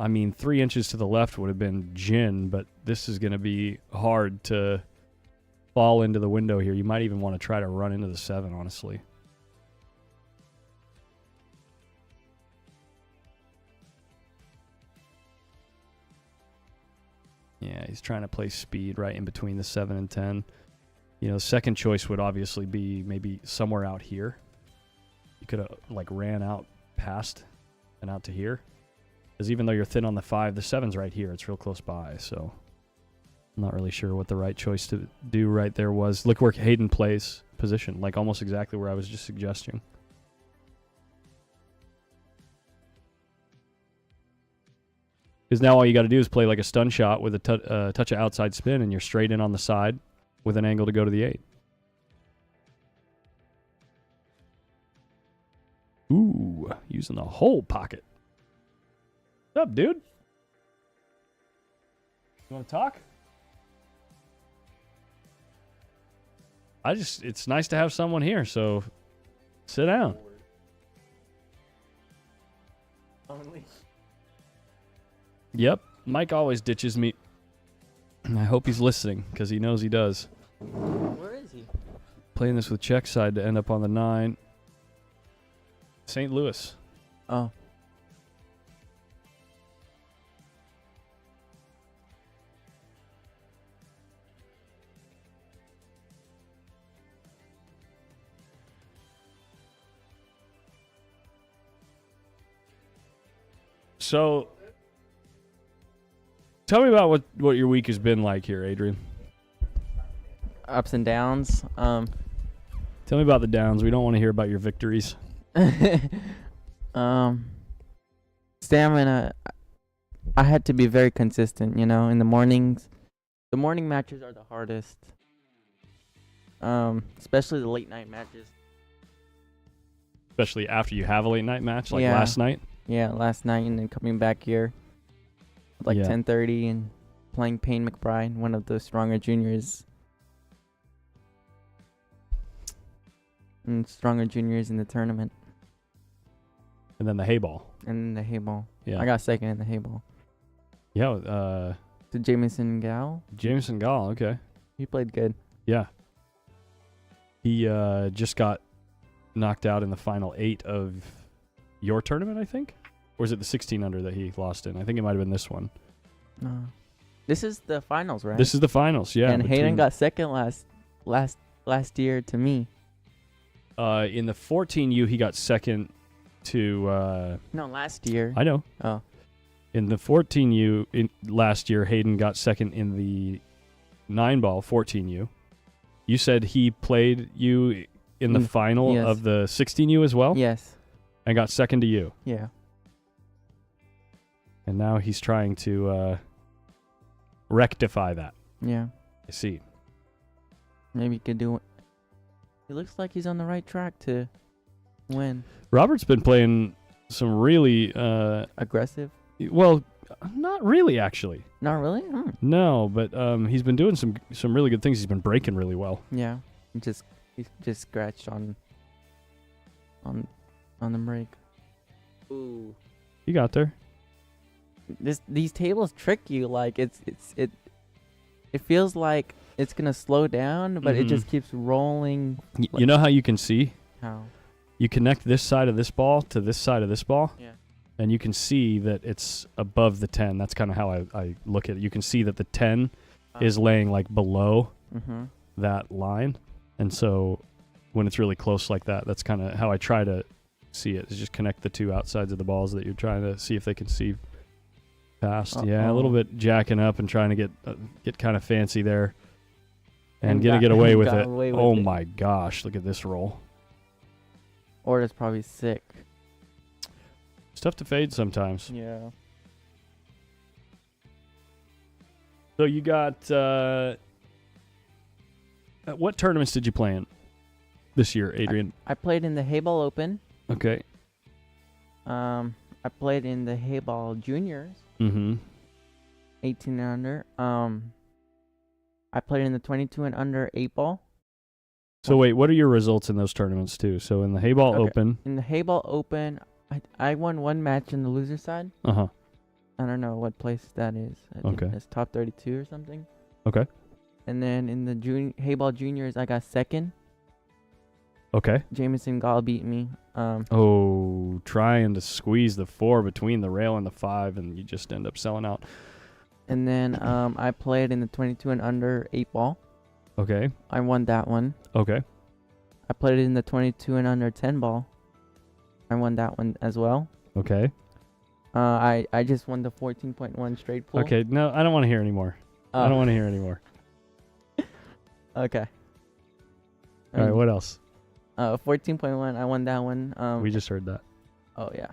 I mean, 3 inches to the left would have been gin, but this is going to be hard to fall into the window here. You might even want to try to run into the 7, honestly. Yeah, he's trying to play speed right in between the 7 and 10. You know, second choice would obviously be maybe somewhere out here. You could have, like, ran out past and out to here. Because even though you're thin on the 5, the 7's right here. It's real close by, so I'm not really sure what the right choice to do right there was. Look where Hayden plays position, like almost exactly where I was just suggesting. Because now all you got to do is play like a stun shot with a touch of outside spin, and you're straight in on the side with an angle to go to the 8. Ooh, using the whole pocket. What's up, dude? You want to talk? It's nice to have someone here, so sit down. Yep, Mike always ditches me. I hope he's listening, because he knows he does. Where is he? Playing this with check side to end up on the 9. St. Louis. Oh. So, tell me about what your week has been like here, Adrian. Ups and downs. Tell me about the downs. We don't want to hear about your victories. Stamina. I had to be very consistent, in the mornings. The morning matches are the hardest. Especially the late night matches. Especially after you have a late night match, like Yeah. last night. Yeah, last night and then coming back here at like Yeah. 10:30 and playing Payne McBride, one of the stronger juniors. And stronger juniors in the tournament. And then the hay ball. And the hay ball. Yeah. I got second in the hay ball. Yeah. To Jamison Gal. Jameson Gall. Okay. He played good. Yeah. He just got knocked out in the final 8 of your tournament, I think? Or is it the 16 under that he lost in? I think it might have been this one. This is the finals, right? This is the finals, yeah. And Hayden got second last year to me. In the 14U, he got second to... No, last year. I know. Oh. In the 14U last year, Hayden got second in the 9-ball 14U. You said he played you in the final yes. of the 16U as well? Yes. And got second to you. Yeah. And now he's trying to rectify that. Yeah. I see. Maybe he could do it. He looks like he's on the right track to win. Robert's been playing some really... Aggressive? well, not really, actually. Not really? No, but he's been doing some really good things. He's been breaking really well. Yeah. He just scratched on the break. Ooh. You got there. These tables trick you. Like it feels like it's gonna slow down, but it just keeps rolling. You know how you can see? How? You connect this side of this ball to this side of this ball. Yeah. And you can see that it's above the 10. That's kind of how I look at it. You can see that the 10 is laying like below that line. And so when it's really close like that, that's kind of how I try to see it, is just connect the two outsides of the balls that you're trying to see if they can see past. Yeah, a little bit jacking up and trying to get kind of fancy there. And gonna get away with it. Oh my gosh, look at this roll. Or it's probably sick. It's tough to fade sometimes. Yeah. So you got what tournaments did you play in this year, Adrian? I played in the Hayball Open. Okay. I played in the Hayball Juniors. 18 and under. I played in the 22 and under 8-ball. So wait, what are your results in those tournaments too? So in the Hayball Open. In the Hayball Open, I won one match in the loser side. I don't know what place that is. I think it's top 32 or something. Okay. And then in the Hayball Juniors, I got second. Okay. Jamison Gall beat me. Trying to squeeze the 4 between the rail and the 5, and you just end up selling out. And then I played in the 22 and under 8-ball. Okay. I won that one. Okay. I played in the 22 and under 10-ball. I won that one as well. Okay. I just won the 14.1 straight pool. Okay, no, I don't want to hear anymore. I don't want to hear anymore. Okay. All right, what else? 14.1, I won that one. We just heard that. Oh, yeah.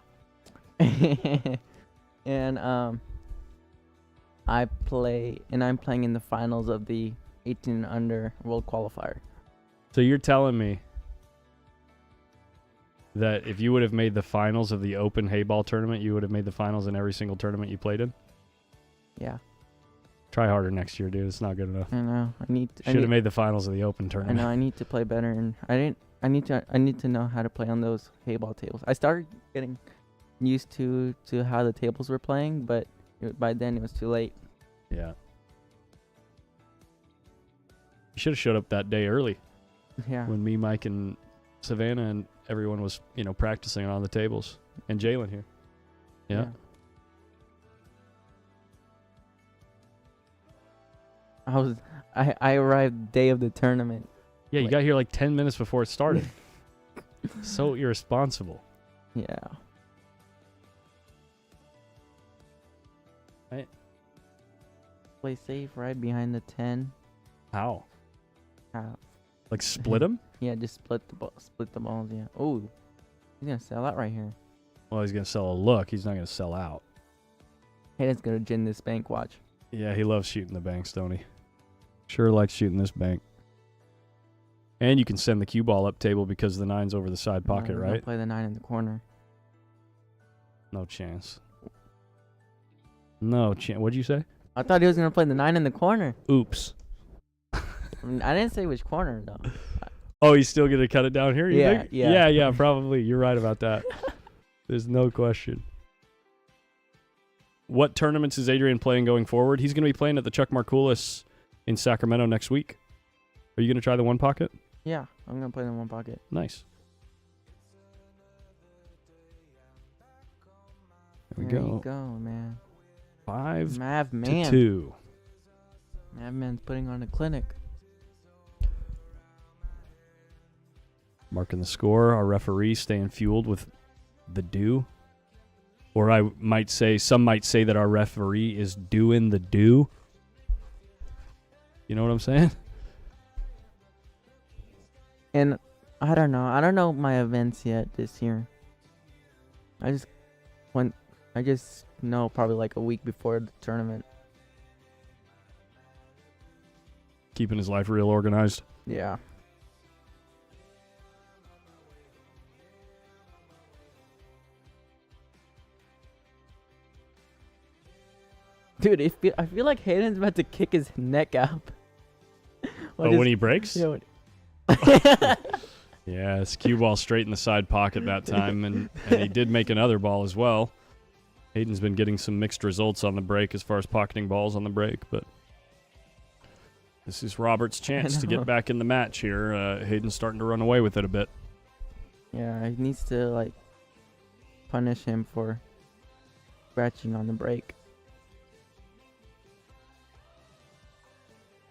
And I'm playing in the finals of the 18 and under World Qualifier. So you're telling me that if you would have made the finals of the Open Hayball tournament, you would have made the finals in every single tournament you played in? Yeah. Try harder next year, dude. It's not good enough. I know. Should have made the finals of the Open tournament. I know. I need to play better, and I need to know how to play on those Hayball tables. I started getting used to how the tables were playing, but by then it was too late. Yeah. You should have showed up that day early. Yeah. When me, Mike, and Savannah and everyone was, practicing on the tables. And Jalen here. Yeah. I arrived day of the tournament. Yeah, you got here like 10 minutes before it started. So irresponsible. Yeah. Right. Play safe, right behind the 10. How? Half. Like split them? Yeah, just split the balls. Yeah. Oh, he's gonna sell out right here. Well, he's gonna sell a look. He's not gonna sell out. Hayden's gonna gin this bank. Watch. Yeah, he loves shooting the banks, don't he? Sure likes shooting this bank. And you can send the cue ball up table because the 9's over the side pocket, We're gonna right? play the 9 in the corner. No chance. No chance. What'd you say? I thought he was gonna play the 9 in the corner. Oops. I didn't say which corner though. Oh, he's still gonna cut it down here? You Yeah, think? yeah. Yeah, probably. You're right about that. There's no question. What tournaments is Adrian playing going forward? He's gonna be playing at the Chuck Markoulis in Sacramento next week. Are you gonna try the one pocket? Yeah, I'm gonna play the one pocket. Nice. There we There go. you go, man. 5 Mav to man. 2. Mav man's putting on a clinic. Marking the score. Our referee staying fueled with the do. Or I might say, some might say that our referee is doing the do. You know what I'm saying? And I don't know. I don't know my events yet this year. I just know probably like a week before the tournament. Keeping his life real organized. Yeah. Dude, I feel like Hayden's about to kick his neck out. When he breaks? Yeah, Yeah, his cue ball straight in the side pocket that time, and he did make another ball as well. Hayden's been getting some mixed results on the break as far as pocketing balls on the break, but this is Robert's chance to know. get back in the match here. Hayden's starting to run away with it a bit. Yeah, he needs to like punish him for scratching on the break.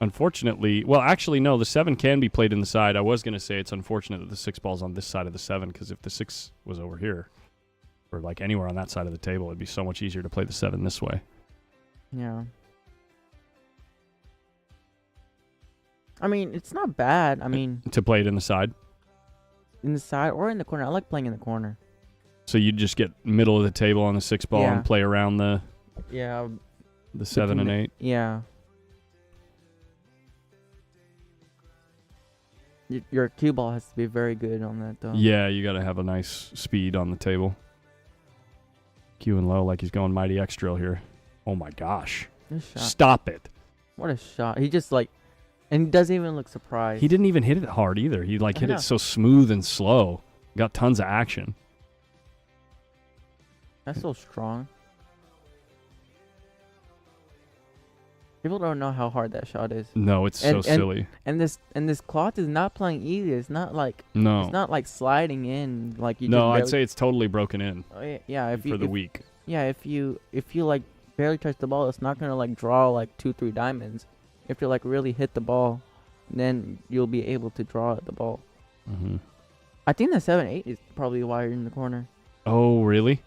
Unfortunately, well, actually, no, the 7 can be played in the side. I was going to say it's unfortunate that the 6 ball's on this side of the 7, because if the 6 was over here, or like anywhere on that side of the table, it'd be so much easier to play the 7 this way. Yeah. I mean, it's not bad. I mean, To play it in the side. in the side or in the corner. I like playing in the corner. So you just get middle of the table on the 6 ball Yeah. and play around the Yeah. 7 and 8. Yeah. Your cue ball has to be very good on that, though. Yeah, you got to have a nice speed on the table. Q and low like he's going mighty extra here. Oh my gosh. Good shot. Stop it. What a shot. He just like, and he doesn't even look surprised. He didn't even hit it hard either. He like I hit know. it so smooth and slow. Got tons of action. That's so strong. People don't know how hard that shot is. No, it's so silly. And this cloth is not playing easy. It's not like No. it's not like sliding in like you. No, just I'd barely- say it's totally broken in Oh, yeah. If you for the if, week. yeah, if you like barely touch the ball, it's not gonna like draw like 2-3 diamonds. If you like really hit the ball, then you'll be able to draw at the ball. Mm-hmm. I think the 7-8 is probably wired in the corner. Oh, really?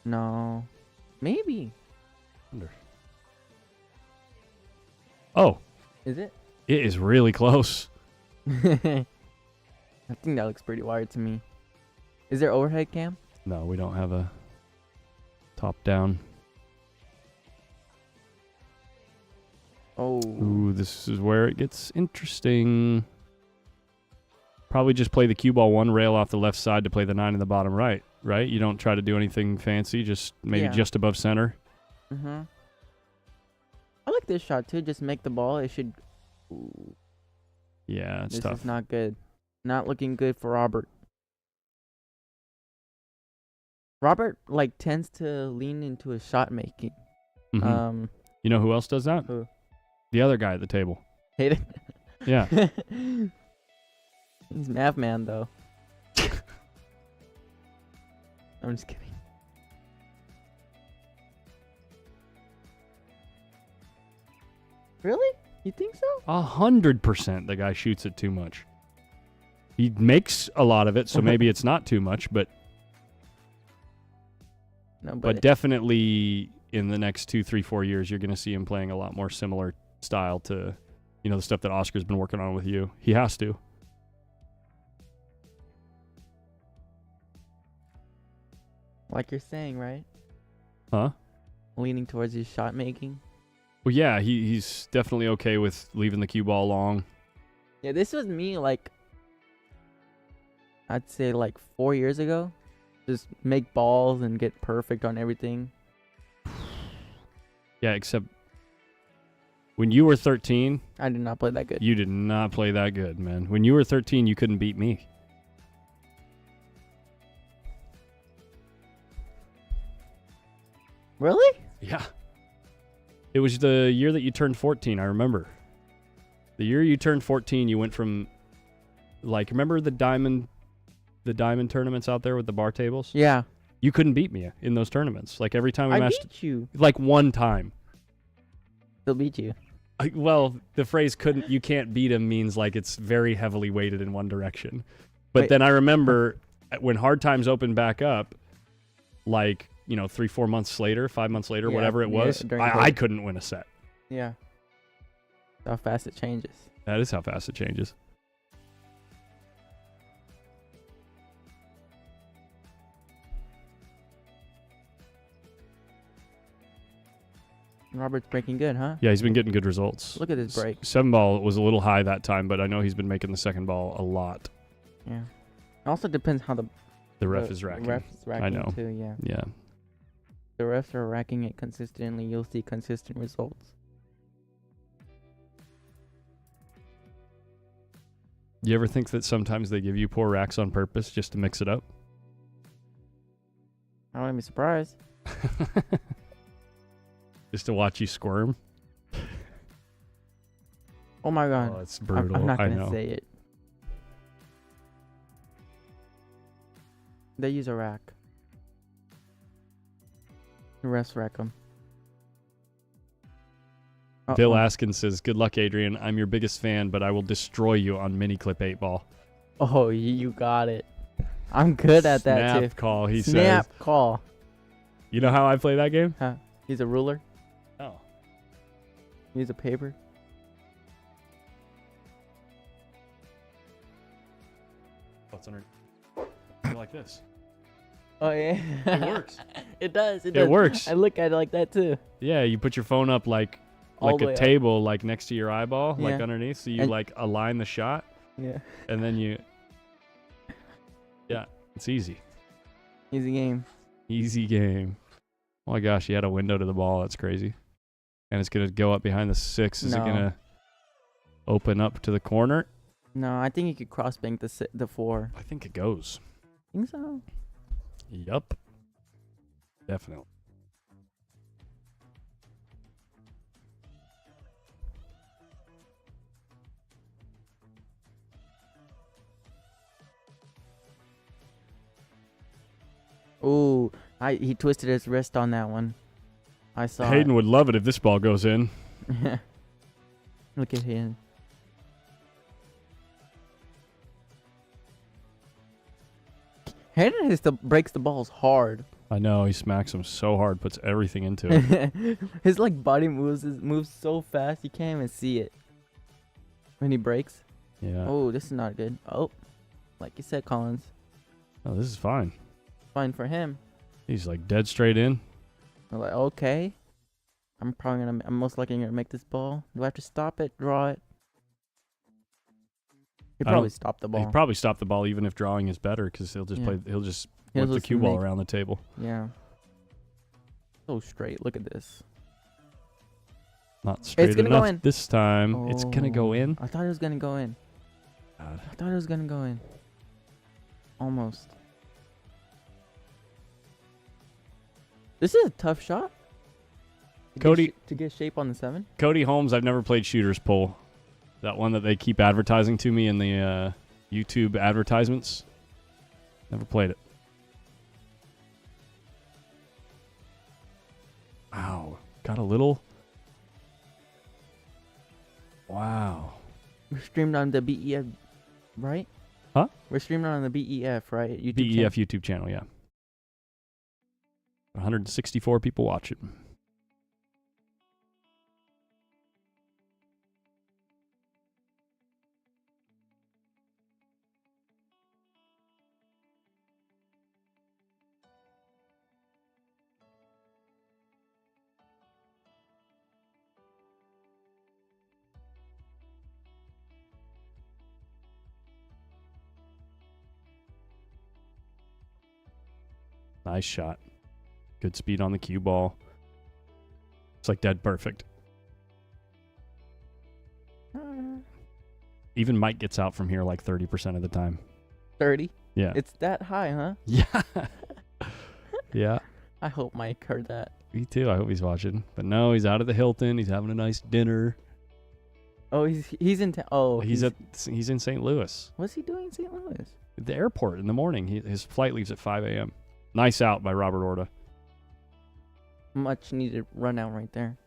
No, maybe. Wonder. Oh, Is it? it is really close. I think that looks pretty wired to me. Is there overhead cam? No, we don't have a top down. Oh. Ooh, this is where it gets interesting. Probably just play the cue ball one rail off the left side to play the 9 in the bottom right, right? You don't try to do anything fancy, just maybe Yeah. just above center. Mm-hmm. I like this shot too. Just make the ball. It should. Ooh, Yeah, it's this tough. is not good. Not looking good for Robert. Robert like tends to lean into his shot making. Mhm. You know who else does that? Who? The other guy at the table. Hate it. Yeah. He's Mav Man though. I'm just kidding. Really? You think so? 100% the guy shoots it too much. He makes a lot of it, so maybe it's not too much, but No, but definitely in the next 2, 3, 4 years, you're going to see him playing a lot more similar style to, the stuff that Oscar's been working on with you. He has to. Like you're saying, right? Huh? Leaning towards his shot making. Well, yeah, he's definitely okay with leaving the cue ball long. Yeah, this was me, like, I'd say like 4 years ago. Just make balls and get perfect on everything. Yeah, except when you were 13, I did not play that good. you did not play that good, man. When you were 13, you couldn't beat me. Really? Yeah. It was the year that you turned 14, I remember. The year you turned 14, you went from, like, remember the diamond tournaments out there with the bar tables? Yeah. You couldn't beat me in those tournaments. Like, every time we I matched, beat you. like, one time. Still beat you. Well, the phrase you can't beat him means, like, it's very heavily weighted in one direction. But Wait. then I remember when Hard Times opened back up, like, 3, 4 months later, 5 months later, Yeah, whatever it was, during I COVID. couldn't win a set. Yeah. How fast it changes. That is how fast it changes. Robert's breaking good, huh? Yeah, he's been getting good results. Look at this break. 7-ball was a little high that time, but I know he's been making the second ball a lot. Yeah. It also depends how The ref is racking. Ref is racking I know. too, yeah. Yeah. The refs are racking it consistently. You'll see consistent results. You ever think that sometimes they give you poor racks on purpose just to mix it up? I wouldn't be surprised. Just to watch you squirm? Oh my god. Oh, it's brutal. I'm not I gonna know. say it. They use a rack. The refs rack them. Bill Askin says, "Good luck, Adrian. I'm your biggest fan, but I will destroy you on mini clip 8-ball." Oh, you got it. I'm good at that too. Snap call, he Snap says. call. You know how I play that game? Huh? He's a ruler. Oh. Use a paper. What's under? Go like this. Oh yeah. It works. It does. It works. I look at it like that too. Yeah, you put your phone up like All the way a up. table, like next to your eyeball, like Yeah. underneath, so you And- like align the shot, Yeah. and then you. Yeah, it's easy. Easy game. Easy game. Oh my gosh, he had a window to the ball. That's crazy. And it's gonna go up behind the 6. Is it No. gonna open up to the corner? No, I think you could cross bank the 4. I think it goes. Think so? Yup. Definitely. Ooh, he twisted his wrist on that one. I saw Hayden would love it if this ball goes in. it. Look at him. Hayden breaks the balls hard. I know, he smacks them so hard, puts everything into it. His like body moves so fast you can't even see it when he breaks. Yeah. Oh, this is not good. Oh, like you said, Collins. Oh, this is fine. Fine for him. He's like dead straight in. I'm like, okay. I'm most likely gonna make this ball. Do I have to stop it? Draw it? He I probably don't- stopped the He ball. probably stopped the ball even if drawing is better, because he'll just Yeah. play. He'll just He'll whip the just cue ball make- around the table. Yeah. So straight. Look at this. Not straight gonna go enough in. this time. It's gonna go Oh, in. I thought it was gonna go in. God. I thought it was gonna go in. Almost. This is a tough shot. Cody- To get shape on the 7. Cody Holmes, I've never played Shooter's Pull. That one that they keep advertising to me in the YouTube advertisements. Never played it. Wow. Got a little. Wow. We're streamed on the BEF, right? Huh? We're streamed on the BEF, right? YouTube BEF YouTube channel, yeah. 164 people watching. Nice shot. Good speed on the cue ball. It's like dead perfect. Even Mike gets out from here like 30% of the time. 30? Yeah. It's that high, huh? Yeah. Yeah. I hope Mike heard that. Me too. I hope he's watching. But no, he's out at the Hilton. He's having a nice dinner. Oh, he's in town. Oh, He's in St. Louis. What's he doing in St. Louis? At the airport in the morning. His flight leaves at 5 a.m. Nice out by Robert Orta. Much needed run out right there.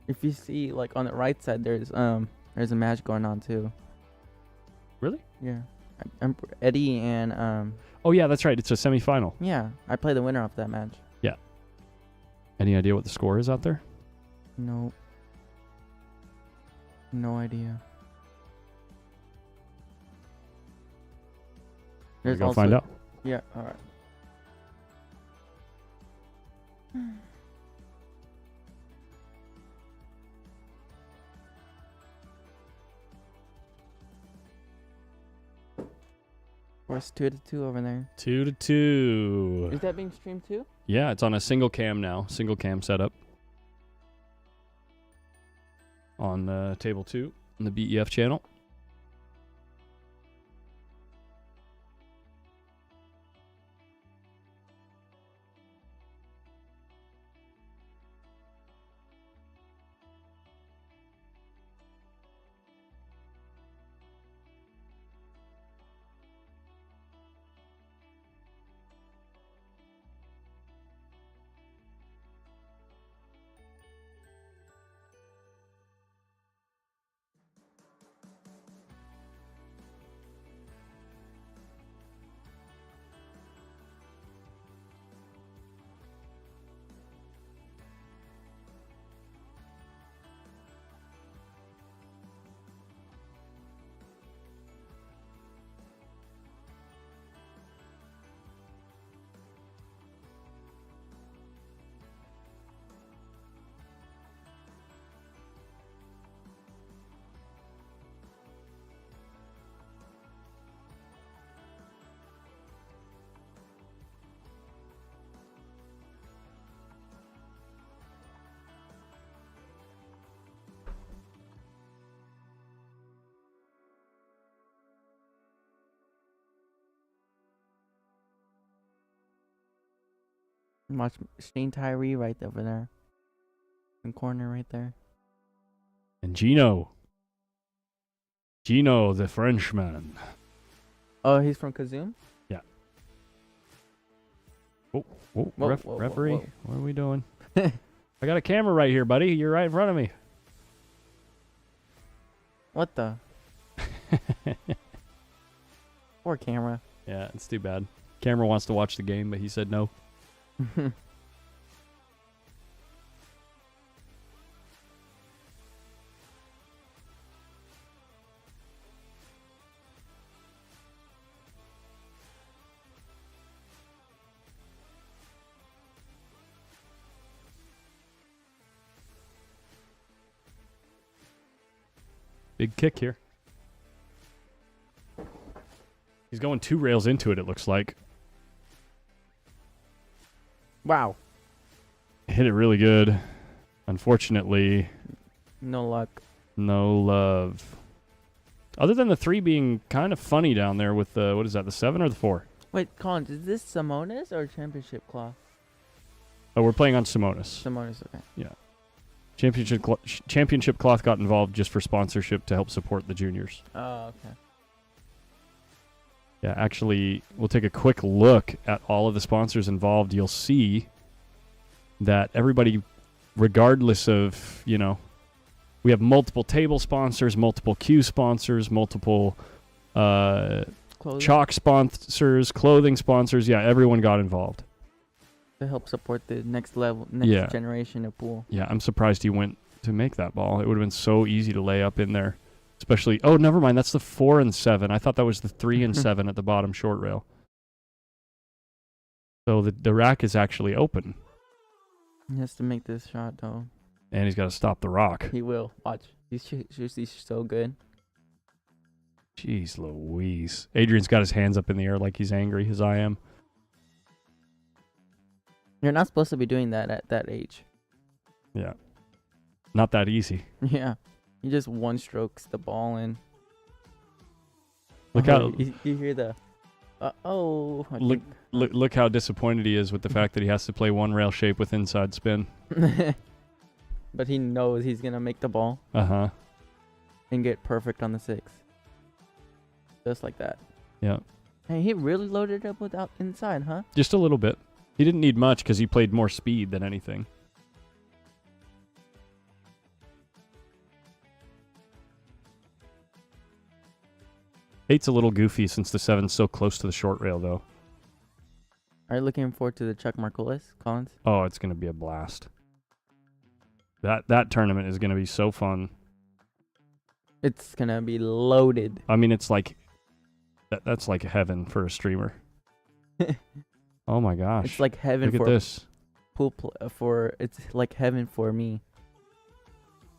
If you see, like, on the right side, there's a match going on too. Really? Yeah. I'm Eddie and Oh, yeah, that's right. It's a semifinal. yeah, I play the winner of that match. Yeah. Any idea what the score is out there? Nope. No idea. We're There's going to also find out. Yeah, all right. It's 2-2 over there. 2-2. Is that being streamed too? Yeah, it's on a single cam now. Single cam setup. On table 2 on the BEF channel. Watch Shane Tyree right over there. In corner right there. And Gino. Gino, the Frenchman. Oh, he's from Kazum? Yeah. Whoa, Referee, whoa. what are we doing? I got a camera right here, buddy. You're right in front of me. What the? Poor camera. Yeah, it's too bad. Camera wants to watch the game, but he said no. Big kick here. He's going 2 rails into it, it looks like. Wow. Hit it really good. Unfortunately, No luck. no love. Other than the 3 being kind of funny down there with the, what is that, the 7 or the 4? Wait, Colin, is this Simonis or championship cloth? Oh, we're playing on Simonis. Simonis, okay. Championship cloth got involved just for sponsorship to help support the juniors. Oh, okay. Yeah, actually, we'll take a quick look at all of the sponsors involved. You'll see that everybody, regardless of, you know, we have multiple table sponsors, multiple cue sponsors, multiple chalk sponsors, clothing sponsors. Yeah, everyone got involved. To help support the next level, next generation of pool. Yeah, I'm surprised he went to make that ball. It would have been so easy to lay up in there. Especially, oh, never mind. That's the 4 and 7. I thought that was the 3 and 7 at the bottom short rail. So the rack is actually open. He has to make this shot, though. And he's got to stop the rock. He will. Watch. He's so good. Jeez Louise. Adrian's got his hands up in the air like he's angry, as I am. You're not supposed to be doing that at that age. Yeah. Not that easy. Yeah. You just one strokes the ball in. Look how you hear the look how disappointed he is with the fact that he has to play one rail shape with inside spin. But he knows he's gonna make the ball Uh-huh. and get perfect on the 6. Just like that. Yeah. Hey, he really loaded up without inside, huh? Just a little bit. He didn't need much because he played more speed than anything. Eight's a little goofy since the 7's so close to the short rail, though. Are you looking forward to the Chuck Markoulis, Collins? Oh, it's going to be a blast. That tournament is going to be so fun. It's gonna be loaded. I mean, it's like that's like heaven for a streamer. Oh my gosh! It's like heaven Look for at this. It's like heaven for me.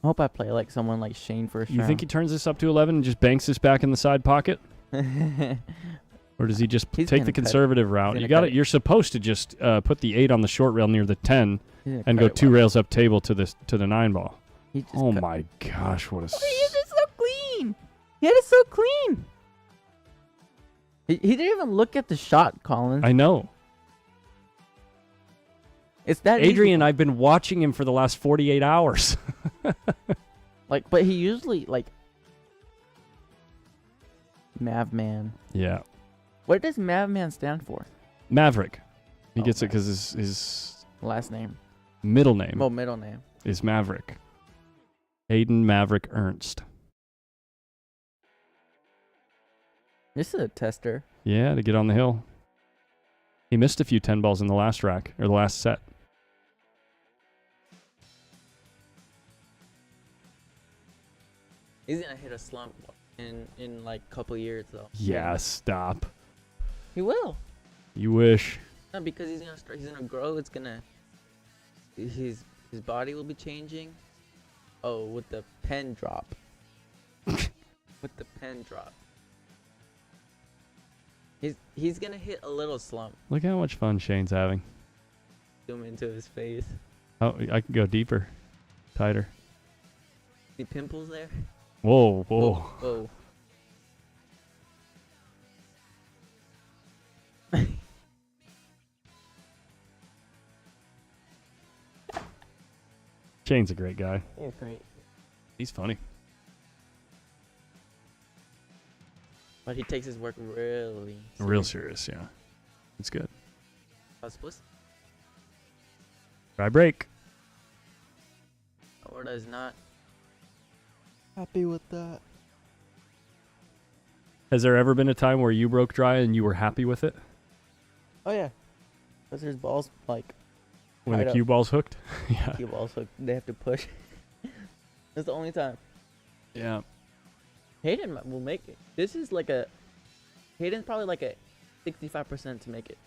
I hope I play like someone like Shane first You round. think he turns this up to 11 and just banks this back in the side pocket? Or does he just He's take gonna the cut it. conservative route? He's You gonna got cut it. it. You're supposed to just put the 8 on the short rail near the 10 He's gonna and cut go it 2 well. rails up table to the 9 ball. He just Oh cut- my gosh! What a He had it so clean. He had it so clean. He didn't even look at the shot, Collins. I know. It's that easy. Adrian, I've been watching him for the last 48 hours. Like, but he usually like Mavman. Yeah. What does Mavman stand for? Maverick. He Oh, gets it okay. because his Last name. middle name Well, middle name. is Maverick. Hayden Maverick Ernst. This is a tester. Yeah, to get on the hill. He missed a few 10 balls in the last rack, or the last set. He's gonna hit a slump in like a couple years though. Yeah, stop. He will. You wish. No, because he's gonna start. He's gonna grow. It's gonna. His body will be changing. Oh, with the pen drop. With the pen drop. He's gonna hit a little slump. Look how much fun Shane's having. Zoom into his face. Oh, I can go deeper. Tighter. See pimples there? Whoa, whoa. Whoa. Shane's a great guy. He's great. He's funny. But he takes his work really Real serious. serious, yeah. It's good. Split? Try break. Or does not. Happy with that. Has there ever been a time where you broke dry and you were happy with it? Oh yeah. Because there's balls like When tied the up. cue ball's hooked? Yeah. Cue balls, so they have to push. That's the only time. Yeah. Hayden will make it. This is like a. Hayden's probably like a 65% to make it.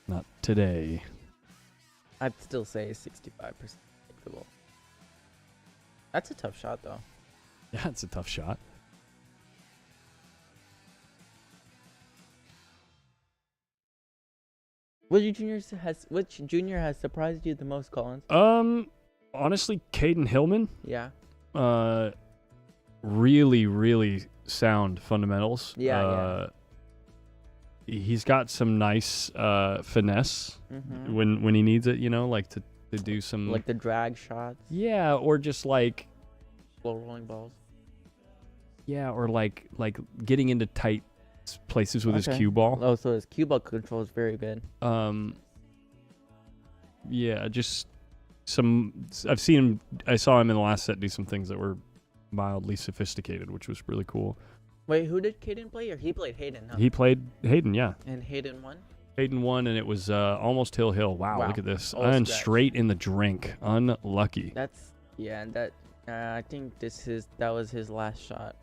Not today. I'd still say 65% make the ball. That's a tough shot though. Yeah, it's a tough shot. Which junior has surprised you the most, Collins? Honestly, Caden Hillman. Yeah. Really, really sound fundamentals. Yeah. He's got some nice finesse Mm-hmm. when he needs it, you know, like to do some Like the drag shots, yeah, or just like slow rolling balls. yeah, or like getting into tight places with his Okay. cue ball. Oh, so his cue ball control is very good. Yeah, just some. I saw him in the last set do some things that were mildly sophisticated, which was really cool. Wait, who did Caden play? Or he played Hayden, huh? He played Hayden, yeah. And Hayden won? Hayden won, and it was almost hill. Wow, Wow. look at this. All And scratch. straight in the drink. Unlucky. That's, yeah, and that, I think that was his last shot.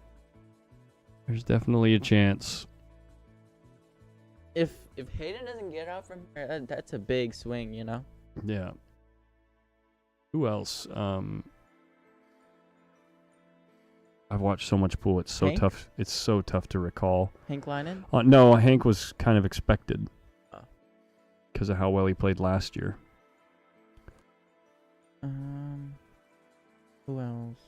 There's definitely a chance. if Hayden doesn't get out from here, that's a big swing, you know. Yeah. Who else? I've watched so much pool. It's so Hank? tough. It's so tough to recall. Hank Lynan? No, Hank was kind of expected Oh. because of how well he played last year. Who else?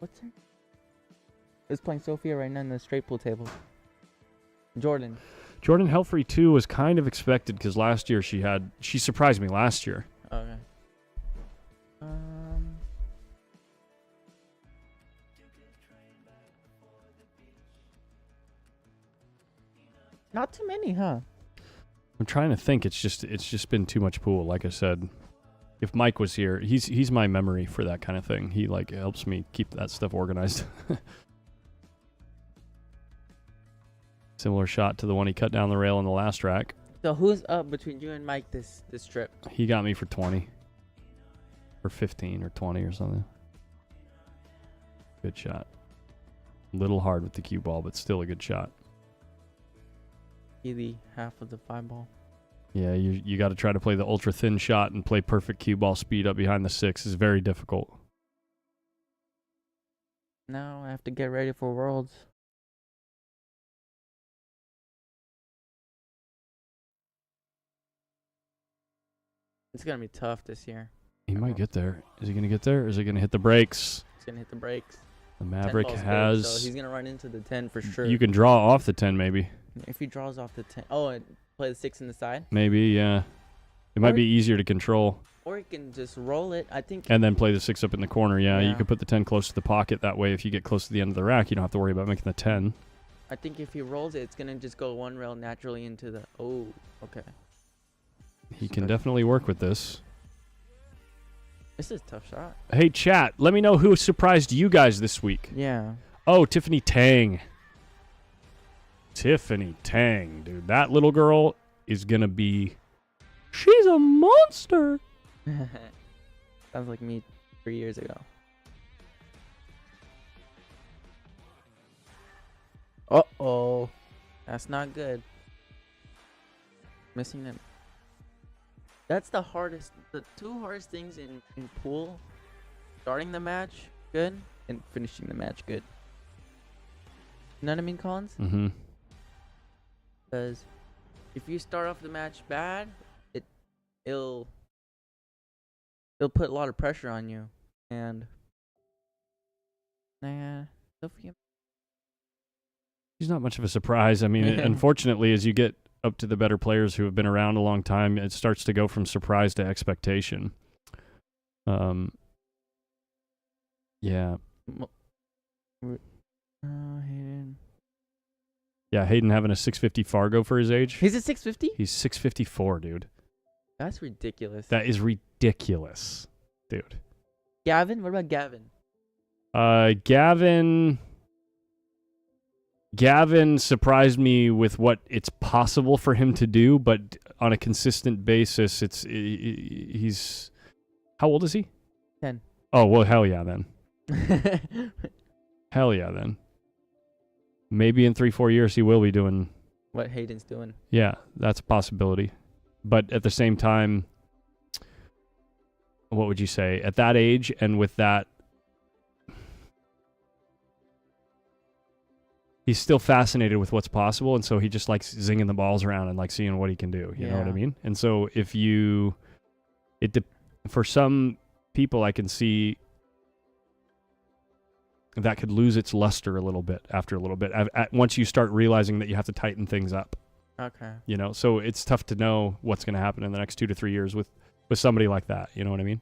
What's her? Is playing Sophia right now in the straight pool table. Jordan. Jordan Helfrey too was kind of expected because last year she surprised me last year. Okay. Not too many, huh? I'm trying to think. It's just been too much pool. Like I said, if Mike was here, he's my memory for that kind of thing. He like helps me keep that stuff organized. Similar shot to the one he cut down the rail in the last rack. So who's up between you and Mike this trip? He got me for 20 or 15 or 20 or something. Good shot. Little hard with the cue ball, but still a good shot. The half of the 5-ball. Yeah, you got to try to play the ultra thin shot and play perfect cue ball speed up behind the 6 is very difficult. Now I have to get ready for Worlds. It's gonna be tough this year. He might get there. Is he going to get there? Or is he going to hit the brakes? He's gonna hit the brakes. The Maverick 10 ball's has... good, so he's gonna run into the 10 for sure. You can draw off the 10 maybe. If he draws off the 10. Oh, and play the 6 in the side. Maybe, yeah. It might be easier to control. Or he can just roll it. I think. And then play the 6 up in the corner. Yeah, you Yeah. could put the 10 close to the pocket. That way, if you get close to the end of the rack, you don't have to worry about making the 10. I think if he rolls it, it's gonna just go one rail naturally into the. Oh, okay. He can definitely work with this. This is a tough shot. Hey, chat, let me know who surprised you guys this week. Yeah. Oh, Tiffany Tang. Tiffany Tang, dude. That little girl is going to be... She's a monster. Sounds like me 3 years ago. Uh-oh. That's not good. Missing it. That's the hardest. The two hardest things in pool. Starting the match good and finishing the match good. You know what I mean, Collins? Mm-hmm. Because if you start off the match bad, it'll put a lot of pressure on you. And Sophia. She's not much of a surprise. I mean, unfortunately, as you get up to the better players who have been around a long time, it starts to go from surprise to expectation. Yeah. Hayden. Yeah, Hayden having a 650 Fargo for his age. He's at 650? He's 654, dude. That's ridiculous. That is ridiculous, dude. Gavin? What about Gavin? Gavin surprised me with what it's possible for him to do, but on a consistent basis, he's... How old is he? 10. Oh, well, hell yeah, then. Hell yeah, then. Maybe in 3-4 years he will be doing... What Hayden's doing. Yeah, that's a possibility. But at the same time, what would you say? At that age and with that... He's still fascinated with what's possible, and so he just likes zinging the balls around and like seeing what he can do. You know what I mean? And so if you... for some people, I can see that could lose its luster a little bit after a little bit. Once you start realizing that you have to tighten things up. Okay. You know, so it's tough to know what's going to happen in the next 2 to 3 years with somebody like that. You know what I mean?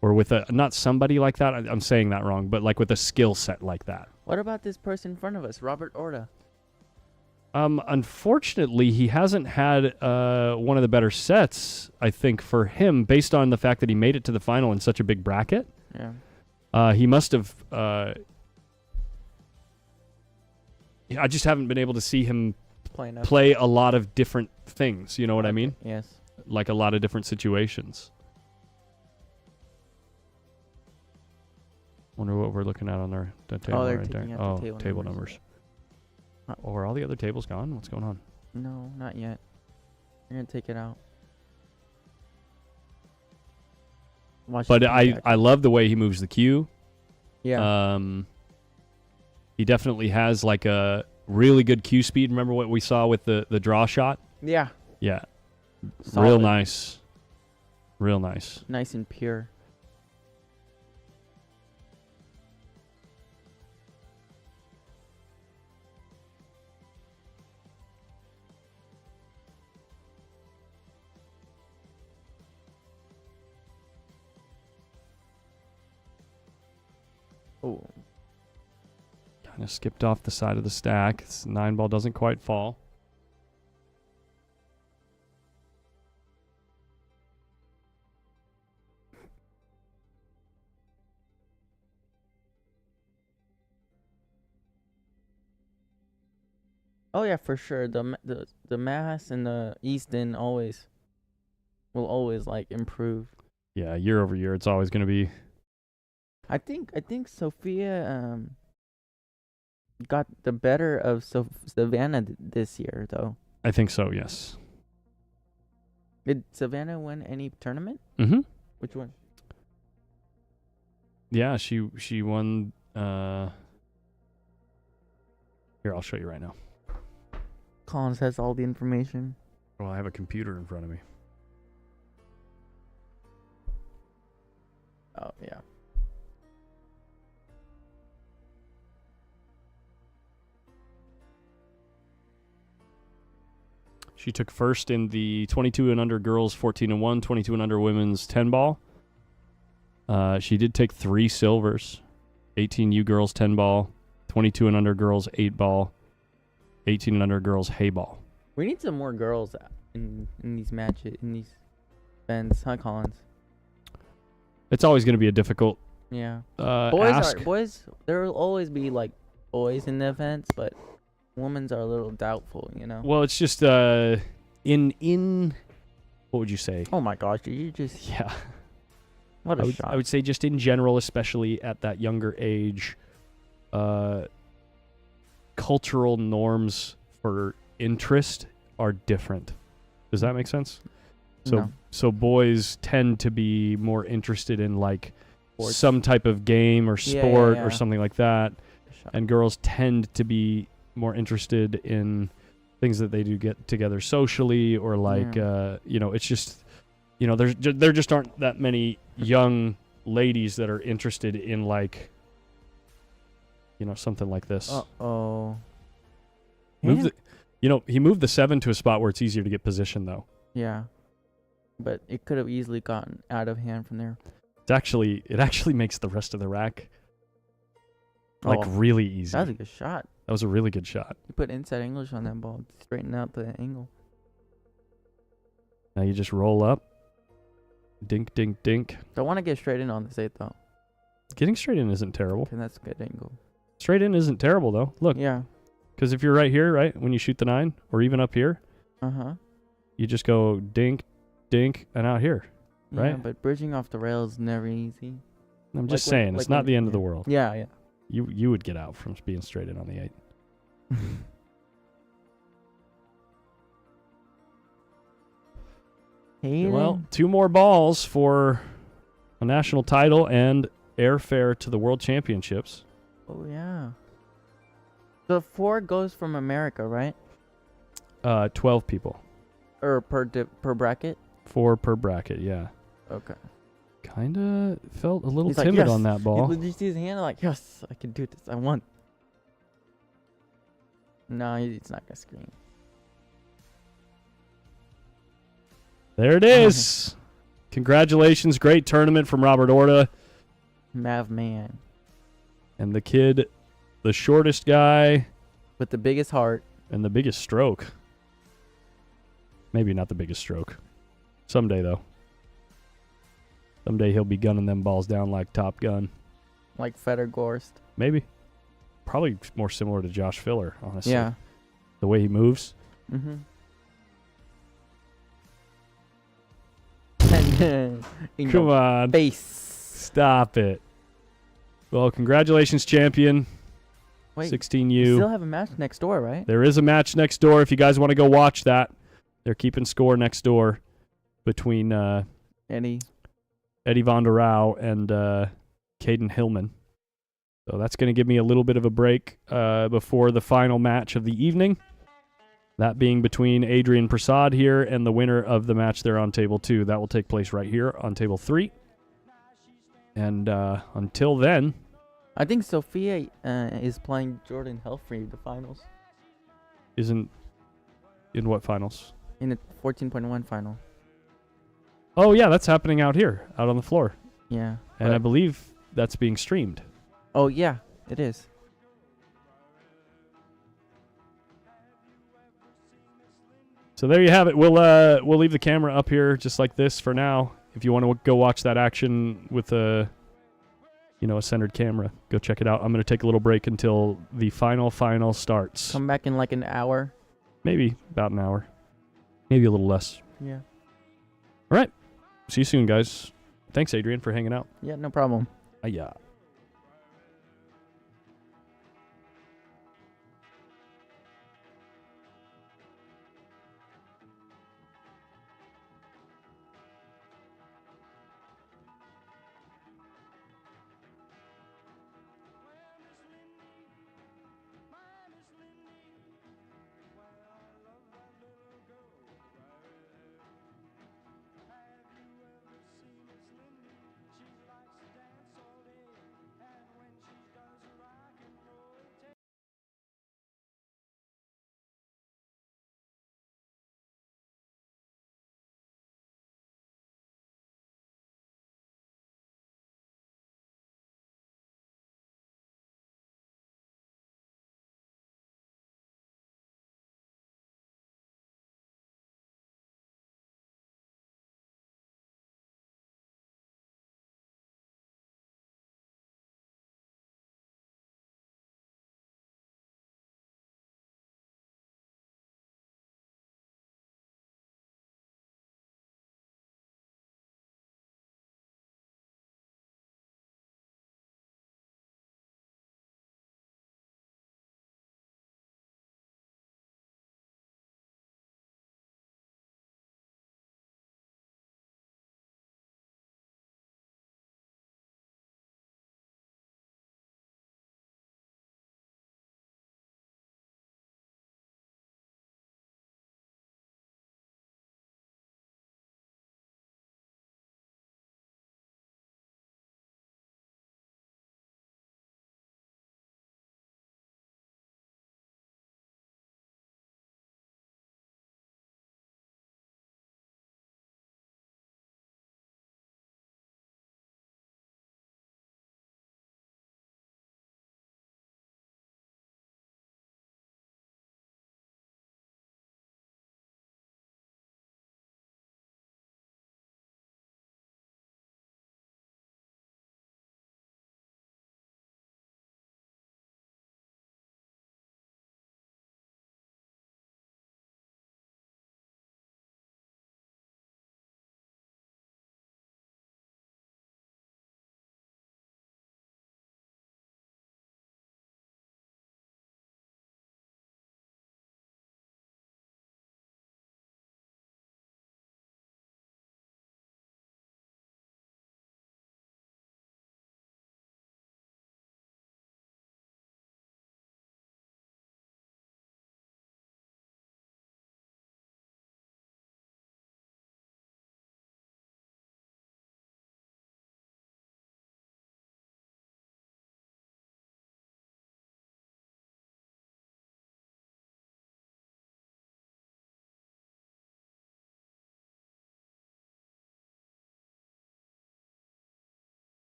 Or with not somebody like that. I'm saying that wrong, but like with a skill set like that. What about this person in front of us, Robert Orta? Unfortunately, he hasn't had one of the better sets, I think, for him, based on the fact that he made it to the final in such a big bracket. Yeah. He must have... I just haven't been able to see him play a lot of different things. You know what I mean? Yes. Like a lot of different situations. Wonder what we're looking at on the table they're right there. taking out the Oh, table table numbers. numbers. Oh, are all the other tables gone? What's going on? No, not yet. You're gonna take it out. Watch But it come back. I love the way he moves the cue. Yeah. He definitely has like a really good cue speed. Remember what we saw with the draw shot? Yeah. Yeah. Solid. Real nice. Real nice. Nice and pure. Oh. Kind of skipped off the side of the stack. This 9-ball doesn't quite fall. Oh yeah, for sure. The Mass and the Easton will always like improve. Yeah, year over year, it's always going to be. I think Sophia got the better of Savannah this year though. I think so. Yes. Did Savannah win any tournament? Mm-hmm. Which one? Yeah, she won. Here, I'll show you right now. Collins has all the information. Well, I have a computer in front of me. Oh yeah. She took first in the 22 and under girls 14-1, 22 and under women's 10-ball. She did take 3 silvers. 18U girls 10-ball, 22 and under girls 8-ball, 18 and under girls hay-ball. We need some more girls in these matches, in these events, huh, Collins? It's always going to be a difficult Yeah. ask. Boys. There will always be like boys in the events, but women's are a little doubtful, you know. Well, it's just in what would you say? Oh my gosh, did you just? Yeah. What a shot! I would say just in general, especially at that younger age, cultural norms for interest are different. Does that make sense? No. So boys tend to be more interested in like Sports. some type of game or Yeah, sport yeah. or something like that, Shot. and girls tend to be more interested in things that they do get together socially or like it's just there just aren't that many young ladies that are interested in like something like this. Oh. He moved the 7 to a spot where it's easier to get position though. Yeah. But it could have easily gotten out of hand from there. It actually makes the rest of the rack like really easy. That was a good shot. That was a really good shot. You put inside English on that ball, straighten out the angle. Now you just roll up. Dink, dink, dink. Don't want to get straight in on this 8 though. Getting straight in isn't terrible. Okay, that's a good angle. Straight in isn't terrible though. Look, Yeah. because if you're right here, right, when you shoot the 9, or even up here, you just go dink, dink, and out here. Yeah, Right? but bridging off the rail is never easy. I'm just Like when- saying, it's like not when- the end of the yeah. world. Yeah, yeah. You would get out from being straight in on the 8. Well, 2 more balls for a national title and airfare to the World Championships. Oh yeah. The 4 goes from America, right? 12 people. Or per bracket? 4 per bracket, yeah. Okay. Kinda felt a little He's like, timid yes. on that ball. Did you see his hand? Like, yes, I can do this. I won. No, it's not gonna scream. There it is. Congratulations. Great tournament from Robert Orta. Mav man. And the kid, the shortest guy, With the biggest heart. and the biggest stroke. Maybe not the biggest stroke. Someday, though. Someday he'll be gunning them balls down like Top Gun. Like Federgorst. Maybe. Probably more similar to Josh Filler, honestly. Yeah. The way he moves. Mm-hmm. Come on. Face. Stop it. Well, congratulations, champion. Wait, 16U. you still have a match next door, right? There is a match next door if you guys want to go watch that. They're keeping score next door between Eddie Van der Rauw and Caden Hillman. So that's going to give me a little bit of a break before the final match of the evening. That being between Adrian Prasad here and the winner of the match there on table 2. That will take place right here on table 3. And until then... I think Sophia is playing Jordan Helfrey the finals. Isn't... In what finals? In the 14.1 final. Oh, yeah, that's happening out here, out on the floor. Yeah. And I believe that's being streamed. Oh, yeah, it is. So there you have it. We'll leave the camera up here just like this for now. If you want to go watch that action with a centered camera, go check it out. I'm going to take a little break until the final starts. Come back in like an hour. Maybe about an hour. Maybe a little less. Yeah. All right. See you soon, guys. Thanks, Adrian, for hanging out. Yeah, no problem. Yeah.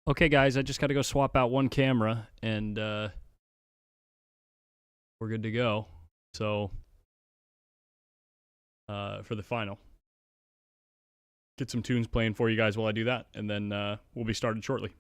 Okay, guys, I just got to go swap out one camera, and we're good to go. So, for the final. Get some tunes playing for you guys while I do that, and then we'll be started shortly.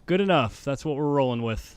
Good enough. That's what we're rolling with.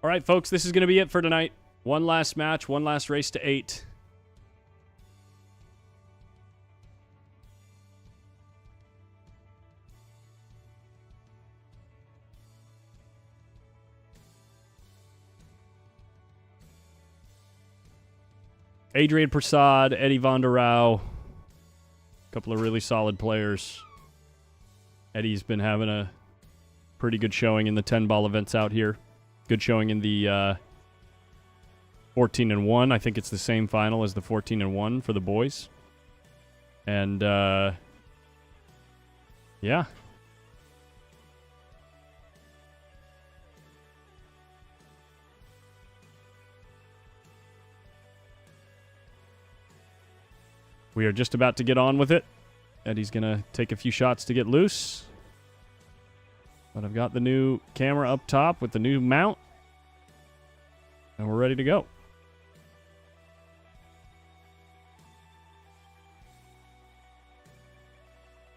All right, folks, this is going to be it for tonight. One last match, one last race to 8. Adrian Prasad, Eddie Von der Rau, a couple of really solid players. Eddie's been having a pretty good showing in the 10-ball events out here. Good showing in the 14-1. I think it's the same final as the 14-1 for the boys. And, yeah. We are just about to get on with it. Eddie's going to take a few shots to get loose. But I've got the new camera up top with the new mount. And we're ready to go.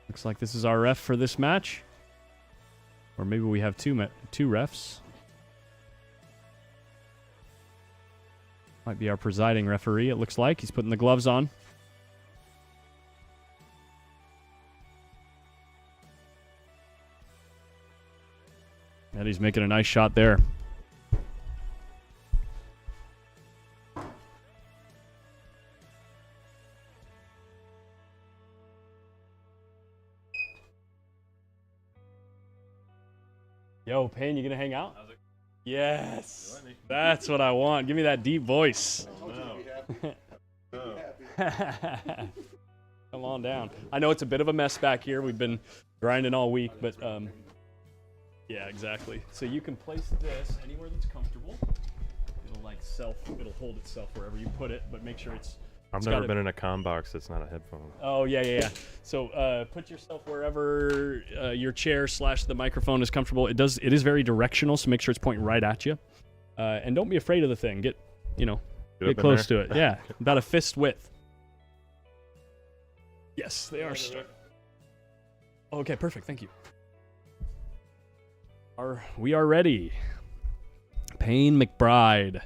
Looks like this is our ref for this match. Or maybe we have two refs. Might be our presiding referee, it looks like. He's putting the gloves on. Eddie's making a nice shot there. Yo, Payne, you gonna hang out? Yes, that's what I want. Give me that deep voice. Come on down. I know it's a bit of a mess back here. We've been grinding all week, but yeah, exactly. So you can place this anywhere that's comfortable. It'll hold itself wherever you put it, but make sure it's. I've never been in a comm box that's not a headphone. Oh, yeah. So put yourself wherever your chair / the microphone is comfortable. It is very directional, so make sure it's pointing right at you. And don't be afraid of the thing. Get close to it. Yeah, about a fist width. Yes, they are. Okay, perfect. Thank you. We are ready. Payne McBride.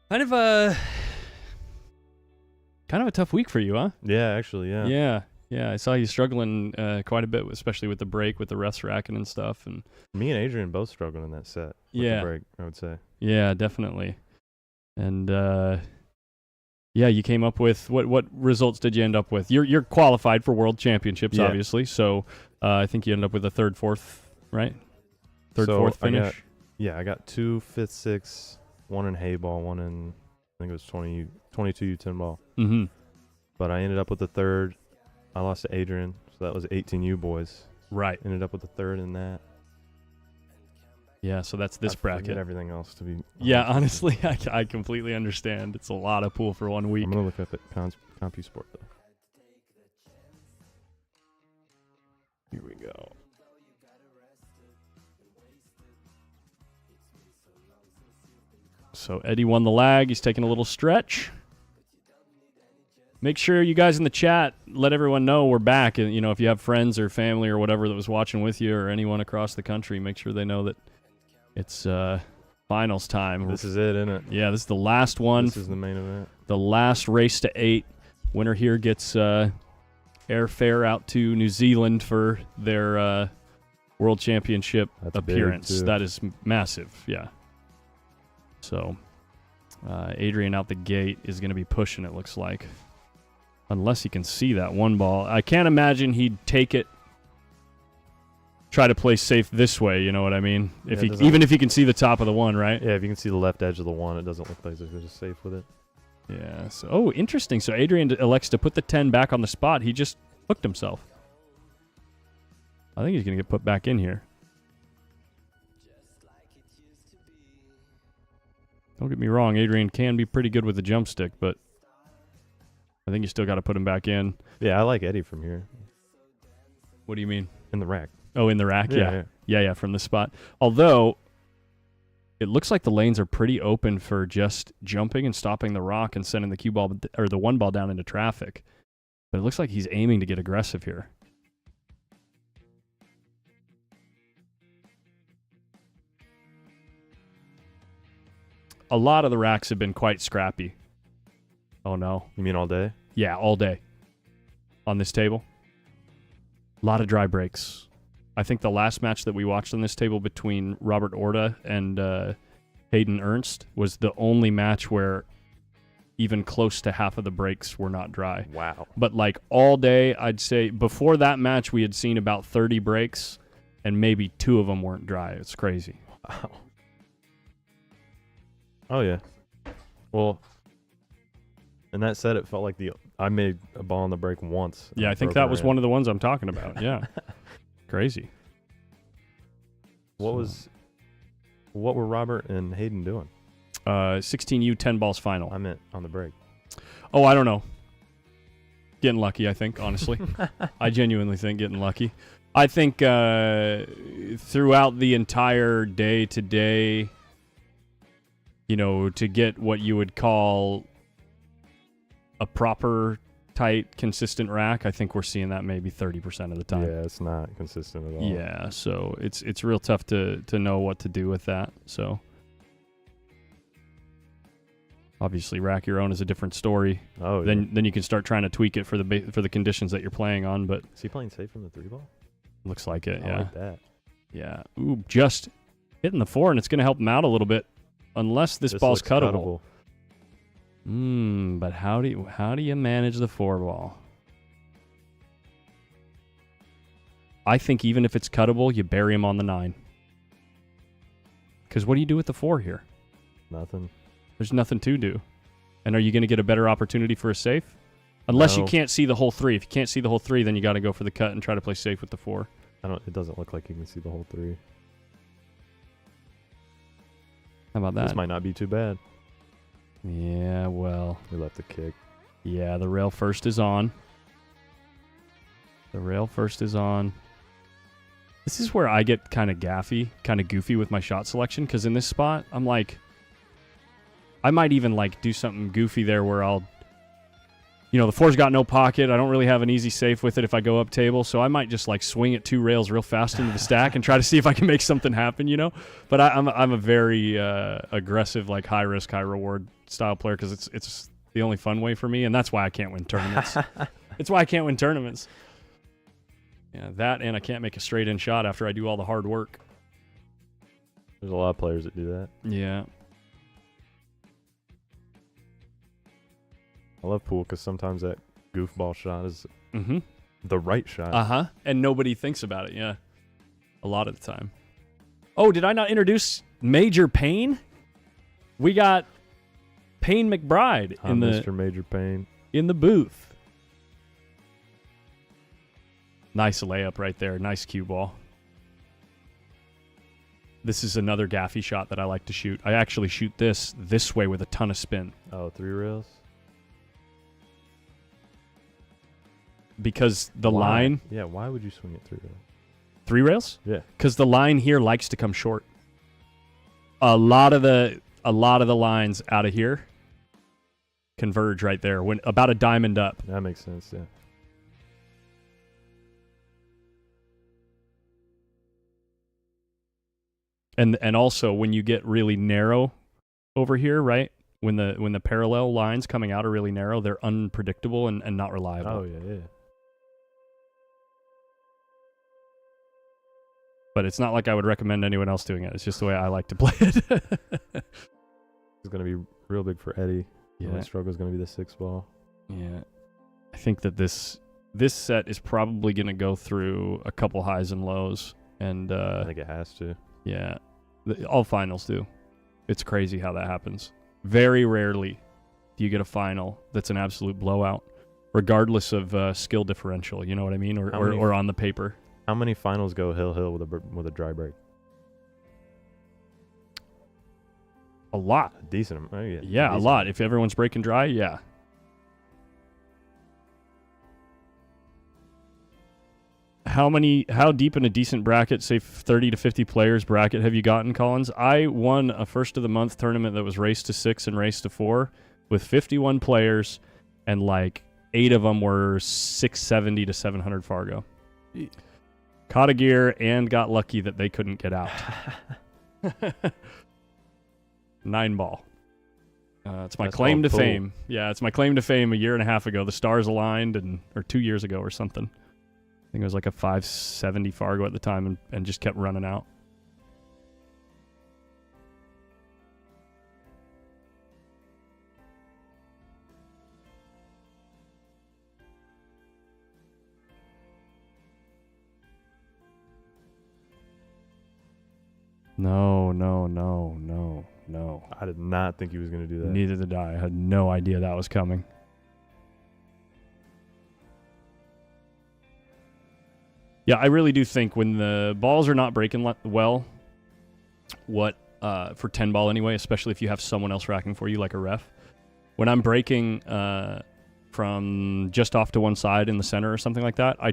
Kind of a tough week for you, huh? Yeah, actually, yeah. Yeah. I saw you struggling quite a bit, especially with the break, with the refs racking and stuff. And me and Adrian both struggled in that set. With the break, I would say. Yeah, definitely. And yeah, you came up with what results did you end up with? You're qualified for World Championships, obviously. So I think you ended up with a 3rd, 4th, right? 3rd, 4th finish. I got 2 5th, 6th, 1 in hay ball, 1 in I think it was 22 U10 ball. Mm-hmm. But I ended up with the 3rd. I lost to Adrian, so that was 18U boys. Right. Ended up with the 3rd in that. Yeah, so that's this bracket. Forget everything else to be. Yeah, honestly, I completely understand. It's a lot of pool for 1 week. I'm gonna look up at CompuSport though. Here we go. So Eddie won the lag. He's taking a little stretch. Make sure you guys in the chat let everyone know we're back. And if you have friends or family or whatever that was watching with you, or anyone across the country, make sure they know that it's finals time. This is it, isn't it? Yeah, this is the last one. This is the main event. The last race to 8. Winner here gets airfare out to New Zealand for their World Championship appearance. That is massive, yeah. So Adrian out the gate is going to be pushing, it looks like. Unless he can see that one ball. I can't imagine he'd take it, try to play safe this way, you know what I mean? Even if he can see the top of the one, right? Yeah, if you can see the left edge of the one, it doesn't look like they're just safe with it. Yeah. So, interesting. So Adrian elects to put the 10 back on the spot. He just hooked himself. I think he's going to get put back in here. Don't get me wrong, Adrian can be pretty good with the jump stick, but I think you still got to put him back in. Yeah, I like Eddie from here. What do you mean? In the rack. Oh, in the rack? Yeah, from the spot. Although, it looks like the lanes are pretty open for just jumping and stopping the rock and sending the cue ball or the one ball down into traffic. But it looks like he's aiming to get aggressive here. a lot of the racks have been quite scrappy. Oh, no. You mean all day? Yeah, all day on this table. A lot of dry breaks. I think the last match that we watched on this table between Robert Orta and Hayden Ernst was the only match where even close to half of the breaks were not dry. Wow. But like all day, I'd say before that match, we had seen about 30 breaks, and maybe 2 of them weren't dry. It's crazy. Wow. Oh, yeah. Well, and that said, it felt like I made a ball on the break once. Yeah, I think that was one of the ones I'm talking about. Yeah. Crazy. What were Robert and Hayden doing? 16U 10 balls final. I meant on the break. Oh, I don't know. Getting lucky, I think, honestly. I genuinely think getting lucky. I think throughout the entire day today, to get what you would call a proper, tight, consistent rack, I think we're seeing that maybe 30% of the time. Yeah, it's not consistent at all. Yeah, so it's real tough to know what to do with that. So obviously, rack your own is a different story. Oh, yeah. Then you can start trying to tweak it for the conditions that you're playing on. But is he playing safe from the 3-ball? Looks like it. I Yeah. like that. Yeah. Ooh, just hitting the 4, and it's going to help him out a little bit, unless this ball's looks cuttable. But how do you manage the 4 ball? I think even if it's cuttable, you bury him on the 9. Because what do you do with the 4 here? Nothing. There's nothing to do. And are you going to get a better opportunity for a safe? Unless you No. can't see the whole 3. If you can't see the whole 3, then you got to go for the cut and try to play safe with the 4. It doesn't look like you can see the whole 3. How about that? This might not be too bad. Yeah, well. We left the kick. Yeah, the rail first is on. This is where I get kind of goofy with my shot selection, because in this spot, I'm like, I might even like do something goofy there where I'll, the 4's got no pocket. I don't really have an easy safe with it if I go up table, so I might just like swing it 2 rails real fast into the stack and try to see if I can make something happen, But I'm a very aggressive, like high risk, high reward style player, because it's the only fun way for me, and that's why I can't win tournaments. It's why I can't win tournaments. Yeah, that, and I can't make a straight in shot after I do all the hard work. There's a lot of players that do that. Yeah. I love pool because sometimes that goofball shot is the right shot. Uh-huh. And nobody thinks about it, yeah. A lot of the time. Oh, did I not introduce Major Payne? We got Payne McBride I'm Mr. Major Payne. in the booth. Nice layup right there. Nice cue ball. This is another gaffy shot that I like to shoot. I actually shoot this way with a ton of spin. Oh, 3 rails? Because the Why? line... Yeah, why would you swing it 3 rails? 3 rails? Yeah. Because the line here likes to come short. A lot of the lines out of here converge right there, when about a diamond up. That makes sense, yeah. And also when you get really narrow over here, right? When the parallel lines coming out are really narrow, they're unpredictable and not reliable. Oh, yeah. But it's not like I would recommend anyone else doing it. It's just the way I like to play it. It's going to be real big for Eddie. Yeah. The only struggle is going to be the 6 ball. Yeah. I think that this set is probably going to go through a couple highs and lows. And I think it has to. yeah, all finals do. It's crazy how that happens. Very rarely do you get a final that's an absolute blowout, regardless of skill differential. You know what I mean? Or on the paper. How many finals go hill with a dry break? A lot. A decent amount. Oh, yeah, Yeah, a decent. lot. If everyone's breaking dry, yeah. How deep in a decent bracket, say 30 to 50 players bracket, have you gotten, Collins? I won a first of the month tournament that was race to 6 and race to 4 with 51 players, and like 8 of them were 670 to 700 Fargo. Caught a gear and got lucky that they couldn't get out. 9 ball. It's my That's claim to called pull. fame. Yeah, it's my claim to fame. A year and a half ago, the stars aligned, or 2 years ago or something. I think it was like a 570 Fargo at the time, and just kept running out. No. I did not think he was going to do that. Neither did I. I had no idea that was coming. Yeah, I really do think when the balls are not breaking well, for 10 ball anyway, especially if you have someone else racking for you like a ref, when I'm breaking from just off to one side in the center or something like that, I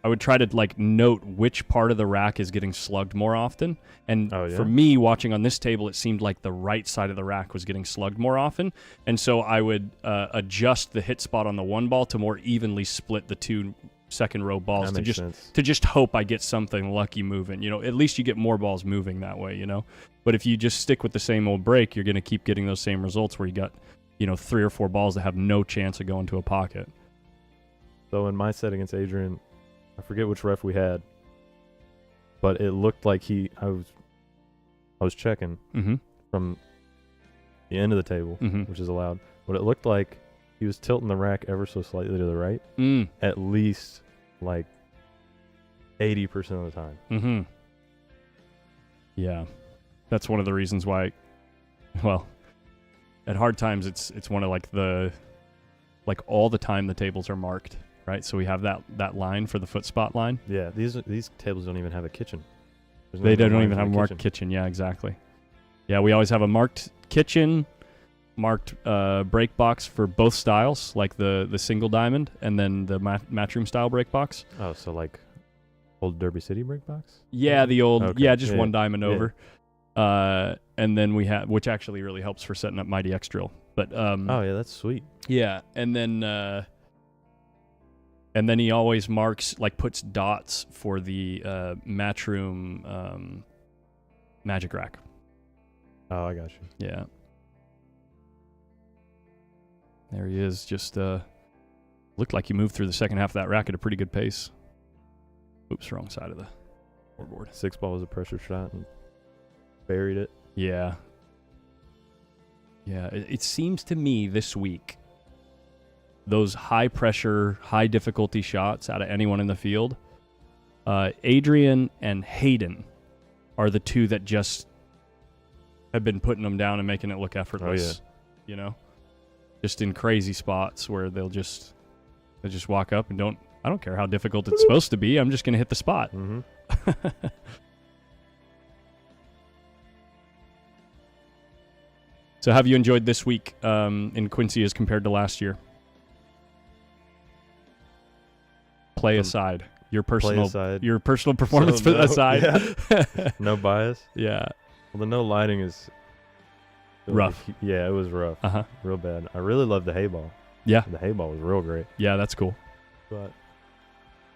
would try to like note which part of the rack is getting slugged more often. And for me, watching on this table, it seemed like the right side of the rack was getting slugged more often. And so I would adjust the hit spot on the one ball to more evenly split the two second row balls to just hope I get something lucky moving. You know, at least you get more balls moving that way, you know. But if you just stick with the same old break, you're going to keep getting those same results where you got, 3 or 4 balls that have no chance of going to a pocket. So in my set against Adrian, I forget which ref we had, but it looked like I was checking from the end of the table, which is allowed, but it looked like he was tilting the rack ever so slightly to the right, at least like 80% of the time. Yeah, that's one of the reasons why. Well, at hard times, it's one of all the time the tables are marked. Right, so we have that line for the foot spot line. Yeah, these tables don't even have a kitchen. They don't even have a marked kitchen. Yeah, exactly. Yeah, we always have a marked kitchen, marked break box for both styles, like the single diamond and then the matchroom style break box. Oh, so like old Derby City break box? Yeah, the old one diamond over. And then we have, which actually really helps for setting up Mighty X drill. But oh yeah, that's sweet. Yeah, and then he always marks, puts dots for the matchroom magic rack. Oh, I got you. Yeah. There he is. Just looked like he moved through the second half of that rack at a pretty good pace. Oops, wrong side of the scoreboard. 6 ball was a pressure shot and buried it. Yeah. Yeah, it seems to me this week, those high pressure, high difficulty shots out of anyone in the field, Adrian and Hayden are the two that just have been putting them down and making it look effortless. Oh, yeah. Just in crazy spots where they'll just walk up and I don't care how difficult it's supposed to be. I'm just going to hit the spot. So have you enjoyed this week in Quincy as compared to last year? Play aside. Your personal performance aside. Yeah. No bias. Yeah. Well, the no lighting is rough. Yeah, it was rough. Real bad. I really love the hay ball. Yeah. The hay ball was real great. Yeah, that's cool. But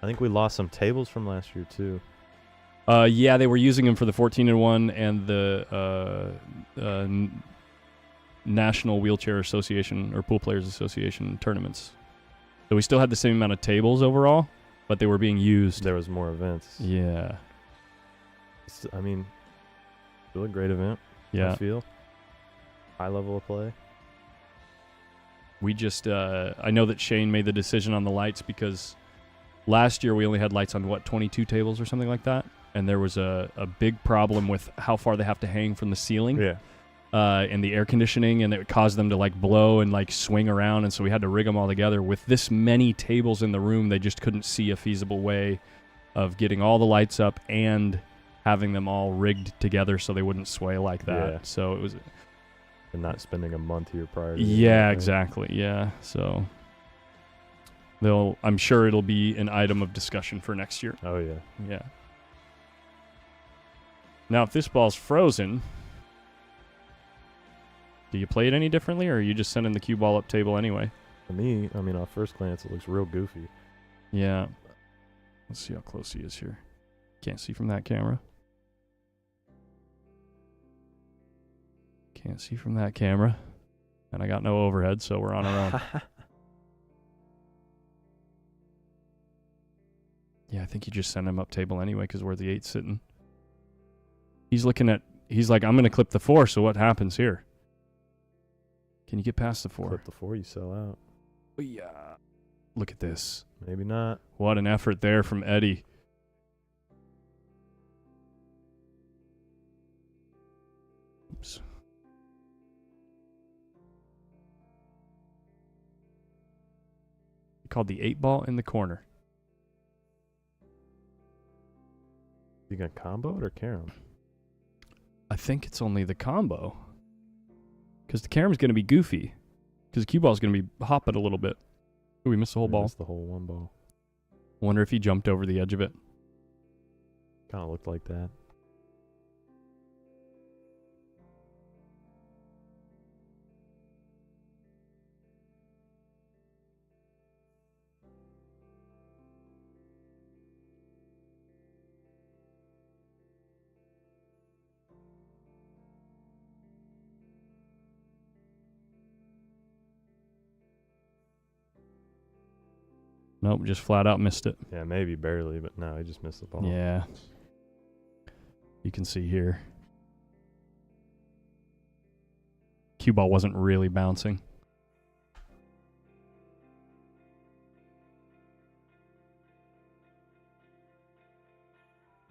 I think we lost some tables from last year too. Yeah, they were using them for the 14-1 and the National Wheelchair Association or Pool Players Association tournaments. So we still had the same amount of tables overall, but they were being used. There was more events. Yeah. Still a great event. Yeah. I feel. High level of play. We just, I know that Shane made the decision on the lights because last year we only had lights on, 22 tables or something like that? And there was a big problem with how far they have to hang from the ceiling. Yeah. And the air conditioning, and it would cause them to blow and swing around, and so we had to rig them all together. With this many tables in the room, they just couldn't see a feasible way of getting all the lights up and having them all rigged together so they wouldn't sway like that. Yeah. So it was... And not spending a month here prior to Yeah, exactly. Yeah. So I'm sure it'll be an item of discussion for next year. Oh, yeah. Yeah. Now, if this ball's frozen... Do you play it any differently, or are you just sending the cue ball up table anyway? For me, off first glance, it looks real goofy. Yeah. Let's see how close he is here. Can't see from that camera. Can't see from that camera. And I got no overhead, so we're on our own. Yeah, I think you just send him up table anyway because we're the 8 sitting. He's like, I'm going to clip the 4, so what happens here? Can you get past the 4? Clip the 4, you sell out. Yeah. Look at this. Maybe not. What an effort there from Eddie. Oops. He called the 8 ball in the corner. You got combo or carom? I think it's only the combo. Because the carom's going to be goofy. Because the cue ball's going to be hopping a little bit. Ooh, we missed the whole ball. Missed the whole 1 ball. Wonder if he jumped over the edge of it. Kind of looked like that. Nope, just flat out missed it. Yeah, maybe barely, but no, he just missed the ball. Yeah. You can see here. Cue ball wasn't really bouncing.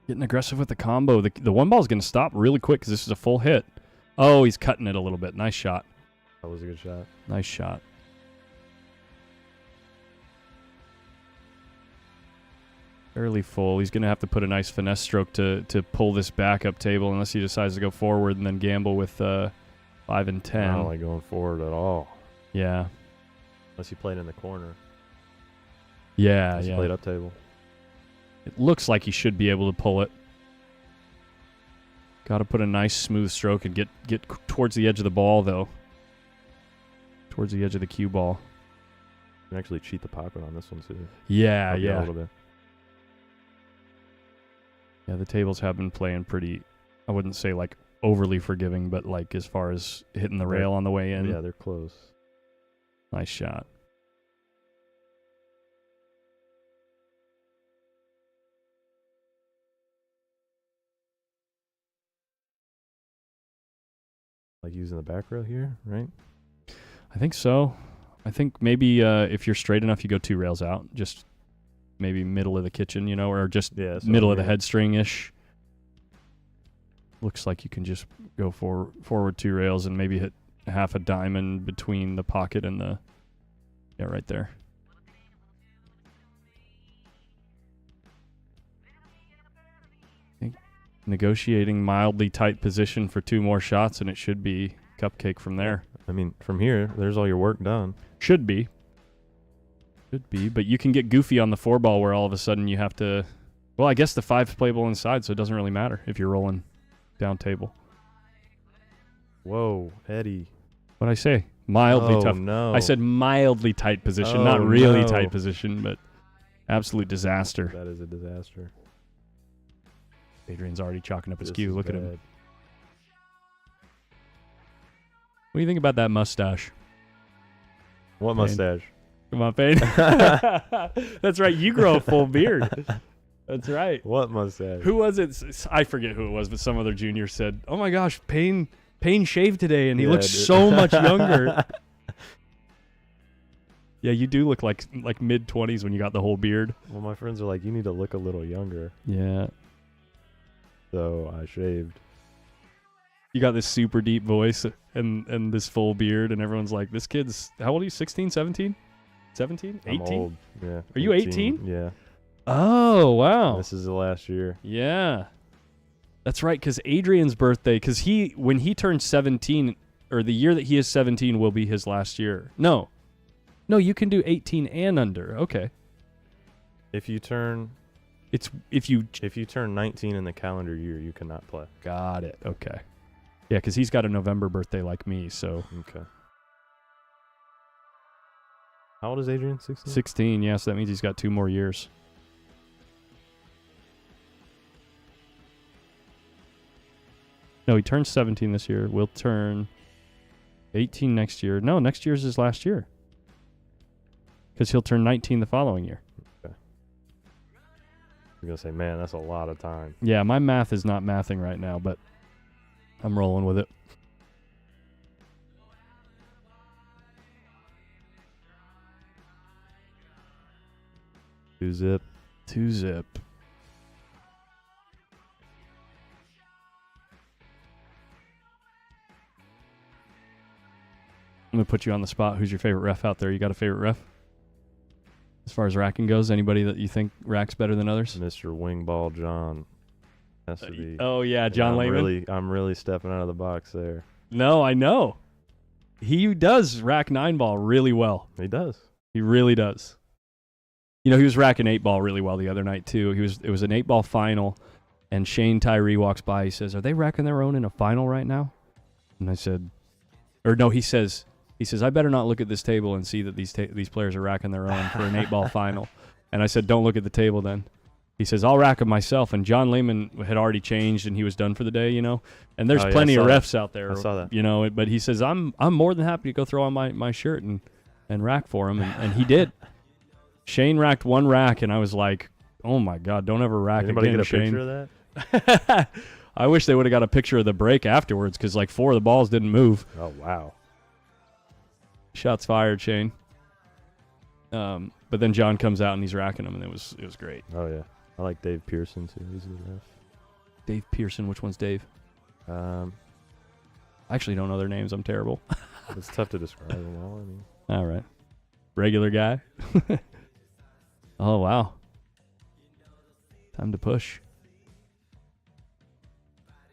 Getting aggressive with the combo. The 1 ball is going to stop really quick because this is a full hit. Oh, he's cutting it a little bit. Nice shot. That was a good shot. Nice shot. Fairly full. He's going to have to put a nice finesse stroke to pull this back up table unless he decides to go forward and then gamble with 5 and 10. I don't like going forward at all. Yeah. Unless you played in the corner. Yeah, Unless you yeah. played up table. It looks like he should be able to pull it. Got to put a nice smooth stroke and get towards the edge of the ball, though. Towards the edge of the cue ball. You can actually cheat the pocket on this one, too. Yeah, Help you out yeah. a little bit. Yeah, the tables have been playing pretty, I wouldn't say like overly forgiving, but like as far as hitting the rail on the way in. Yeah, they're close. Nice shot. Like using the back rail here, right? I think so. I think maybe if you're straight enough, you go 2 rails out. Just maybe middle of the kitchen, you know, or just middle of the head string-ish. Looks like you can just go forward 2 rails and maybe hit half a diamond between the pocket and the... Yeah, right there. I think negotiating mildly tight position for 2 more shots, and it should be cupcake from there. I mean, from here, there's all your work done. Should be. Should be, but you can get goofy on the 4 ball where all of a sudden you have to... Well, I guess the 5's playable inside, so it doesn't really matter if you're rolling down table. Whoa, Eddie. What'd I say? Mildly tough. No. I said mildly tight position, not really tight position, but absolute disaster. That is a disaster. Adrian's already chalking up his This cue. is Look at him. bad. What do you think about that mustache? What Payne. mustache? Come on, Payne. That's right. You grow a full beard. That's right. What mustache? Who was it? I forget who it was, but some other junior said, "Oh my gosh, Payne shaved today, and he looks so much younger." Yeah, you do look like mid-20s when you got the whole beard. Well, my friends are like, you need to look a little younger. Yeah. So I shaved. You got this super deep voice and this full beard, and everyone's like, this kid's, how old are you, 16, 17? 17? 18? I'm old. Yeah. Are you 18? Yeah. Oh, wow. This is the last year. Yeah. That's right, because Adrian's birthday, because when he turns 17, or the year that he is 17 will be his last year. No, you can do 18 and under. Okay. If you turn If you turn 19 in the calendar year, you cannot play. got it. Okay. Yeah, because he's got a November birthday like me, so. Okay. How old is Adrian? 16? 16, yeah, so that means he's got 2 more years. No, he turns 17 this year. Will turn 18 next year. No, next year's his last year. Because he'll turn 19 the following year. You're going to say, man, that's a lot of time. Yeah, my math is not mathing right now, but I'm rolling with it. Two zip. 2-zip. I'm going to put you on the spot. Who's your favorite ref out there? You got a favorite ref? As far as racking goes, anybody that you think racks better than others? Mr. Wingball John has to be. Oh, yeah, John Lehman. I'm really stepping out of the box there. No, I know. He does rack 9-ball really well. He does. He really does. You know, he was racking 8-ball really well the other night, too. It was an 8-ball final, and Shane Tyree walks by. He says, "Are they racking their own in a final right now?" And I said, or no, he says, "I better not look at this table and see that these players are racking their own for an 8-ball final." And I said, "Don't look at the table then." He says, "I'll rack them myself." And John Lehman had already changed and he was done for the day, you know. And there's plenty of refs out there. I saw that. You know, but he says, I'm more than happy to go throw on my shirt and rack for him. And he did. Shane racked one rack, and I was like, "Oh, my God, don't ever rack Anybody again, get a Shane." picture of that? I wish they would have got a picture of the break afterwards because, like, 4 of the balls didn't move. Oh, wow. Shots fired, Shane. But then John comes out and he's racking them, and it was great. Oh, yeah. I like Dave Pearson, too. He's a good ref. Dave Pearson, which one's Dave? I actually don't know their names. I'm terrible. It's tough to describe them all. I mean, All right. Regular guy. Oh, wow. Time to push.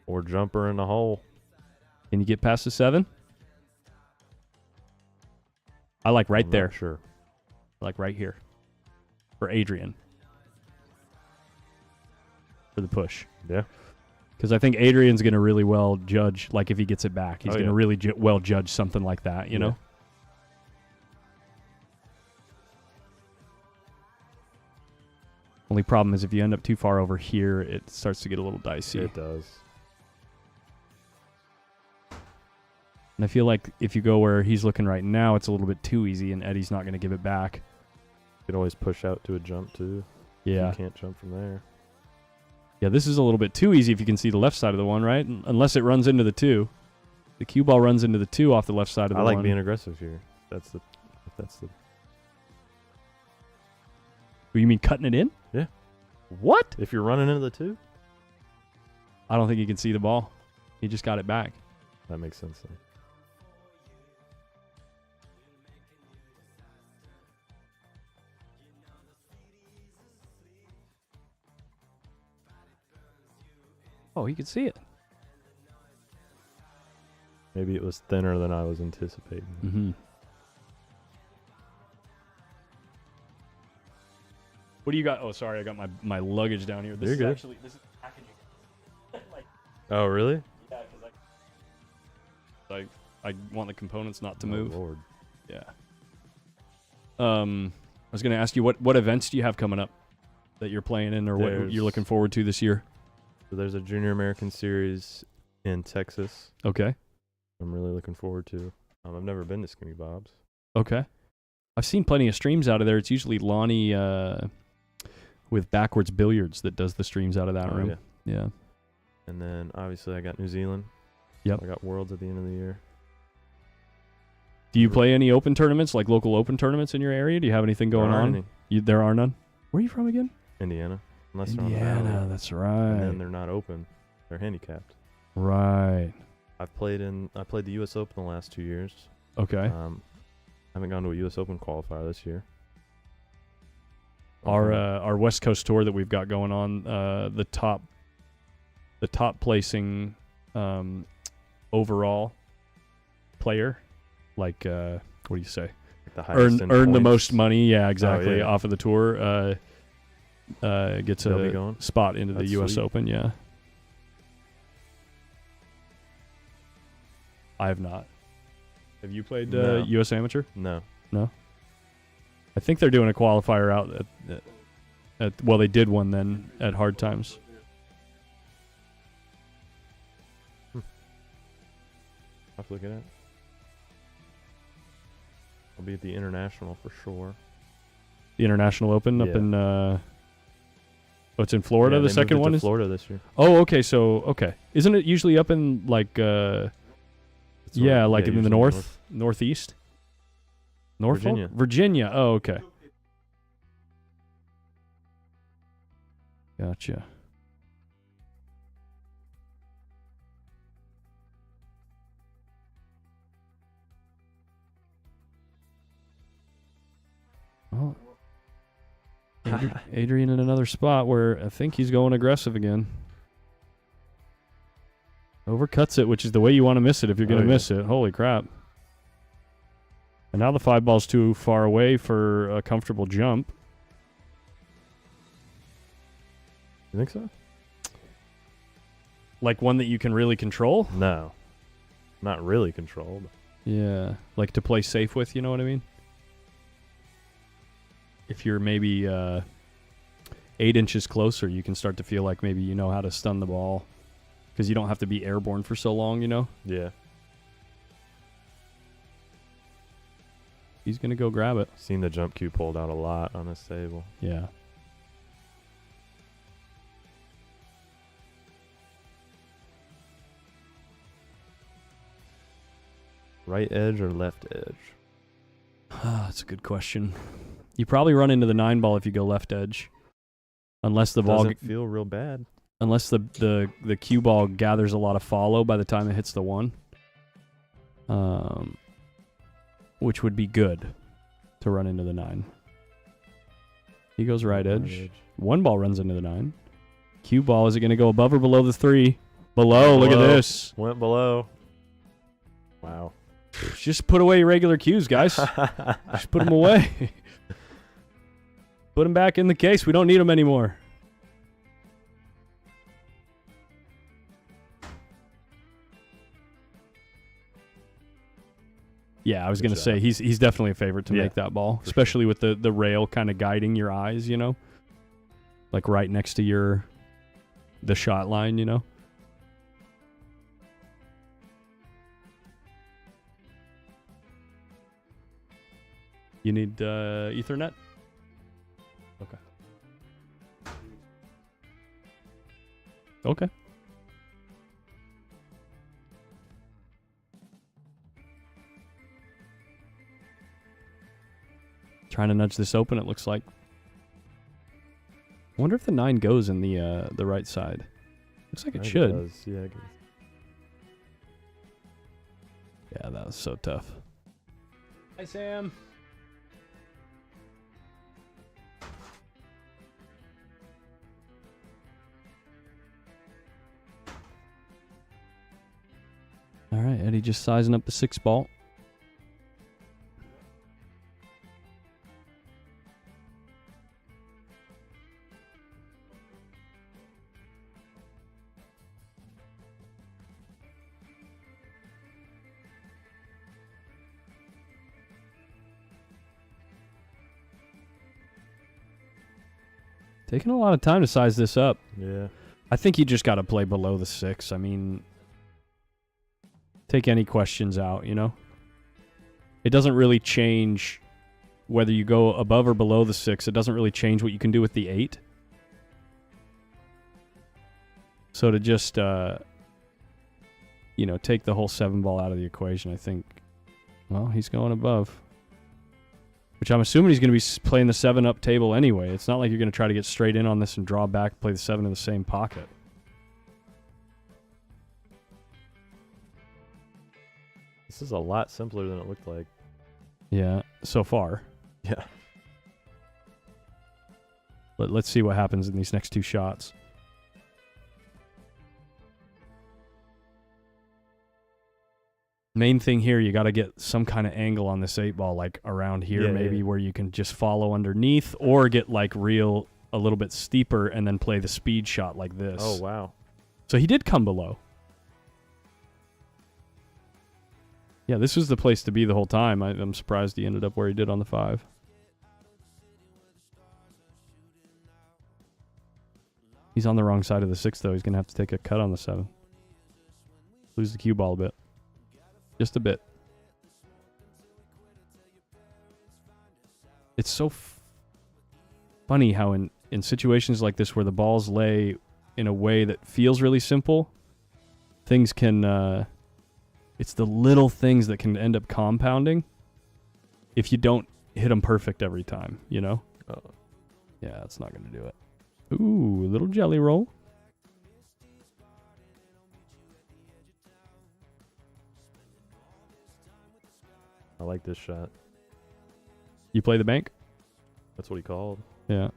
or jumper in the hole. Can you get past the 7? I like right I'm there. not sure. Like right here. For Adrian. For the push. Yeah. Because I think Adrian's going to really well judge, like if he gets it back, he's going to yeah. really well judge something like that, you know? Only problem is if you end up too far over here, it starts to get a little dicey. It does. And I feel like if you go where he's looking right now, it's a little bit too easy, and Eddie's not going to give it back. You can always push out to a jump, too. Yeah. You can't jump from there. Yeah, this is a little bit too easy if you can see the left side of the one, right? Unless it runs into the 2. The cue ball runs into the 2 off the left side of the I one. like being aggressive here. That's the. You mean cutting it in? Yeah. What? If you're running into the 2, I don't think he can see the ball. He just got it back. that makes sense. Then. Oh, he could see it. Maybe it was thinner than I was anticipating. Mm-hmm. What do you got? Oh, sorry, I got my luggage down here. This You're is good. actually this is packaging. Like, Oh, really? yeah, because I want the components not to Oh, move. Lord. Yeah. I was going to ask you what events do you have coming up that you're playing in, or what you're looking forward to this year? So there's a Junior American Series in Texas. Okay. I'm really looking forward to. I've never been to Skinny Bob's. Okay. I've seen plenty of streams out of there. It's usually Lonnie with Backwards Billiards that does the streams out of that room. Yeah. And then obviously I got New Zealand. Yep. I got Worlds at the end of the year. Do you play any open tournaments, like local open tournaments in your area? Do you have anything going There aren't on? any. There are none? Where are you from again? Indiana. Unless they're on the Indiana, valley. that's And right. then they're not open. They're handicapped. Right. I played the U.S. Open the last 2 years. Okay. I haven't gone to a U.S. Open qualifier this year. Our West Coast tour that we've got going on, the top placing overall player, like what do you say? Like the highest in Earn the points. most money, yeah, exactly, yeah. off of the tour. Gets They'll be a going? spot into the That's U.S. sweet. Open, yeah. I have not. Have you played No. U.S. Amateur? No. I think they're doing a qualifier out at well, they did one then at Hard Times. I'll have to look at it. I'll be at the International for sure. The International Open up Yeah. in it's in Florida. Yeah, The they second moved it one to is. Florida this year. Oh, okay. So okay, isn't it usually up in like It's yeah, sort of- like in the usually northeast, Norfolk, Virginia. Virginia. Oh, okay. Gotcha. Oh, Adrian in another spot where I think he's going aggressive again. Overcuts it, which is the way you want to miss it if you're going to miss it. Holy crap. And now the 5 ball's too far away for a comfortable jump. You think so? Like one that you can really control? No. Not really controlled. Yeah. Like to play safe with, you know what I mean? If you're maybe 8 inches closer, you can start to feel like maybe you know how to stun the ball. Because you don't have to be airborne for so long, you know? Yeah. He's going to go grab it. Seen the jump cue pulled out a lot on this table. Yeah. Right edge or left edge? That's a good question. You probably run into the 9 ball if you go left edge. Unless the ball Doesn't feel real bad. unless the cue ball gathers a lot of follow by the time it hits the 1. Which would be good to run into the 9. He goes right edge. 1 ball runs into the 9. Cue ball, is it going to go above or below the 3? Below, look at this. Went below. Wow. Just put away your regular cues, guys. Just put them away. Put them back in the case. We don't need them anymore. Yeah, I was Good going to say job. he's definitely a favorite to Yeah, make that ball, for especially with the rail kind of guiding your eyes, you know? Like right next to the shot line, you know? You need Ethernet? Okay. Okay. Trying to nudge this open, it looks like. I wonder if the 9 goes in the right side. Looks like it should. Does. Yeah, it does. Yeah, that was so tough. Hi, Sam. All right, Eddie just sizing up the 6 ball. Taking a lot of time to size this up. Yeah. I think you just got to play below the 6. I mean, take any questions out, you know? It doesn't really change whether you go above or below the 6. It doesn't really change what you can do with the 8. So to just, take the whole 7 ball out of the equation, I think, well, he's going above. Which I'm assuming he's going to be playing the 7 up table anyway. It's not like you're going to try to get straight in on this and draw back, play the 7 in the same pocket. This is a lot simpler than it looked like. Yeah, so far. Yeah. Let's see what happens in these next 2 shots. Main thing here, you got to get some kind of angle on this 8 ball, like around here, Yeah, maybe yeah. where you can just follow underneath, or get like a little bit steeper, and then play the speed shot like this. Oh, wow. So he did come below. Yeah, this was the place to be the whole time. I'm surprised he ended up where he did on the 5. He's on the wrong side of the 6, though. He's going to have to take a cut on the 7. Lose the cue ball a bit. Just a bit. it's so funny how in situations like this where the balls lay in a way that feels really simple, things can it's the little things that can end up compounding if you don't hit them perfect every time, you know? Oh. Yeah, that's not going to do it. Ooh, a little jelly roll. I like this shot. You play the bank? That's what he called. Yeah.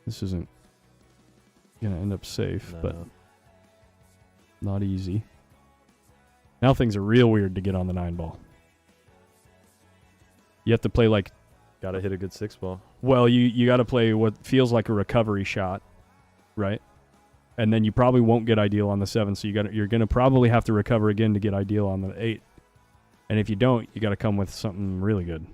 This isn't going to end up safe, but No. not easy. Now things are real weird to get on the 9 ball. You have to play like, Gotta hit a good 6 ball. well, you got to play what feels like a recovery shot, right? And then you probably won't get ideal on the 7, so you're going to probably have to recover again to get ideal on the 8. And if you don't, you got to come with something really good.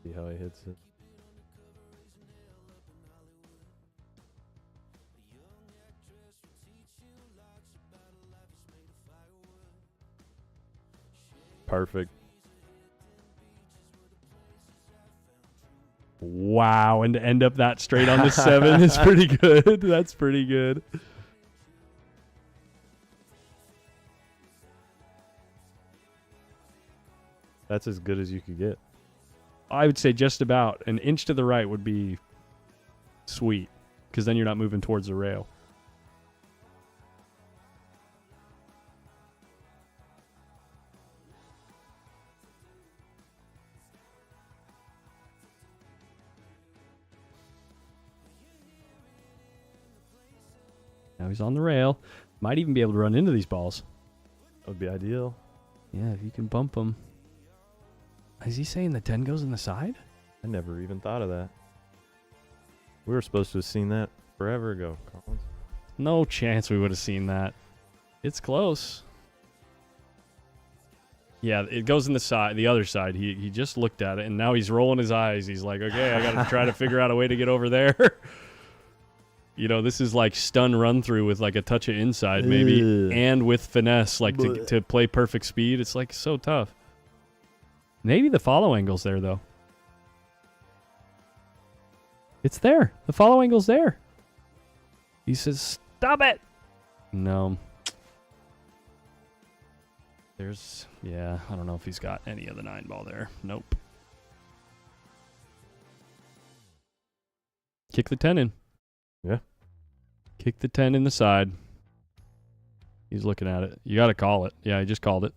See how he hits it. Perfect. Wow, and to end up that straight on the 7 is pretty good. That's pretty good. That's as good as you could get. I would say just about an inch to the right would be sweet, because then you're not moving towards the rail. Now he's on the rail. Might even be able to run into these balls. That would be ideal. Yeah, if you can bump them. Is he saying the 10 goes in the side? I never even thought of that. We were supposed to have seen that forever ago, Collins. No chance we would have seen that. It's close. Yeah, it goes in the side, the other side. He just looked at it, and now he's rolling his eyes. He's like, okay, I got to try to figure out a way to get over there. You know, this is like stun run through with like a touch of inside maybe, and with finesse, like to play perfect speed. It's like so tough. Maybe the follow angle's there though. It's there. The follow angle's there. He says, stop it. No. There's, yeah, I don't know if he's got any of the 9 ball there. Nope. Kick the 10 in. Yeah. Kick the 10 in the side. He's looking at it. You got to call it. Yeah, he just called it.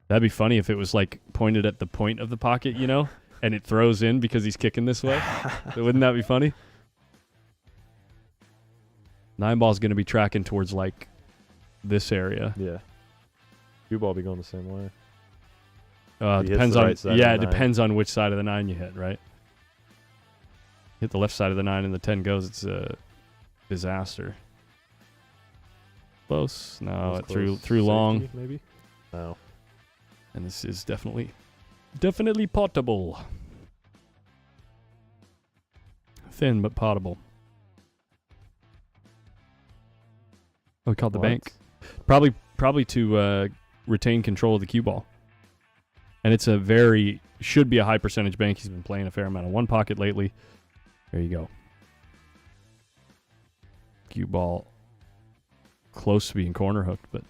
That'd be funny if it was like pointed at the point of the pocket, you know, and it throws in because he's kicking this way. Wouldn't that be funny? 9 ball's going to be tracking towards like this area. Yeah. Cue ball be going the same way. Depends the on right side yeah, of it the 9. depends on which side of the 9 you hit, right? Hit the left side of the 9 and the 10 goes, it's a disaster. Close. No, That it was threw close. long. Safety, maybe? No. And this is definitely potable. Thin but potable. Oh, we called the What? bank. Probably to retain control of the cue ball. And it's should be a high percentage bank. He's been playing a fair amount of 1 pocket lately. There you go. Cue ball close to being corner hooked, but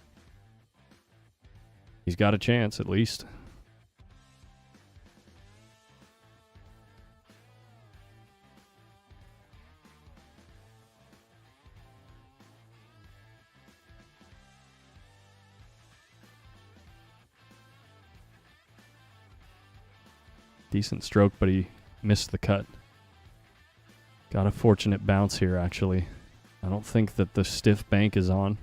he's got a chance at least. Decent stroke, but he missed the cut. Got a fortunate bounce here, actually. I don't think that the stiff bank is on.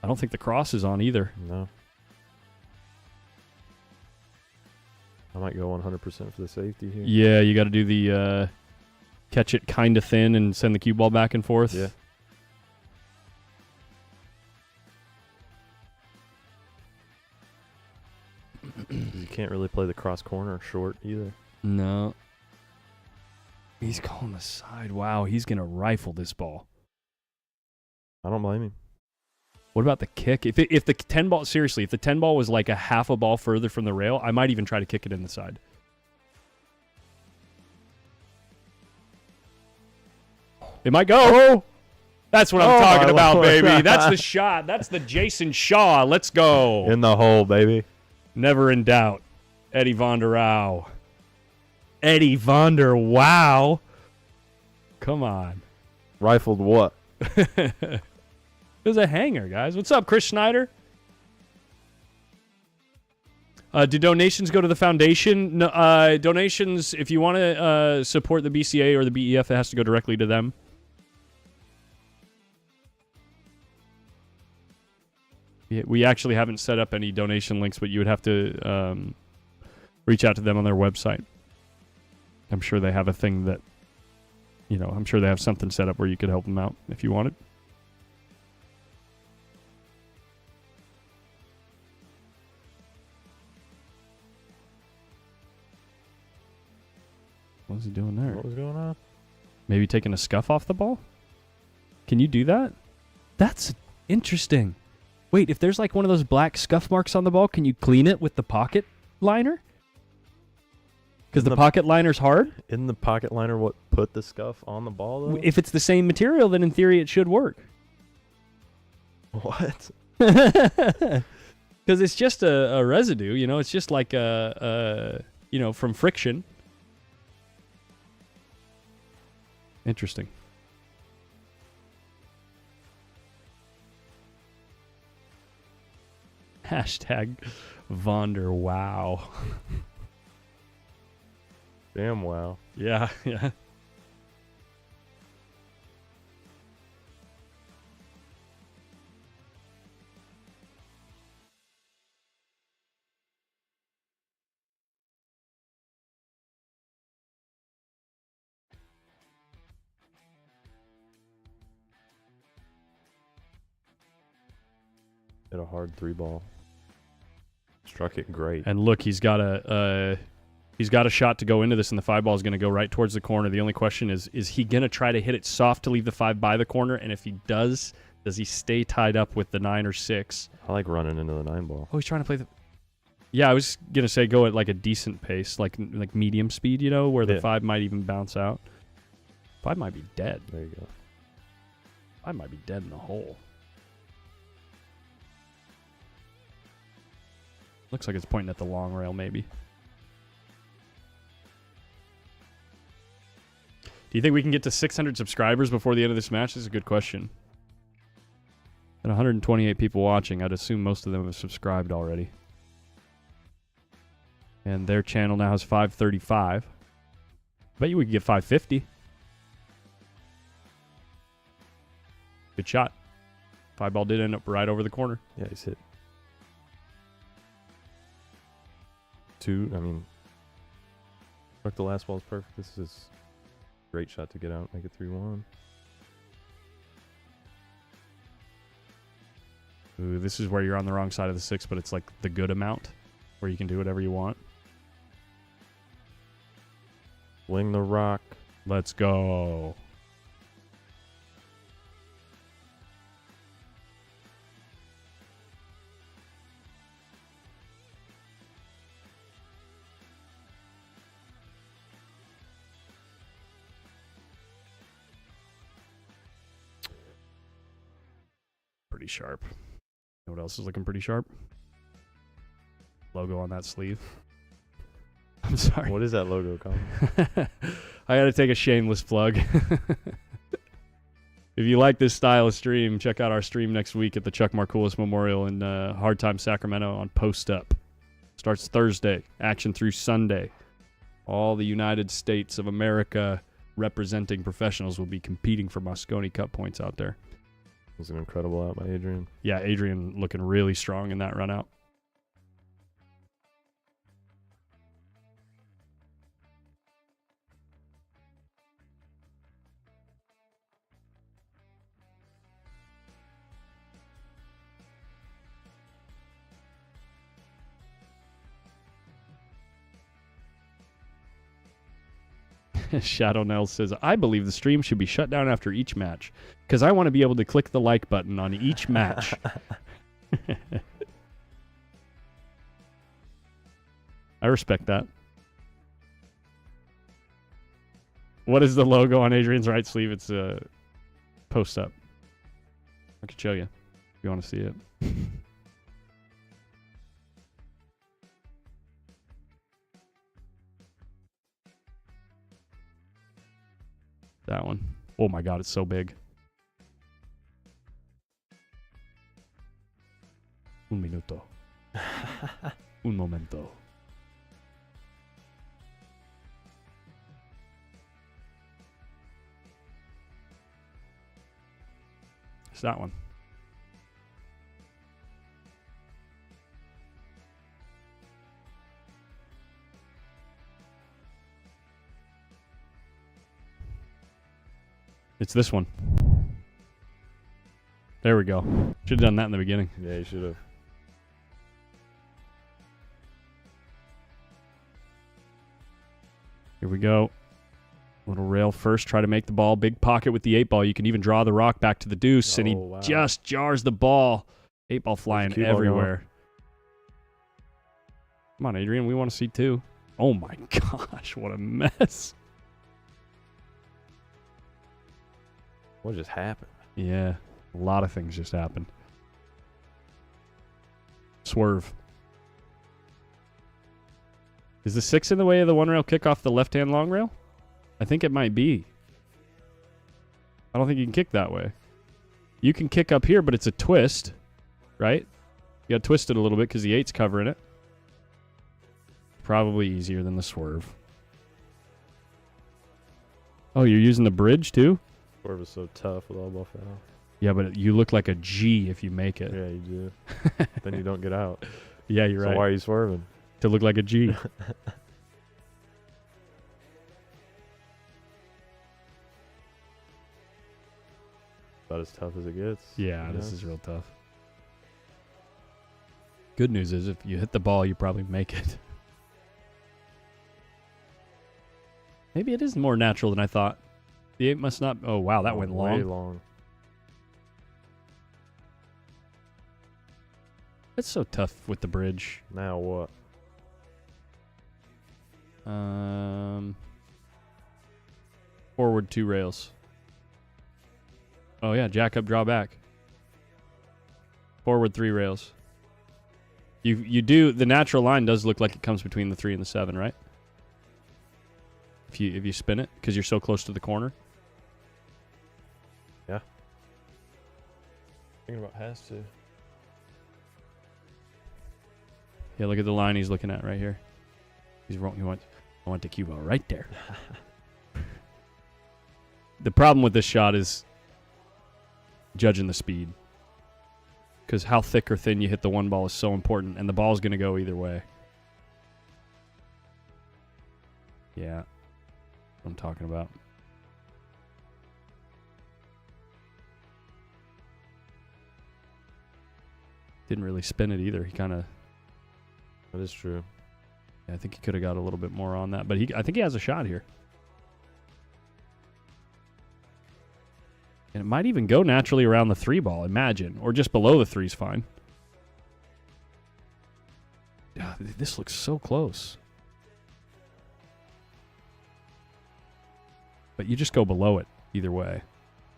I don't think the cross is on either. No. I might go 100% for the safety here. Yeah, you got to do the catch it kind of thin and send the cue ball back and forth. Yeah. You can't really play the cross corner short either. No. He's calling the side. Wow, he's going to rifle this ball. I don't blame him. What about the kick? If the 10 ball, seriously, if the 10 ball was like a half a ball further from the rail, I might even try to kick it in the side. It might go. Oh! That's what I'm talking about, baby. That's the shot. That's the Jason Shaw. Let's go. In the hole, baby. Never in doubt. Eddie Von der Wow. Eddie Von der Wow. Come on. Rifled what? It was a hanger, guys. What's up, Chris Schneider? Do donations go to the foundation? No, donations, if you want to support the BCA or the BEF, it has to go directly to them. We actually haven't set up any donation links, but you would have to reach out to them on their website. I'm sure they have a thing that, I'm sure they have something set up where you could help them out if you wanted. What was he doing there? What was going on? Maybe taking a scuff off the ball? Can you do that? That's interesting. Wait, if there's like one of those black scuff marks on the ball, can you clean it with the pocket liner? Because the pocket liner's hard? Isn't the pocket liner what put the scuff on the ball, though? If it's the same material, then in theory it should work. What? Because it's just a residue, it's just like from friction. Interesting. Hashtag Von der Wow. Damn wow. Yeah, yeah. Hit a hard 3-ball. Struck it great. And look, he's got a shot to go into this, and the 5 ball is going to go right towards the corner. The only question is he going to try to hit it soft to leave the 5 by the corner? And if he does he stay tied up with the 9 or 6? I like running into the 9 ball. Oh, he's trying to play the... Yeah, I was going to say go at like a decent pace, like medium speed, where the 5 might even bounce out. 5 might be dead. There you go. 5 might be dead in the hole. Looks like it's pointing at the long rail, maybe. Do you think we can get to 600 subscribers before the end of this match? This is a good question. At 128 people watching, I'd assume most of them have subscribed already. And their channel now has 535. Bet you we could get 550. Good shot. 5 ball did end up right over the corner. Yeah, he's hit 2. I mean, struck the last ball is perfect. This is a great shot to get out, make it 3-1. Ooh, this is where you're on the wrong side of the 6, but it's like the good amount where you can do whatever you want. Wing the rock. Let's go. Pretty sharp. You know what else is looking pretty sharp? Logo on that sleeve. I'm sorry. What is that logo, Colin? I got to take a shameless plug. If you like this style of stream, check out our stream next week at the Chuck Markoulis Memorial in Hard Time, Sacramento on Post Up. Starts Thursday. Action through Sunday. All the United States of America representing professionals will be competing for Mosconi Cup points out there. It was an incredible out by Adrian. Yeah, Adrian looking really strong in that run out. Shadow Nell says, I believe the stream should be shut down after each match because I want to be able to click the like button on each match. I respect that. What is the logo on Adrian's right sleeve? It's a post up. I can show you if you want to see it. That one. Oh my God, it's so big. Un minuto. Un momento. It's that one. It's this one. There we go. Should have done that in the beginning. Yeah, you should have. Here we go. Little rail first. Try to make the ball. Big pocket with the 8-ball. You can even draw the rock back to the deuce, and he just jars the ball. 8-ball flying everywhere. Come on, Adrian. We want to see two. Oh, my gosh. What a mess. What just happened? Yeah. A lot of things just happened. Swerve. Is the 6 in the way of the one rail kick off the left-hand long rail? I think it might be. I don't think you can kick that way. You can kick up here, but it's a twist, right? You got to twist it a little bit because the 8's covering it. Probably easier than the swerve. Oh, you're using the bridge too? Swerve is so tough with all ball foul. Yeah, but you look like a G if you make it. Yeah, you do. Then you don't get out. Yeah, you're right. So why are you swerving? To look like a G. About as tough as it gets. Yeah, this is real tough. Good news is if you hit the ball, you probably make it. Maybe it is more natural than I thought. The 8 must not... Oh, wow, that went long. Way long. It's so tough with the bridge. Now what? Forward 2 rails. Oh, yeah, jack up, draw back. Forward 3 rails. You do... The natural line does look like it comes between the 3 and the 7, right? If you spin it, because you're so close to the corner. Yeah. Thinking about has to. Yeah, look at the line he's looking at right here. He's wrong. I want the cue ball right there. The problem with this shot is judging the speed. Because how thick or thin you hit the one ball is so important, and the ball's going to go either way. Yeah. What I'm talking about. Didn't really spin it either. He kind of... That is true. Yeah, I think he could have got a little bit more on that. But I think he has a shot here. And it might even go naturally around the 3 ball, imagine. Or just below the 3's fine. Yeah, this looks so close. But you just go below it either way.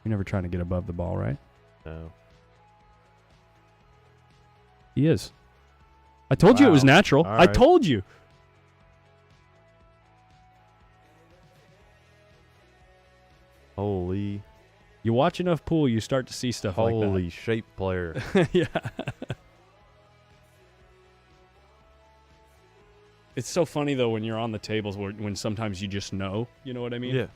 You're never trying to get above the ball, right? No. He is. I told you it was natural. All I right. told you. Holy. You watch enough pool, you start to see stuff like that. Holy shape player. Yeah. It's so funny, though, when you're on the tables when sometimes you just know. You know what I mean? Yeah.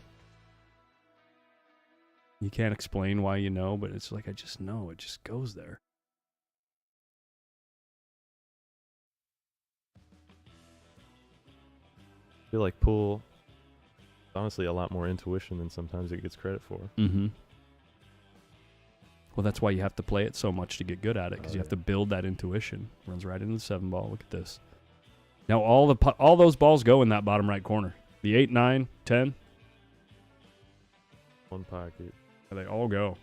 You can't explain why you know, but it's like, I just know. It just goes there. I feel like pool is honestly a lot more intuition than sometimes it gets credit for. Mm-hmm. Well, that's why you have to play it so much to get good at it, because you have to build that intuition. Runs right into the 7 ball. Look at this. Now all those balls go in that bottom right corner. The 8, 9, 10, one pocket. They all go.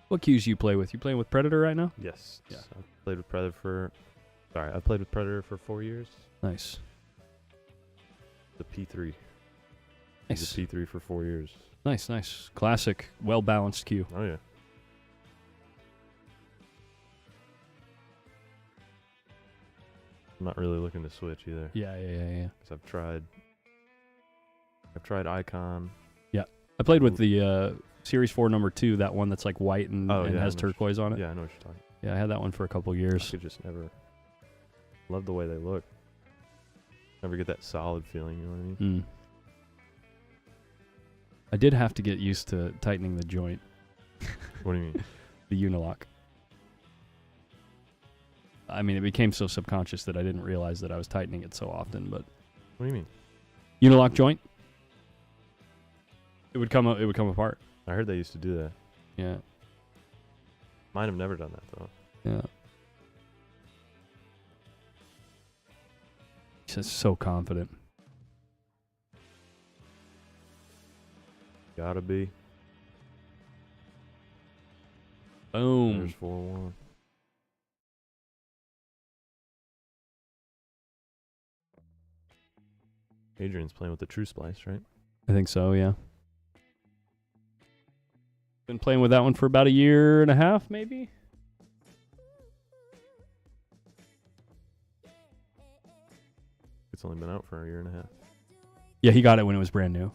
What cues you play with? You playing with Predator right now? Yes. Yeah. I played with Predator for 4 years. Nice. The P3. Nice. He's a P3 for 4 years. Nice. Classic, well-balanced cue. Oh, yeah. I'm not really looking to switch either. Yeah. 'Cause I've tried Icon. I played with the Series 4 number 2, that one that's like white and, Oh, and yeah, has I know turquoise on it. Yeah, I know what you're talking. Yeah, I had that one for a couple I years. could just never love the way they look. Never get that solid feeling, you know what I mean? I did have to get used to tightening the joint, What do you mean? the unilock. I mean, it became so subconscious that I didn't realize that I was tightening it so often, but What do you mean? unilock joint, it would come apart. I heard they used to do that. Yeah. Mine have never done that though. Yeah. He's just so confident. Gotta be. Boom. There's 4-1. Adrian's playing with the True Splice, right? I think so, yeah. Been playing with that one for about a year and a half, maybe? It's only been out for a year and a half. Yeah, he got it when it was brand new.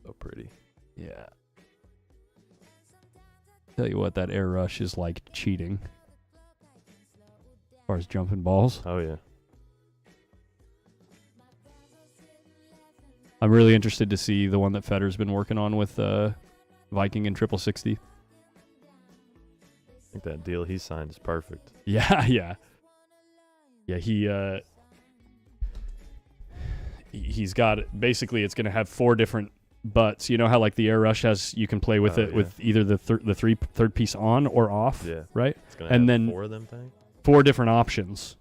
So pretty. Yeah. Tell you what, that air rush is like cheating. As far as jumping balls. Oh yeah. I'm really interested to see the one that Federer's been working on with Viking and 6060. I think that deal he signed is perfect. Yeah. He's got basically it's going to have 4 different butts. You know how like the air rush has you can play with it with either the third piece on or off. Yeah. Right. It's gonna And have then 4 of them things. 4 different options.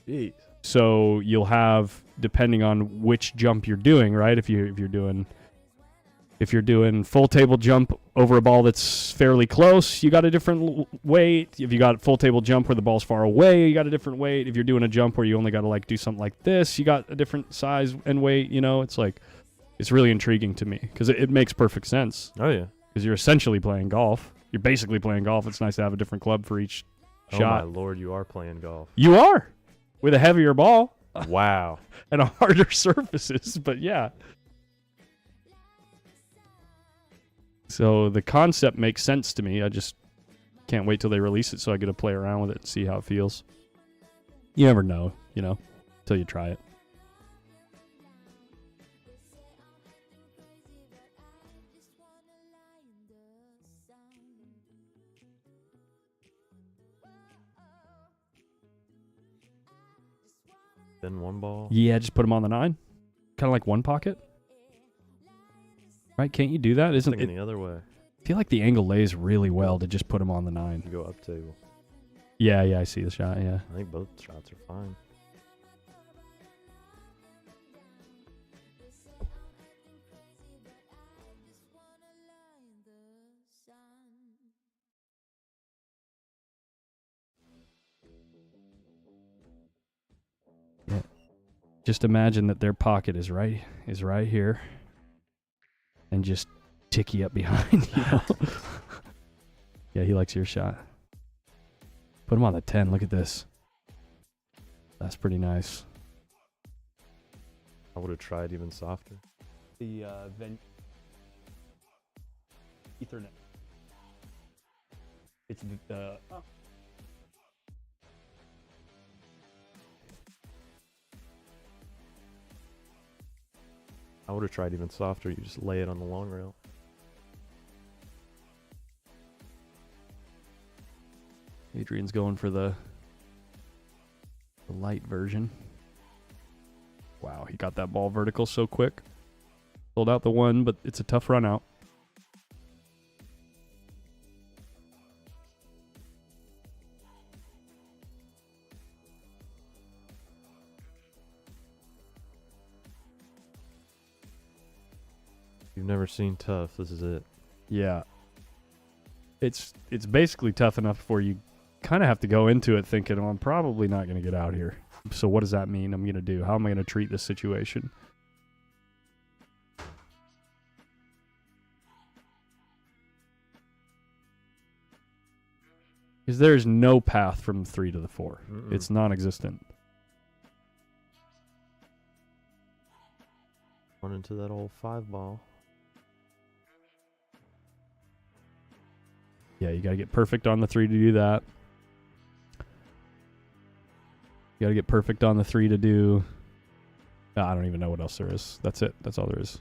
Jeez. So you'll have, depending on which jump you're doing, right? If you're doing full table jump over a ball that's fairly close, you got a different weight. If you got full table jump where the ball's far away, you got a different weight. If you're doing a jump where you only got to like do something like this, you got a different size and weight. You know, it's like it's really intriguing to me because it makes perfect sense. Oh yeah. Because you're essentially playing golf. You're basically playing golf. It's nice to have a different club for each shot. Oh my lord, you are playing golf. You are with a heavier ball. Wow. And harder surfaces, but yeah. So the concept makes sense to me. I just can't wait till they release it so I get to play around with it and see how it feels. You never know, till you try it. Then one ball. Yeah, just put them on the 9. Kind of like one pocket. Right? Can't you do that? Isn't Thinking it? the other way. I feel like the angle lays really well to just put them on the 9. You go up table. Yeah, I see the shot, yeah. I think both shots are fine. Just imagine that their pocket is right here, and just ticky up behind. Yeah, he likes your shot. Put him on the 10. Look at this. That's pretty nice. I would have tried even softer. The Ethernet. It's the. I would have tried even softer. You just lay it on the long rail. Adrian's going for the light version. Wow, he got that ball vertical so quick. Pulled out the one, but it's a tough run out. You've never seen tough. This is it. Yeah. It's basically tough enough where you kind of have to go into it thinking, well, I'm probably not going to get out here. So what does that mean I'm going to do? How am I going to treat this situation? Because there's no path from 3 to the 4. Mm-mm. It's non-existent. Run into that old 5 ball. Yeah, you got to get perfect on the 3 to do that. You got to get perfect on the 3 to do... I don't even know what else there is. That's it. That's all there is.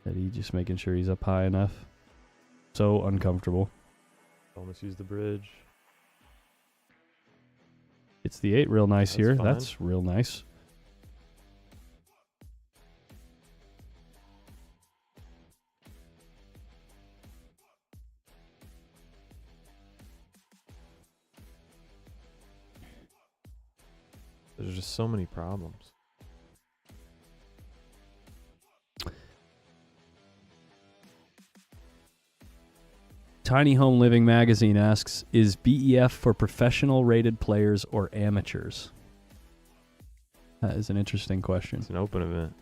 Eddie just making sure he's up high enough. So uncomfortable. Almost used the bridge. It's the 8 real nice That's here. fine. That's real nice. There's just so many problems. Tiny Home Living Magazine asks, is BEF for professional rated players or amateurs? That is an interesting question. It's an open event.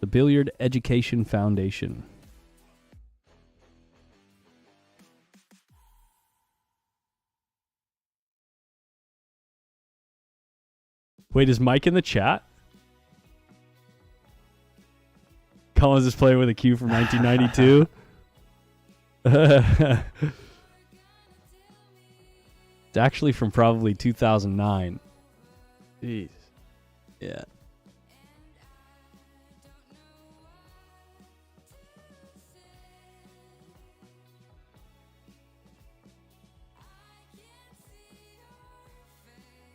The Billiard Education Foundation. Wait, is Mike in the chat? Collins is playing with a cue from 1992. It's actually from probably 2009. Jeez. Yeah.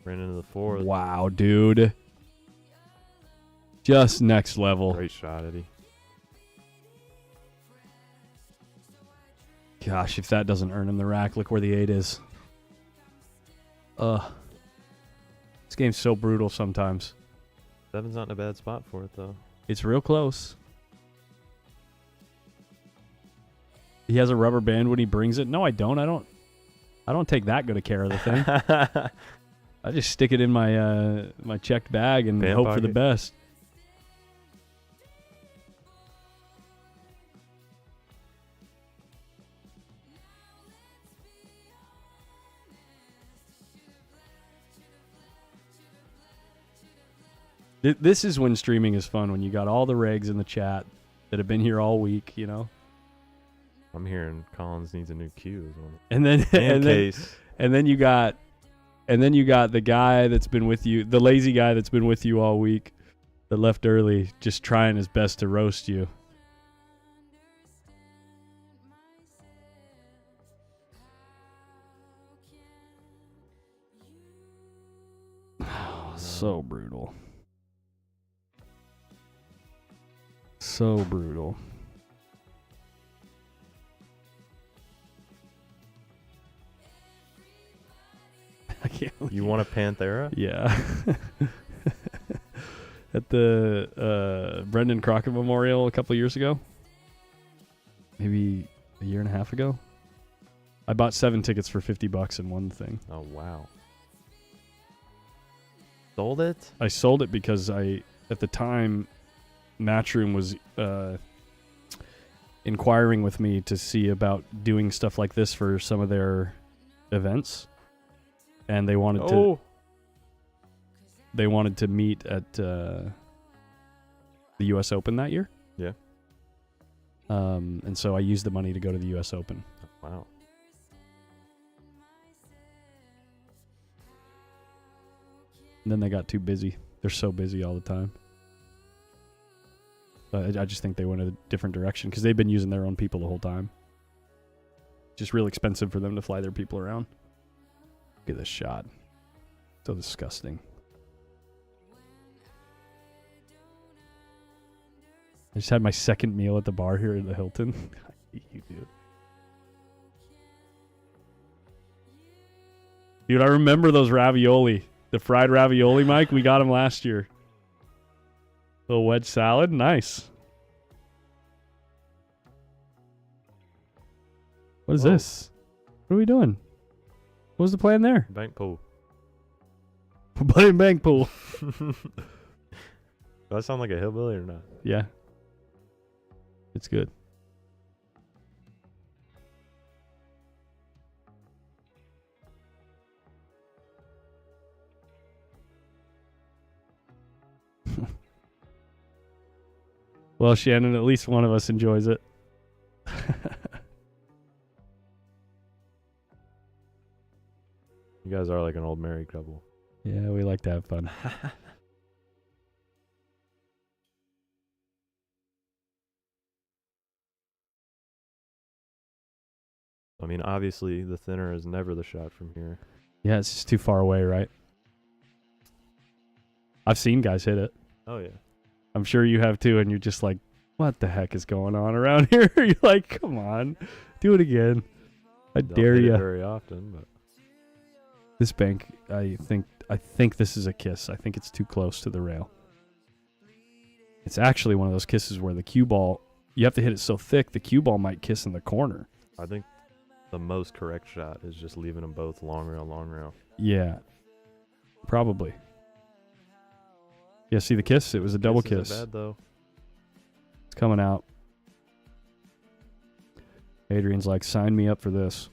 Ran into the 4. Wow, dude. Just next level. Great shot, Eddie. Gosh, if that doesn't earn him the rack, look where the 8 is. This game's so brutal sometimes. 7's not in a bad spot for it, though. It's real close. He has a rubber band when he brings it. No, I don't. I don't take that good a care of the thing. I just stick it in my my checked bag and Band hope for the pocket. best. This is when streaming is fun, when you got all the regs in the chat that have been here all week, you know. I'm hearing Collins needs a new cue as well. And then and then you got the guy that's been with you, the lazy guy that's been with you all week that left early, just trying his best to roast you. So brutal. So brutal. I can't believe You want a Panthera? Yeah. At the Brendan Crockett Memorial a couple years ago, maybe a year and a half ago, I bought 7 tickets for $50 and won the thing. Oh, wow. Sold it? I sold it because at the time, Matchroom was inquiring with me to see about doing stuff like this for some of their events, and they wanted to meet at the U.S. Open that year. Yeah. And so I used the money to go to the U.S. Open. Wow. And then they got too busy. They're so busy all the time. I just think they went a different direction because they've been using their own people the whole time. Just real expensive for them to fly their people around. Look at this shot. So disgusting. I just had my second meal at the bar here at the Hilton. I hate you, dude. Dude, I remember those ravioli. The fried ravioli, Mike. We got them last year. Little wedge salad. Nice. What is this? What are we doing? What was the plan there? Bank pool. We're playing bank pool. Does that sound like a hillbilly or not? Yeah. It's good. Well, Shannon, at least one of us enjoys it. You guys are like an old married couple. Yeah, we like to have fun. I mean, obviously, the thinner is never the shot from here. Yeah, it's just too far away, right? I've seen guys hit it. Oh, yeah. I'm sure you have too, and you're just like, what the heck is going on around here? You're like, come on, do it again. I Don't dare hit it you. very often, but This bank, I think this is a kiss. I think it's too close to the rail. It's actually one of those kisses where the cue ball, you have to hit it so thick, the cue ball might kiss in the corner. I think the most correct shot is just leaving them both long rail, long rail. Yeah, probably. Yeah, see the kiss? It was a double kiss. Isn't bad, though. It's coming out. Adrian's like, sign me up for this.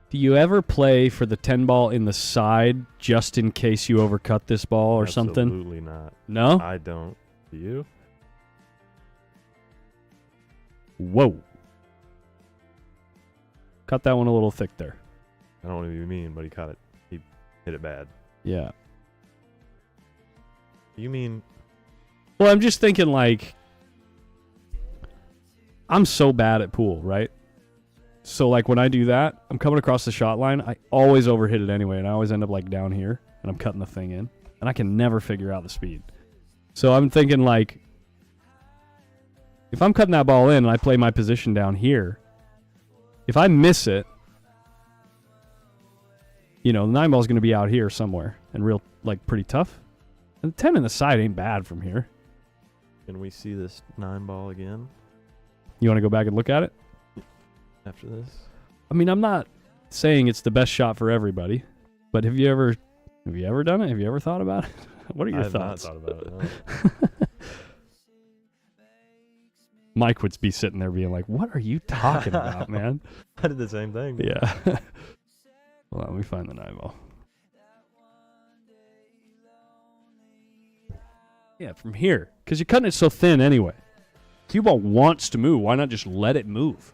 Do you ever play for the 10 ball in the side just in case you overcut this ball or something? Absolutely not. No? I don't. Do you? Whoa. Cut that one a little thick there. I don't want to be mean, but he caught it. He hit it bad. Yeah. You mean Well, I'm just thinking like, I'm so bad at pool, right? So like when I do that, I'm coming across the shot line. I always overhit it anyway, and I always end up like down here, and I'm cutting the thing in, and I can never figure out the speed. So I'm thinking like, if I'm cutting that ball in and I play my position down here, if I miss it, you know, the 9 ball is going to be out here somewhere and real like pretty tough. And the 10 in the side ain't bad from here. can we see this 9 ball again You want to go back and look at it? after this? I mean, I'm not saying it's the best shot for everybody, but have you ever done it? Have you ever thought about it? What are your I have thoughts? not thought about it. No. Mike would be sitting there being like, "What are you talking about, man?" I did the same thing. Yeah. Hold on, let me find the 9 ball. Yeah, from here, because you're cutting it so thin anyway. Cue ball wants to move. Why not just let it move?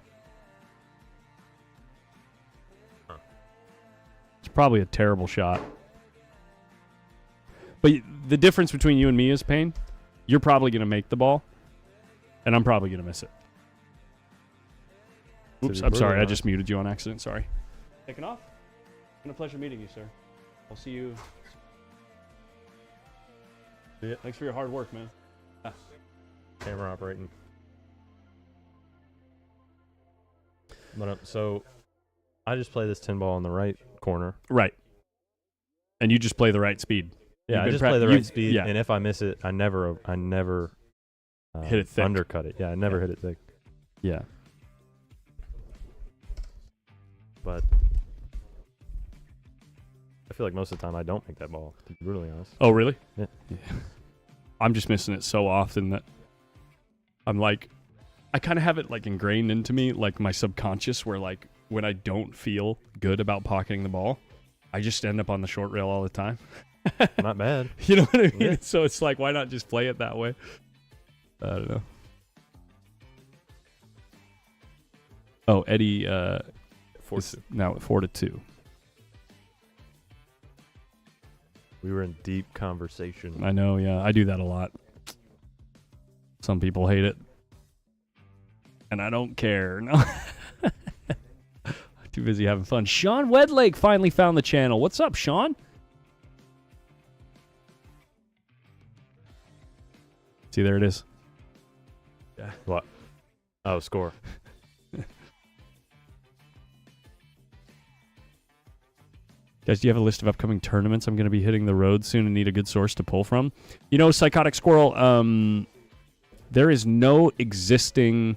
It's probably a terrible shot. But the difference between you and me is, Payne, you're probably going to make the ball, and I'm probably going to miss it. Oops, I'm sorry. I just muted you on accident. Sorry. Taking off? It's been a pleasure meeting you, sir. I'll see you. See ya. Thanks for your hard work, man. Camera operating. But so I just play this 10 ball in the right corner. Right. And you just play the right speed. Yeah, I just play the right speed, and if I miss it, I never hit it thick. Undercut it. Yeah, I never hit it thick. Yeah. But I feel like most of the time I don't make that ball, to be brutally honest. Oh, really? Yeah. I'm just missing it so often that I'm like, I kind of have it like ingrained into me, like my subconscious, where like when I don't feel good about pocketing the ball, I just end up on the short rail all the time. Not bad. You know what I mean? Yeah. So it's like, why not just play it that way? I don't know. Oh, Eddie is 4-2. now at 4-2. We were in deep conversation. I know, yeah. I do that a lot. Some people hate it. And I don't care. No. Too busy having fun. Sean Wedlake finally found the channel. What's up, Sean? See, there it is. Yeah. What? Oh, score. Guys, do you have a list of upcoming tournaments? I'm going to be hitting the road soon and need a good source to pull from. You know, Psychotic Squirrel, there is no existing,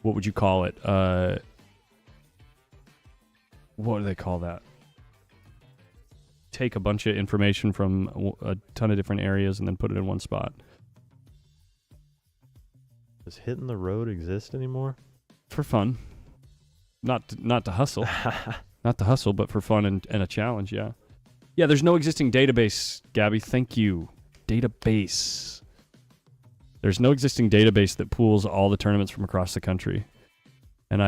what would you call it? What do they call that? Take a bunch of information from a ton of different areas and then put it in one spot. Does hitting the road exist anymore? For fun. Not to hustle. Not to hustle, but for fun and a challenge, yeah. Yeah, there's no existing database, Gabby. Thank you. Database. There's no existing database that pools all the tournaments from across the country. And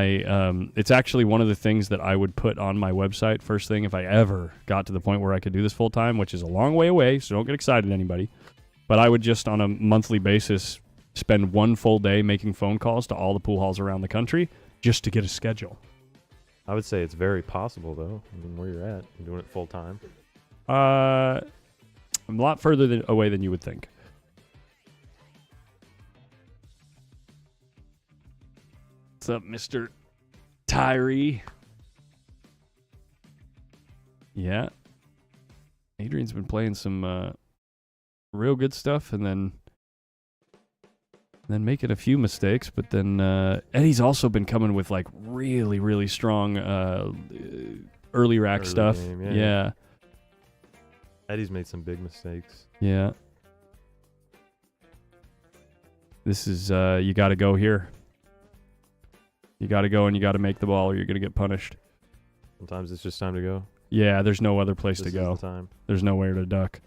it's actually one of the things that I would put on my website first thing if I ever got to the point where I could do this full time, which is a long way away, so don't get excited, anybody. But I would just, on a monthly basis, spend one full day making phone calls to all the pool halls around the country just to get a schedule. I would say it's very possible, though. I mean, where you're at, you're doing it full time. I'm a lot further away than you would think. What's up, Mr. Tyree? Yeah. Adrian's been playing some real good stuff and then making a few mistakes, but then Eddie's also been coming with like really, really strong early rack stuff. Game, yeah. Eddie's made some big mistakes. Yeah. This is, you got to go here. You got to go and you got to make the ball or you're going to get punished. Sometimes it's just time to go. Yeah, there's no other place This to go. is the time. There's nowhere to duck.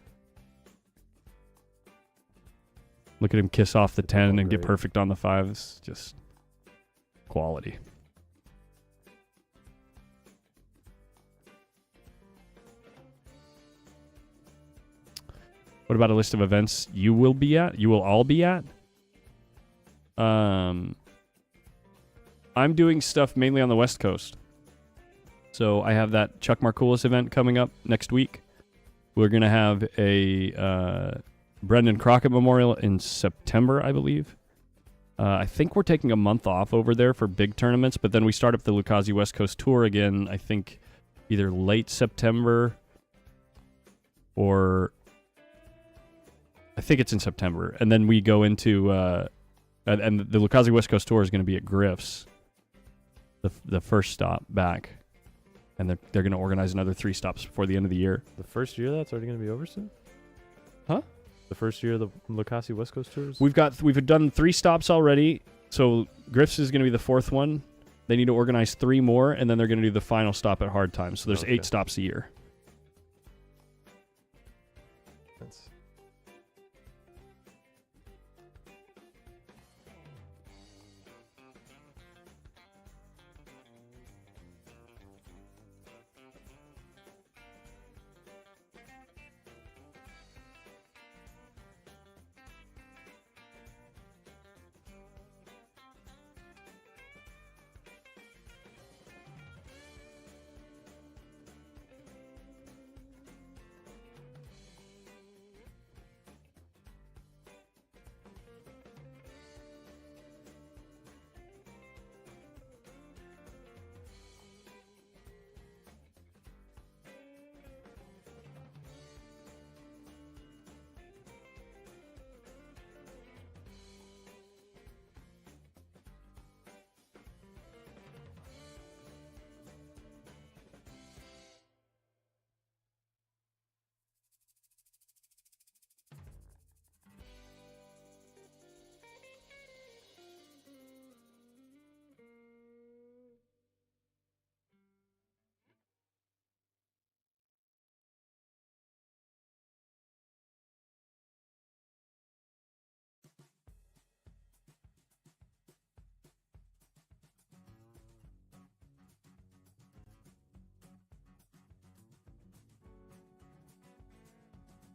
Look at him kiss off the 10 and get Great. perfect on the 5. It's just quality. What about a list of events you will be at? You will all be at? I'm doing stuff mainly on the West Coast. So I have that Chuck Markoulis event coming up next week. We're going to have a Brendan Crockett Memorial in September, I believe. I think we're taking a month off over there for big tournaments, but then we start up the Lucasi West Coast Tour again, I think either late September or I think it's in September. And then we go into, and the Lucasi West Coast Tour is going to be at Griff's, the first stop back. And they're going to organize another 3 stops before the end of the year. The first year that's already going to be over soon? Huh? The first year of the Lucasi West Coast Tours? We've done 3 stops already. So Griff's is going to be the 4th one. They need to organize 3 more, and then they're going to do the final stop at Hard Times. So there's Okay. 8 stops a year. That's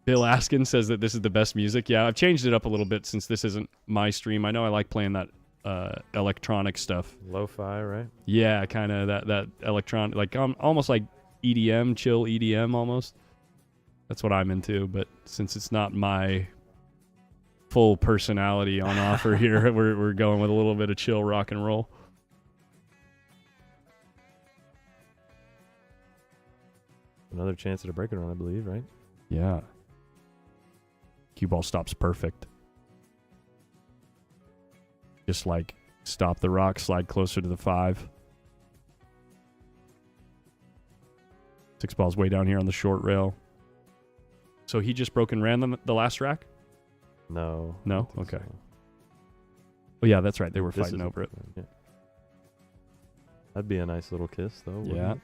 Bill Askin says that this is the best music. Yeah, I've changed it up a little bit since this isn't my stream. I know I like playing that electronic stuff. Lo-fi, right? Yeah, kind of that electronic, like almost like EDM, chill EDM almost. That's what I'm into. But since it's not my full personality on offer here, we're going with a little bit of chill rock and roll. Another chance at a break around, I believe, right? Yeah. Cue ball stops perfect. Just like stop the rock, slide closer to the 5. 6 ball's way down here on the short rail. So he just broke and ran the last rack? No. No? I think Okay. so. Oh, yeah, that's right. They were This fighting is over it. Yeah. That'd be a nice little kiss, though. wouldn't Yeah. it?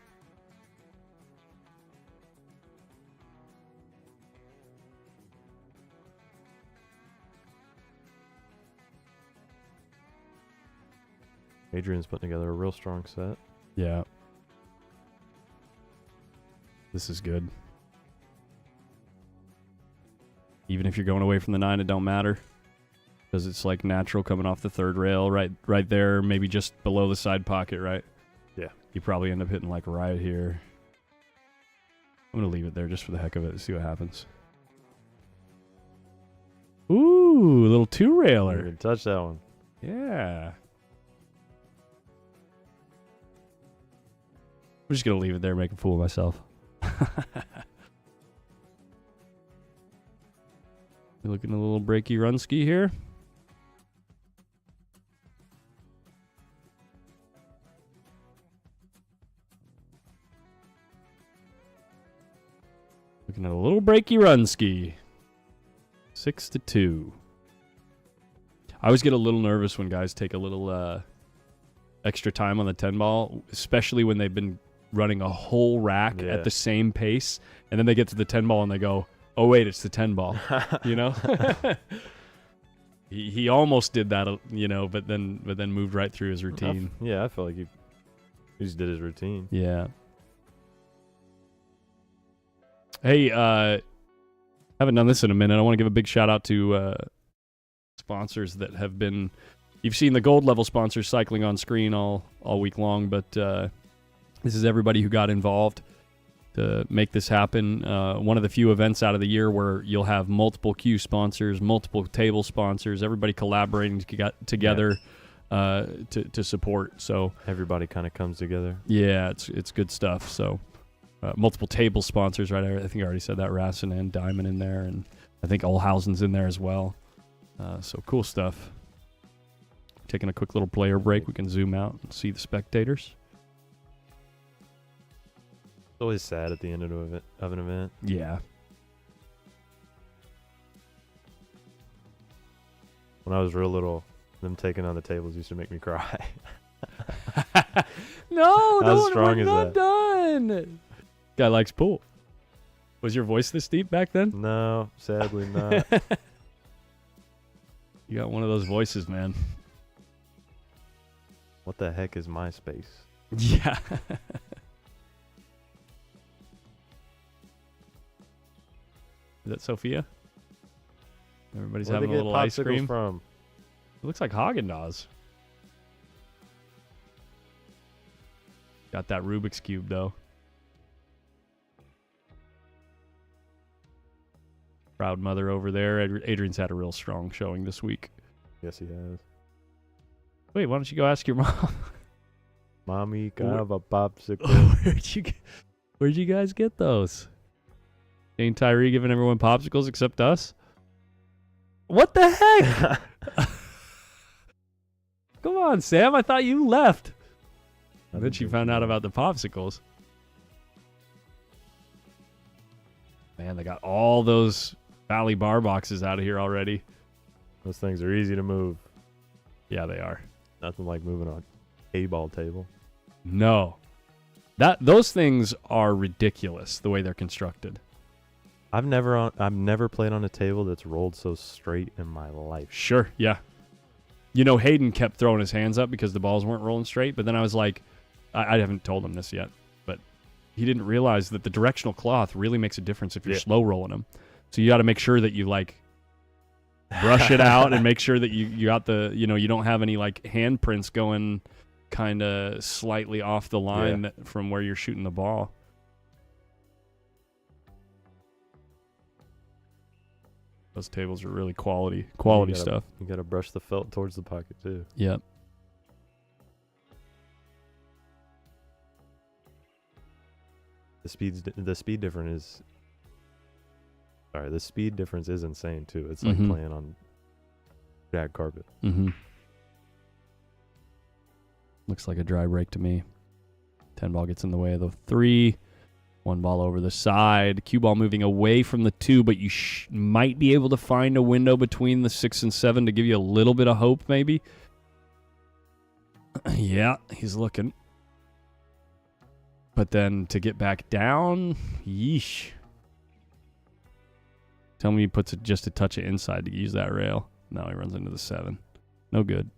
Adrian's putting together a real strong set. Yeah. This is good. Even if you're going away from the 9, it don't matter. Because it's like natural coming off the 3rd rail, right there, maybe just below the side pocket, right? Yeah. You probably end up hitting like right here. I'm going to leave it there just for the heck of it and see what happens. Ooh, a little 2-railer. You can touch that one. Yeah. I'm just going to leave it there, make a fool of myself. We're looking at a little breaky runski here. Looking at a little breaky runski. 6-2. I always get a little nervous when guys take a little extra time on the 10 ball, especially when they've been running a whole rack at the same pace, and then they get to the 10 ball and they go, oh wait, it's the 10 ball. You know? he almost did that, you know, but then moved right through his routine. I felt like he just did his routine. Yeah. Hey, haven't done this in a minute. I want to give a big shout out to sponsors that have been. You've seen the gold level sponsors cycling on screen all week long, but this is everybody who got involved to make this happen. One of the few events out of the year where you'll have multiple queue sponsors, multiple table sponsors, everybody collaborating together to support. So everybody kind of comes together. Yeah, it's good stuff. So multiple table sponsors, right? I think I already said that. Rassen and Diamond in there, and I think Olhausen's in there as well. So cool stuff. Taking a quick little player break. We can zoom out and see the spectators. It's always sad at the end of an event. Yeah. When I was real little, them taking on the tables used to make me cry. No, How strong we're is not that? done. Guy likes pool. Was your voice this deep back then? No, sadly not. You got one of those voices, man. What the heck is MySpace? Yeah. Is that Sophia? Everybody's Where'd having a they get little ice popsicles cream. from? It looks like Haagen-Dazs. Got that Rubik's Cube, though. Proud mother over there. Adrian's had a real strong showing this week. Yes, he has. Wait, why don't you go ask your mom? Mommy, can I have a popsicle? Where'd you guys get those? Ain't Tyree giving everyone popsicles except us? What the heck? Come on, Sam. I thought you left. And then she found out about the popsicles. Man, they got all those Valley bar boxes out of here already. Those things are easy to move. Yeah, they are. Nothing like moving a A-ball table. No. Those things are ridiculous, the way they're constructed. I've never played on a table that's rolled so straight in my life. Sure, yeah. You know, Hayden kept throwing his hands up because the balls weren't rolling straight, but then I was like, I haven't told him this yet, but he didn't realize that the directional cloth really makes a difference if you're slow rolling them. So you got to make sure that you like brush it out and make sure that you got the, you don't have any like handprints going kind of slightly off the line from where you're shooting the ball. Those tables are really quality stuff. You got to brush the felt towards the pocket too. Yep. The speed difference is insane too. It's like playing on jag carpet. Mm-hmm. Looks like a dry break to me. 10 ball gets in the way of the 3. 1 ball over the side. Cue ball moving away from the 2, but you might be able to find a window between the 6 and 7 to give you a little bit of hope, maybe. Yeah, he's looking. But then to get back down, yeesh. Tell me he puts it just a touch of inside to use that rail. Now he runs into the 7. No good.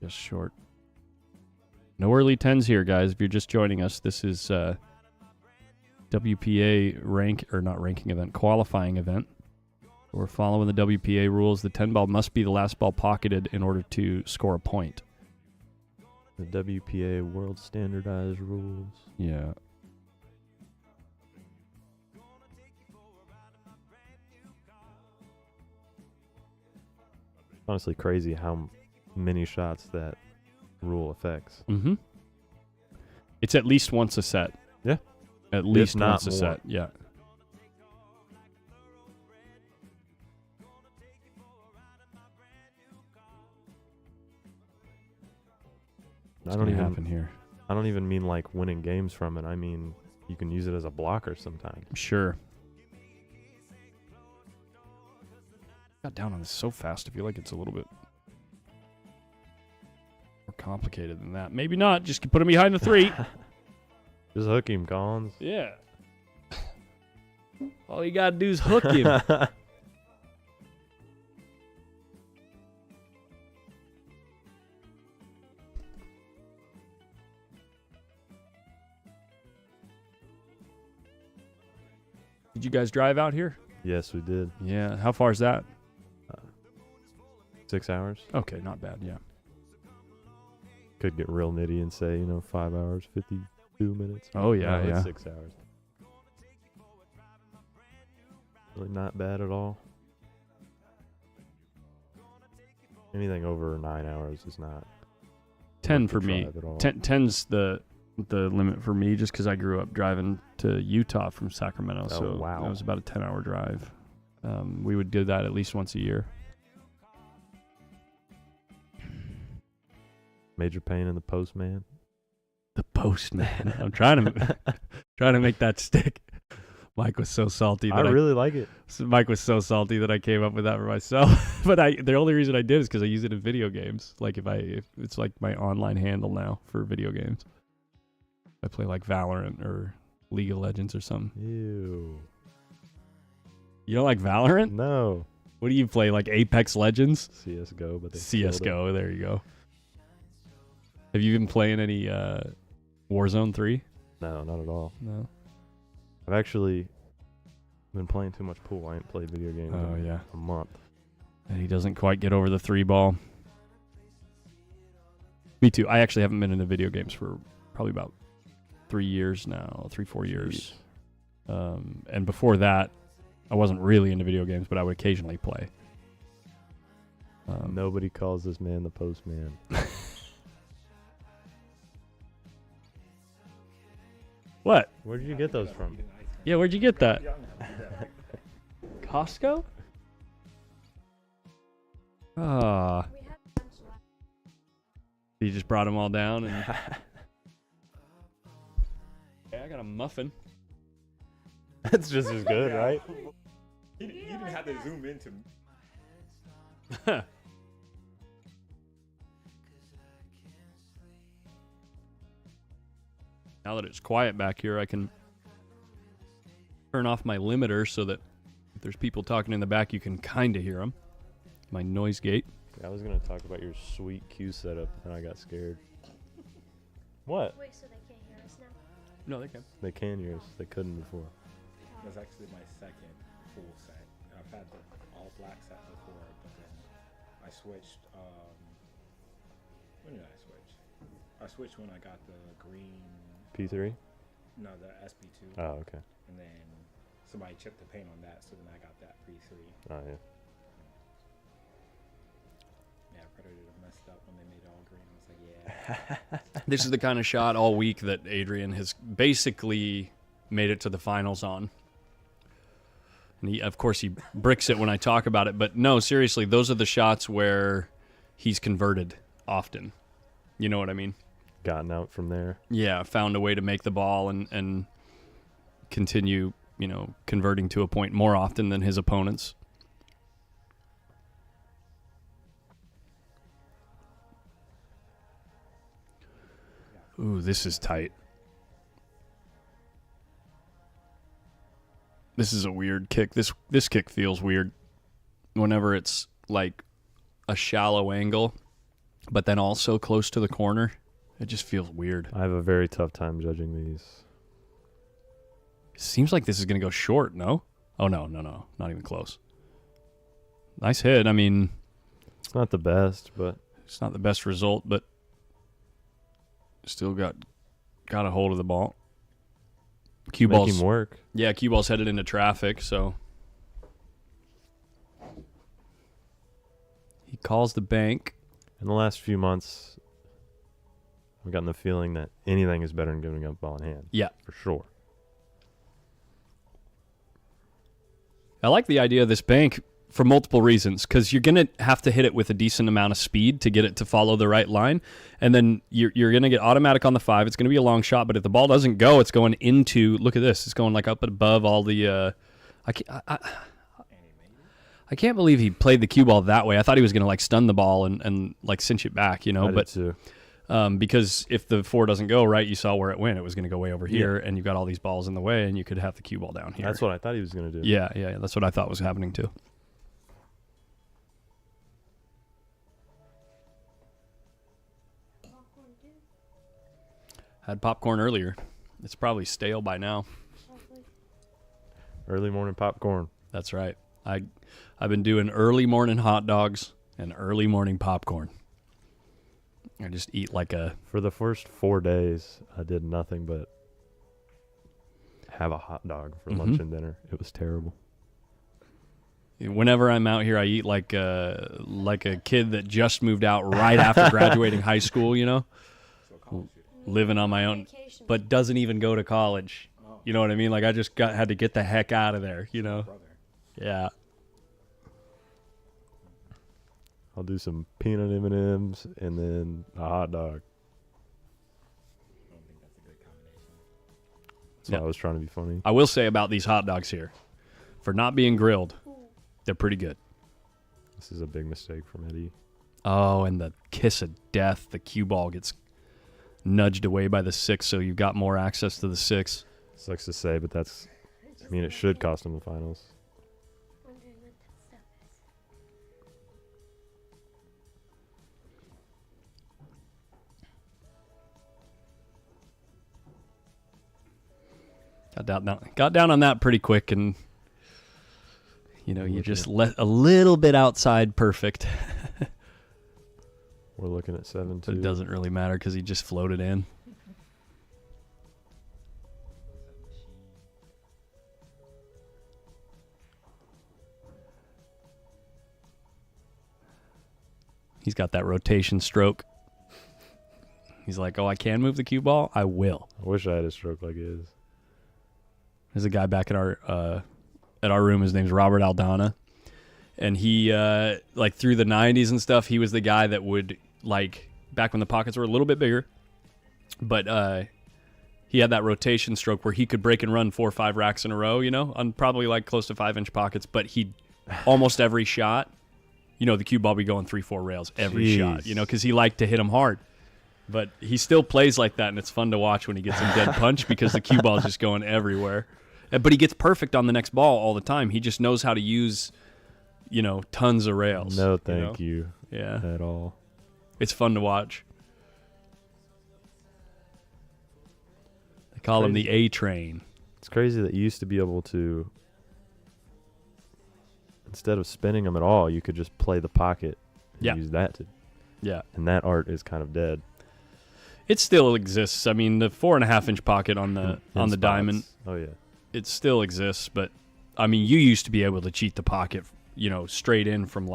Just short. No early 10s here, guys. If you're just joining us, this is WPA qualifying event. We're following the WPA rules. The 10 ball must be the last ball pocketed in order to score a point. The WPA world standardized rules. Yeah. Honestly, crazy how many shots that rule affects. Mm-hmm. It's at least once a set. Yeah. At least not once a more. set. Yeah. I don't even happen here. I don't even mean like winning games from it. I mean you can use it as a blocker sometimes. Sure. Got down on this so fast. I feel like it's a little bit more complicated than that. Maybe not. Just put him behind the 3. Just hook him, Collins. Yeah. All you gotta do is hook him. Did you guys drive out here? Yes, we did. Yeah. How far is that? 6 hours. Okay, not bad. Yeah. Could get real nitty and say, 5 hours, 52 minutes. Oh, yeah, No, it's yeah. 6 hours. Really not bad at all. Anything over 9 hours is not 10 worth for the me. drive at all. 10's the limit for me, just because I grew up driving to Utah from Sacramento. Oh, So wow. it was about a 10-hour drive. We would do that at least once a year. Major pain in the postman. The postman. I'm trying to make that stick. Mike was so salty that I really like it. Mike was so salty that I came up with that for myself. But the only reason I did is because I use it in video games. Like if it's like my online handle now for video games. I play like Valorant or League of Legends or something. Ew. You don't like Valorant? No. What do you play? Like Apex Legends? CSGO, but they CSGO. There you go. Have you been playing any Warzone 3? No, not at all. No. I've actually been playing too much pool. I ain't played video games in yeah. a month. And he doesn't quite get over the 3 ball. Me too. I actually haven't been into video games for probably about 3 years now, 3-4 years. And before that, I wasn't really into video games, but I would occasionally play. Nobody calls this man the postman. What? Where did you get those from? Yeah, where'd you get that? Costco? Ah. You just brought them all down and... Yeah, I got a muffin. That's just as good, right? You didn't have to zoom into. Now that it's quiet back here, I can turn off my limiter so that if there's people talking in the back, you can kind of hear them. My noise gate. I was going to talk about your sweet cue setup, and I got scared. What? Wait, so they can't hear us now? No, they can. They can hear us. They couldn't before. That's actually my second full set. I've had the all black set before, but then I switched. When did I switch? I switched when I got the green. P3? No, the SB2. Oh, okay. And then somebody chipped the paint on that, so then I got that P3. Oh, yeah. Yeah, Predator messed up when they made it all green. I was like, yeah. This is the kind of shot all week that Adrian has basically made it to the finals on. And he, of course, he bricks it when I talk about it. But no, seriously, those are the shots where he's converted often. You know what I mean? Gotten out from there. Yeah, found a way to make the ball and continue, you know, converting to a point more often than his opponents. Ooh, this is tight. This is a weird kick. This kick feels weird whenever it's like a shallow angle, but then also close to the corner. It just feels weird. I have a very tough time judging these. Seems like this is going to go short, no? Oh, no. Not even close. Nice hit. I mean, It's not the best, but it's not the best result, but still got a hold of the ball. Cue make ball's him work. Yeah, cue ball's headed into traffic, so he calls the bank. In the last few months, I've gotten the feeling that anything is better than giving up ball in hand. Yeah. For sure. I like the idea of this bank for multiple reasons, because you're going to have to hit it with a decent amount of speed to get it to follow the right line, and then you're going to get automatic on the 5. It's going to be a long shot, but if the ball doesn't go, it's going into, look at this, it's going like up and above all the, I can't believe he played the cue ball that way. I thought he was going to like stun the ball and like cinch it back, you know, I did too. Because if the 4 doesn't go right, you saw where it went. It was going to go way over here, and you've got all these balls in the way, and you could have the cue ball down here. That's what I thought he was going to do. Yeah, that's what I thought was happening too. Had popcorn earlier. It's probably stale by now. Early morning popcorn. That's right. I've been doing early morning hot dogs and early morning popcorn. I just eat like a... For the first 4 days, I did nothing but have a hot dog for lunch and dinner. It was terrible. Whenever I'm out here, I eat like a kid that just moved out right after graduating high school, you know? Living on my own, but doesn't even go to college. You know what I mean? Like I just had to get the heck out of there, you know? Yeah. I'll do some peanut M&Ms and then a hot dog. I don't think that's a good combination. That's why I was trying to be funny. I will say about these hot dogs here, for not being grilled, they're pretty good. This is a big mistake from Eddie. Oh, and the kiss of death, the cue ball gets nudged away by the 6, so you've got more access to the 6. Sucks to say, but that's, I mean, it should cost him the finals. Got down on that pretty quick, and you know, you just let a little bit outside perfect. We're looking at 7-2. But it doesn't really matter because he just floated in. He's got that rotation stroke. He's like, oh, I can move the cue ball? I will. I wish I had a stroke like his. There's a guy back at our room. His name's Robert Aldana. And he, like, through the 90s and stuff, he was the guy that would, like, back when the pockets were a little bit bigger, but he had that rotation stroke where he could break and run 4 or 5 racks in a row, you know, on probably, like, close to 5-inch pockets. But he, almost every shot, you know, the cue ball be going 3-4 rails every shot, you know, because he liked to hit them hard. But he still plays like that, and it's fun to watch when he gets in dead punch because the cue ball is just going everywhere. But he gets perfect on the next ball all the time. He just knows how to use, tons of rails. No, thank you. Yeah. At all. It's fun to watch. They call him the A train. It's crazy that you used to be able to, instead of spinning them at all, you could just play the pocket and use that to. Yeah. And that art is kind of dead. It still exists. I mean, the 4.5-inch pocket on the spots. diamond. Oh, yeah. It still exists, but I mean, you used to be able to cheat the pocket, straight in from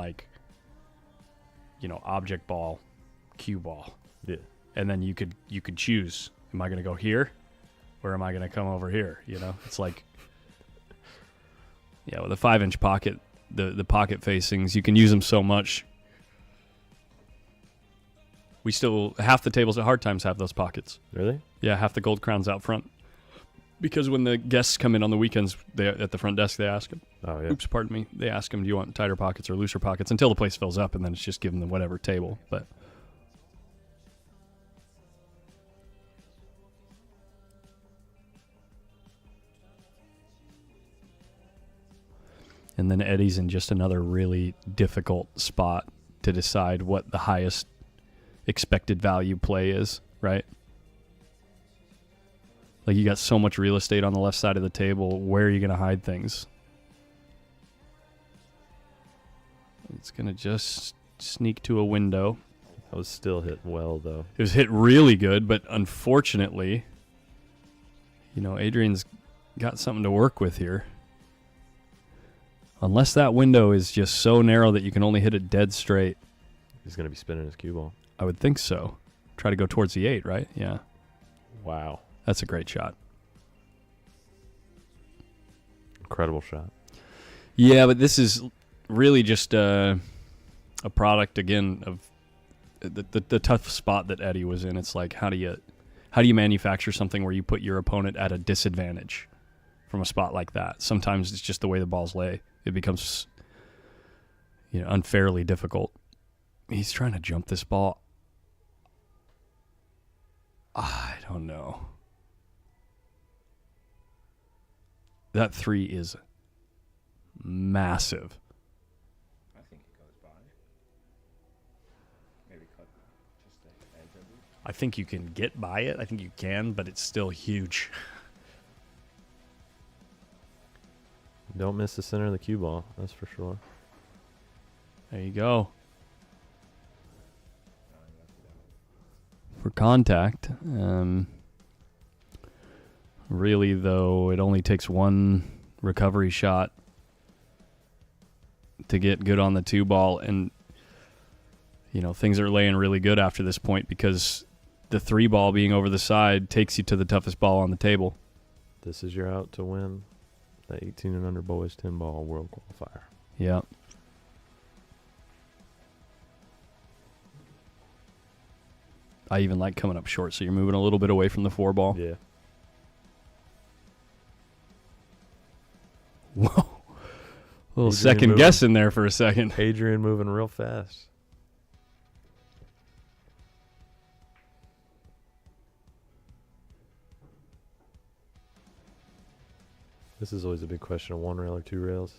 object ball, cue ball. Yeah. And then you could choose, am I going to go here or am I going to come over here? It's like, with a 5-inch pocket, the pocket facings, you can use them so much. We still, half the tables at Hard Times have those pockets. Really? Yeah, half the gold crowns out front. Because when the guests come in on the weekends, at the front desk, they ask them. Oh, yeah. Oops, pardon me. They ask them, do you want tighter pockets or looser pockets? Until the place fills up, and then it's just give them whatever table. But and then Eddie's in just another really difficult spot to decide what the highest expected value play is, right? Like, you got so much real estate on the left side of the table. Where are you going to hide things? It's going to just sneak to a window. That was still hit well, though. It was hit really good, but unfortunately, Adrian's got something to work with here. Unless that window is just so narrow that you can only hit it dead straight. He's going to be spinning his cue ball. I would think so. Try to go towards the 8, right? Yeah. Wow. That's a great shot. Incredible shot. Yeah, but this is really just a product, again, of the tough spot that Eddie was in. It's like, how do you manufacture something where you put your opponent at a disadvantage from a spot like that? Sometimes it's just the way the balls lay. It becomes unfairly difficult. He's trying to jump this ball. I don't know. That 3 is massive. I think it goes by. Maybe cut just the edge of it. I think you can get by it. I think you can, but it's still huge. Don't miss the center of the cue ball. That's for sure. There you go. For contact, really, though, it only takes one recovery shot to get good on the 2 ball, and things are laying really good after this point because the 3 ball being over the side takes you to the toughest ball on the table. This is your out to win the 18 and under boys 10 ball world qualifier. Yeah. I even like coming up short, so you're moving a little bit away from the 4 ball. Yeah. Whoa. A little Adrian second moving. guess in there for a second. Adrian moving real fast. This is always a big question of 1 rail or 2 rails.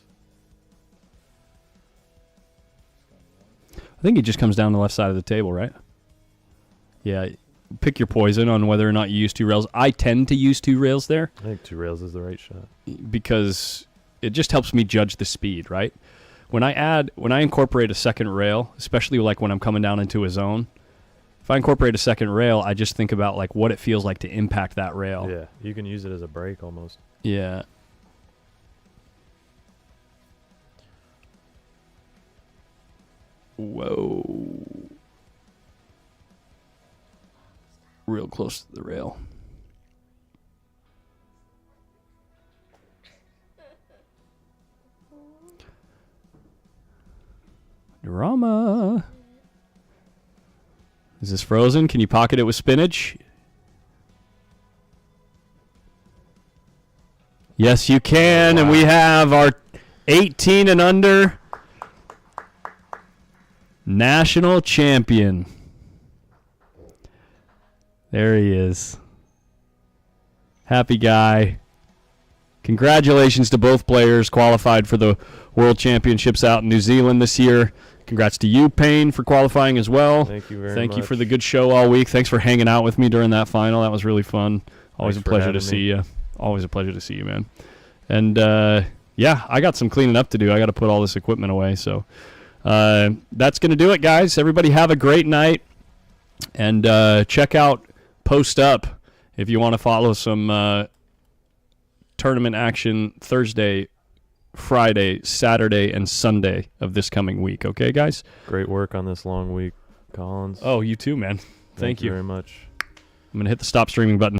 I think it just comes down to the left side of the table, right? Yeah. Pick your poison on whether or not you use 2 rails. I tend to use 2 rails there I think 2 rails is the right shot. because it just helps me judge the speed, right? When I incorporate a second rail, especially like when I'm coming down into a zone, if I incorporate a second rail, I just think about like what it feels like to impact that rail. Yeah, you can use it as a brake almost. Yeah. Whoa. Real close to the rail. Drama. Is this frozen? Can you pocket it with spinach? Yes, you can. And we have our 18 and under national champion. There he is. Happy guy. Congratulations to both players qualified for the World Championships out in New Zealand this year. Congrats to you, Payne, for qualifying as well. Thank you very much. Thank you for the good show all week. Thanks for hanging out with me during that final. That was really fun. Always Thanks a pleasure for to having see me. you. Always a pleasure to see you, man. And, yeah, I got some cleaning up to do. I got to put all this equipment away. So that's going to do it, guys. Everybody have a great night. And check out Post Up if you want to follow some tournament action Thursday, Friday, Saturday, and Sunday of this coming week. Okay, guys? Great work on this long week, Collins. Oh, you too, man. Thank you. Very much. I'm going to hit the stop streaming button.